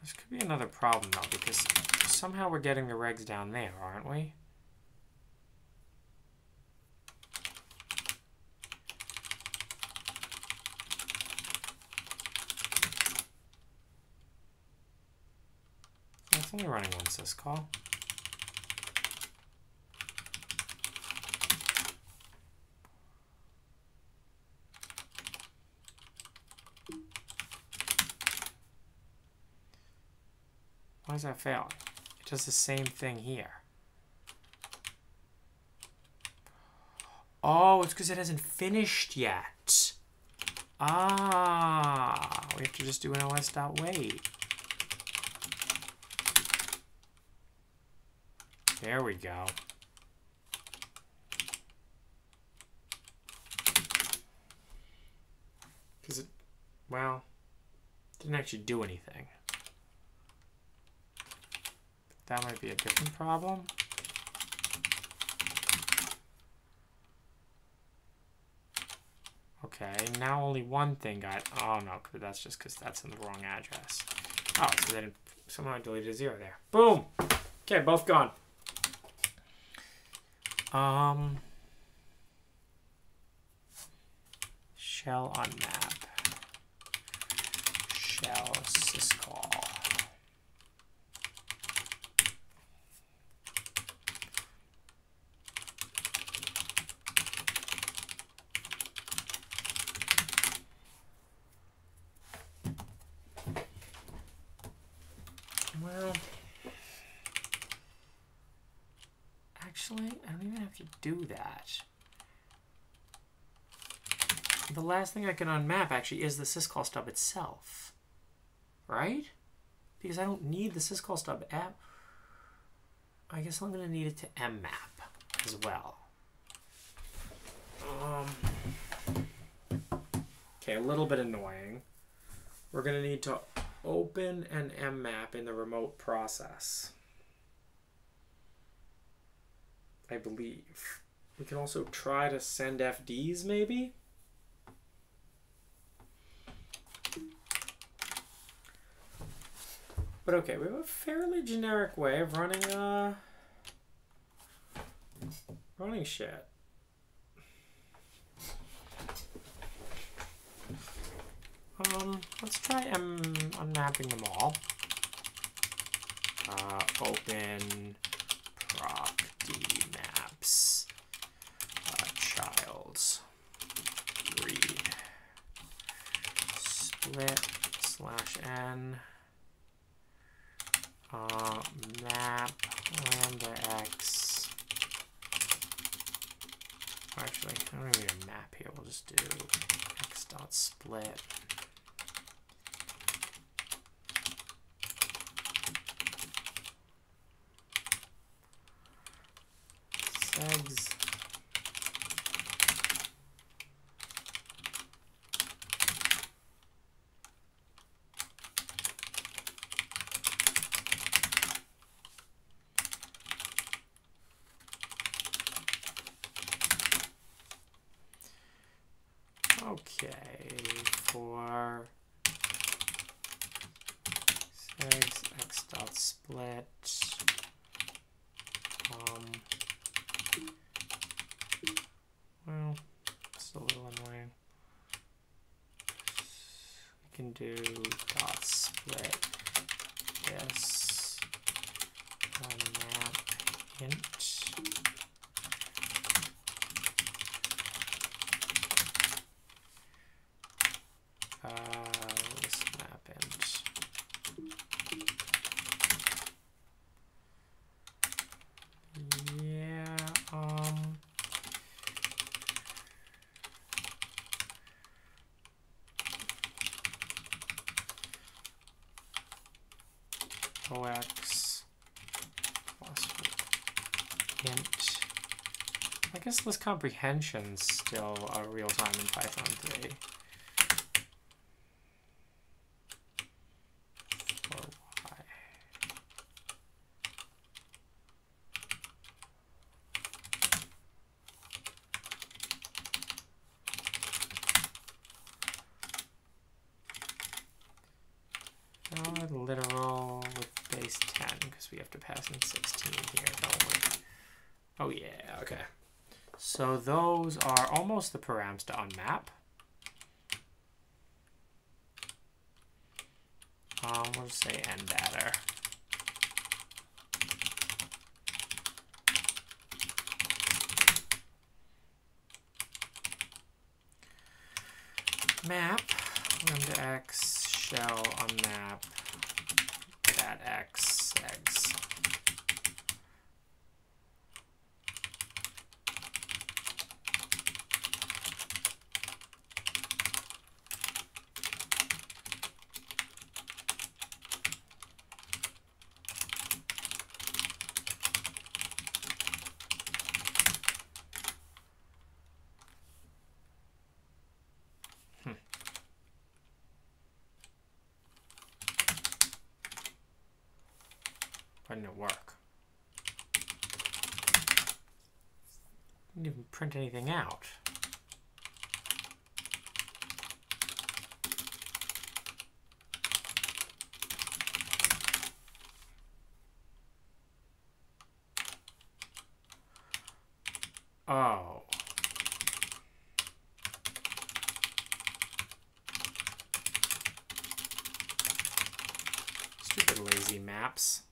[SPEAKER 1] This could be another problem though, because somehow we're getting the regs down there, aren't we? It's only running one syscall. Why is that failing? It does the same thing here. Oh, it's because it hasn't finished yet. Ah, we have to just do an os.wait. There we go. Because it, well, didn't actually do anything. That might be a different problem. Okay, now only one thing got, oh no, that's just because that's in the wrong address. Oh, so they didn't, somehow I deleted a 0 there. Boom! Okay, both gone. Shell on map. Shell syscall. Well, actually, I don't even have to do that. The last thing I can unmap actually is the syscall stub itself, right? Because I don't need the syscall stub app. I guess I'm gonna need it to mmap as well. Okay, a little bit annoying. We're gonna need to open an mmap in the remote process, I believe. We can also try to send FDs, maybe? But okay, we have a fairly generic way of running shit. Let's try unmapping them all. Open proc dmaps childs read split /n map lambda x. Actually, I don't even need a map here. We'll just do x.split. Segs. Okay, for segs x.split. Well, it's a little annoying. We can do dot split this map int. This map int. Yeah, OX plus int. I guess this comprehension's still a real time in Python 3. Literal with base 10 because we have to pass in 16 here, don't we? Oh yeah, okay. So those are almost the params to unmap. We'll just say ndatter. Map lambda x shell unmap that x segs. Why didn't it work? Didn't even print anything out. Oh. Stupid lazy maps.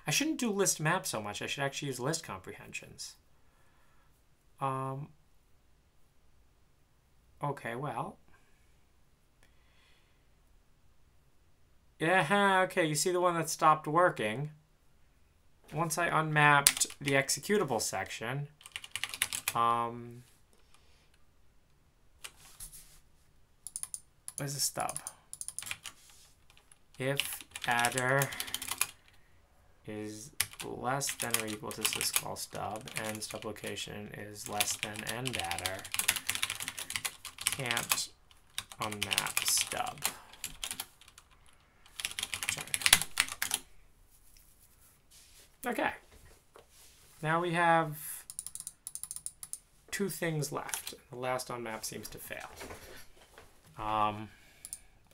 [SPEAKER 1] I shouldn't do list maps so much. I should actually use list comprehensions. Okay, well. Yeah, okay, you see the one that stopped working. Once I unmapped the executable section, where's the stub? If adder is less than or equal to syscall stub and stub location is less than end adder, can't unmap stub. Okay. Now we have two things left. The last unmap seems to fail. I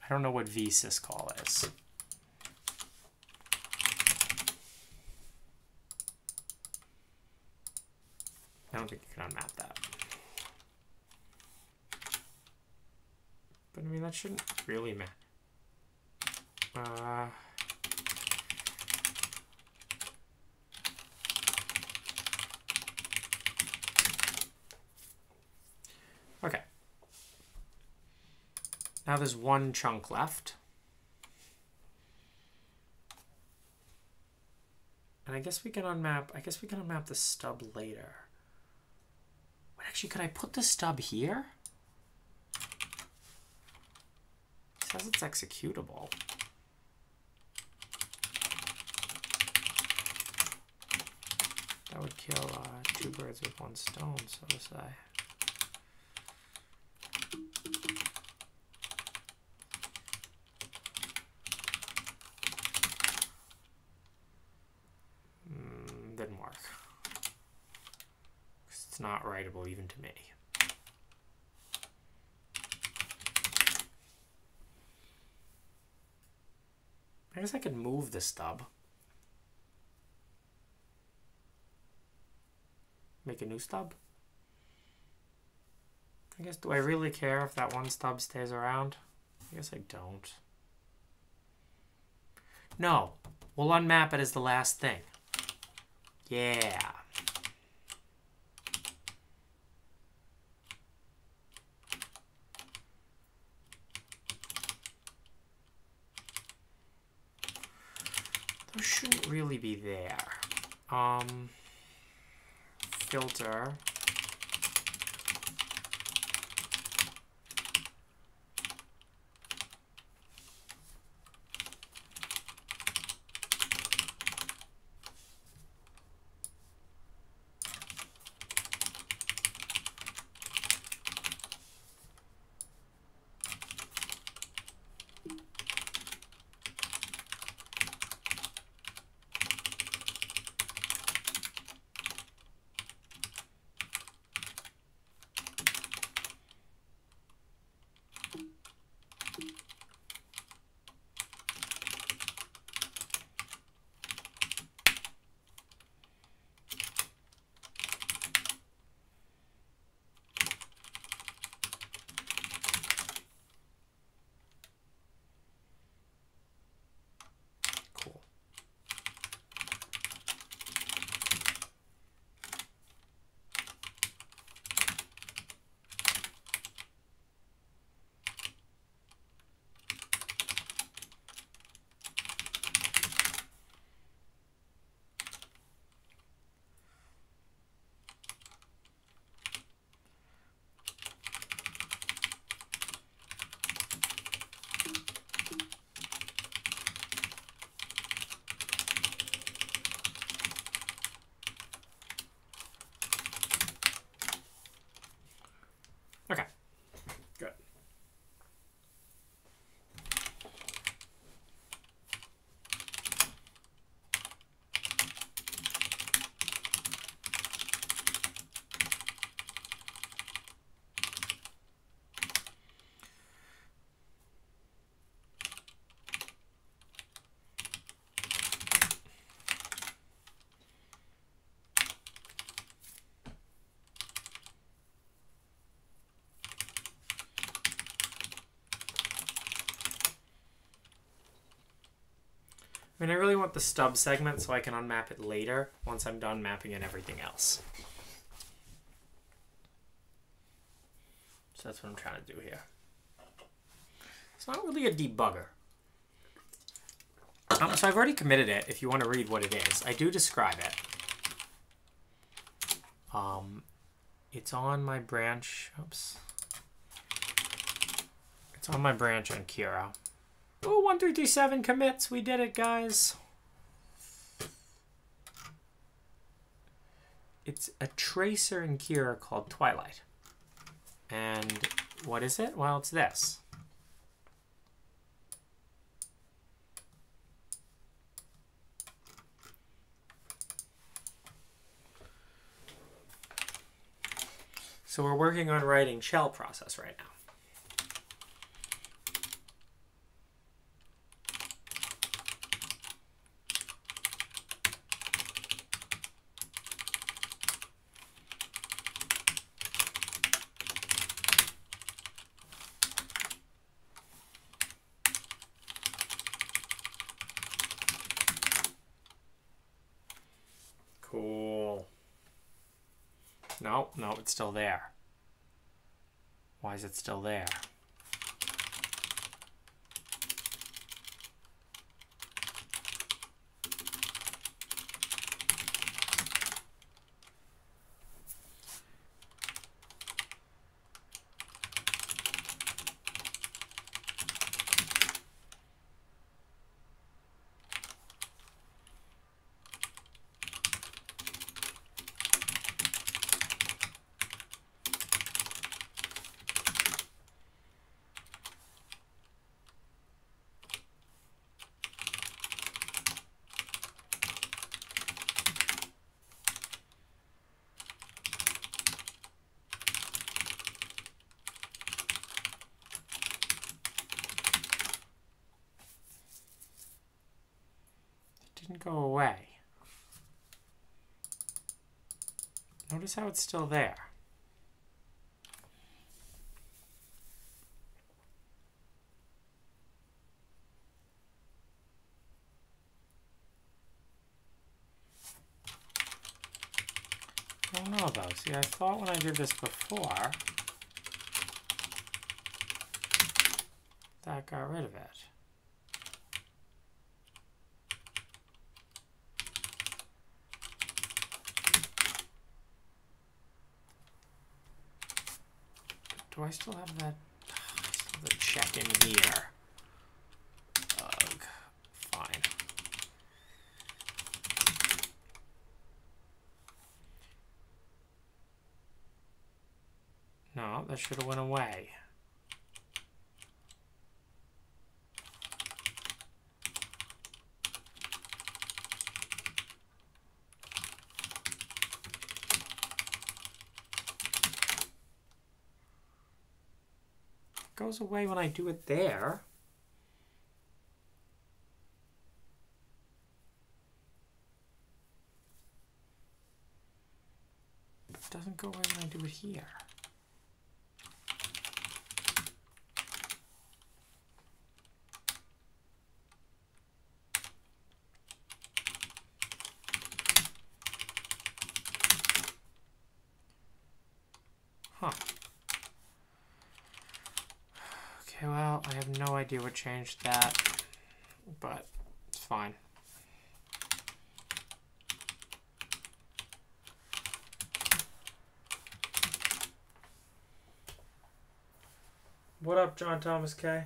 [SPEAKER 1] don't know what vsyscall is. I don't think you can unmap that. But I mean, that shouldn't really matter. Okay. Now there's one chunk left. And I guess we can unmap the stub later. But actually, could I put the stub here? It says it's executable. That would kill two birds with one stone, so to say. Didn't work. It's not writable even to me. I guess I could move the stub. Make a new stub? I guess, do I really care if that one stub stays around? I guess I don't. No, we'll unmap it as the last thing. Yeah. Those shouldn't really be there. Filter. I mean, I really want the stub segment so I can unmap it later once I'm done mapping in everything else. So that's what I'm trying to do here. It's not really a debugger. So I've already committed it if you want to read what it is. I do describe it. It's on my branch. Oops. It's on my branch on Kira. Oh, 1337 commits. We did it, guys. It's a tracer in Kira called Twilight. And what is it? Well, it's this. So we're working on writing shell process right now. Cool. No, it's still there. Why is it still there? Didn't go away. Notice how it's still there. I don't know though. See, I thought when I did this before, that got rid of it. Do I still have that? I still have the check in here. Ugh. Fine. No, that should have went away. Goes away when I do it there. But it doesn't go away when I do it here. Huh. Okay, well, I have no idea what changed that, but it's fine. What up, John Thomas K?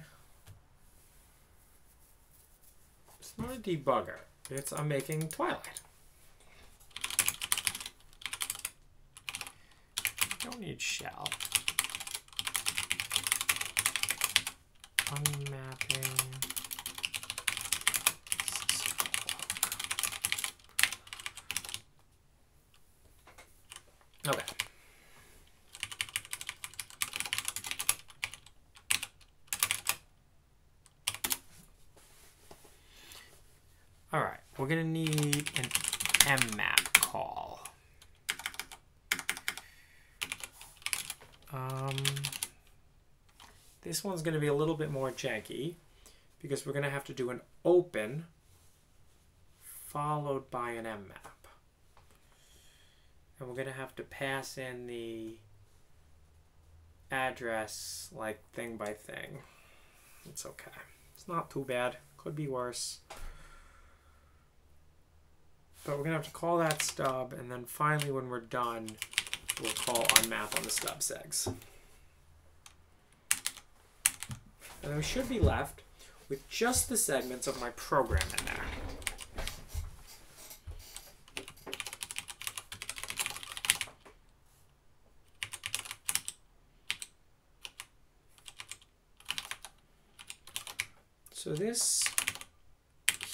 [SPEAKER 1] It's not a debugger. I'm making Twilight. Don't need shell. Unmapping. Okay. All right, we're gonna need an mmap call. This one's going to be a little bit more janky because we're going to have to do an open followed by an mmap. And we're going to have to pass in the address like thing by thing. It's okay. It's not too bad. Could be worse. But we're going to have to call that stub, and then finally when we're done, we'll call unmap on the stub segs. And then we should be left with just the segments of my program in there. So this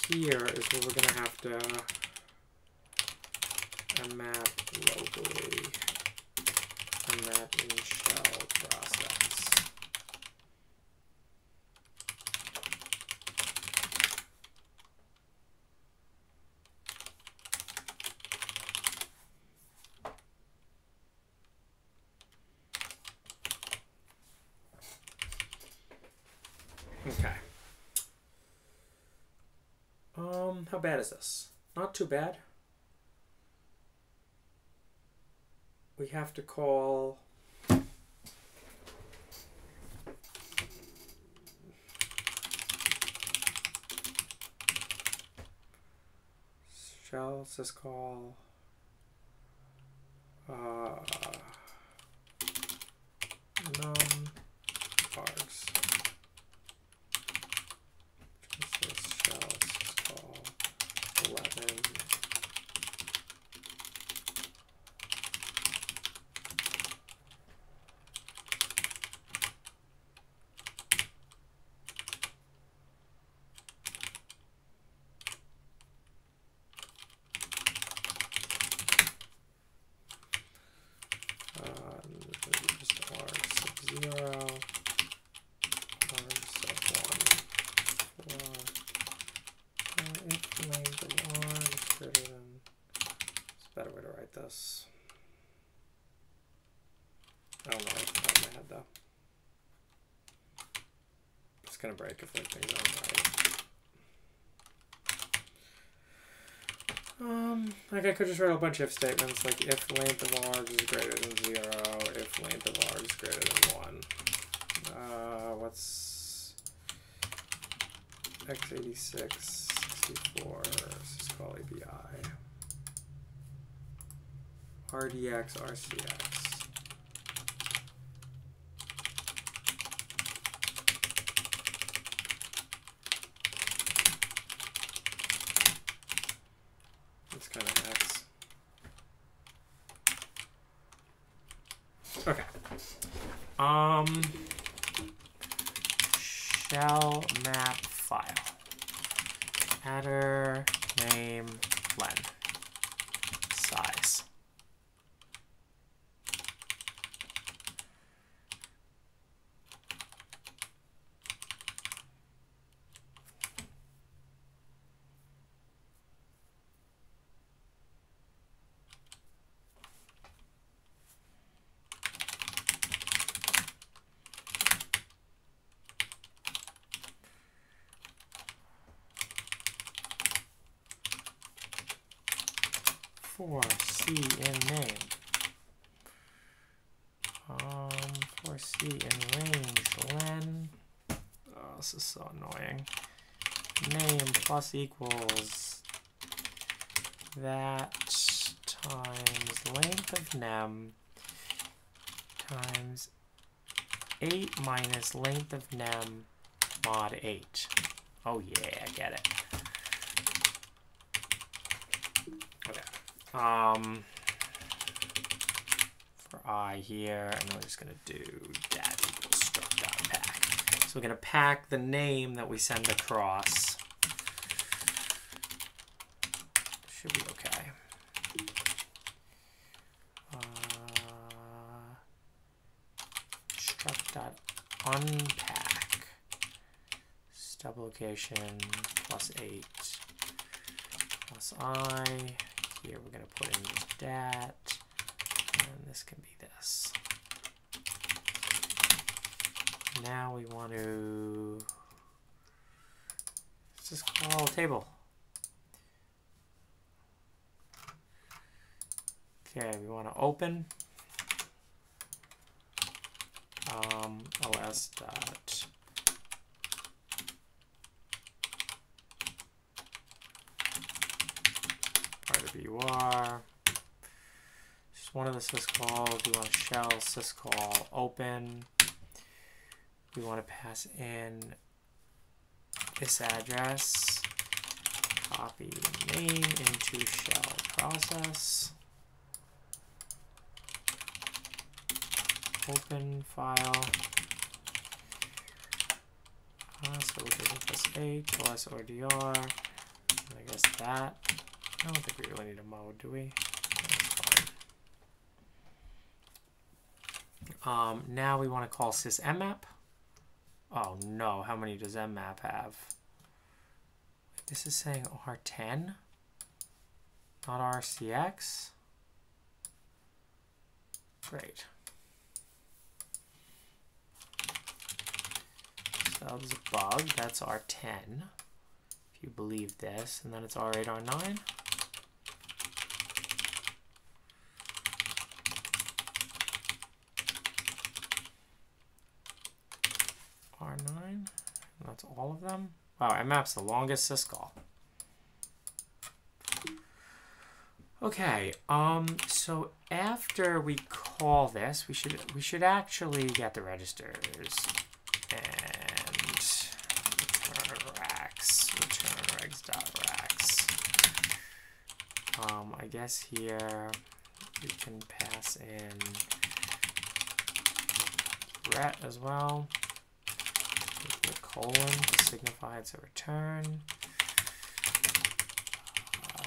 [SPEAKER 1] here is where we're going to have to map locally, map in shell process. Okay. How bad is this? Not too bad. We have to call shell syscall num args. Shell syscall 11. Just arg sub 0, arg sub 1 for if length of arg is greater than. It's a better way to write this. I don't know off the top of my head though. It's gonna break if things aren't right. Like I could just write a bunch of if statements, like if length of args is greater than 0, if length of args is greater than 1. What's x86 64 syscall API RDX RCX. It's kind of X. Okay. Shell map file. Header name len. Size. For C in name. For C in range len. Oh, this is so annoying. Name plus equals that times length of nem times 8 minus length of nem mod 8. Oh yeah, I get it. Okay. For I here, and we're just gonna do that equals struct.pack. So we're gonna pack the name that we send across. Should be okay. Struct.unpack stub location plus 8 plus I. Here we're going to put in that, and this can be this. Now we want to, let's just call table. Okay, we want to open os dot RWR. Just one of the syscalls. We want to shell syscall open. We want to pass in this address. Copy name into shell process. Open file. So we can plus H, OS or DR. And I guess that. I don't think we really need a mode, do we? That's fine. Now we want to call sysmmap. Oh no, how many does mmap have? This is saying R10, not RCX. Great. So there's a bug, that's R10, if you believe this, and then it's R8, R9. R9, and that's all of them. Wow, mmap's the longest syscall. Okay, so after we call this, we should actually get the registers and return regs.racks. I guess here we can pass in ret as well. The colon to signify it's a return.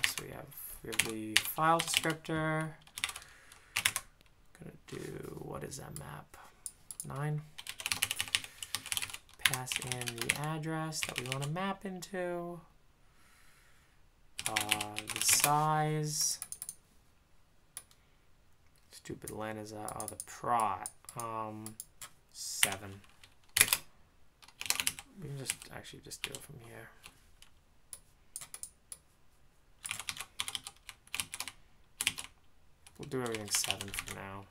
[SPEAKER 1] So we have the file descriptor. Gonna do, what is that map? 9. Pass in the address that we want to map into. The size. Stupid len is the prot. 7. We can actually just do it from here. We'll do everything 7 for now.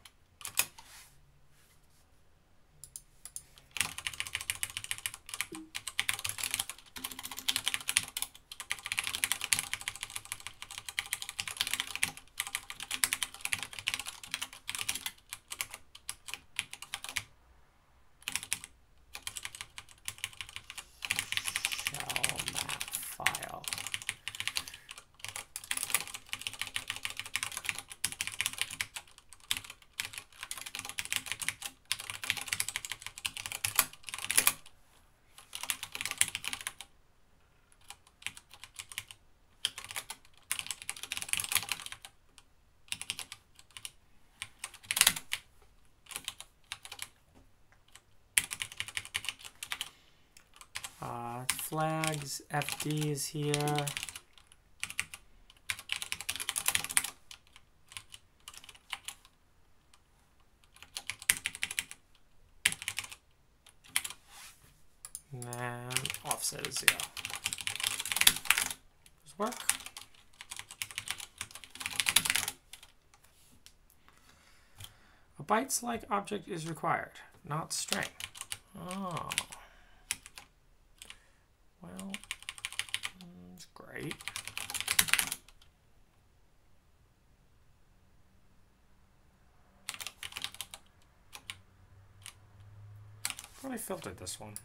[SPEAKER 1] Flags, FD is here. And then offset is 0. Does work? A bytes-like object is required, not string. Oh. Well, that's great. Probably filtered this one.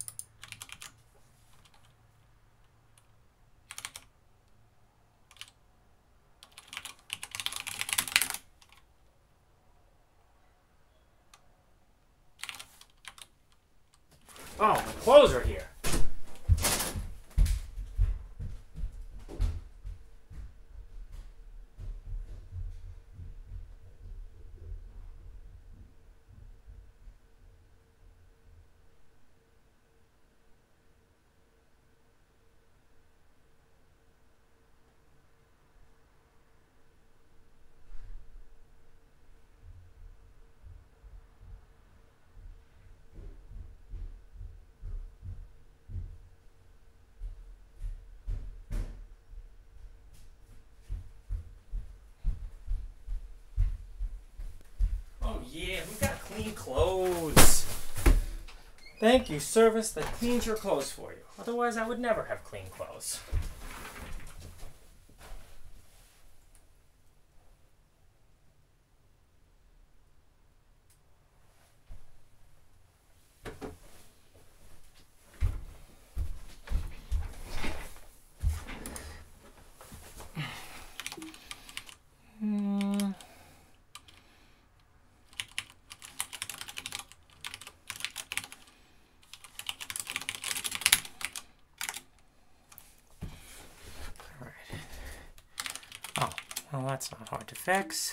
[SPEAKER 1] Oh, my clothes are here. clean clothes. Thank you, service that cleans your clothes for you. Otherwise, I would never have clean clothes. Well, that's not hard to fix.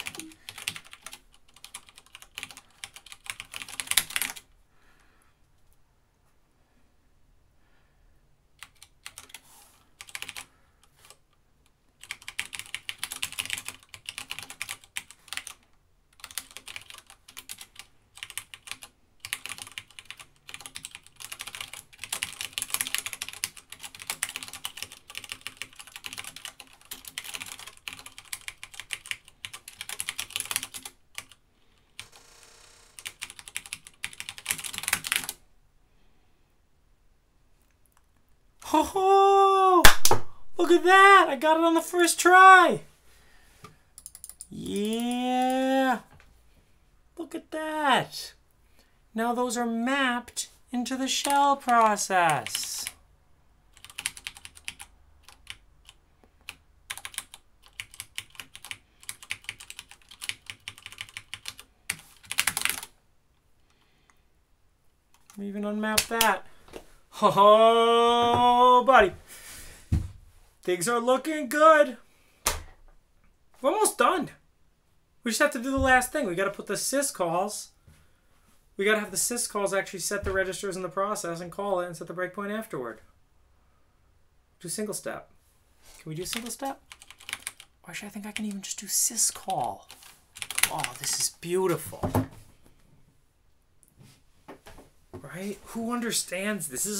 [SPEAKER 1] Oh, look at that! I got it on the first try! Yeah! Look at that! Now those are mapped into the shell process. We even unmapped that. Oh, buddy. Things are looking good. We're almost done. We just have to do the last thing. We got to put the syscalls. We got to have the syscalls actually set the registers in the process and call it and set the breakpoint afterward. Do single step. Can we do single step? Or actually, I think I can even just do syscall. Oh, this is beautiful. Right? Who understands this? This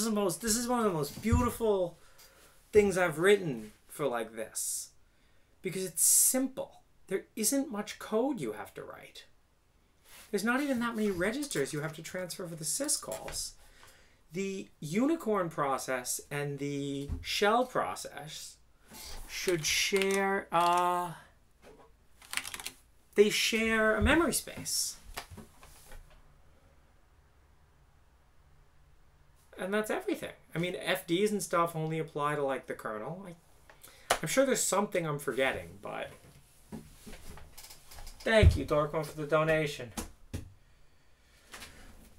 [SPEAKER 1] is one of the most beautiful things I've written for like this. Because it's simple. There isn't much code you have to write. There's not even that many registers you have to transfer for the syscalls. The unicorn process and the shell process should share they share a memory space. And that's everything. I mean, FDs and stuff only apply to, like, the kernel. I'm sure there's something I'm forgetting, but... Thank you, Dorkman, for the donation.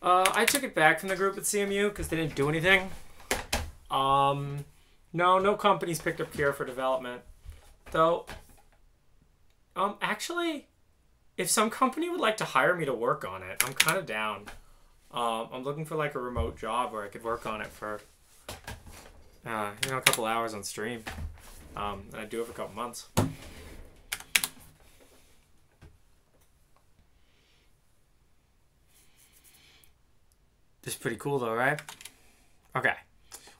[SPEAKER 1] I took it back from the group at CMU because they didn't do anything. No companies picked up Kira for development. Though, actually, if some company would like to hire me to work on it, I'm kind of down. I'm looking for like a remote job where I could work on it for, a couple hours on stream. And I do it for a couple months. This is pretty cool though, right? Okay.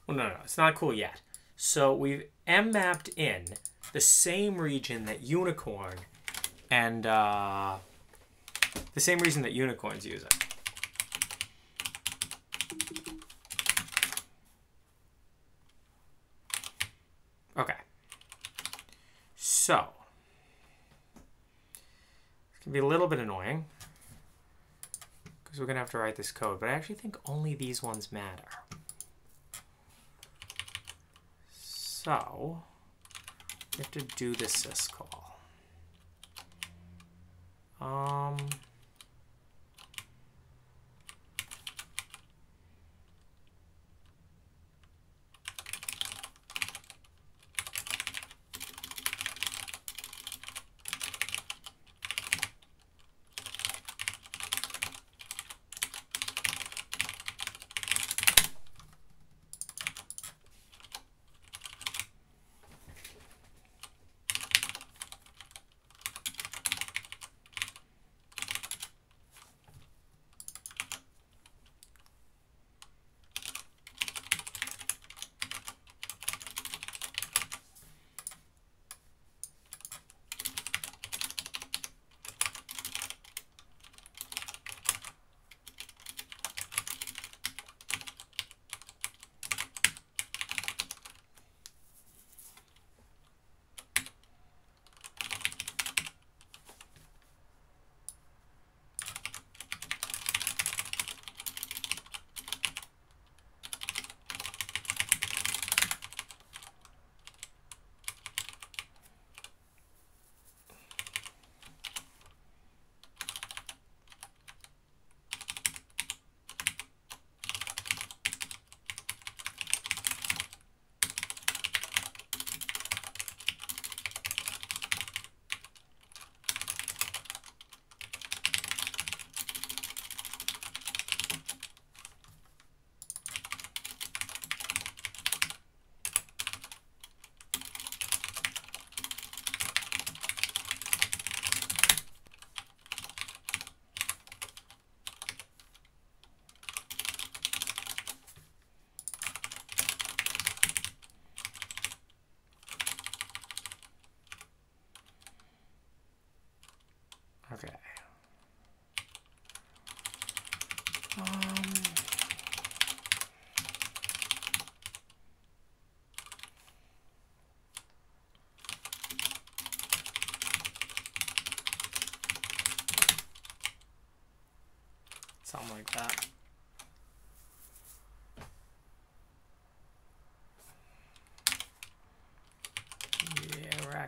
[SPEAKER 1] Well, no, it's not cool yet. So we've M-mapped in the same region that Unicorn and, the same reason that Unicorn's using. Okay, so it's gonna be a little bit annoying because we're gonna have to write this code, but I actually think only these ones matter. So we have to do the syscall.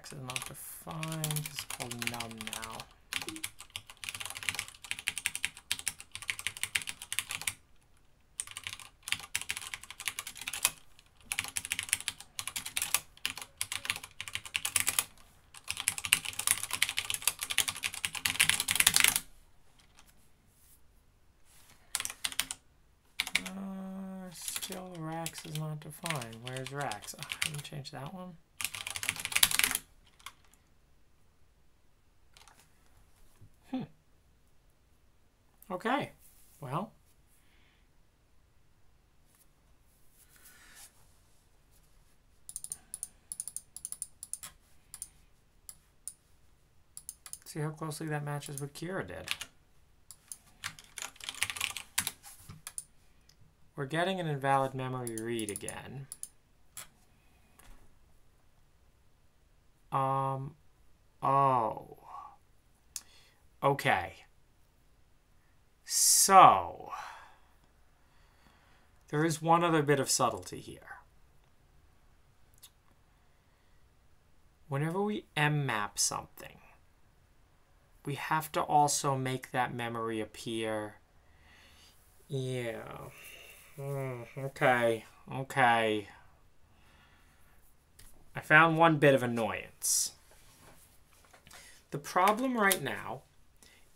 [SPEAKER 1] Rex is not defined. It's called num now. Still Rex is not defined. Where's Rex? Oh, I didn't change that one. Okay, well. See how closely that matches what Kira did. We're getting an invalid memory read again. Oh. Okay. So, there is one other bit of subtlety here. Whenever we mmap something, we have to also make that memory appear. Yeah. Okay. I found one bit of annoyance. The problem right now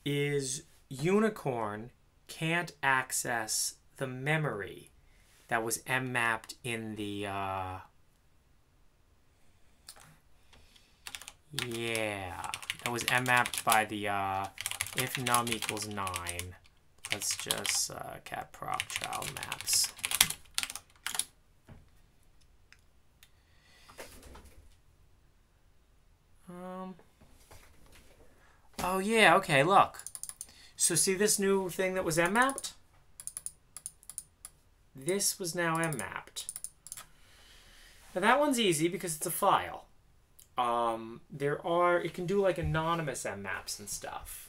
[SPEAKER 1] is Unicorn can't access the memory that was mmapped in the that was mmapped by the if num equals 9. Let's just cat prop child maps. Oh yeah, okay, look. So see this new thing that was mmapped? This was now mmapped. Now that one's easy because it's a file. It can do like anonymous mmaps and stuff.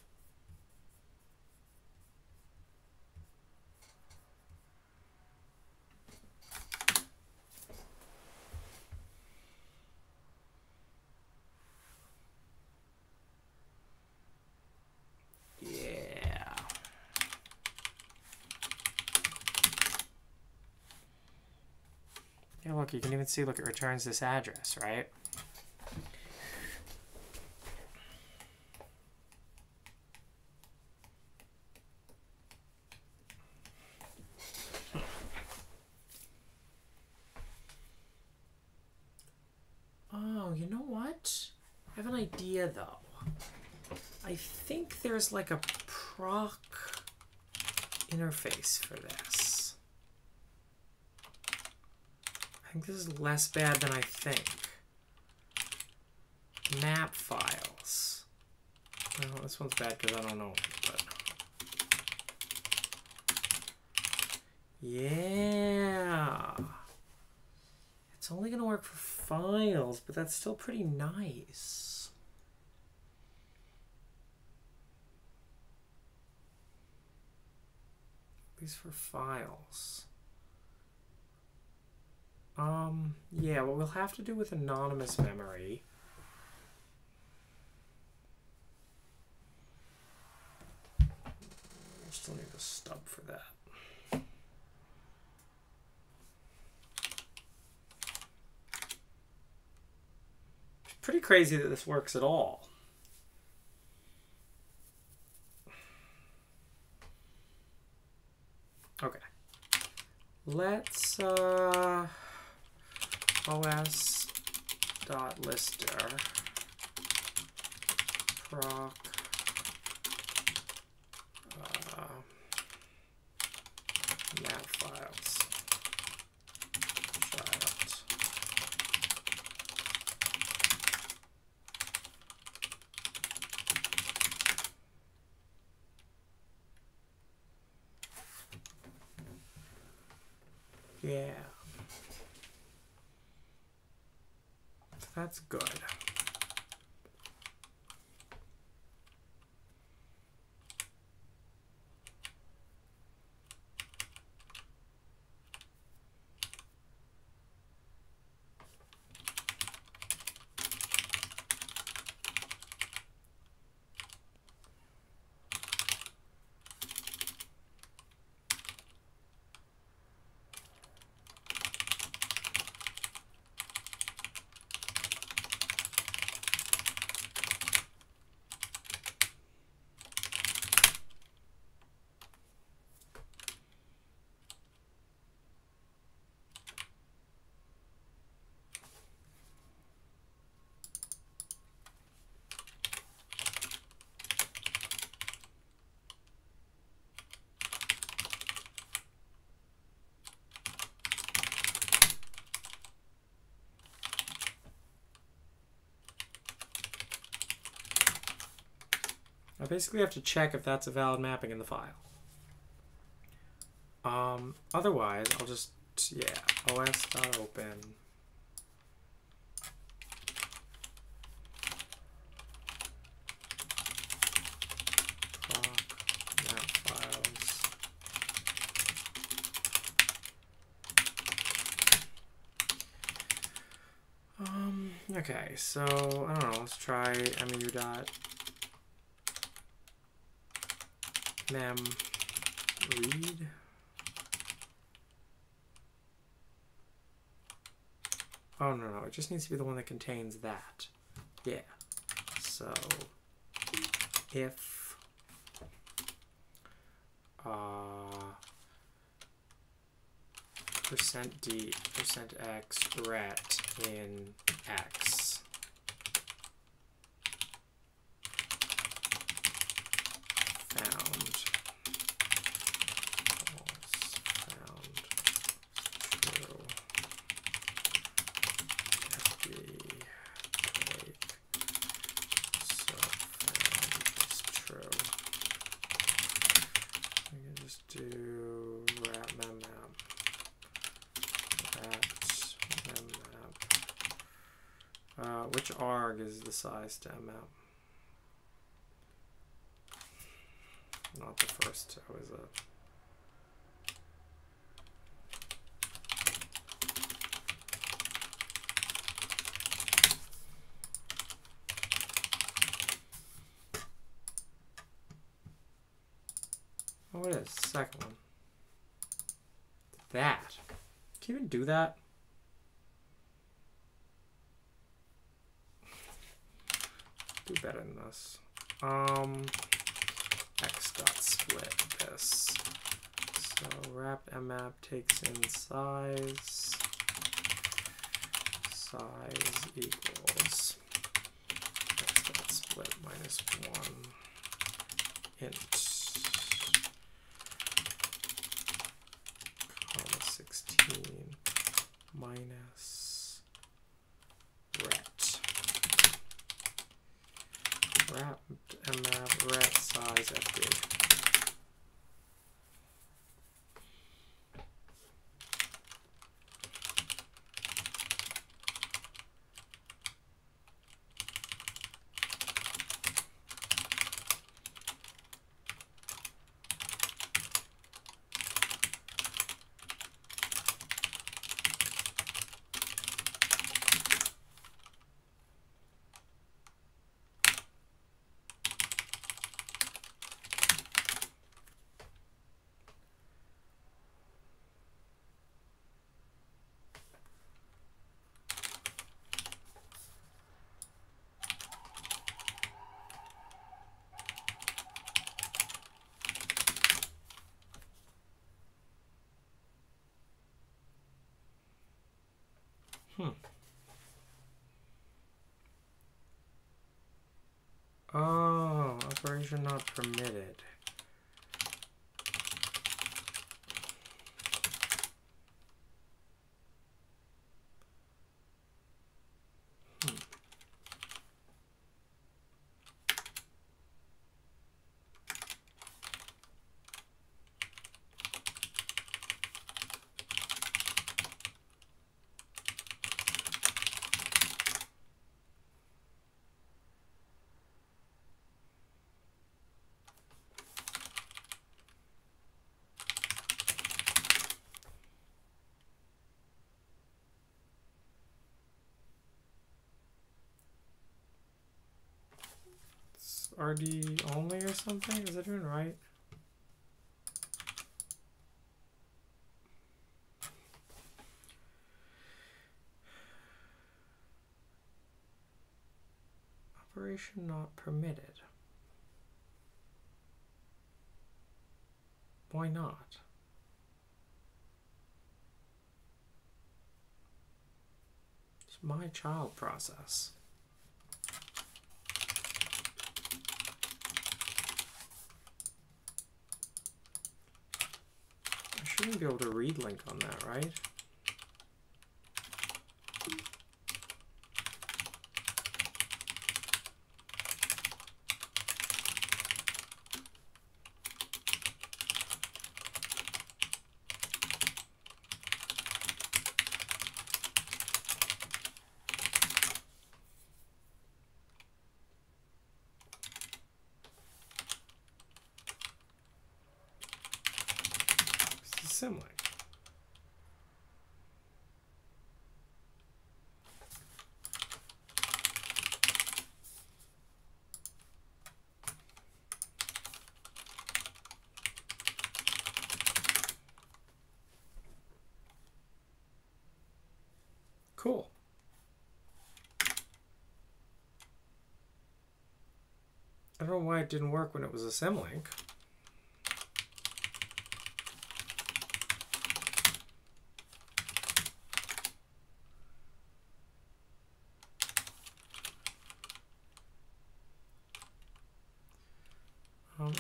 [SPEAKER 1] Yeah, look, you can even see, look, it returns this address, right? Oh, you know what? I have an idea, though. I think there's like a proc interface for this. I think this is less bad than I think. Map files. Well, this one's bad because I don't know, but... Yeah! It's only going to work for files, but that's still pretty nice. These for files. Yeah, what we'll have to do with anonymous memory. Still need a stub for that. It's pretty crazy that this works at all. Okay. Let's os.lister proc map files child. Yeah. That's good. basically have to check if that's a valid mapping in the file. Otherwise, I'll just, yeah, os.open. Okay, so, I don't know, let's try mu.mem read. Oh, no, it just needs to be the one that contains that. Yeah. So, if %d, %x, ret in x. Found. False. Found. True. FD. Break. So found is true. We can just do wrap memmap. Which arg is the size to mmap? Not the first, always a. Oh, it is. Second one. That. Can you even do that? Do better than this. X dot split this. So wrapped mmap takes in size. Size equals X dot split minus 1 int. 16 minus ret. Wrapped mmap ret size fd. Oh, operation not permitted. RD only or something? Is that even right? Operation not permitted. Why not? It's my child process. I shouldn't be able to read link on that, right? Simlink. Cool. I don't know why it didn't work when it was a Simlink.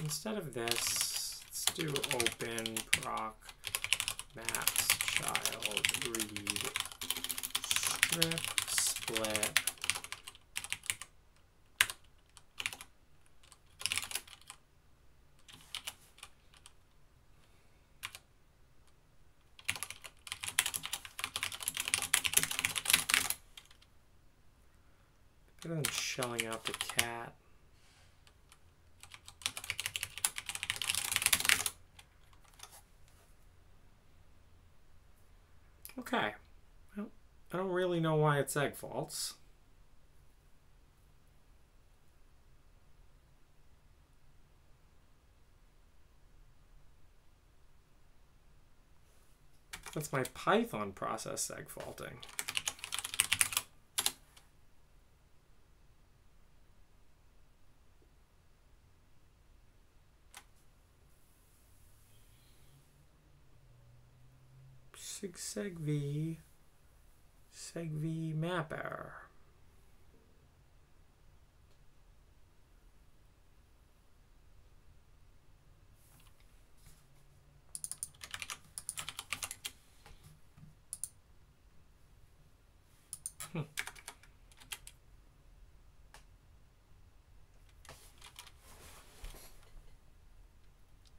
[SPEAKER 1] Instead of this, let's do open proc maps child read strip split. Better than shelling out the cat. Okay. Well, I don't really know why it's egg faults. That's my Python process seg faulting. Seg v map error.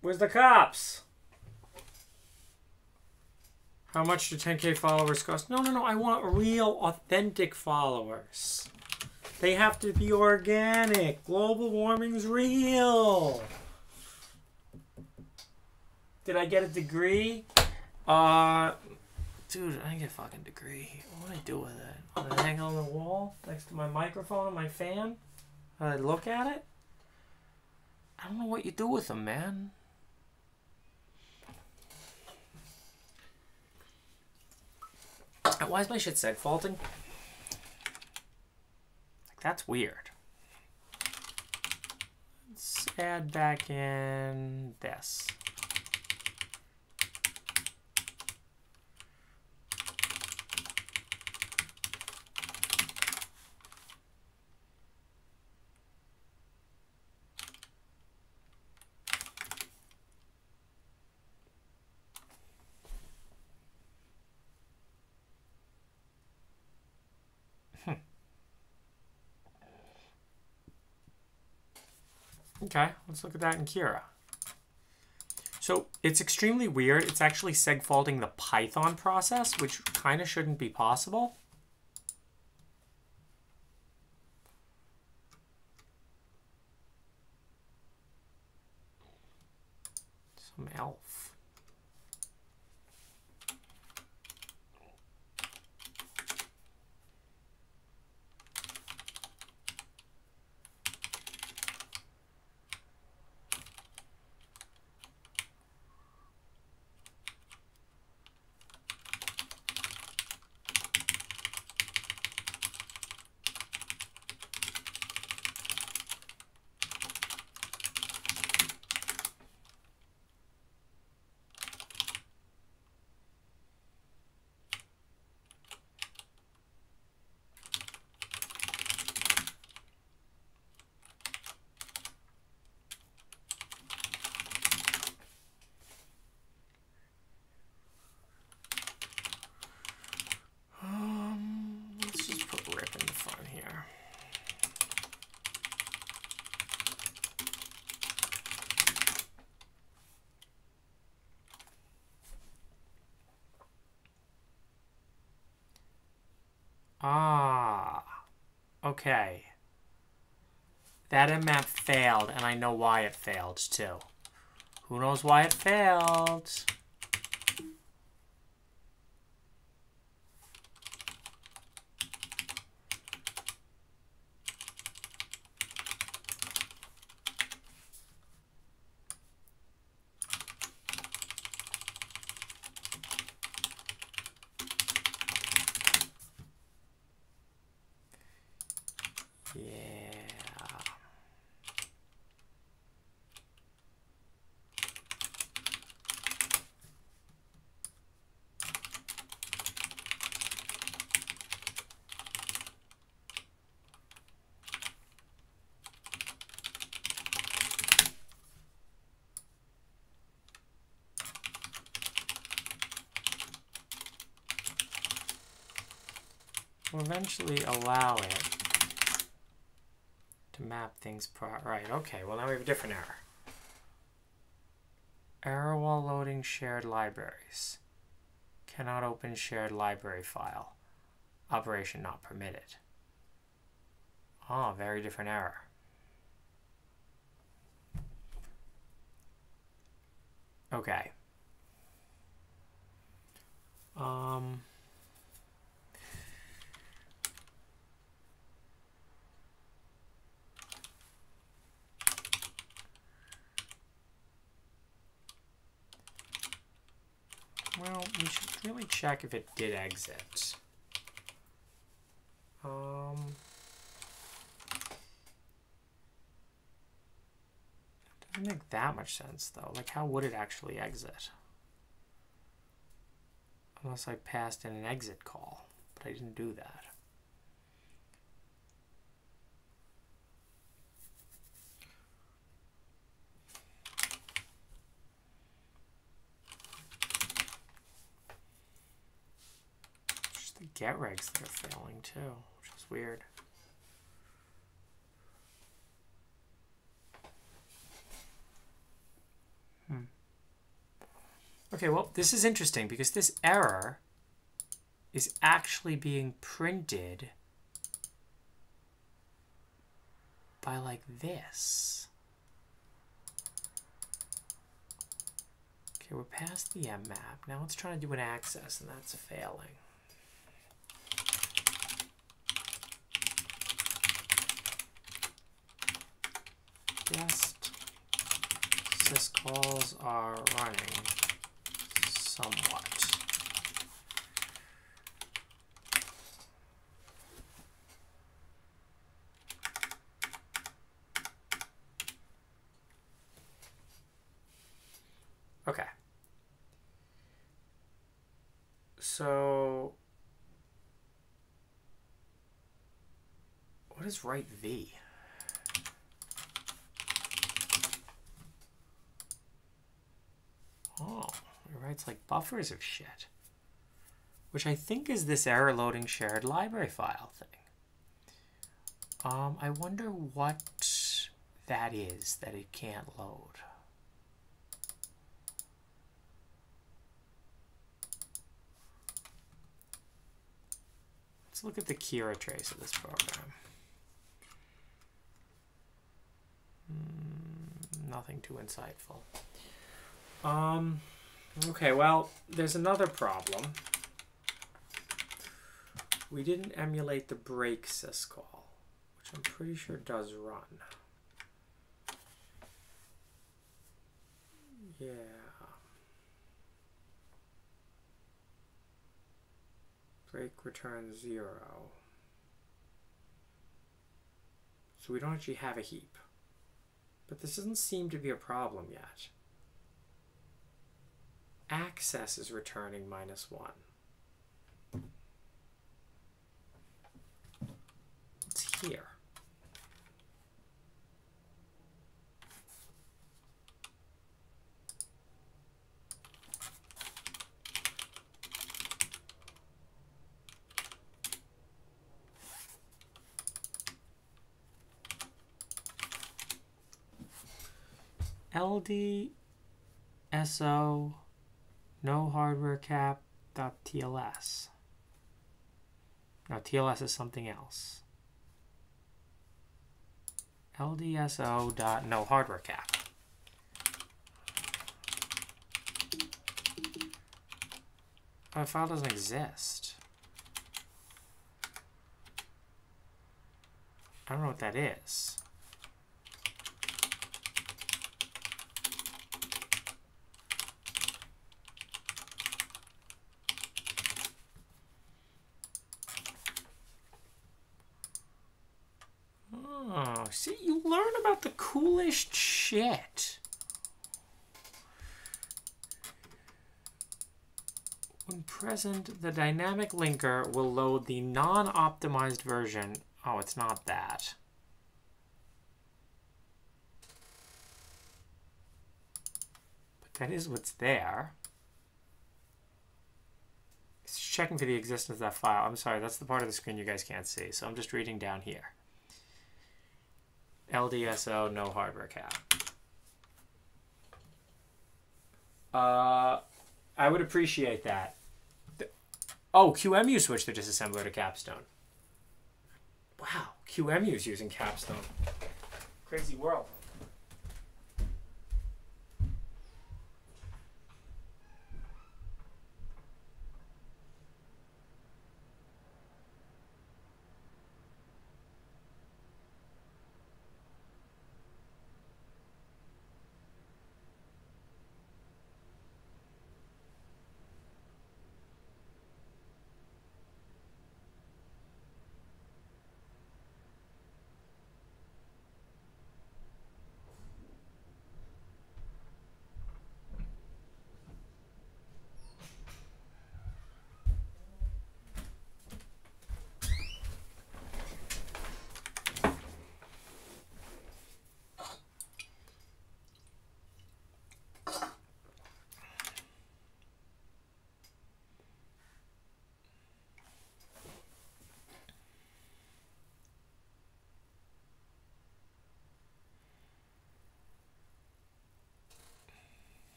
[SPEAKER 1] Where's the cops? How much do 10K followers cost? No, I want real, authentic followers. They have to be organic. Global warming's real. Did I get a degree? Dude, I didn't get a fucking degree. What do I do with it? Did I hang it on the wall next to my microphone and my fan? Did I look at it? I don't know what you do with them, man. Why is my shit seg faulting? Like, that's weird. Let's add back in this. Okay, let's look at that in Cura. So it's extremely weird. It's actually seg faulting the Python process, which kind of shouldn't be possible. Some elf. Okay. That mmap failed, and I know why it failed, too. Who knows why it failed? We'll eventually allow it to map things right, okay, well now we have a different error. Error while loading shared libraries. Cannot open shared library file. Operation not permitted. Oh, very different error. Okay. Well, we should really check if it did exit. Doesn't make that much sense though. Like, how would it actually exit? Unless I passed in an exit call, but I didn't do that. Just the get regs that are failing too, which is weird. Okay, well, this is interesting because this error is actually being printed by like this. Okay, we're past the mmap. Now let's try to do an access, and that's failing. Guest syscalls are running somewhat. Okay. So what is write v? Oh, it writes like buffers of shit, which I think is this error loading shared library file thing. I wonder what that is that it can't load. Let's look at the Kira trace of this program. Nothing too insightful. Okay, well, there's another problem. We didn't emulate the break syscall, which I'm pretty sure does run. Yeah. Break returns 0. So we don't actually have a heap. But this doesn't seem to be a problem yet. Access is returning -1. It's here. LDSO no hardware cap .tls. Now TLS is something else. LDSO dot no hardware cap. Oh, the file doesn't exist. I don't know what that is. Oh, see, you learn about the coolest shit. When present, the dynamic linker will load the non-optimized version. Oh, it's not that. But that is what's there. It's checking for the existence of that file. I'm sorry, that's the part of the screen you guys can't see. So I'm just reading down here. LDSO, no hardware cap. I would appreciate that. Oh, QEMU switched the disassembler to Capstone. Wow, QEMU's using Capstone. Crazy world.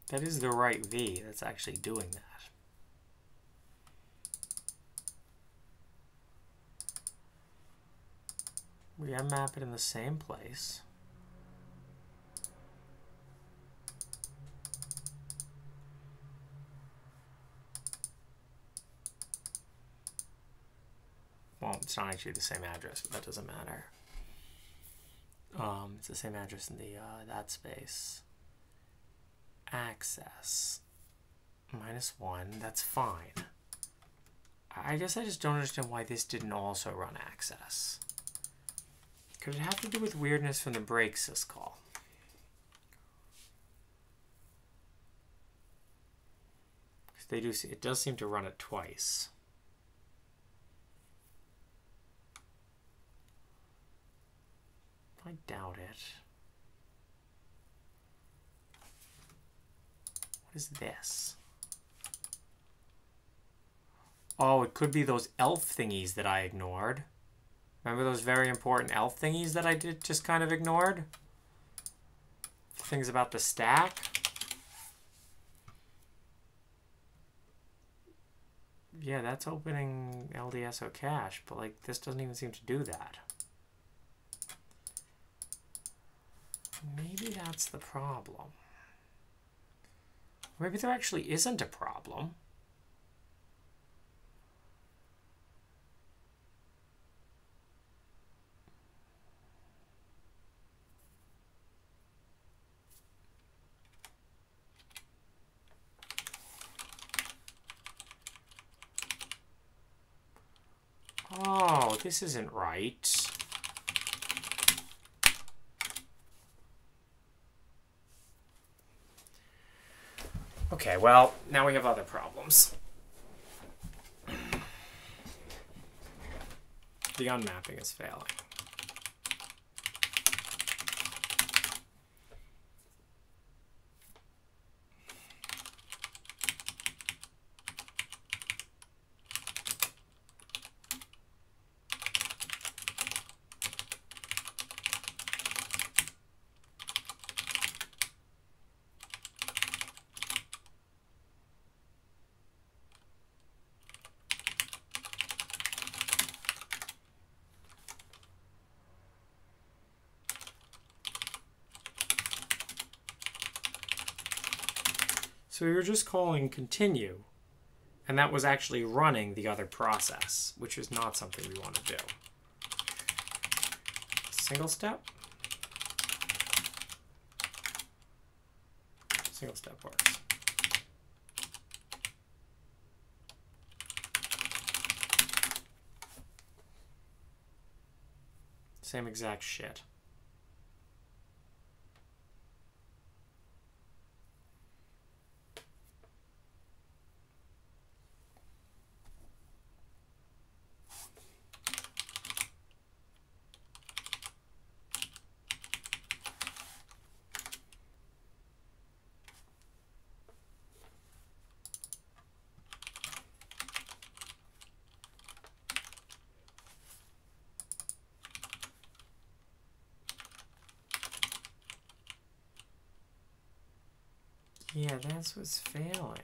[SPEAKER 1] That is the right V that's actually doing that. We unmap it in the same place. Well, it's not actually the same address, but that doesn't matter. It's the same address in the that space. Access -1, that's fine. I guess I just don't understand why this didn't also run access. Could it have to do with weirdness from the break syscall? They do see, it does seem to run it twice. I doubt it. What is this? Oh, it could be those elf thingies that I ignored. Remember those very important elf thingies that I just kind of ignored? Things about the stack? Yeah, that's opening LDSO cache, but like this doesn't even seem to do that. Maybe that's the problem. Maybe there actually isn't a problem. Oh, this isn't right. Okay, well, now we have other problems. The unmapping is failing. So we were just calling continue, and that was actually running the other process, which is not something we want to do. Single step. Single step works. Same exact shit. Yeah, that's what's failing.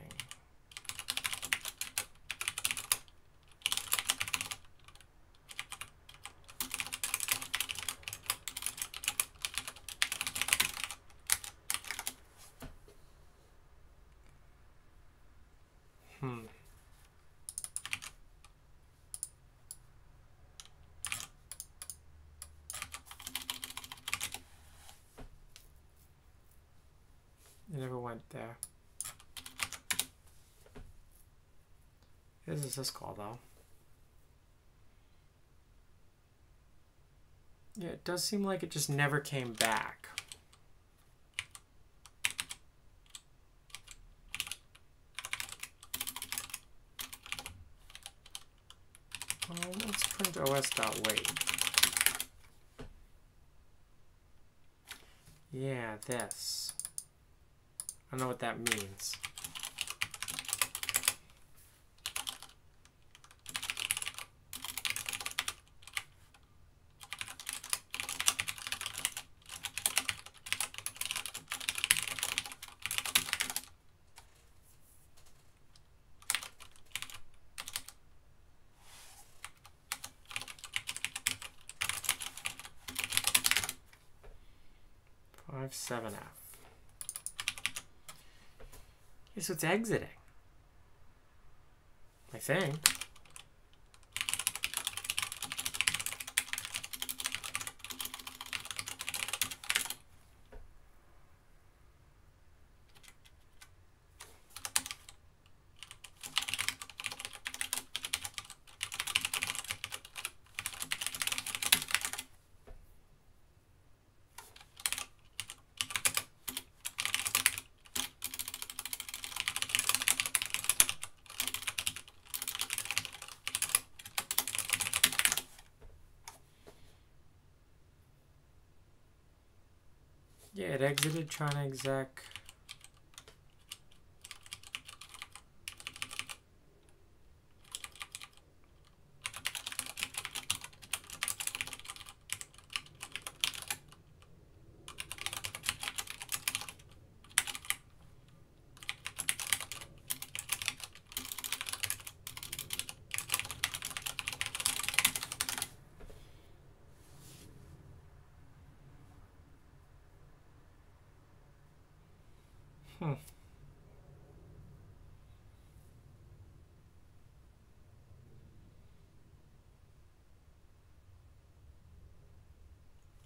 [SPEAKER 1] It never went there. This is this call though. Yeah, it does seem like it just never came back. Let's print os.wait. Yeah, this. I don't know what that means. Five 7F. So it's exiting. I think. Yeah, it exited trying to exec.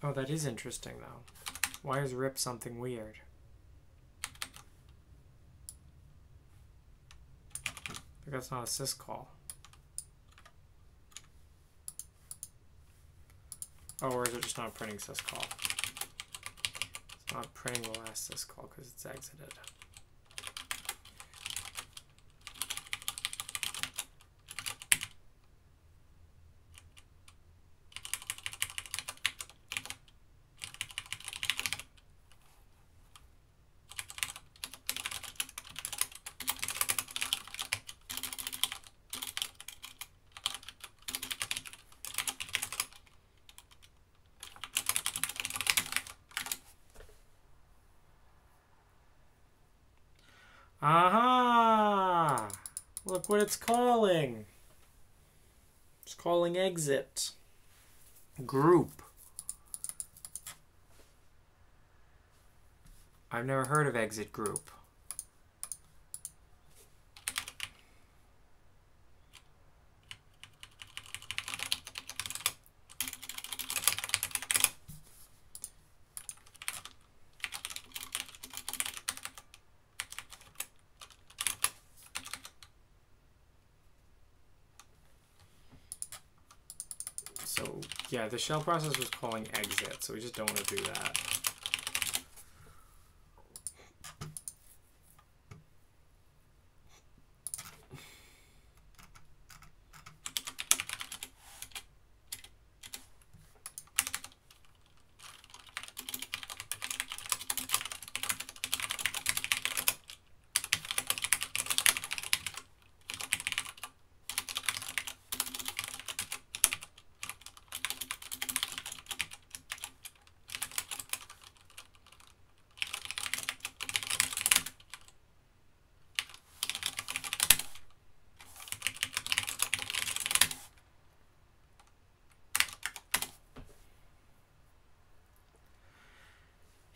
[SPEAKER 1] Oh, that is interesting, though. Why is RIP something weird? I think that's not a syscall. Oh, or is it just not printing syscall? It's not printing the last syscall because it's exited. Aha! Look what it's calling. It's calling exit. Group. I've never heard of exit group. So, yeah, the shell process was calling exit, so we just don't want to do that.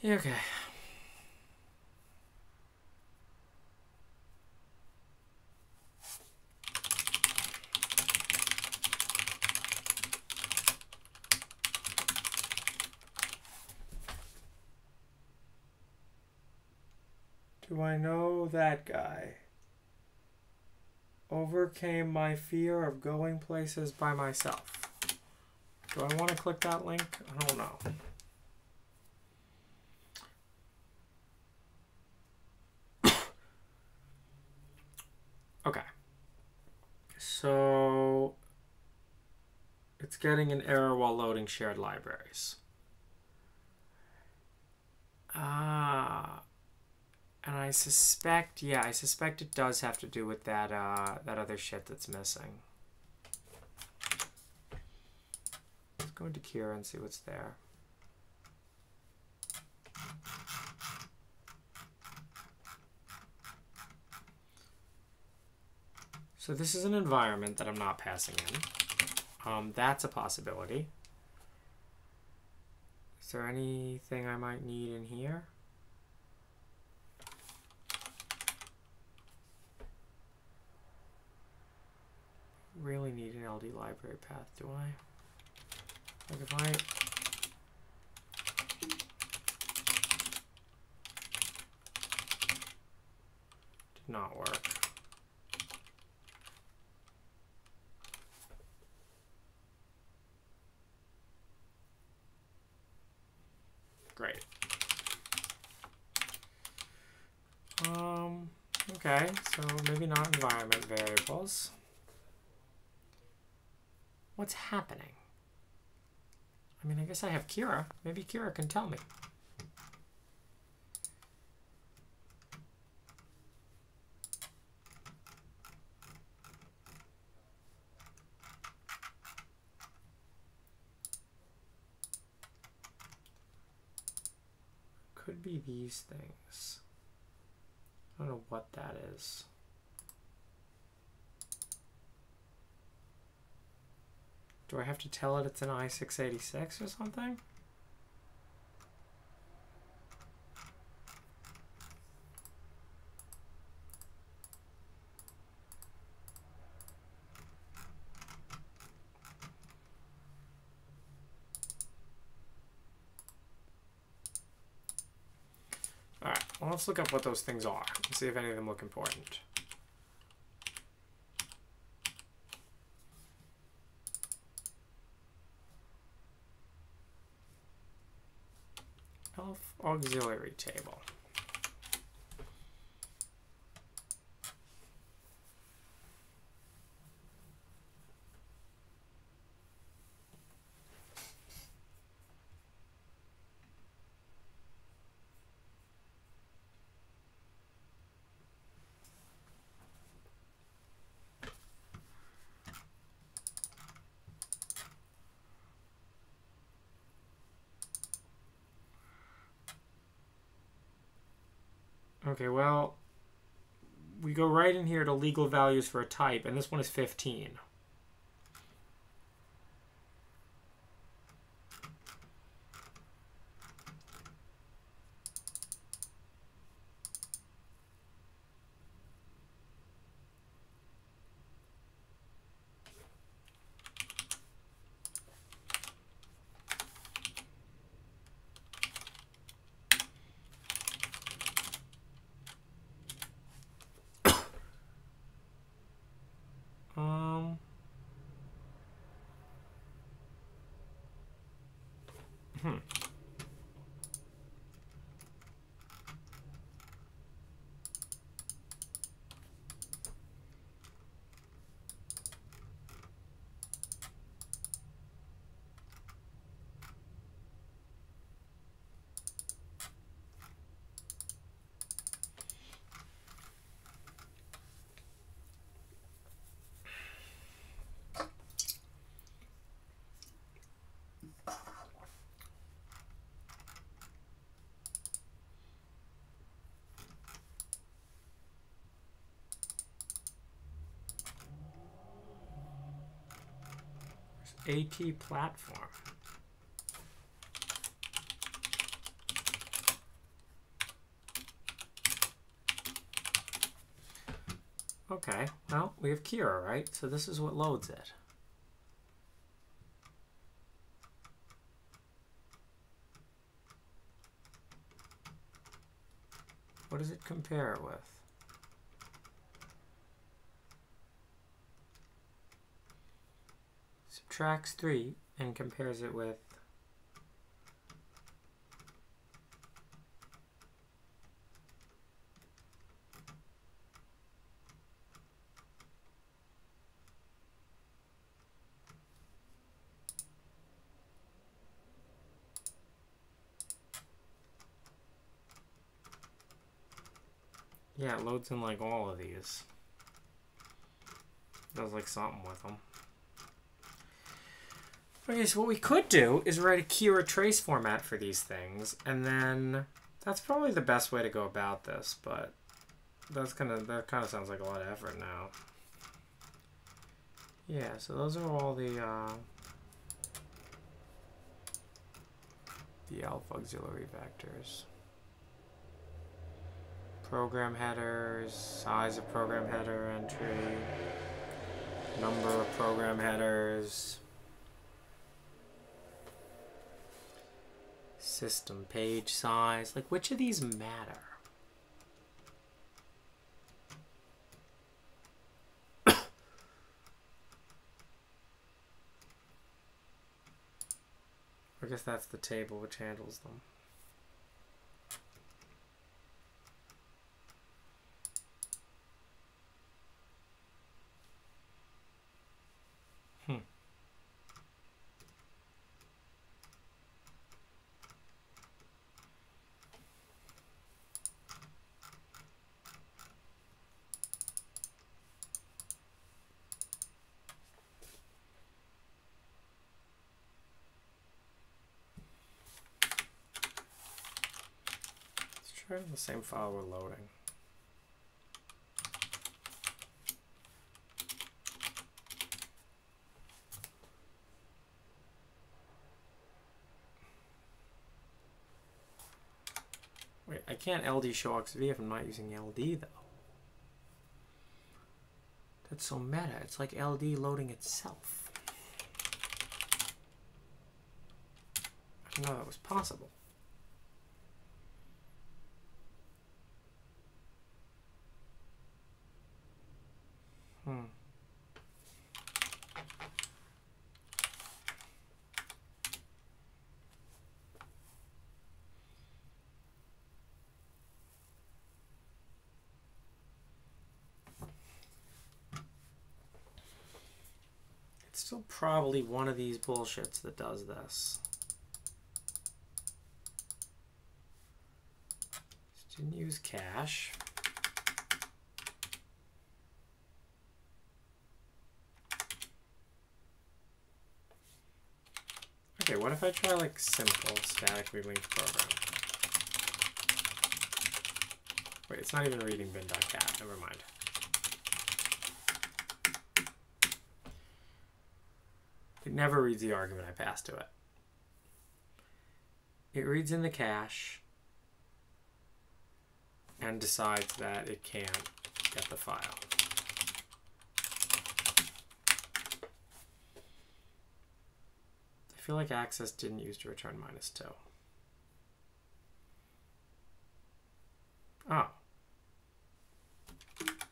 [SPEAKER 1] Okay. Do I know that guy? Overcame my fear of going places by myself. Do I want to click that link? I don't know. Okay. So it's getting an error while loading shared libraries. And I suspect, yeah, I suspect it does have to do with that that other shit that's missing. Let's go into Kira and see what's there. So this is an environment that I'm not passing in. That's a possibility. Is there anything I might need in here? Really need an LD library path, do I? Like if I... Did not work. Great. Okay, so maybe not environment variables. What's happening? I mean, I guess I have Kira. Maybe Kira can tell me. Could be these things. I don't know what that is. Do I have to tell it it's an i686 or something? All right, well, let's look up what those things are and see if any of them look important. Elf auxiliary table. Okay, well, we go right in here to legal values for a type, and this one is 15. AT platform. Okay, well, we have Kira, right? So this is what loads it. What does it compare it with? Subtracts 3 and compares it with... Yeah, it loads in like all of these. Does like something with them. Okay, so what we could do is write a Kira trace format for these things, and then that's probably the best way to go about this, but that kind of sounds like a lot of effort now. Yeah, so those are all the alpha auxiliary vectors. Program headers, size of program header entry, number of program headers, system page size. Like, which of these matter? I guess that's the table which handles them. Try the same file we're loading. Wait, I can't LD show XV if I'm not using LD though. That's so meta. It's like LD loading itself. I didn't know that was possible. It's still probably one of these bullshits that does this. Just didn't use cache. Okay, what if I try like simple statically linked program? Wait, it's not even reading bin.cat. Never mind. It never reads the argument I pass to it. It reads in the cache and decides that it can't get the file. I feel like access didn't use to return -2. Oh.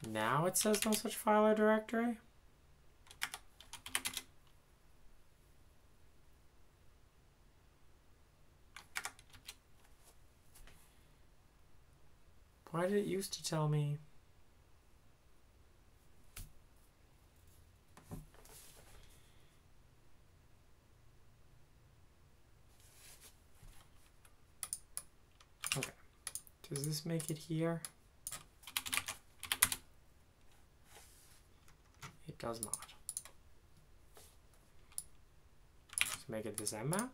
[SPEAKER 1] Now it says no such file or directory? Why did it used to tell me? Okay. Does this make it here? It does not. Let's make it this mmap.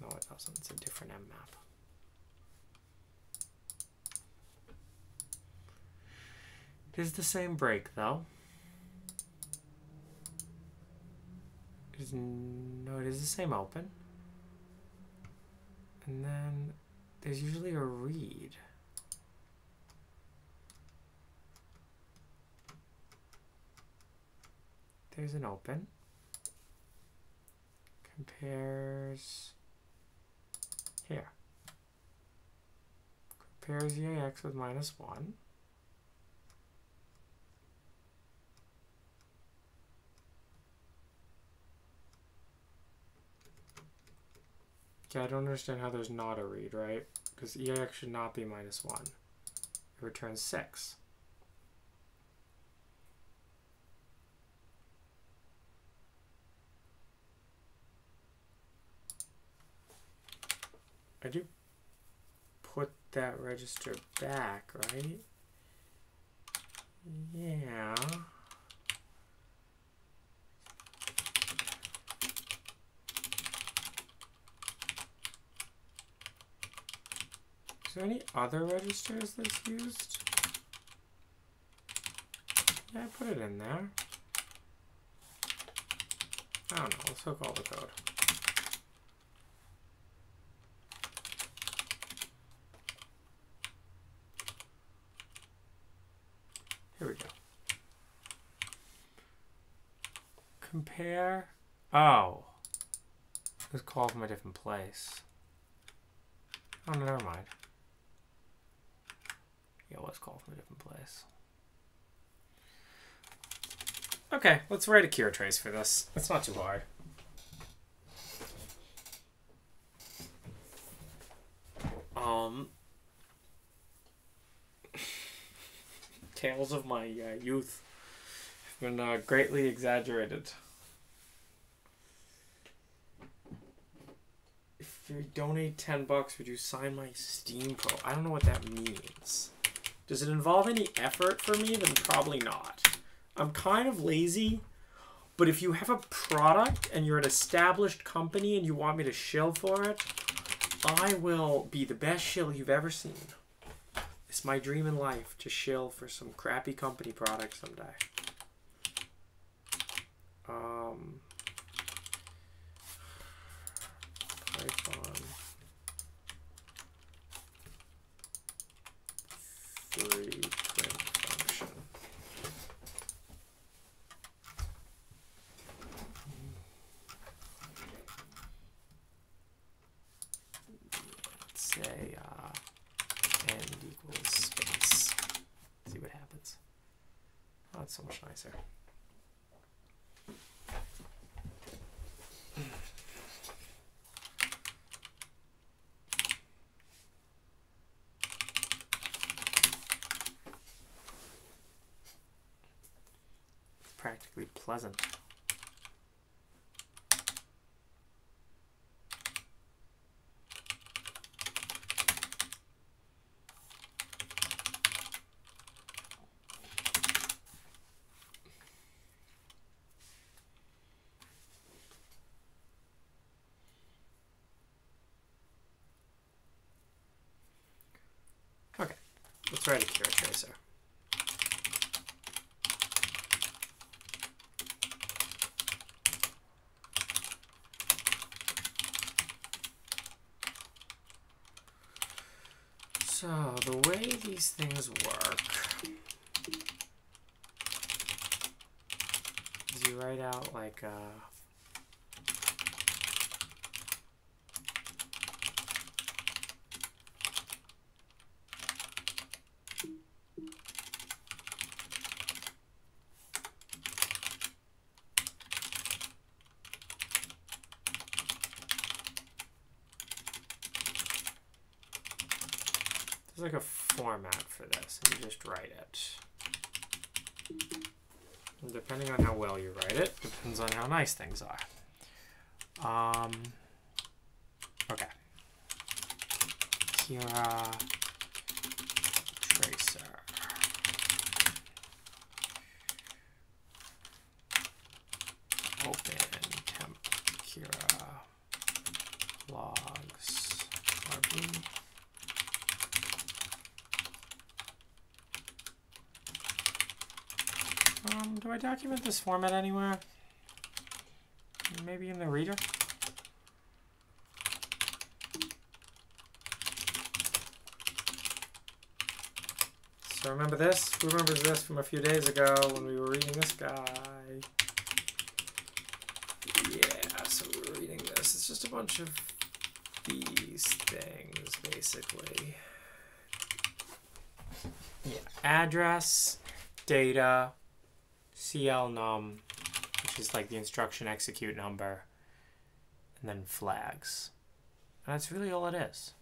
[SPEAKER 1] No, it doesn't. It's a different mmap. It is the same break, though. No, it is the same open. And then there's usually a read. there's an open. Compares here. Compares EAX with -1. Okay, I don't understand how there's not a read, right? Because EAX should not be -1. It returns 6. I do put that register back, right? Yeah. Is there any other registers that's used? Yeah, I put it in there. I don't know. Let's hook all the code. Here we go. Compare. Oh. It was called from a different place. Oh, no, never mind. Yeah, it was called from a different place. Okay, let's write a cure trace for this. It's not too hard. Tales of my youth have been greatly exaggerated. If you donate $10, would you sign my Steam Pro? I don't know what that means. Does it involve any effort for me? Then probably not. I'm kind of lazy, but if you have a product and you're an established company and you want me to shill for it, I will be the best shill you've ever seen. It's my dream in life to shill for some crappy company product someday. Python 3 print function. Let's say end equals space. See what happens. Oh, that's so much nicer. Practically pleasant. Okay, let's write a cure tracer. So, the way these things work is you write out like there's like a format for this, and you just write it. And depending on how well you write it, depends on how nice things are. Okay. Kira tracer. Open temp Kira logs RB. Do I document this format anywhere? Maybe in the reader? So remember this? Who remembers this from a few days ago when we were reading this guy? So we're reading this. It's just a bunch of these things, basically. Yeah, address, data, CL num, which is like the instruction execute number, and then flags. And that's really all it is.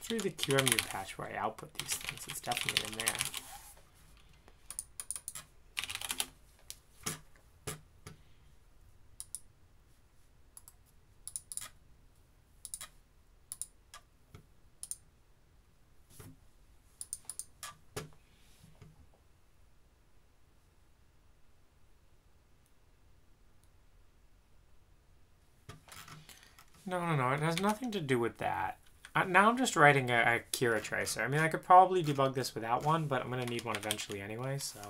[SPEAKER 1] Through the QEMU patch where I output these things, it's definitely in there. No, it has nothing to do with that. Now I'm just writing a Kira tracer. I mean, I could probably debug this without one, but I'm going to need one eventually anyway, so...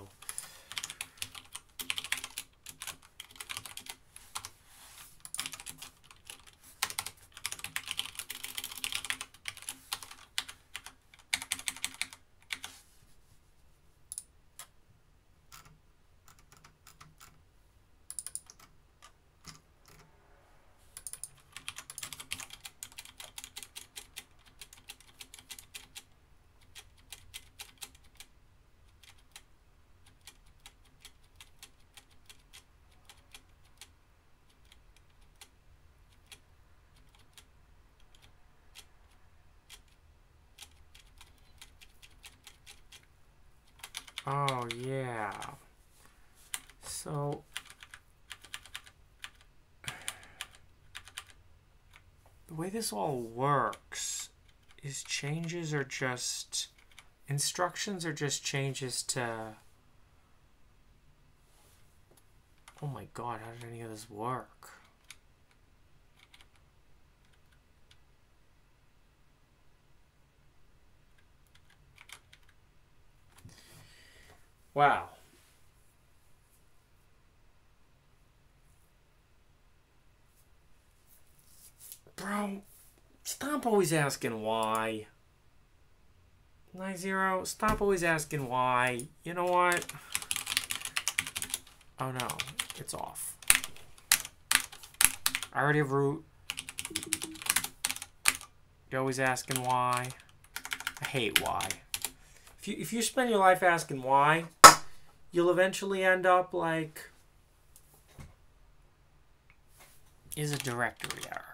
[SPEAKER 1] Oh, yeah. So... the way this all works is changes are just... instructions are just changes to... Oh my god, how did any of this work? Wow. Bro, stop always asking why. 90, stop always asking why. You know what? Oh no, it's off. I already have root. You're always asking why. I hate why. If you spend your life asking why, you'll eventually end up like... is a directory error.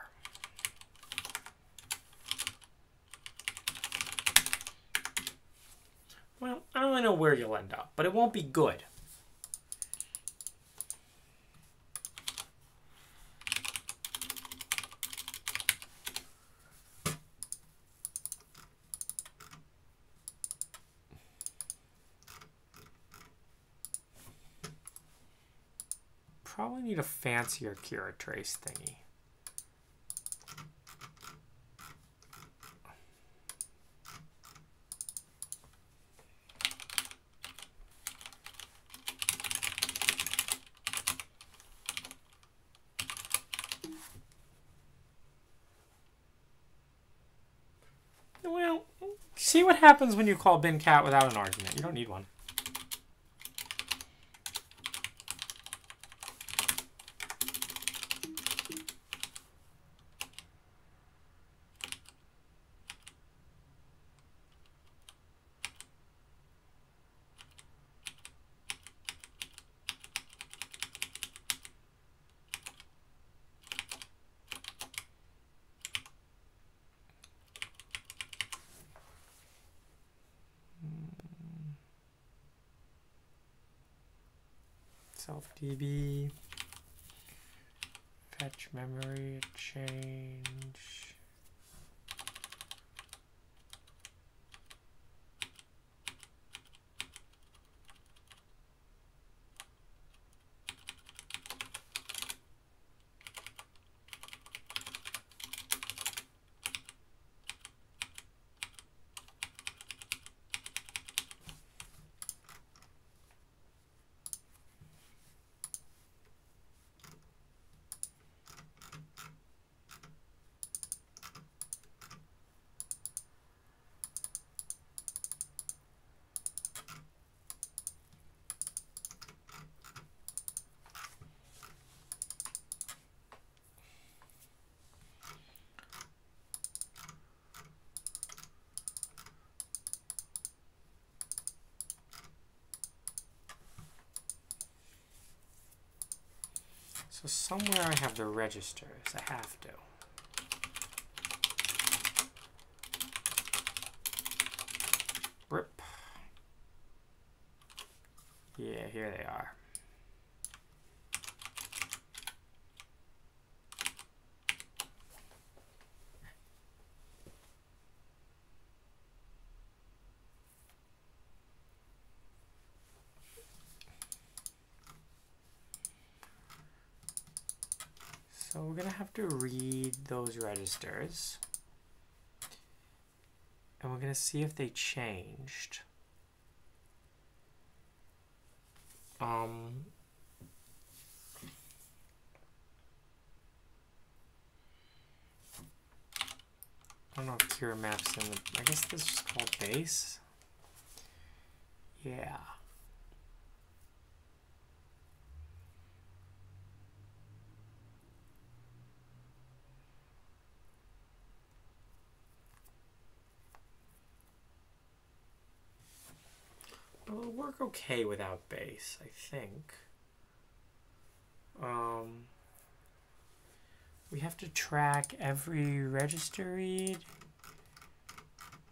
[SPEAKER 1] Well, I don't really know where you'll end up, but it won't be good. Probably need a fancier Kira trace thingy. Well, see what happens when you call bincat without an argument. You don't need one. self-db, fetch memory, change. So somewhere I have the registers. I have to. Rip. Yeah, here they are. So we're going to have to read those registers. And we're going to see if they changed. I don't know if Cure maps in the... I guess this is called base. Yeah. It'll work okay without base, I think. We have to track every register read.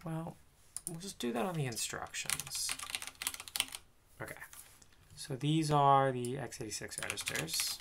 [SPEAKER 1] Well, we'll just do that on the instructions. Okay. So these are the x86 registers.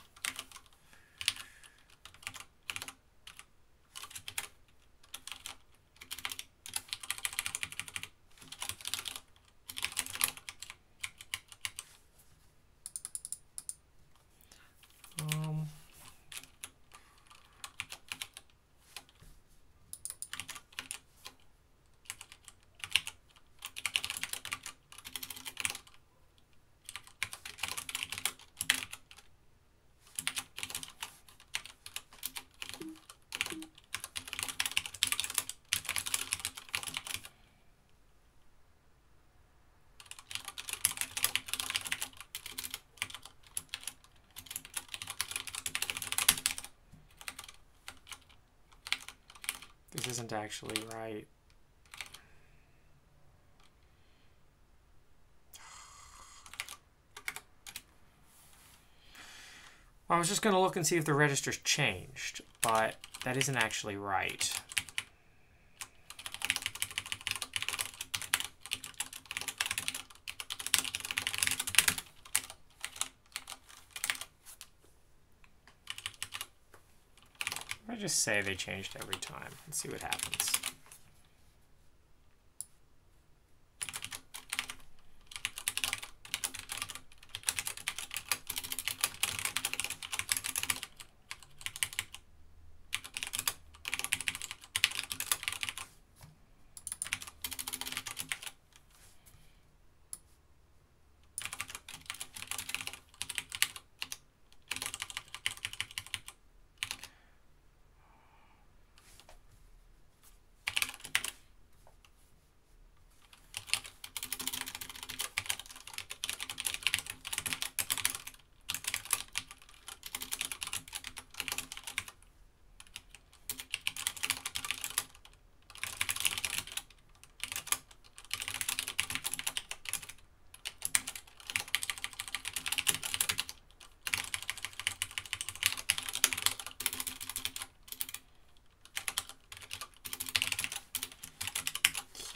[SPEAKER 1] This isn't actually right. I was just going to look and see if the registers changed, but that isn't actually right. I just say they changed every time and see what happens.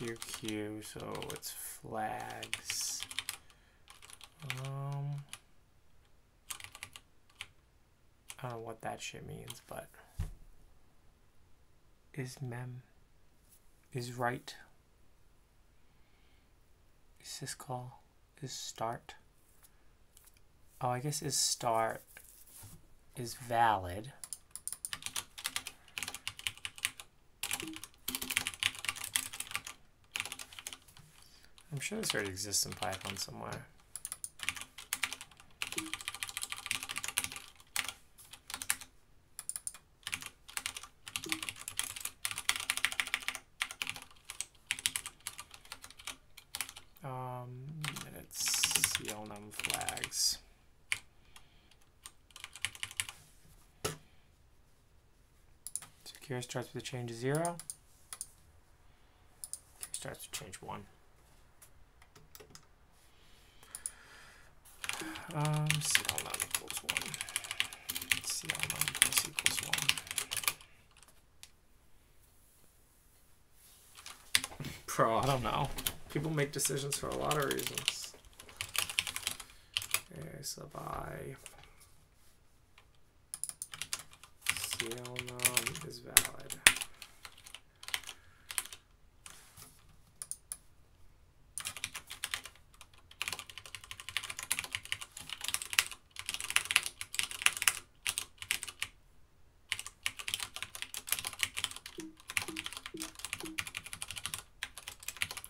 [SPEAKER 1] QQ, so it's flags. I don't know what that shit means, but is mem is right. Is syscall is start. Oh, I guess is start is valid. I'm sure this already exists in Python somewhere. It's CLNum flags. Secure starts with a change of 0. Secure starts with change 1. CLNum equals 1. CLNum plus equals 1. Bro, I don't know. People make decisions for a lot of reasons. A sub I. CLNum is valid.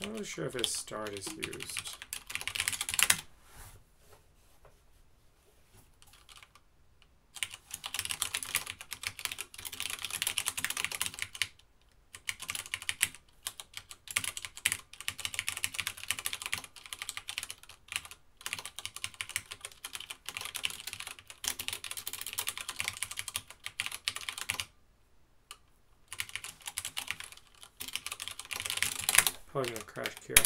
[SPEAKER 1] I'm not really sure if his start is used. Probably gonna crash cure.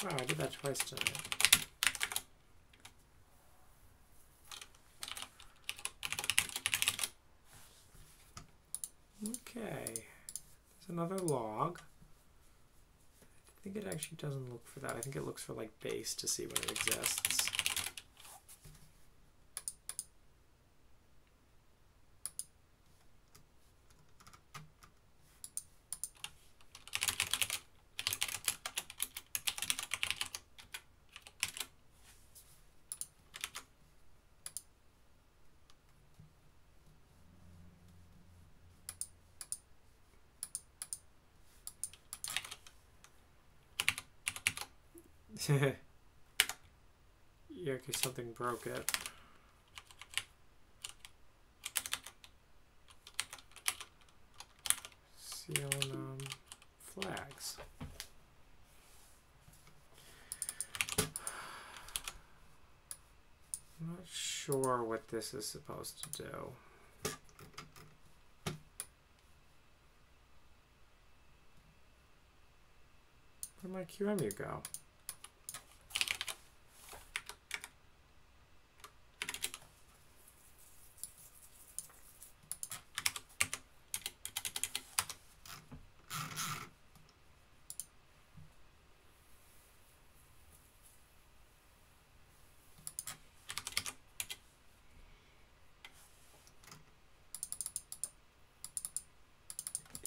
[SPEAKER 1] Wow, I did that twice tonight. Okay, there's another log. I think it actually doesn't look for that. I think it looks for like base to see when it exists. Yeah, because something broke it. CLNum flags. I'm not sure what this is supposed to do. Where'd my QEMU go?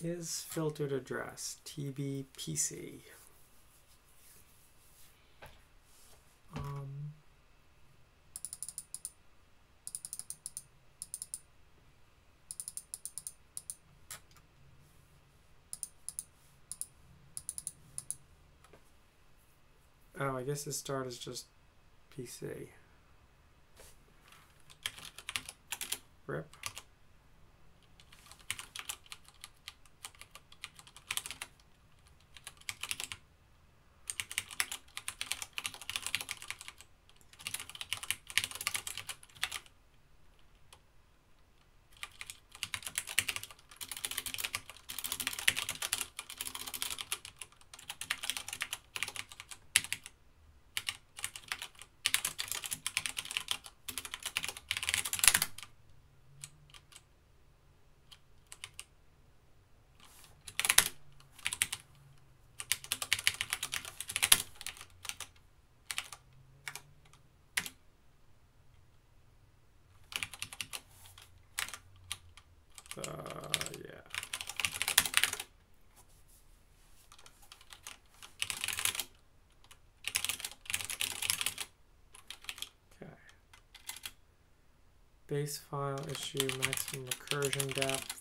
[SPEAKER 1] Is filtered address TBPC. Oh, I guess the start is just PC. RIP. Base file issue, maximum recursion depth.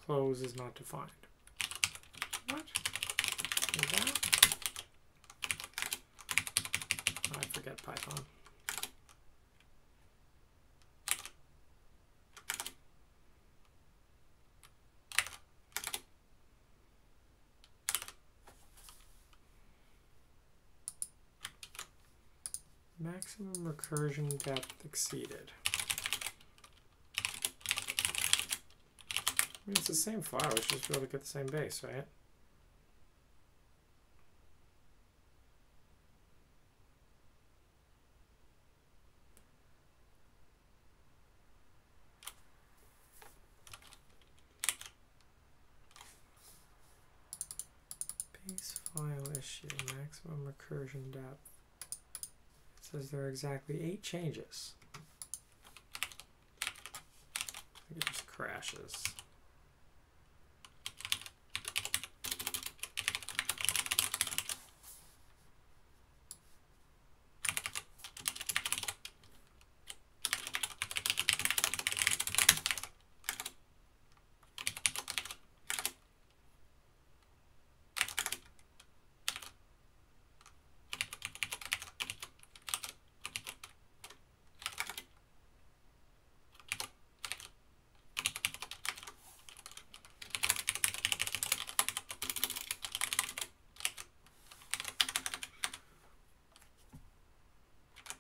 [SPEAKER 1] Close is not defined. What is that? I forget Python. Maximum recursion depth exceeded. I mean, it's the same file, we should just be able to get the same base, right? Base file issue, maximum recursion depth. It says there are exactly 8 changes. I think it just crashes.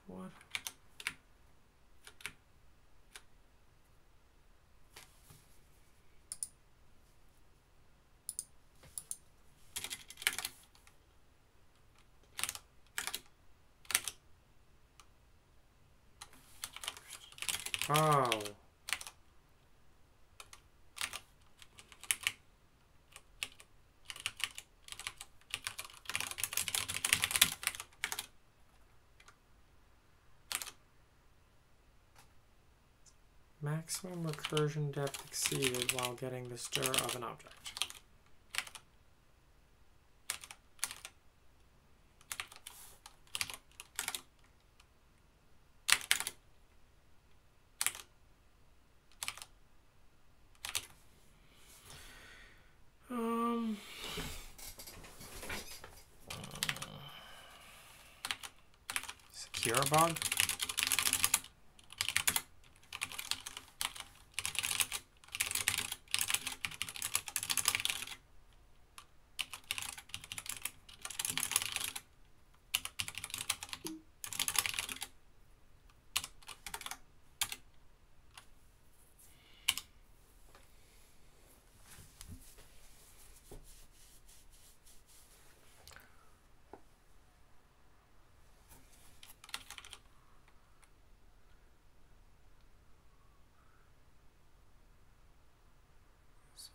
[SPEAKER 1] What? Oh. Maximum recursion depth exceeded while getting the stir of an object. Secure bug?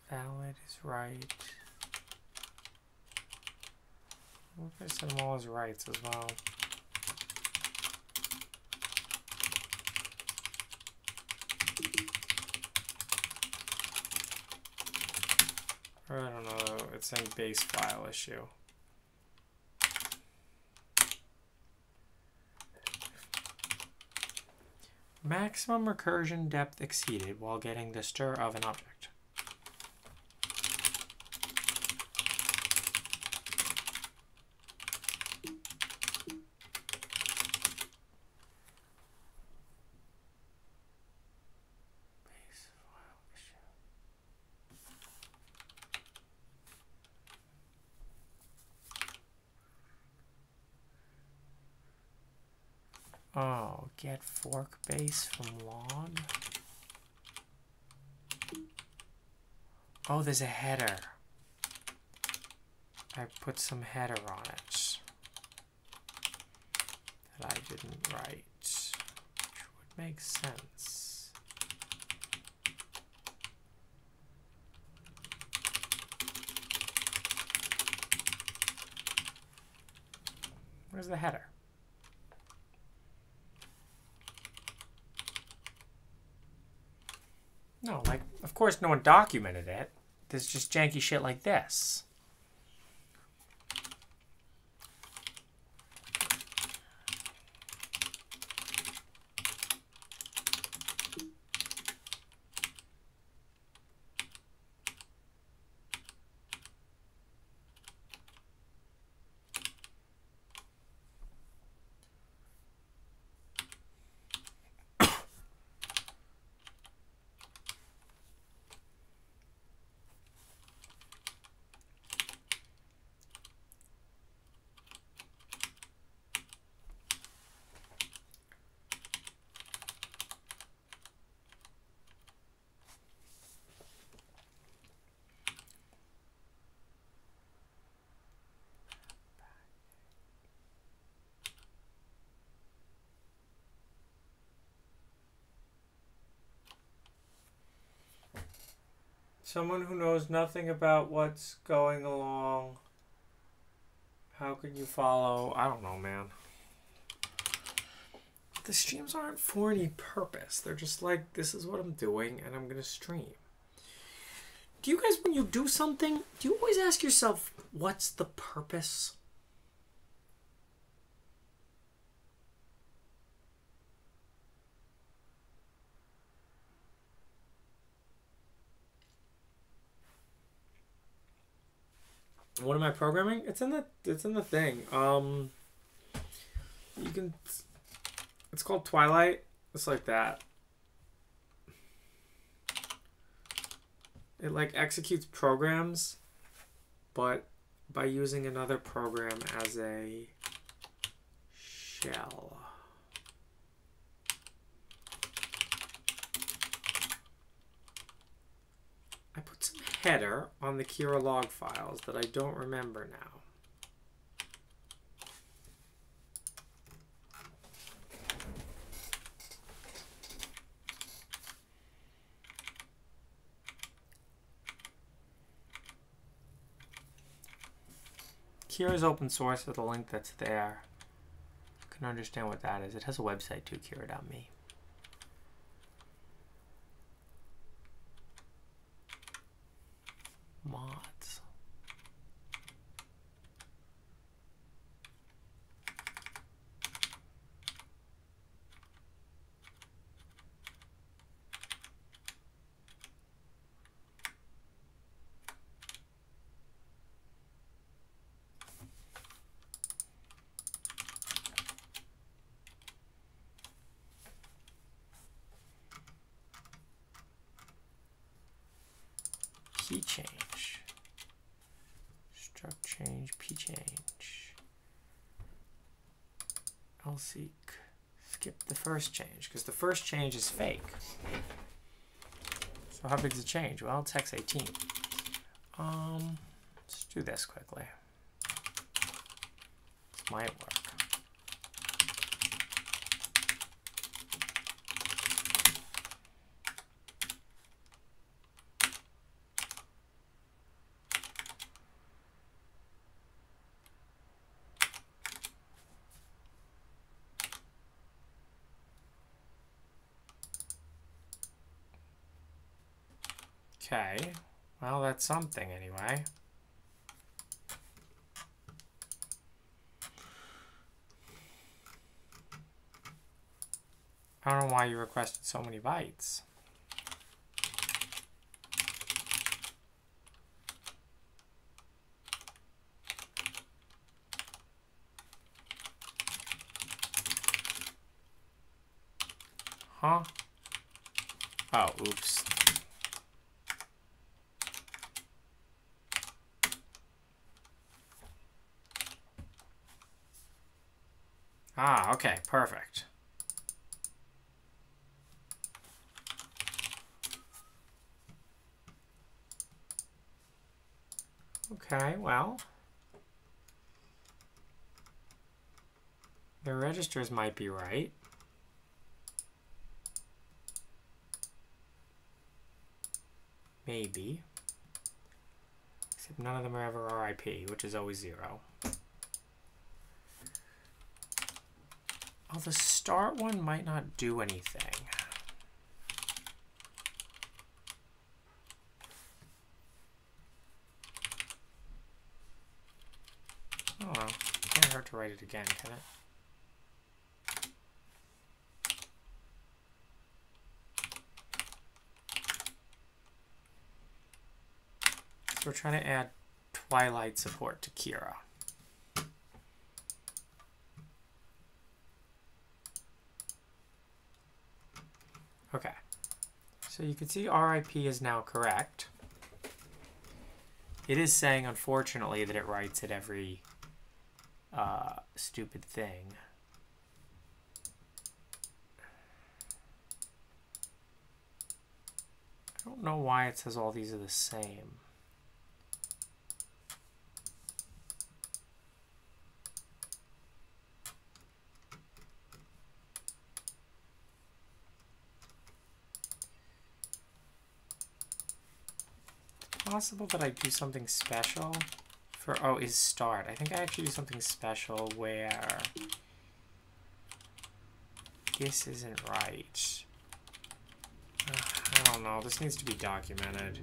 [SPEAKER 1] Valid is right. What if I set them all as rights as well? Or I don't know, it's saying base file issue. Maximum recursion depth exceeded while getting the stir of an object. Oh, get fork base from log. Oh, there's a header. I put some header on it that I didn't write, which would make sense. Where's the header? No, like, of course no one documented it. There's just janky shit like this. Someone who knows nothing about what's going along. How can you follow? I don't know, man. The streams aren't for any purpose. They're just like, this is what I'm doing and I'm going to stream. Do you guys, when you do something, do you always ask yourself, what's the purpose? What am I programming? It's in the thing. You can, it's called Twilight. It's like that. It like executes programs, but by using another program as a shell. I put some header on the Kira log files that I don't remember now. Kira's open source with a link that's there. You can understand what that is. It has a website too, Kira.me. Mods. Key change. Struct change, p change. I'll seek. Skip the first change because the first change is fake. So how big is the change? Well, it's hex18. Let's do this quickly. This might work. Okay, well, that's something anyway. I don't know why you requested so many bytes. Huh? Oh, oops. Ah, okay, perfect. Okay, well. The registers might be right. Maybe. Except none of them are ever RIP, which is always 0. Oh, the start one might not do anything. Oh well, can't hurt to write it again, can it? So we're trying to add Twilight support to Kira. Okay, so you can see RIP is now correct. It is saying, unfortunately, that it writes at every stupid thing. I don't know why it says all these are the same. Possible that I do something special for, oh, is start. I think I actually do something special where this isn't right. I don't know. This needs to be documented.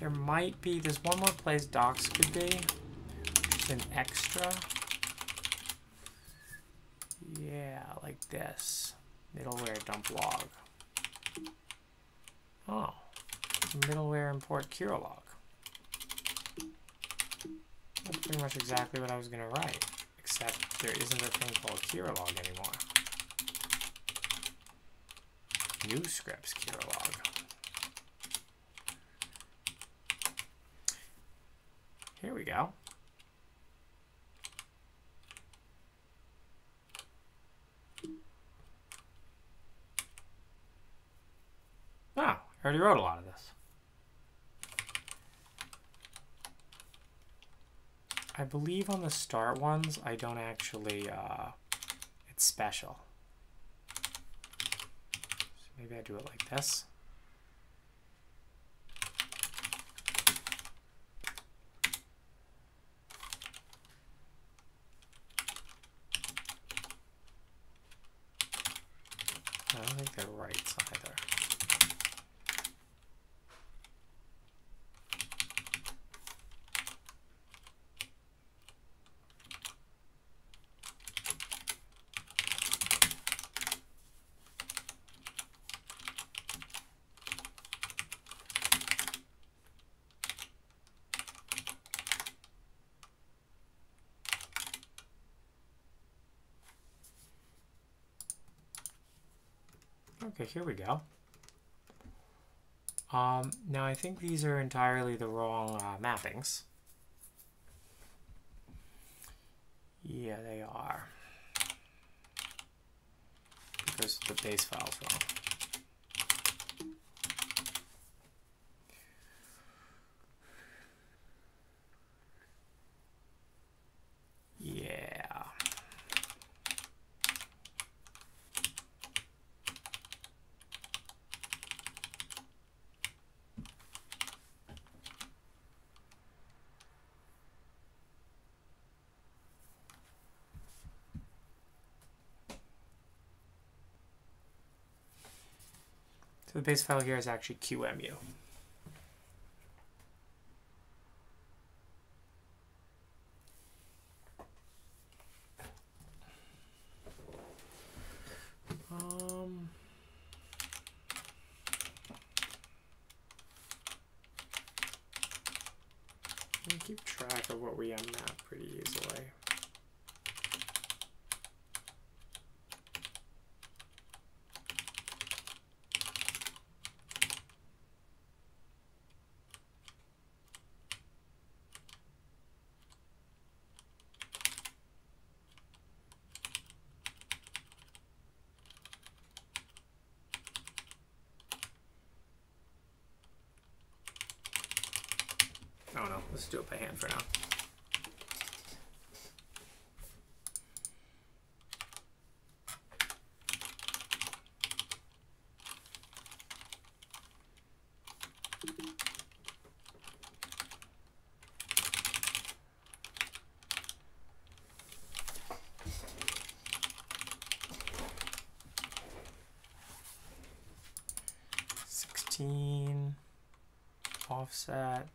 [SPEAKER 1] There might be, there's one more place docs could be. Just an extra. Yeah, like this. Middleware dump log. Oh. Middleware import Kira log. That's pretty much exactly what I was going to write, except there isn't a thing called Kira log anymore. New scripts Kira log. Here we go. Oh, I already wrote a lot of this. I believe on the start ones, I don't actually, it's special. So maybe I do it like this. I don't think they're right either. Okay, here we go. Now I think these are entirely the wrong mappings. Yeah, they are. Because the base file's wrong. Yeah. So the base file here is actually QEMU. I can keep track of what we unmap pretty easily. Let's do it by hand for now. Offset.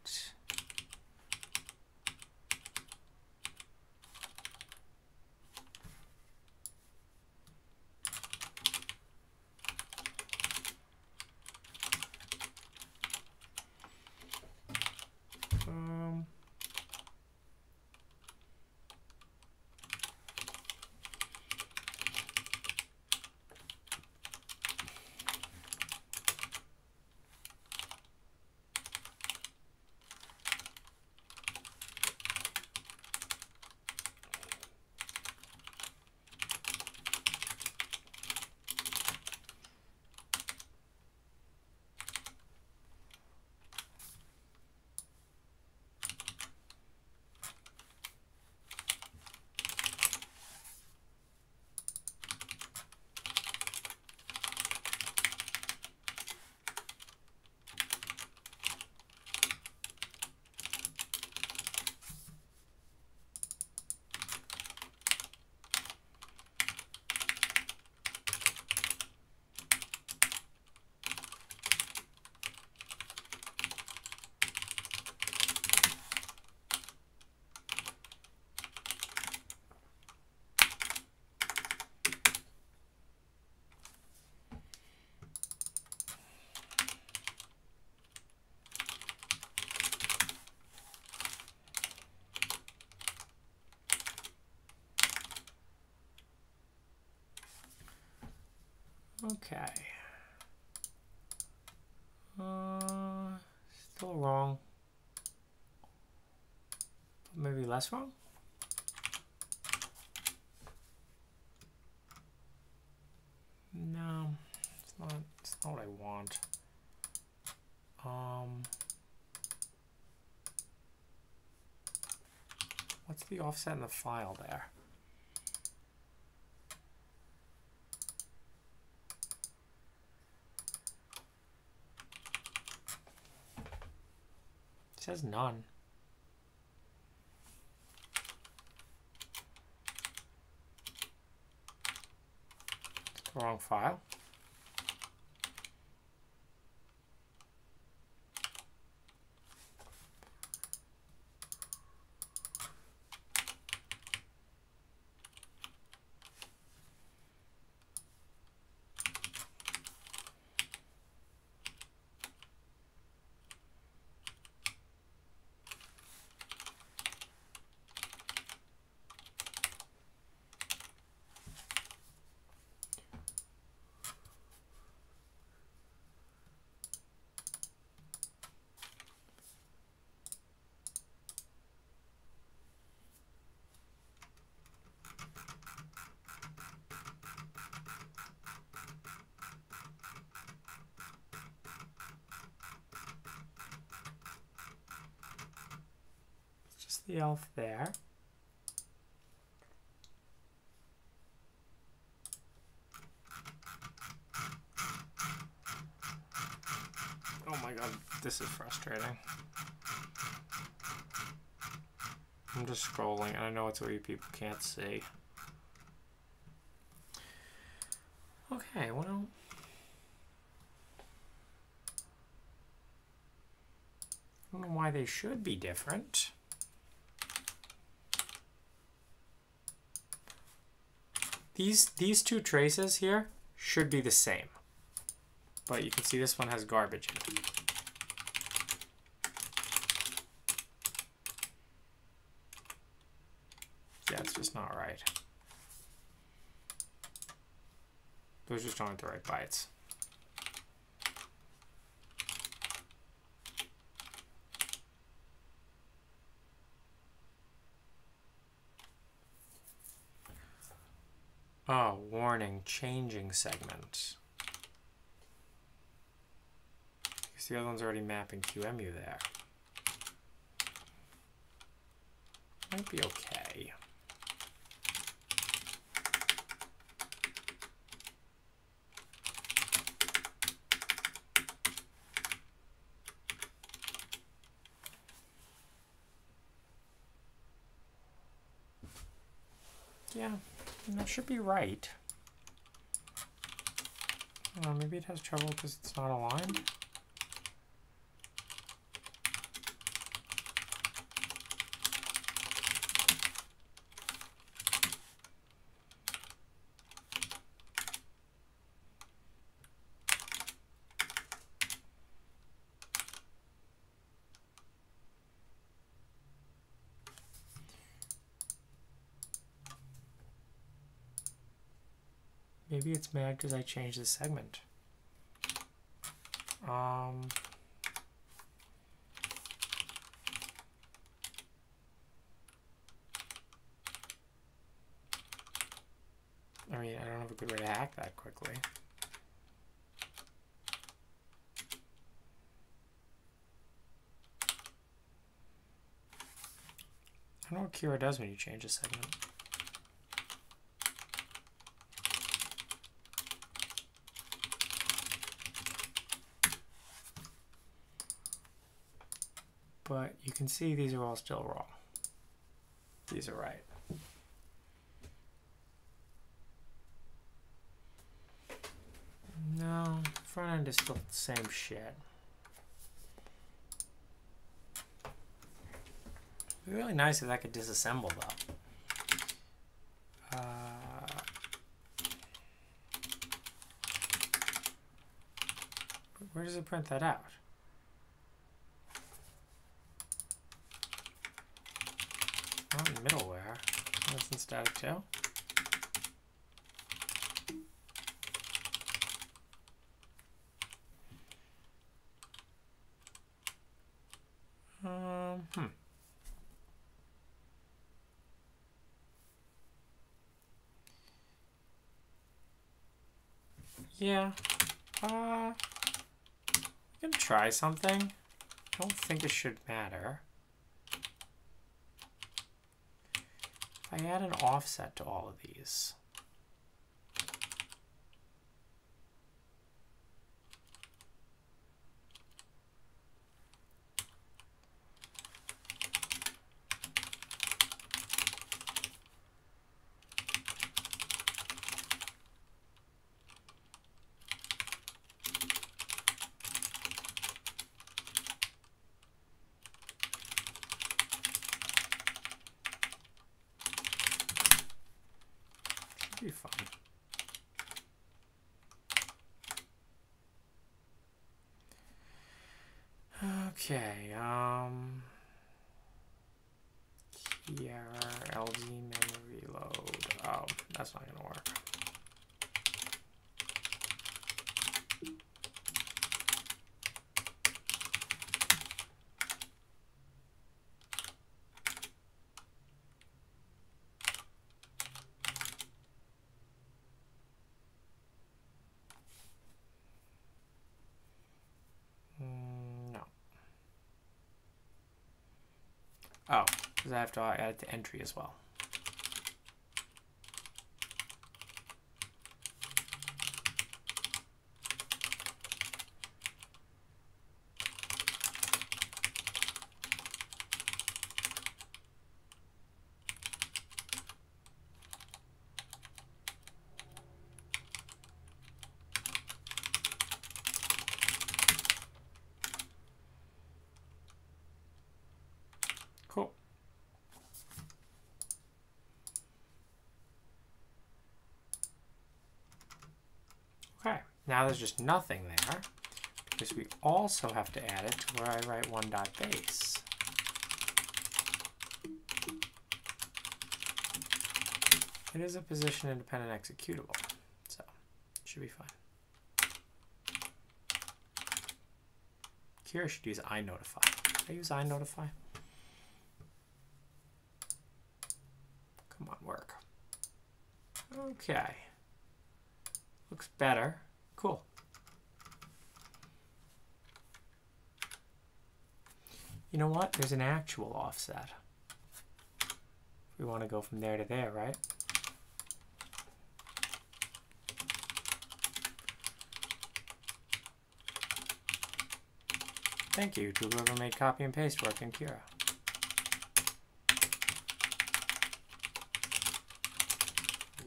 [SPEAKER 1] Okay. Still wrong. Maybe less wrong? No, it's not what I want. What's the offset in the file there? It says none. Wrong file. The elf there. Oh my god, this is frustrating. I'm just scrolling, and I know it's what you people can't see. Okay, well. I don't know why they should be different. These two traces here should be the same. But you can see this one has garbage in it. Yeah, it's just not right. Those just aren't the right bytes. Oh, warning, changing segment. Because the other one's already mapping QEMU there. might be okay. Yeah, that should be right. Maybe it has trouble because it's not aligned. Maybe it's mad because I changed the segment. I mean, I don't have a good way to hack that quickly. I don't know what Kira does when you change a segment. But you can see these are all still wrong. These are right. No, front end is still the same shit. It'd be really nice if that could disassemble though. Where does it print that out? Not in middleware. That's in static too. Yeah. I'm gonna try something. I don't think it should matter. If I add an offset to all of these. Be fun. Okay, key error, LZ memory load. Oh, that's not gonna work. No. Oh, because I have to add it to entry as well. Cool. Okay, now there's just nothing there because we also have to add it to where I write one.base. It is a position independent executable, so it should be fine. Kira should use iNotify. Did I use iNotify? Come on, work. Okay. Looks better. Cool. You know what? There's an actual offset. We want to go from there to there, right? Thank you to whoever made copy and paste work in Cura.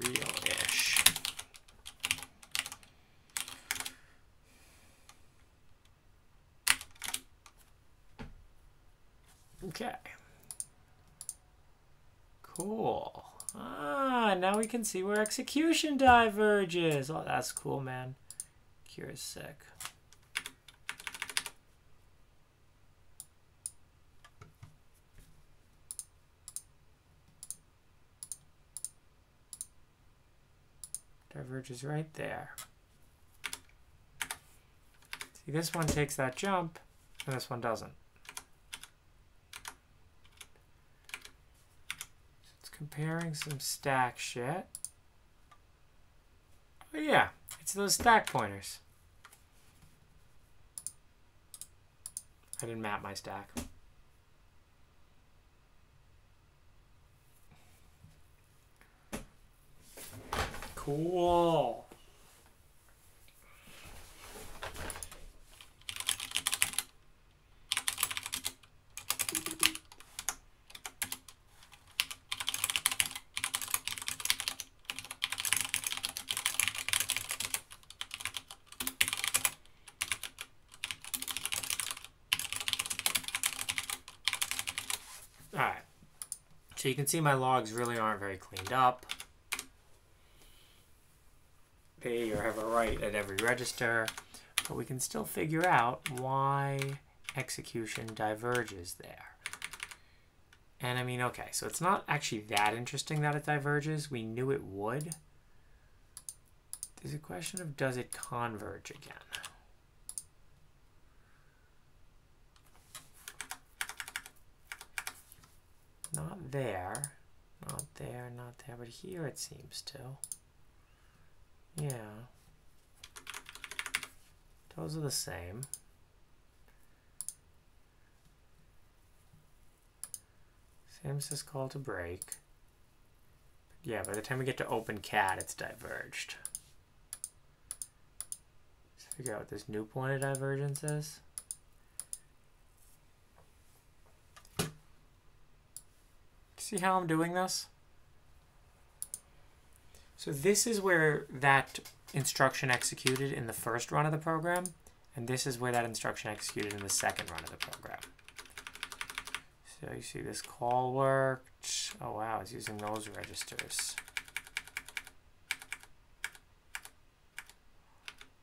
[SPEAKER 1] Real-ish. Okay. Cool. Ah, now we can see where execution diverges. Oh, that's cool, man. Cura's sick. Diverges right there. See, this one takes that jump, and this one doesn't. So it's comparing some stack shit. Oh yeah, it's those stack pointers. I didn't map my stack. Cool. All right. So you can see my logs really aren't very cleaned up. They have a write at every register, but we can still figure out why execution diverges there. And I mean, okay, so it's not actually that interesting that it diverges. We knew it would. There's a question of, does it converge again? Not there, not there, not there, but here it seems to. Yeah. Those are the same. Same as this call to break. But yeah, by the time we get to open cat, it's diverged. Let's figure out what this new point of divergence is. See how I'm doing this? So this is where that instruction executed in the first run of the program, and this is where that instruction executed in the second run of the program. So you see this call worked. Oh wow, it's using those registers.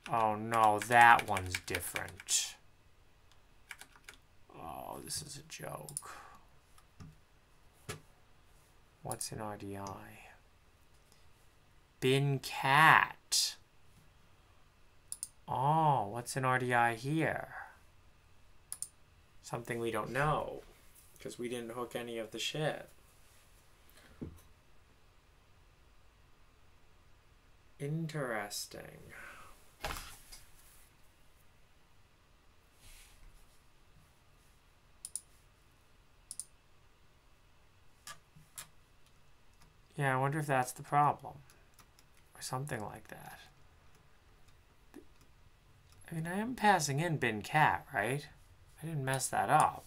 [SPEAKER 1] Oh no, that one's different. Oh, this is a joke. What's in RDI? Bin cat. Oh, what's in RDI here? Something we don't know, because we didn't hook any of the shit. Interesting. Yeah, I wonder if that's the problem. Or something like that. I mean, I am passing in bin cat, right? I didn't mess that up.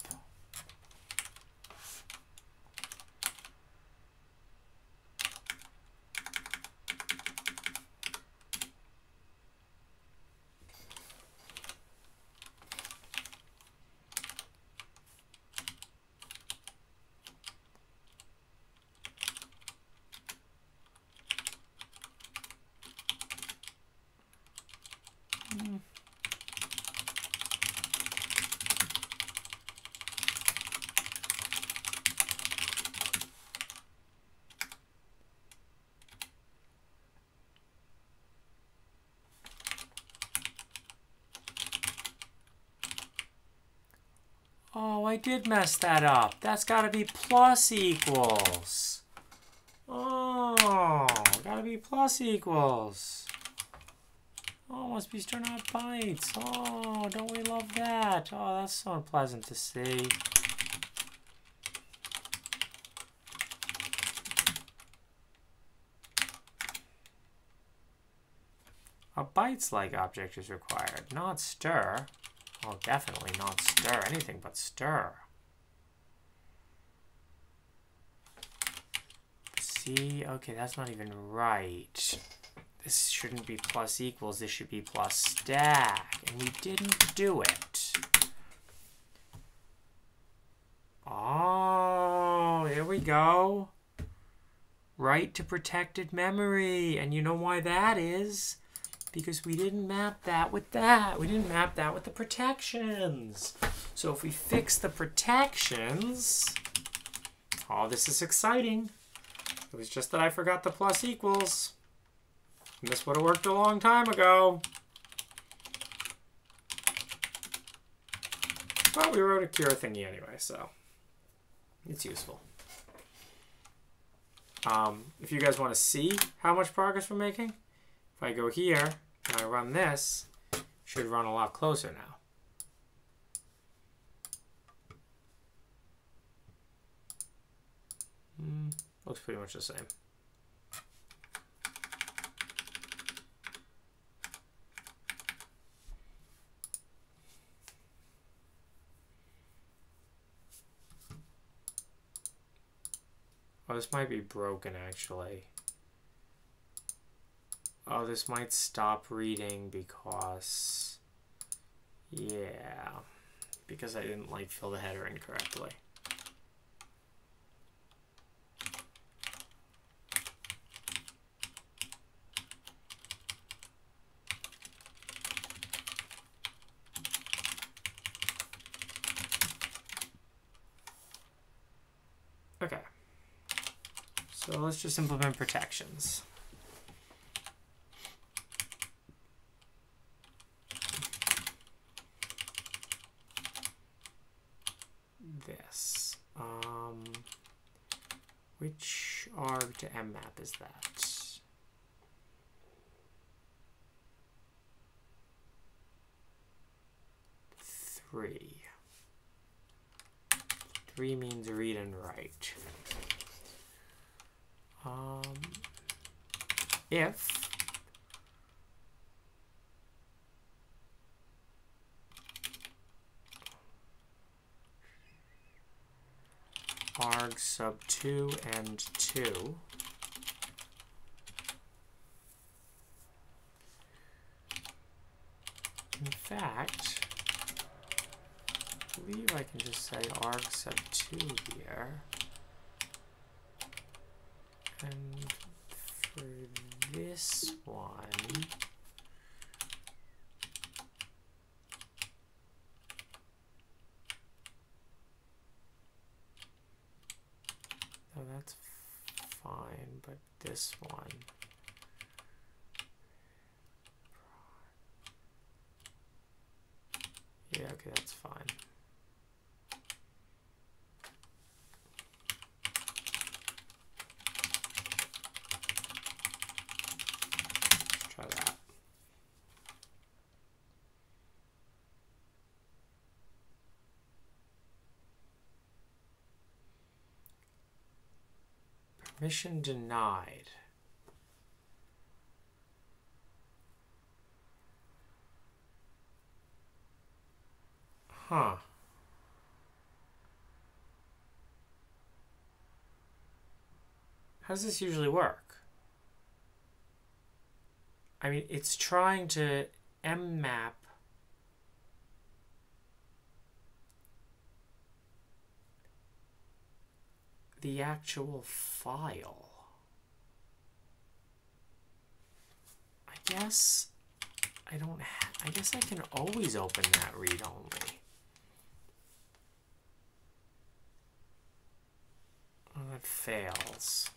[SPEAKER 1] Oh, I did mess that up. That's got to be plus equals. Oh, got to be plus equals. Oh, must be starting out bytes. Oh, don't we love that? Oh, that's so unpleasant to see. A bites-like object is required, not stir. Well, definitely not stir. Anything but stir. See? Okay, that's not even right. This shouldn't be plus equals. This should be plus stack. And we didn't do it. Oh, here we go. Right to protected memory. And you know why that is? Because we didn't map that with that. We didn't map that with the protections. So if we fix the protections... Oh, this is exciting. It was just that I forgot the plus equals. And this would have worked a long time ago. But we wrote a cure thingy anyway, so it's useful. If you guys want to see how much progress we're making, if I go here and I run this, it should run a lot closer now. Looks pretty much the same. Oh, this might be broken actually. Oh, this might stop reading because, yeah, because I didn't like fill the header in correctly. Okay, so let's just implement protections. This. Which arg to mmap is that? Three. 3 means read and write. If arg sub 2 and 2 in fact, I believe I can just say arg sub 2 here, and for this one oh, that's fine, but this one yeah, okay, that's fine. Try that. Permission denied. Huh. How does this usually work? I mean, it's trying to mmap the actual file. I guess I don't I guess I can always open that read only. Oh, that fails.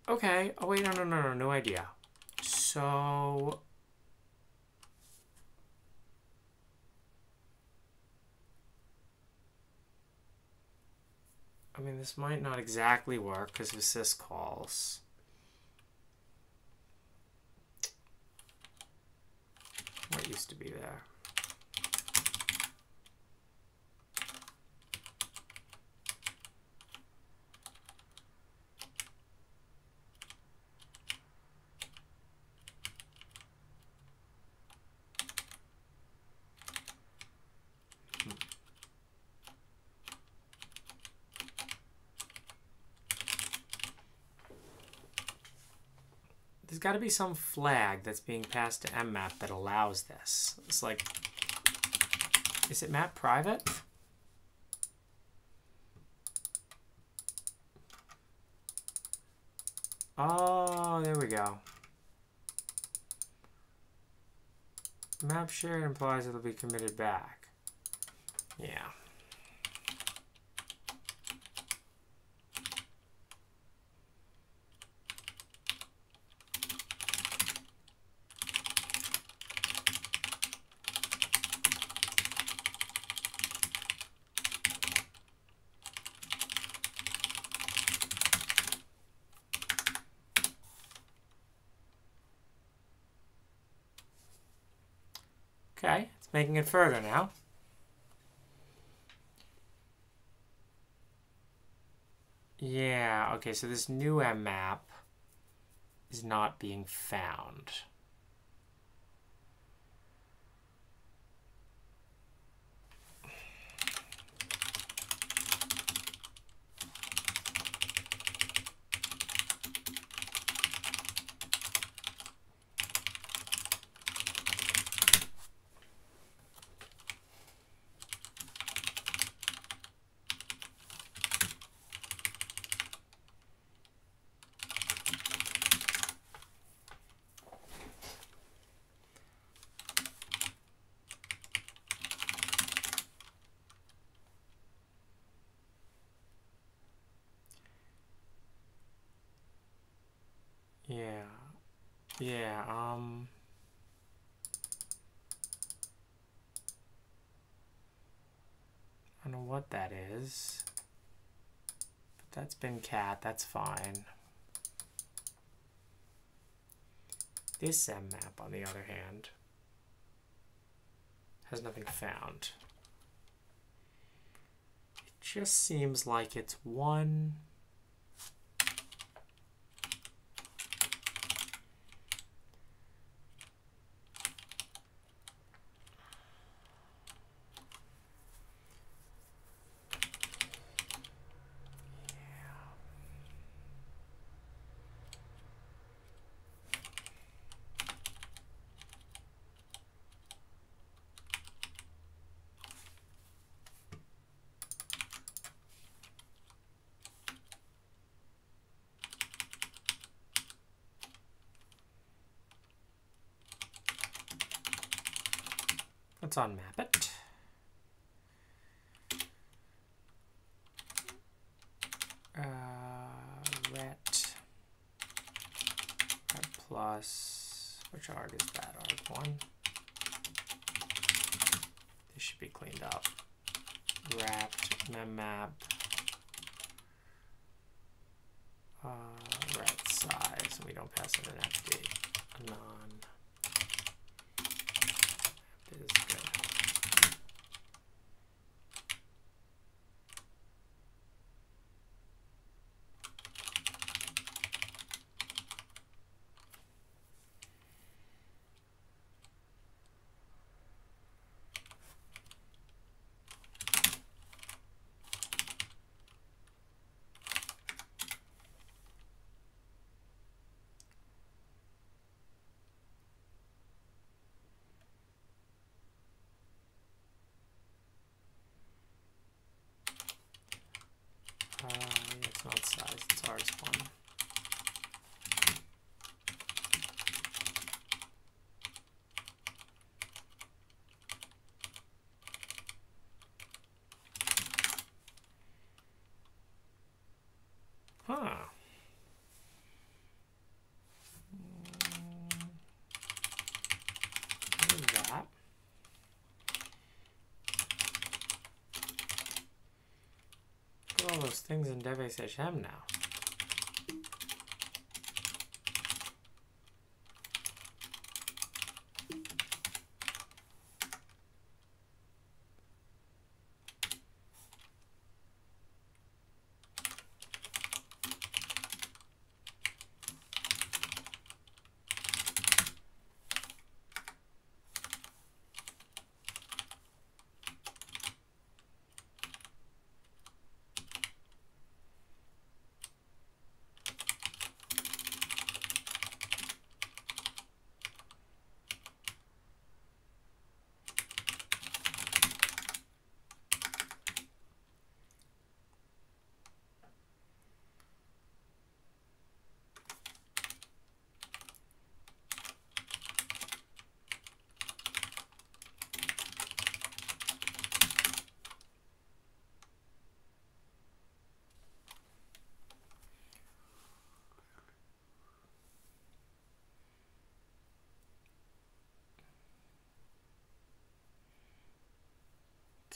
[SPEAKER 1] Okay. Oh, wait, no, no idea. So, I mean, this might not exactly work because of syscalls. What used to be there? There's got to be some flag that's being passed to mmap that allows this. It's like, is it map private? Oh, there we go. Map shared implies it'll be committed back. Yeah. Okay, it's making it further now. Yeah, okay, so this new mmap is not being found. Yeah, I don't know what that is, but that's been cat, that's fine. This mmap, on the other hand, has nothing found. It just seems like it's one... Let's unmap it. Ret plus, which arg is that? Arg1. This should be cleaned up. Wrapped memmap. Ret size, and we don't pass in an FD. Anon. Is good. It's not size, it's rs1. Huh. What is that? Look at all those things in DevSHM now.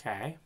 [SPEAKER 1] Okay.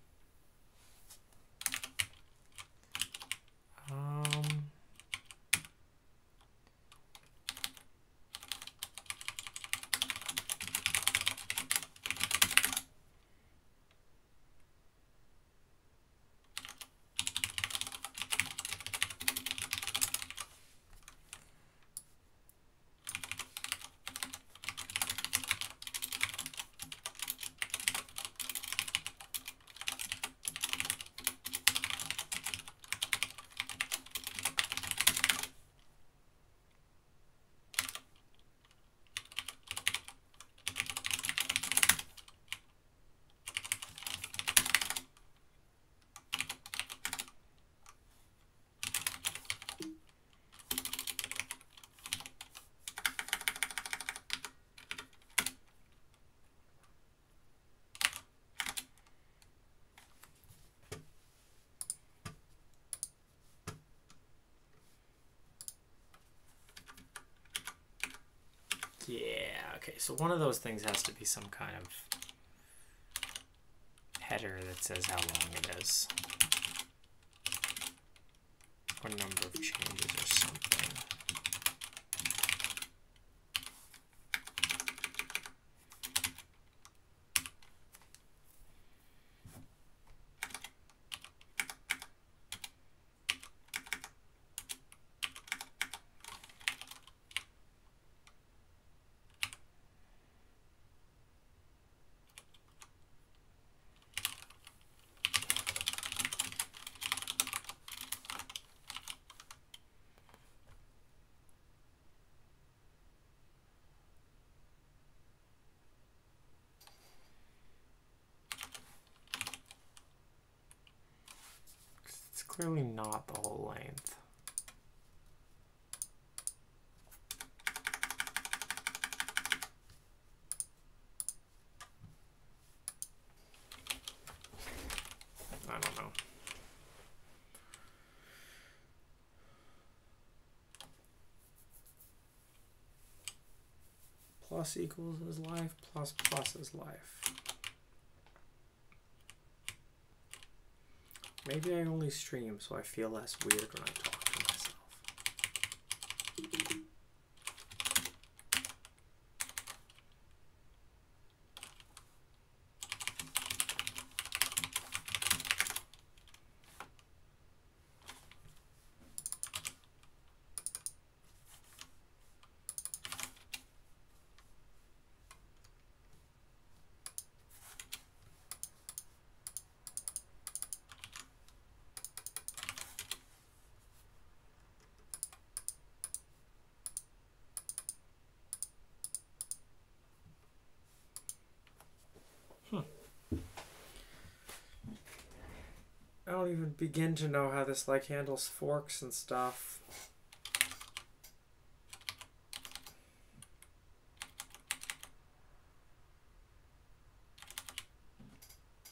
[SPEAKER 1] Yeah, okay, so one of those things has to be some kind of header that says how long it is. Or number of changes or something. It's clearly not the whole length. I don't know. Plus equals is life, plus plus is life. Maybe I only stream so I feel less weird when I talk to myself. I don't even begin to know how this like handles forks and stuff.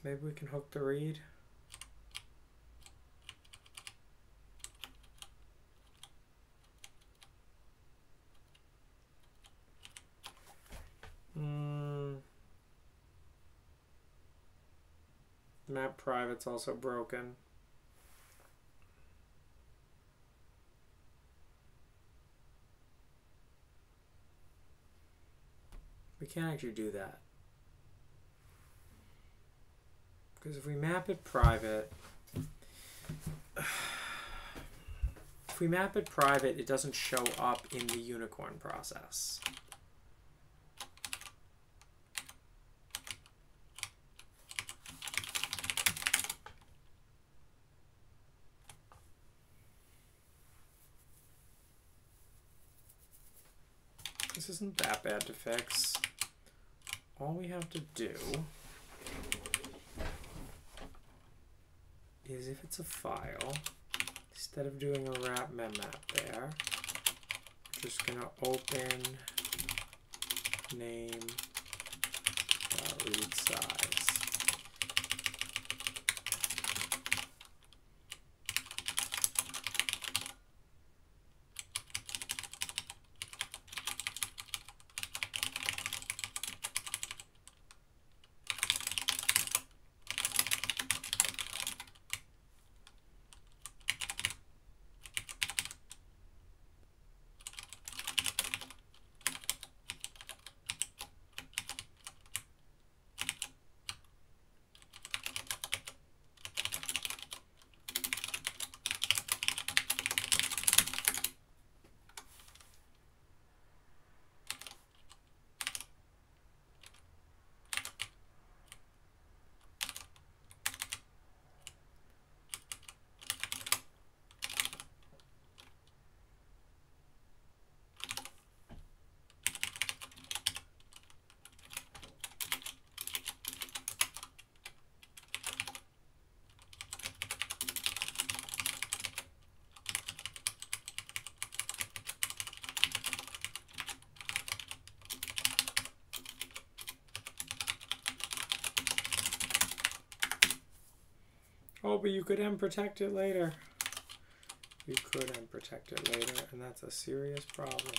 [SPEAKER 1] Maybe we can hook the read. Map private's also broken. We can't actually do that. Because if we map it private, it doesn't show up in the unicorn process. This isn't that bad to fix. All we have to do is, if it's a file, instead of doing a wrap memmap there, we're just gonna open name read size. Oh, but you could unprotect it later. You could unprotect it later, and that's a serious problem.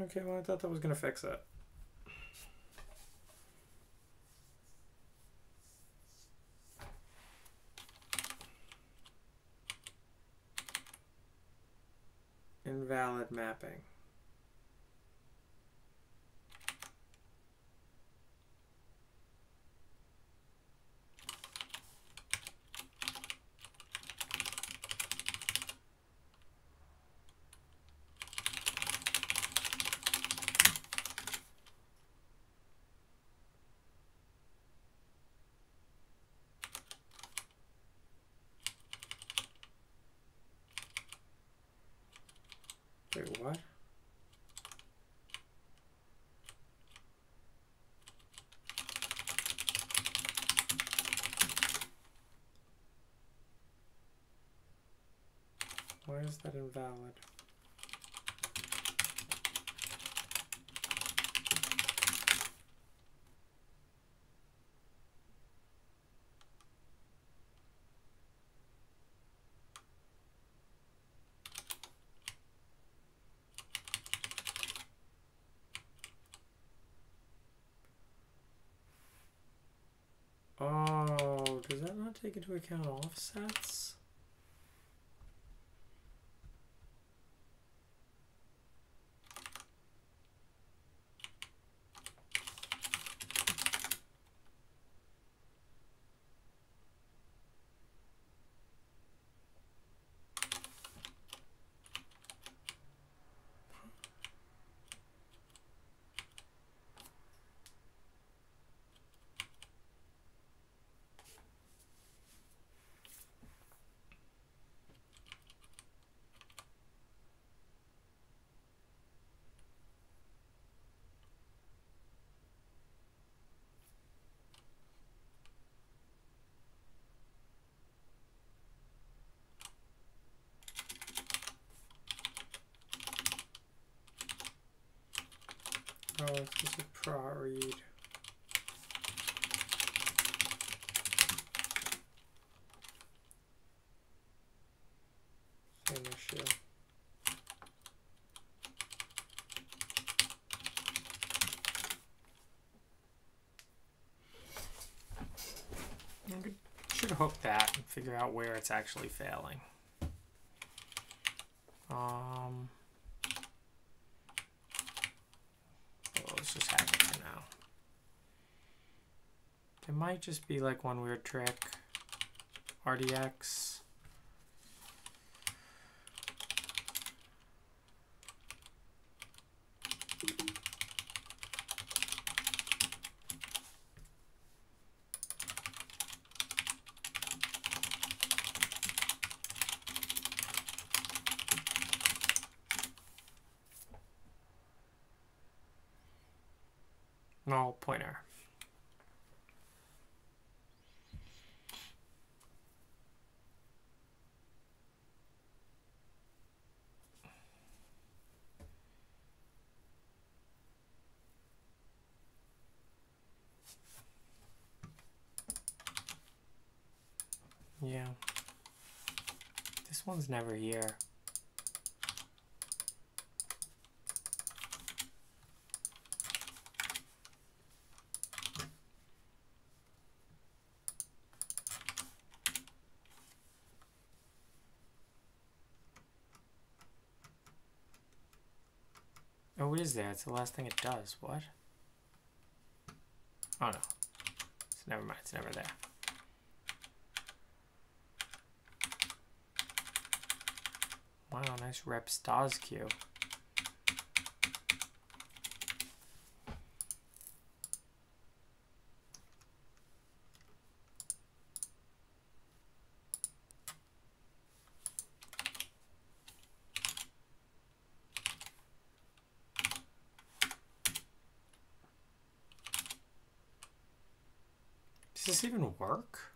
[SPEAKER 1] Okay, well, I thought that was going to fix it. Invalid mapping. Wait, what? Why is that invalid? Oh, does that not take into account offsets? Oh, it's just a pro read. Same issue. Should hook that and figure out where it's actually failing. Let's just hack it for now. There might just be like one weird trick. RDX. No pointer. Yeah. This one's never here. Oh, it is there. It's the last thing it does. What? Oh, no. It's never mind. It's never there. Wow, nice rep stars queue. Does this even work?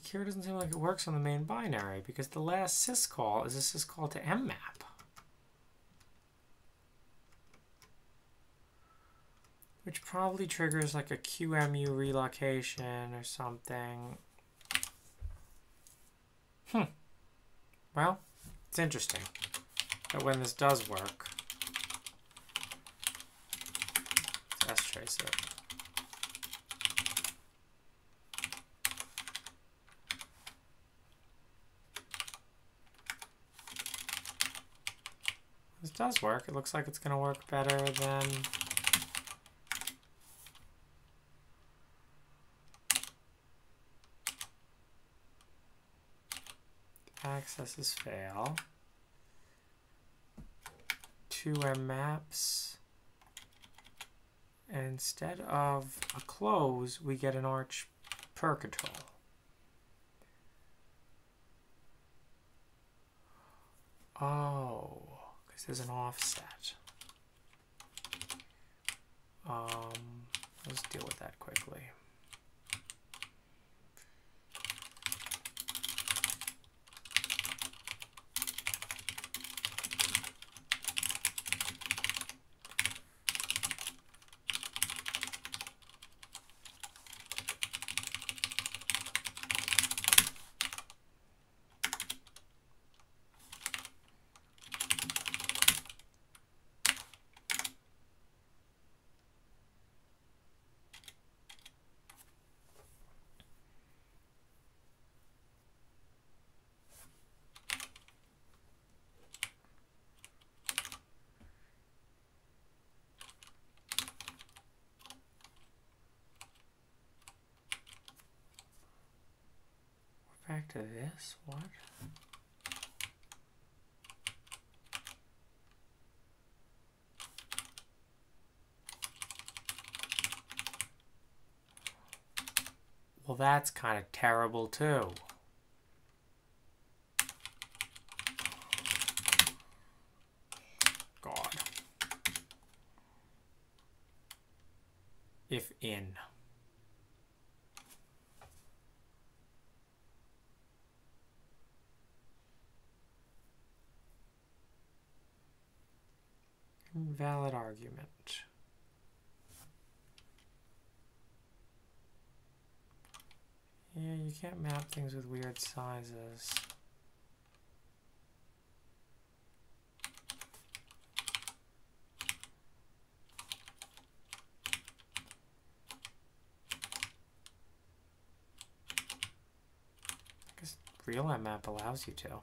[SPEAKER 1] Here doesn't seem like it works on the main binary because the last syscall is a syscall to mmap. Which probably triggers like a QEMU relocation or something. Well, it's interesting that when this does work, let's trace it. This does work. It looks like it's going to work better than accesses fail. 2M maps. And instead of a close, we get an arch per control. Oh, because there's an offset. Let's deal with that quickly. Back to this, what? Well, that's kind of terrible too. God. If in. Invalid argument. Yeah, you can't map things with weird sizes. I guess real mmap allows you to.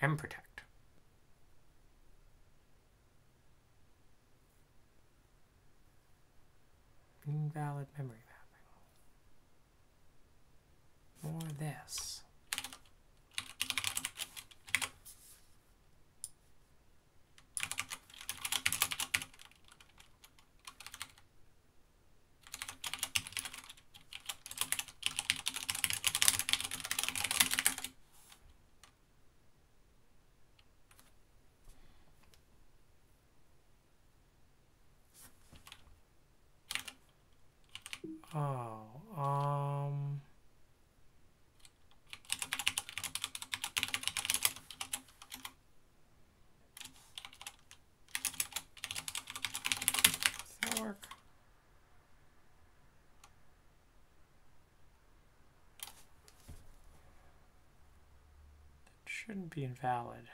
[SPEAKER 1] mprotect. Invalid memory mapping. More of this. Does that work? That shouldn't be invalid.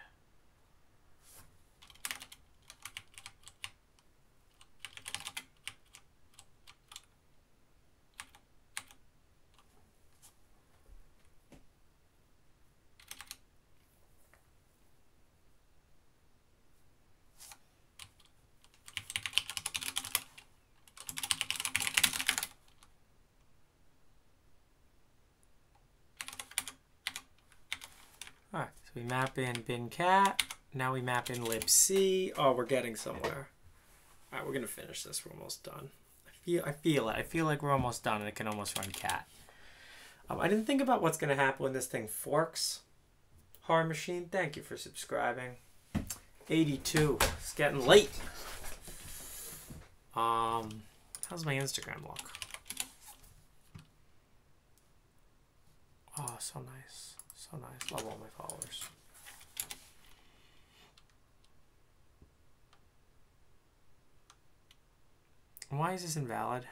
[SPEAKER 1] Alright, so we map in bin cat. Now we map in libc. Oh, we're getting somewhere. All right, we're gonna finish this. We're almost done. I feel it. I feel like we're almost done, and it can almost run cat. I didn't think about what's gonna happen when this thing forks. Horror Machine, thank you for subscribing. 82. It's getting late. How's my Instagram look? Oh, so nice. So nice. Love all my followers. Why is this invalid?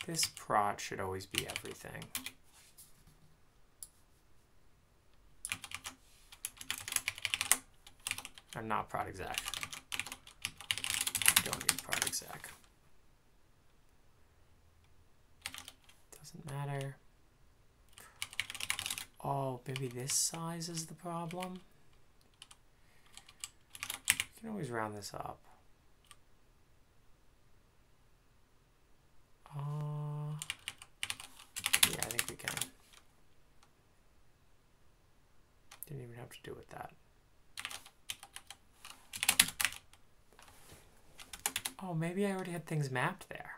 [SPEAKER 1] This prod should always be everything. I'm not prod exec. Don't need prod exec. Doesn't matter. Oh, maybe this size is the problem. You can always round this up. Yeah, I think we can. Didn't even have to do with that. Oh, maybe I already had things mapped there.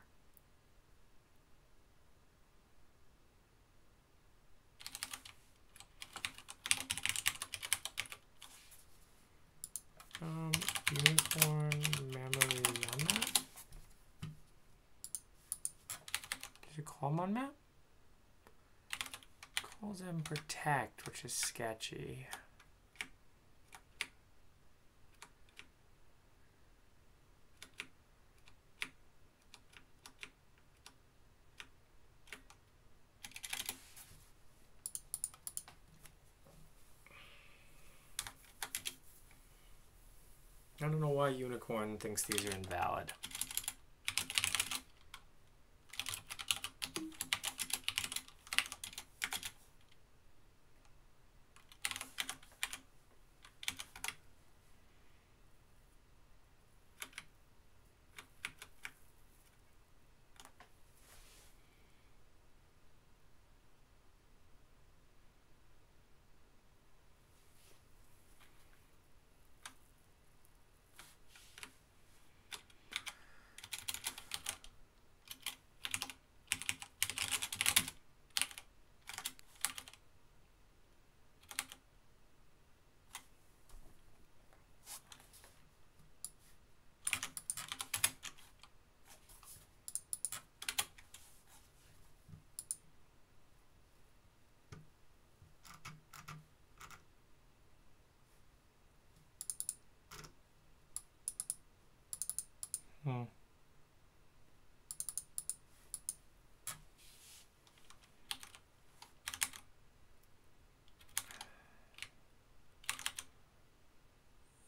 [SPEAKER 1] Unicorn memory on that? Did you call them on map? Calls them protect, which is sketchy. I don't know why Unicorn thinks these are invalid.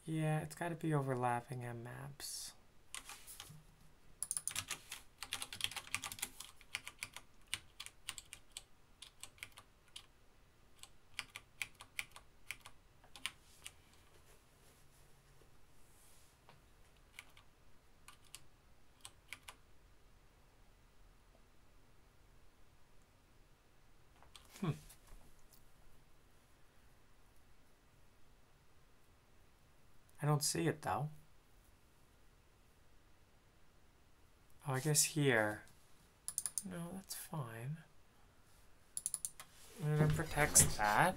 [SPEAKER 1] Yeah, it's got to be overlapping M maps. I don't see it though. Oh, I guess here. No, that's fine. And it protects that.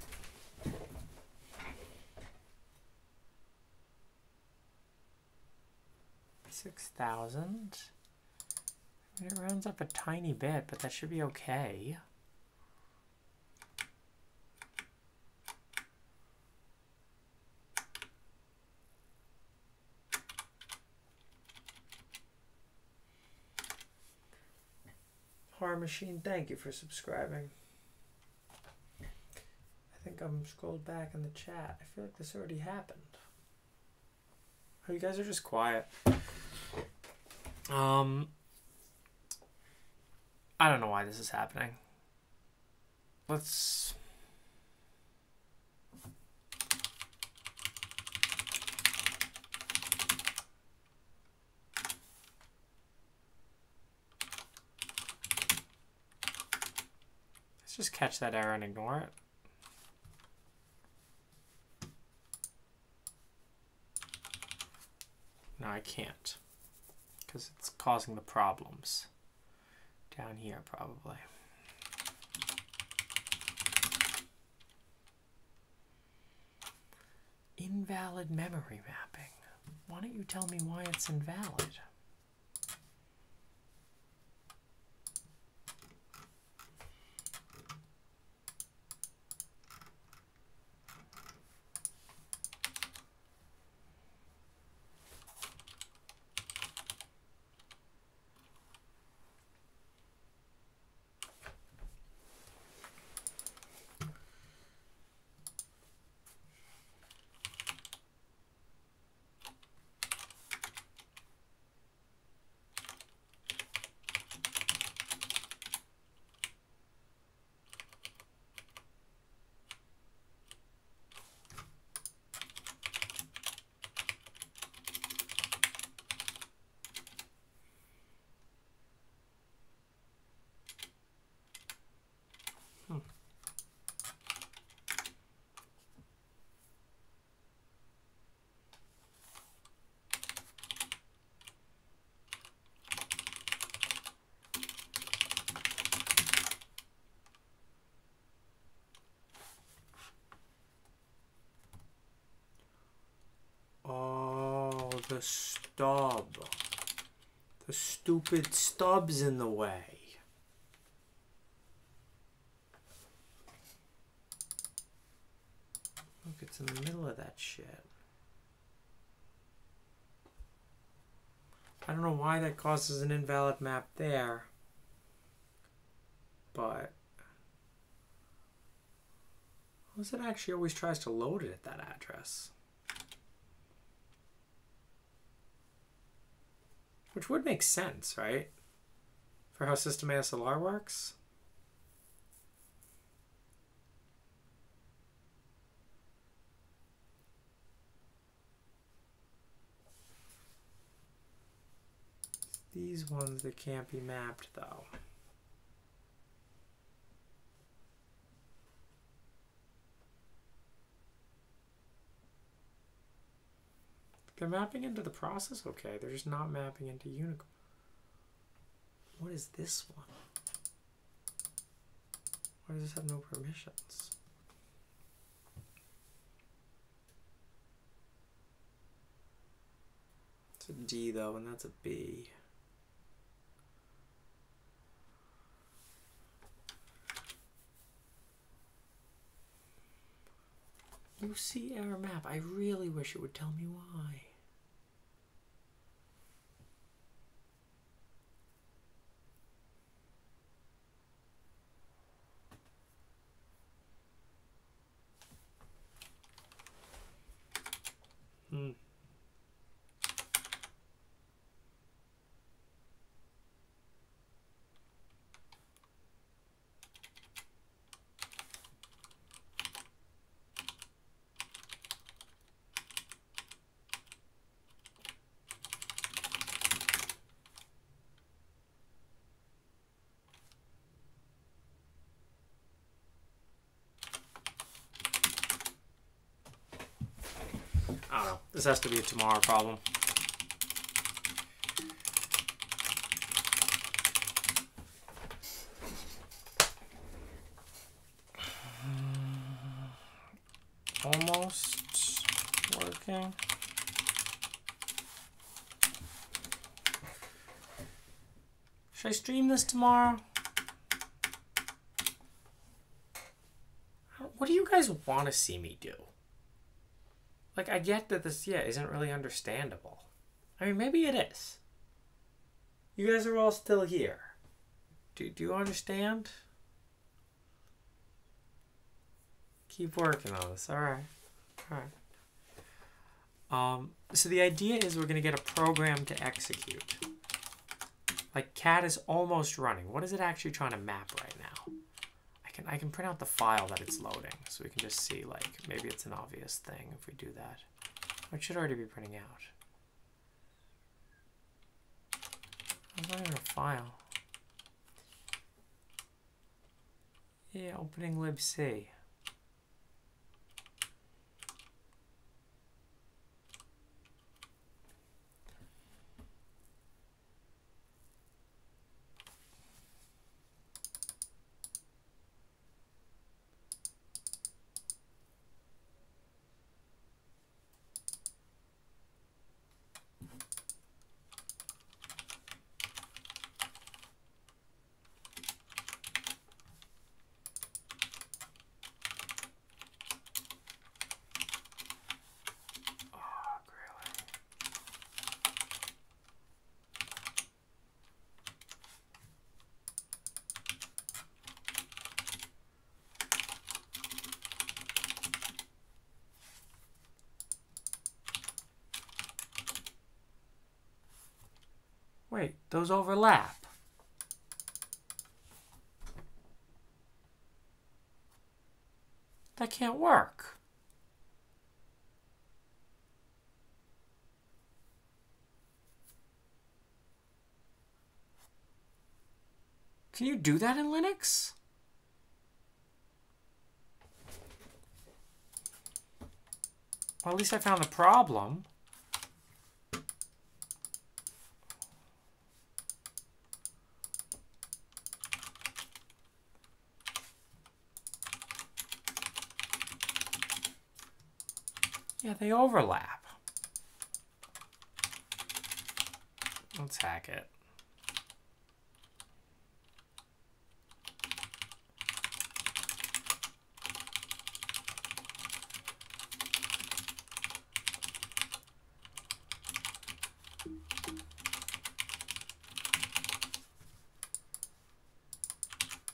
[SPEAKER 1] $6,000. I mean, it rounds up a tiny bit, but that should be okay. Horror Machine, thank you for subscribing. I think I'm scrolled back in the chat. I feel like this already happened. Oh, you guys are just quiet. I don't know why this is happening. Let's... just catch that error and ignore it. No, I can't, because it's causing the problems down here probably. Invalid memory mapping. Why don't you tell me why it's invalid? The stub. The stupid stub's in the way. Look, it's in the middle of that shit. I don't know why that causes an invalid map there, but it actually always tries to load it at that address. Which would make sense, right? For how System ASLR works. These ones that can't be mapped, though. They're mapping into the process, okay. They're just not mapping into Unicode. What is this one? Why does this have no permissions? It's a D though, and that's a B. UC error map. I really wish it would tell me why. I don't know. This has to be a tomorrow problem. Almost working. Should I stream this tomorrow? What do you guys want to see me do? Like, I get that this, isn't really understandable. I mean, maybe it is. You guys are all still here. Do you understand? Keep working on this. All right. So the idea is we're going to get a program to execute. Like, CAD is almost running. What is it actually trying to map right now? I can print out the file that it's loading, so we can just see, like, maybe it's an obvious thing if we do that. It should already be printing out. It's not even a file. Yeah, opening libc. Wait, those overlap. That can't work. Can you do that in Linux? Well, at least I found the problem. Yeah, they overlap. Let's hack it.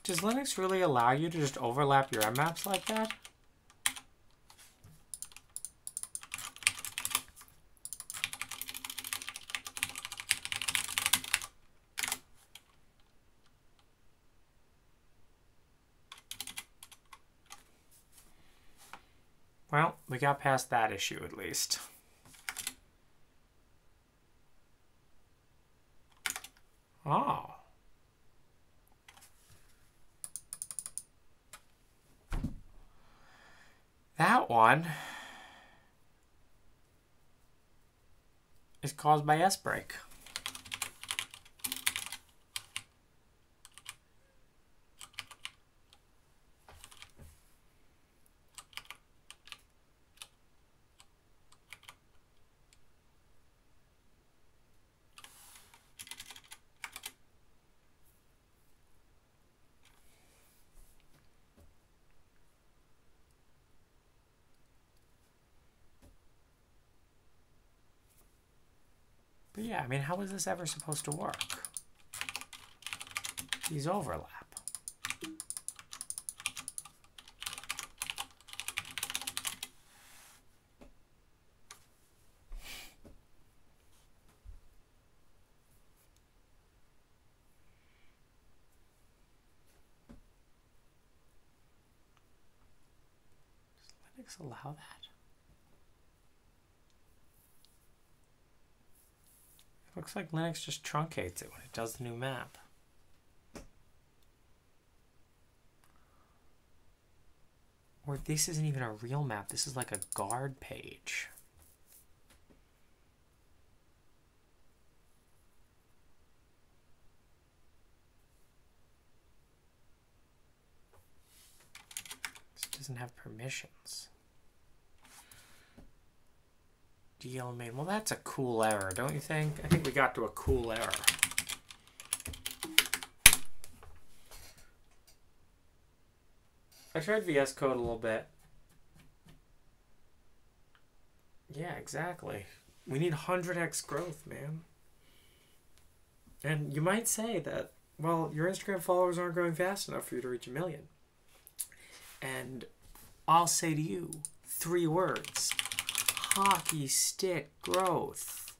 [SPEAKER 1] Does Linux really allow you to just overlap your mmap's like that? Well, we got past that issue at least. Oh. That one is caused by sbreak. But yeah, I mean, how is this ever supposed to work? These overlap. Does Linux allow that? Looks like Linux just truncates it when it does the new map. Or this isn't even a real map. This is like a guard page. This doesn't have permissions. DL main. Well, that's a cool error, don't you think? I think we got to a cool error. I tried VS Code a little bit. Yeah, exactly. We need 100x growth, man. And you might say that, well, your Instagram followers aren't growing fast enough for you to reach 1 million. And I'll say to you 3 words. Hockey stick growth.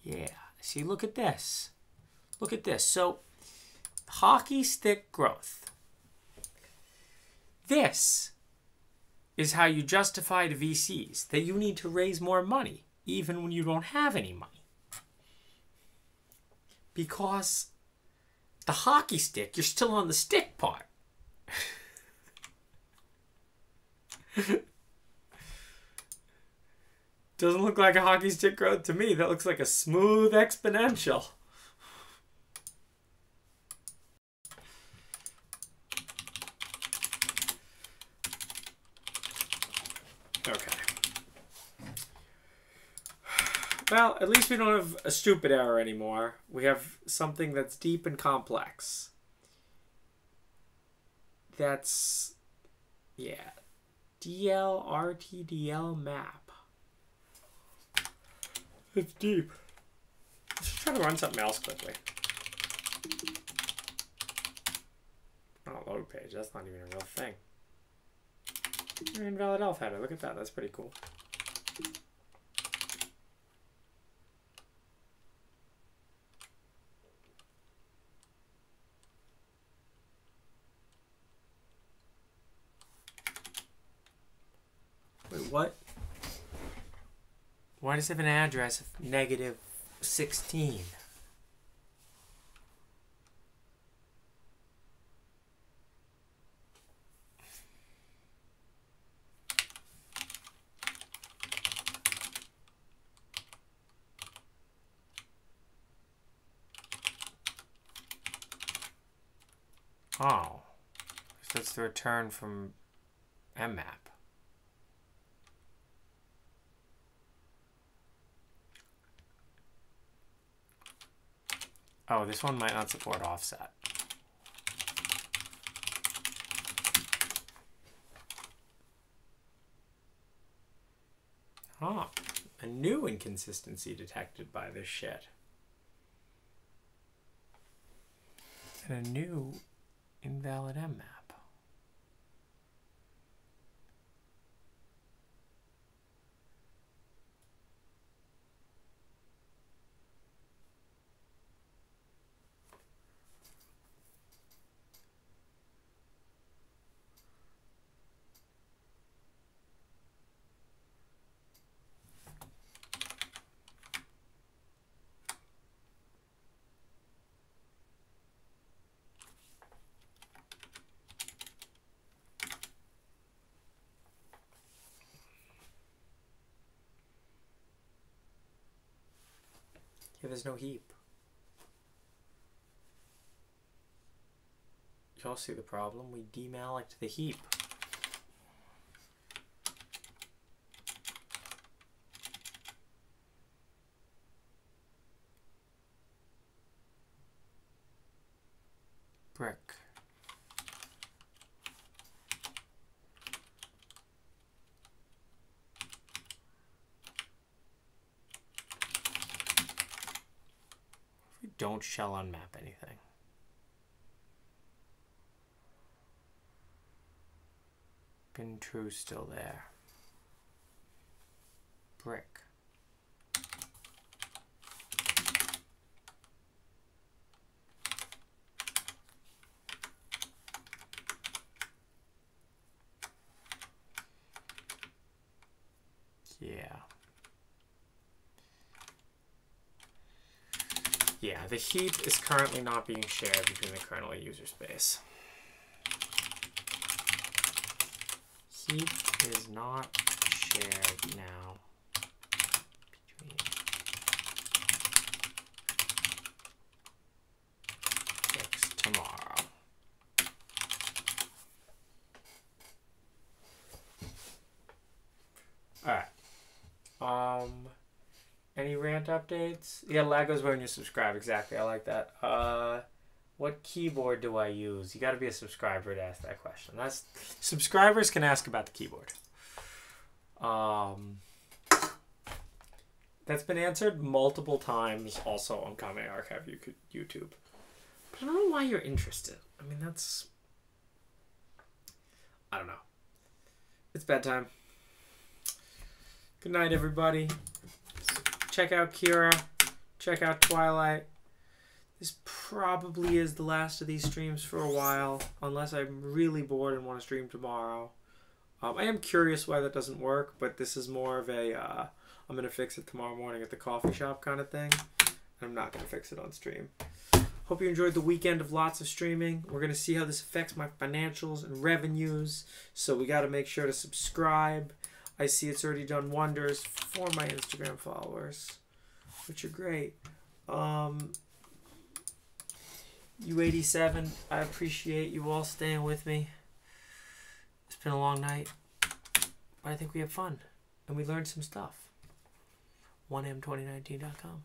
[SPEAKER 1] Yeah. See, look at this. Look at this. So, hockey stick growth. This is how you justify to VCs that you need to raise more money, even when you don't have any money. Because The hockey stick, you're still on the stick part. Doesn't look like a hockey stick growth to me. That looks like a smooth exponential. Okay. Well, at least we don't have a stupid error anymore. We have something that's deep and complex. That's, yeah. DL-RTDL map. It's deep. Let's just try to run something else quickly. Oh, load page. That's not even a real thing. Invalid elf header. Look at that. That's pretty cool. Wait, what? Why does it have an address of -16? Oh. So it's the return from mmap. Oh, this one might not support offset. Oh, a new inconsistency detected by this shit. And a new invalid mmap. Yeah, there's no heap. Y'all see the problem? We demallocked the heap. Brick. We don't shell unmap anything. Bin true still there. Brick. Yeah. Yeah, the heap is currently not being shared between the kernel and user space. Heap is not shared now between fix tomorrow. Alright. Any rant updates? Yeah, lag goes when you subscribe. Exactly. I like that. What keyboard do I use? You got to be a subscriber to ask that question. That's subscribers can ask about the keyboard. That's been answered multiple times also on Kame Archive YouTube. But I don't know why you're interested. I mean, that's... I don't know. It's bedtime. Good night, everybody. Check out Kira. Check out Twilight. This probably is the last of these streams for a while, unless I'm really bored and want to stream tomorrow. I am curious why that doesn't work, but this is more of a I'm going to fix it tomorrow morning at the coffee shop kind of thing. I'm not going to fix it on stream. Hope Hope you enjoyed the weekend of lots of streaming. We're going to see how this affects my financials and revenues. So we got to make sure to subscribe. I see it's already done wonders for my Instagram followers, which are great. U87, I appreciate you all staying with me. It's been a long night, but I think we had fun and we learned some stuff. 1m2019.com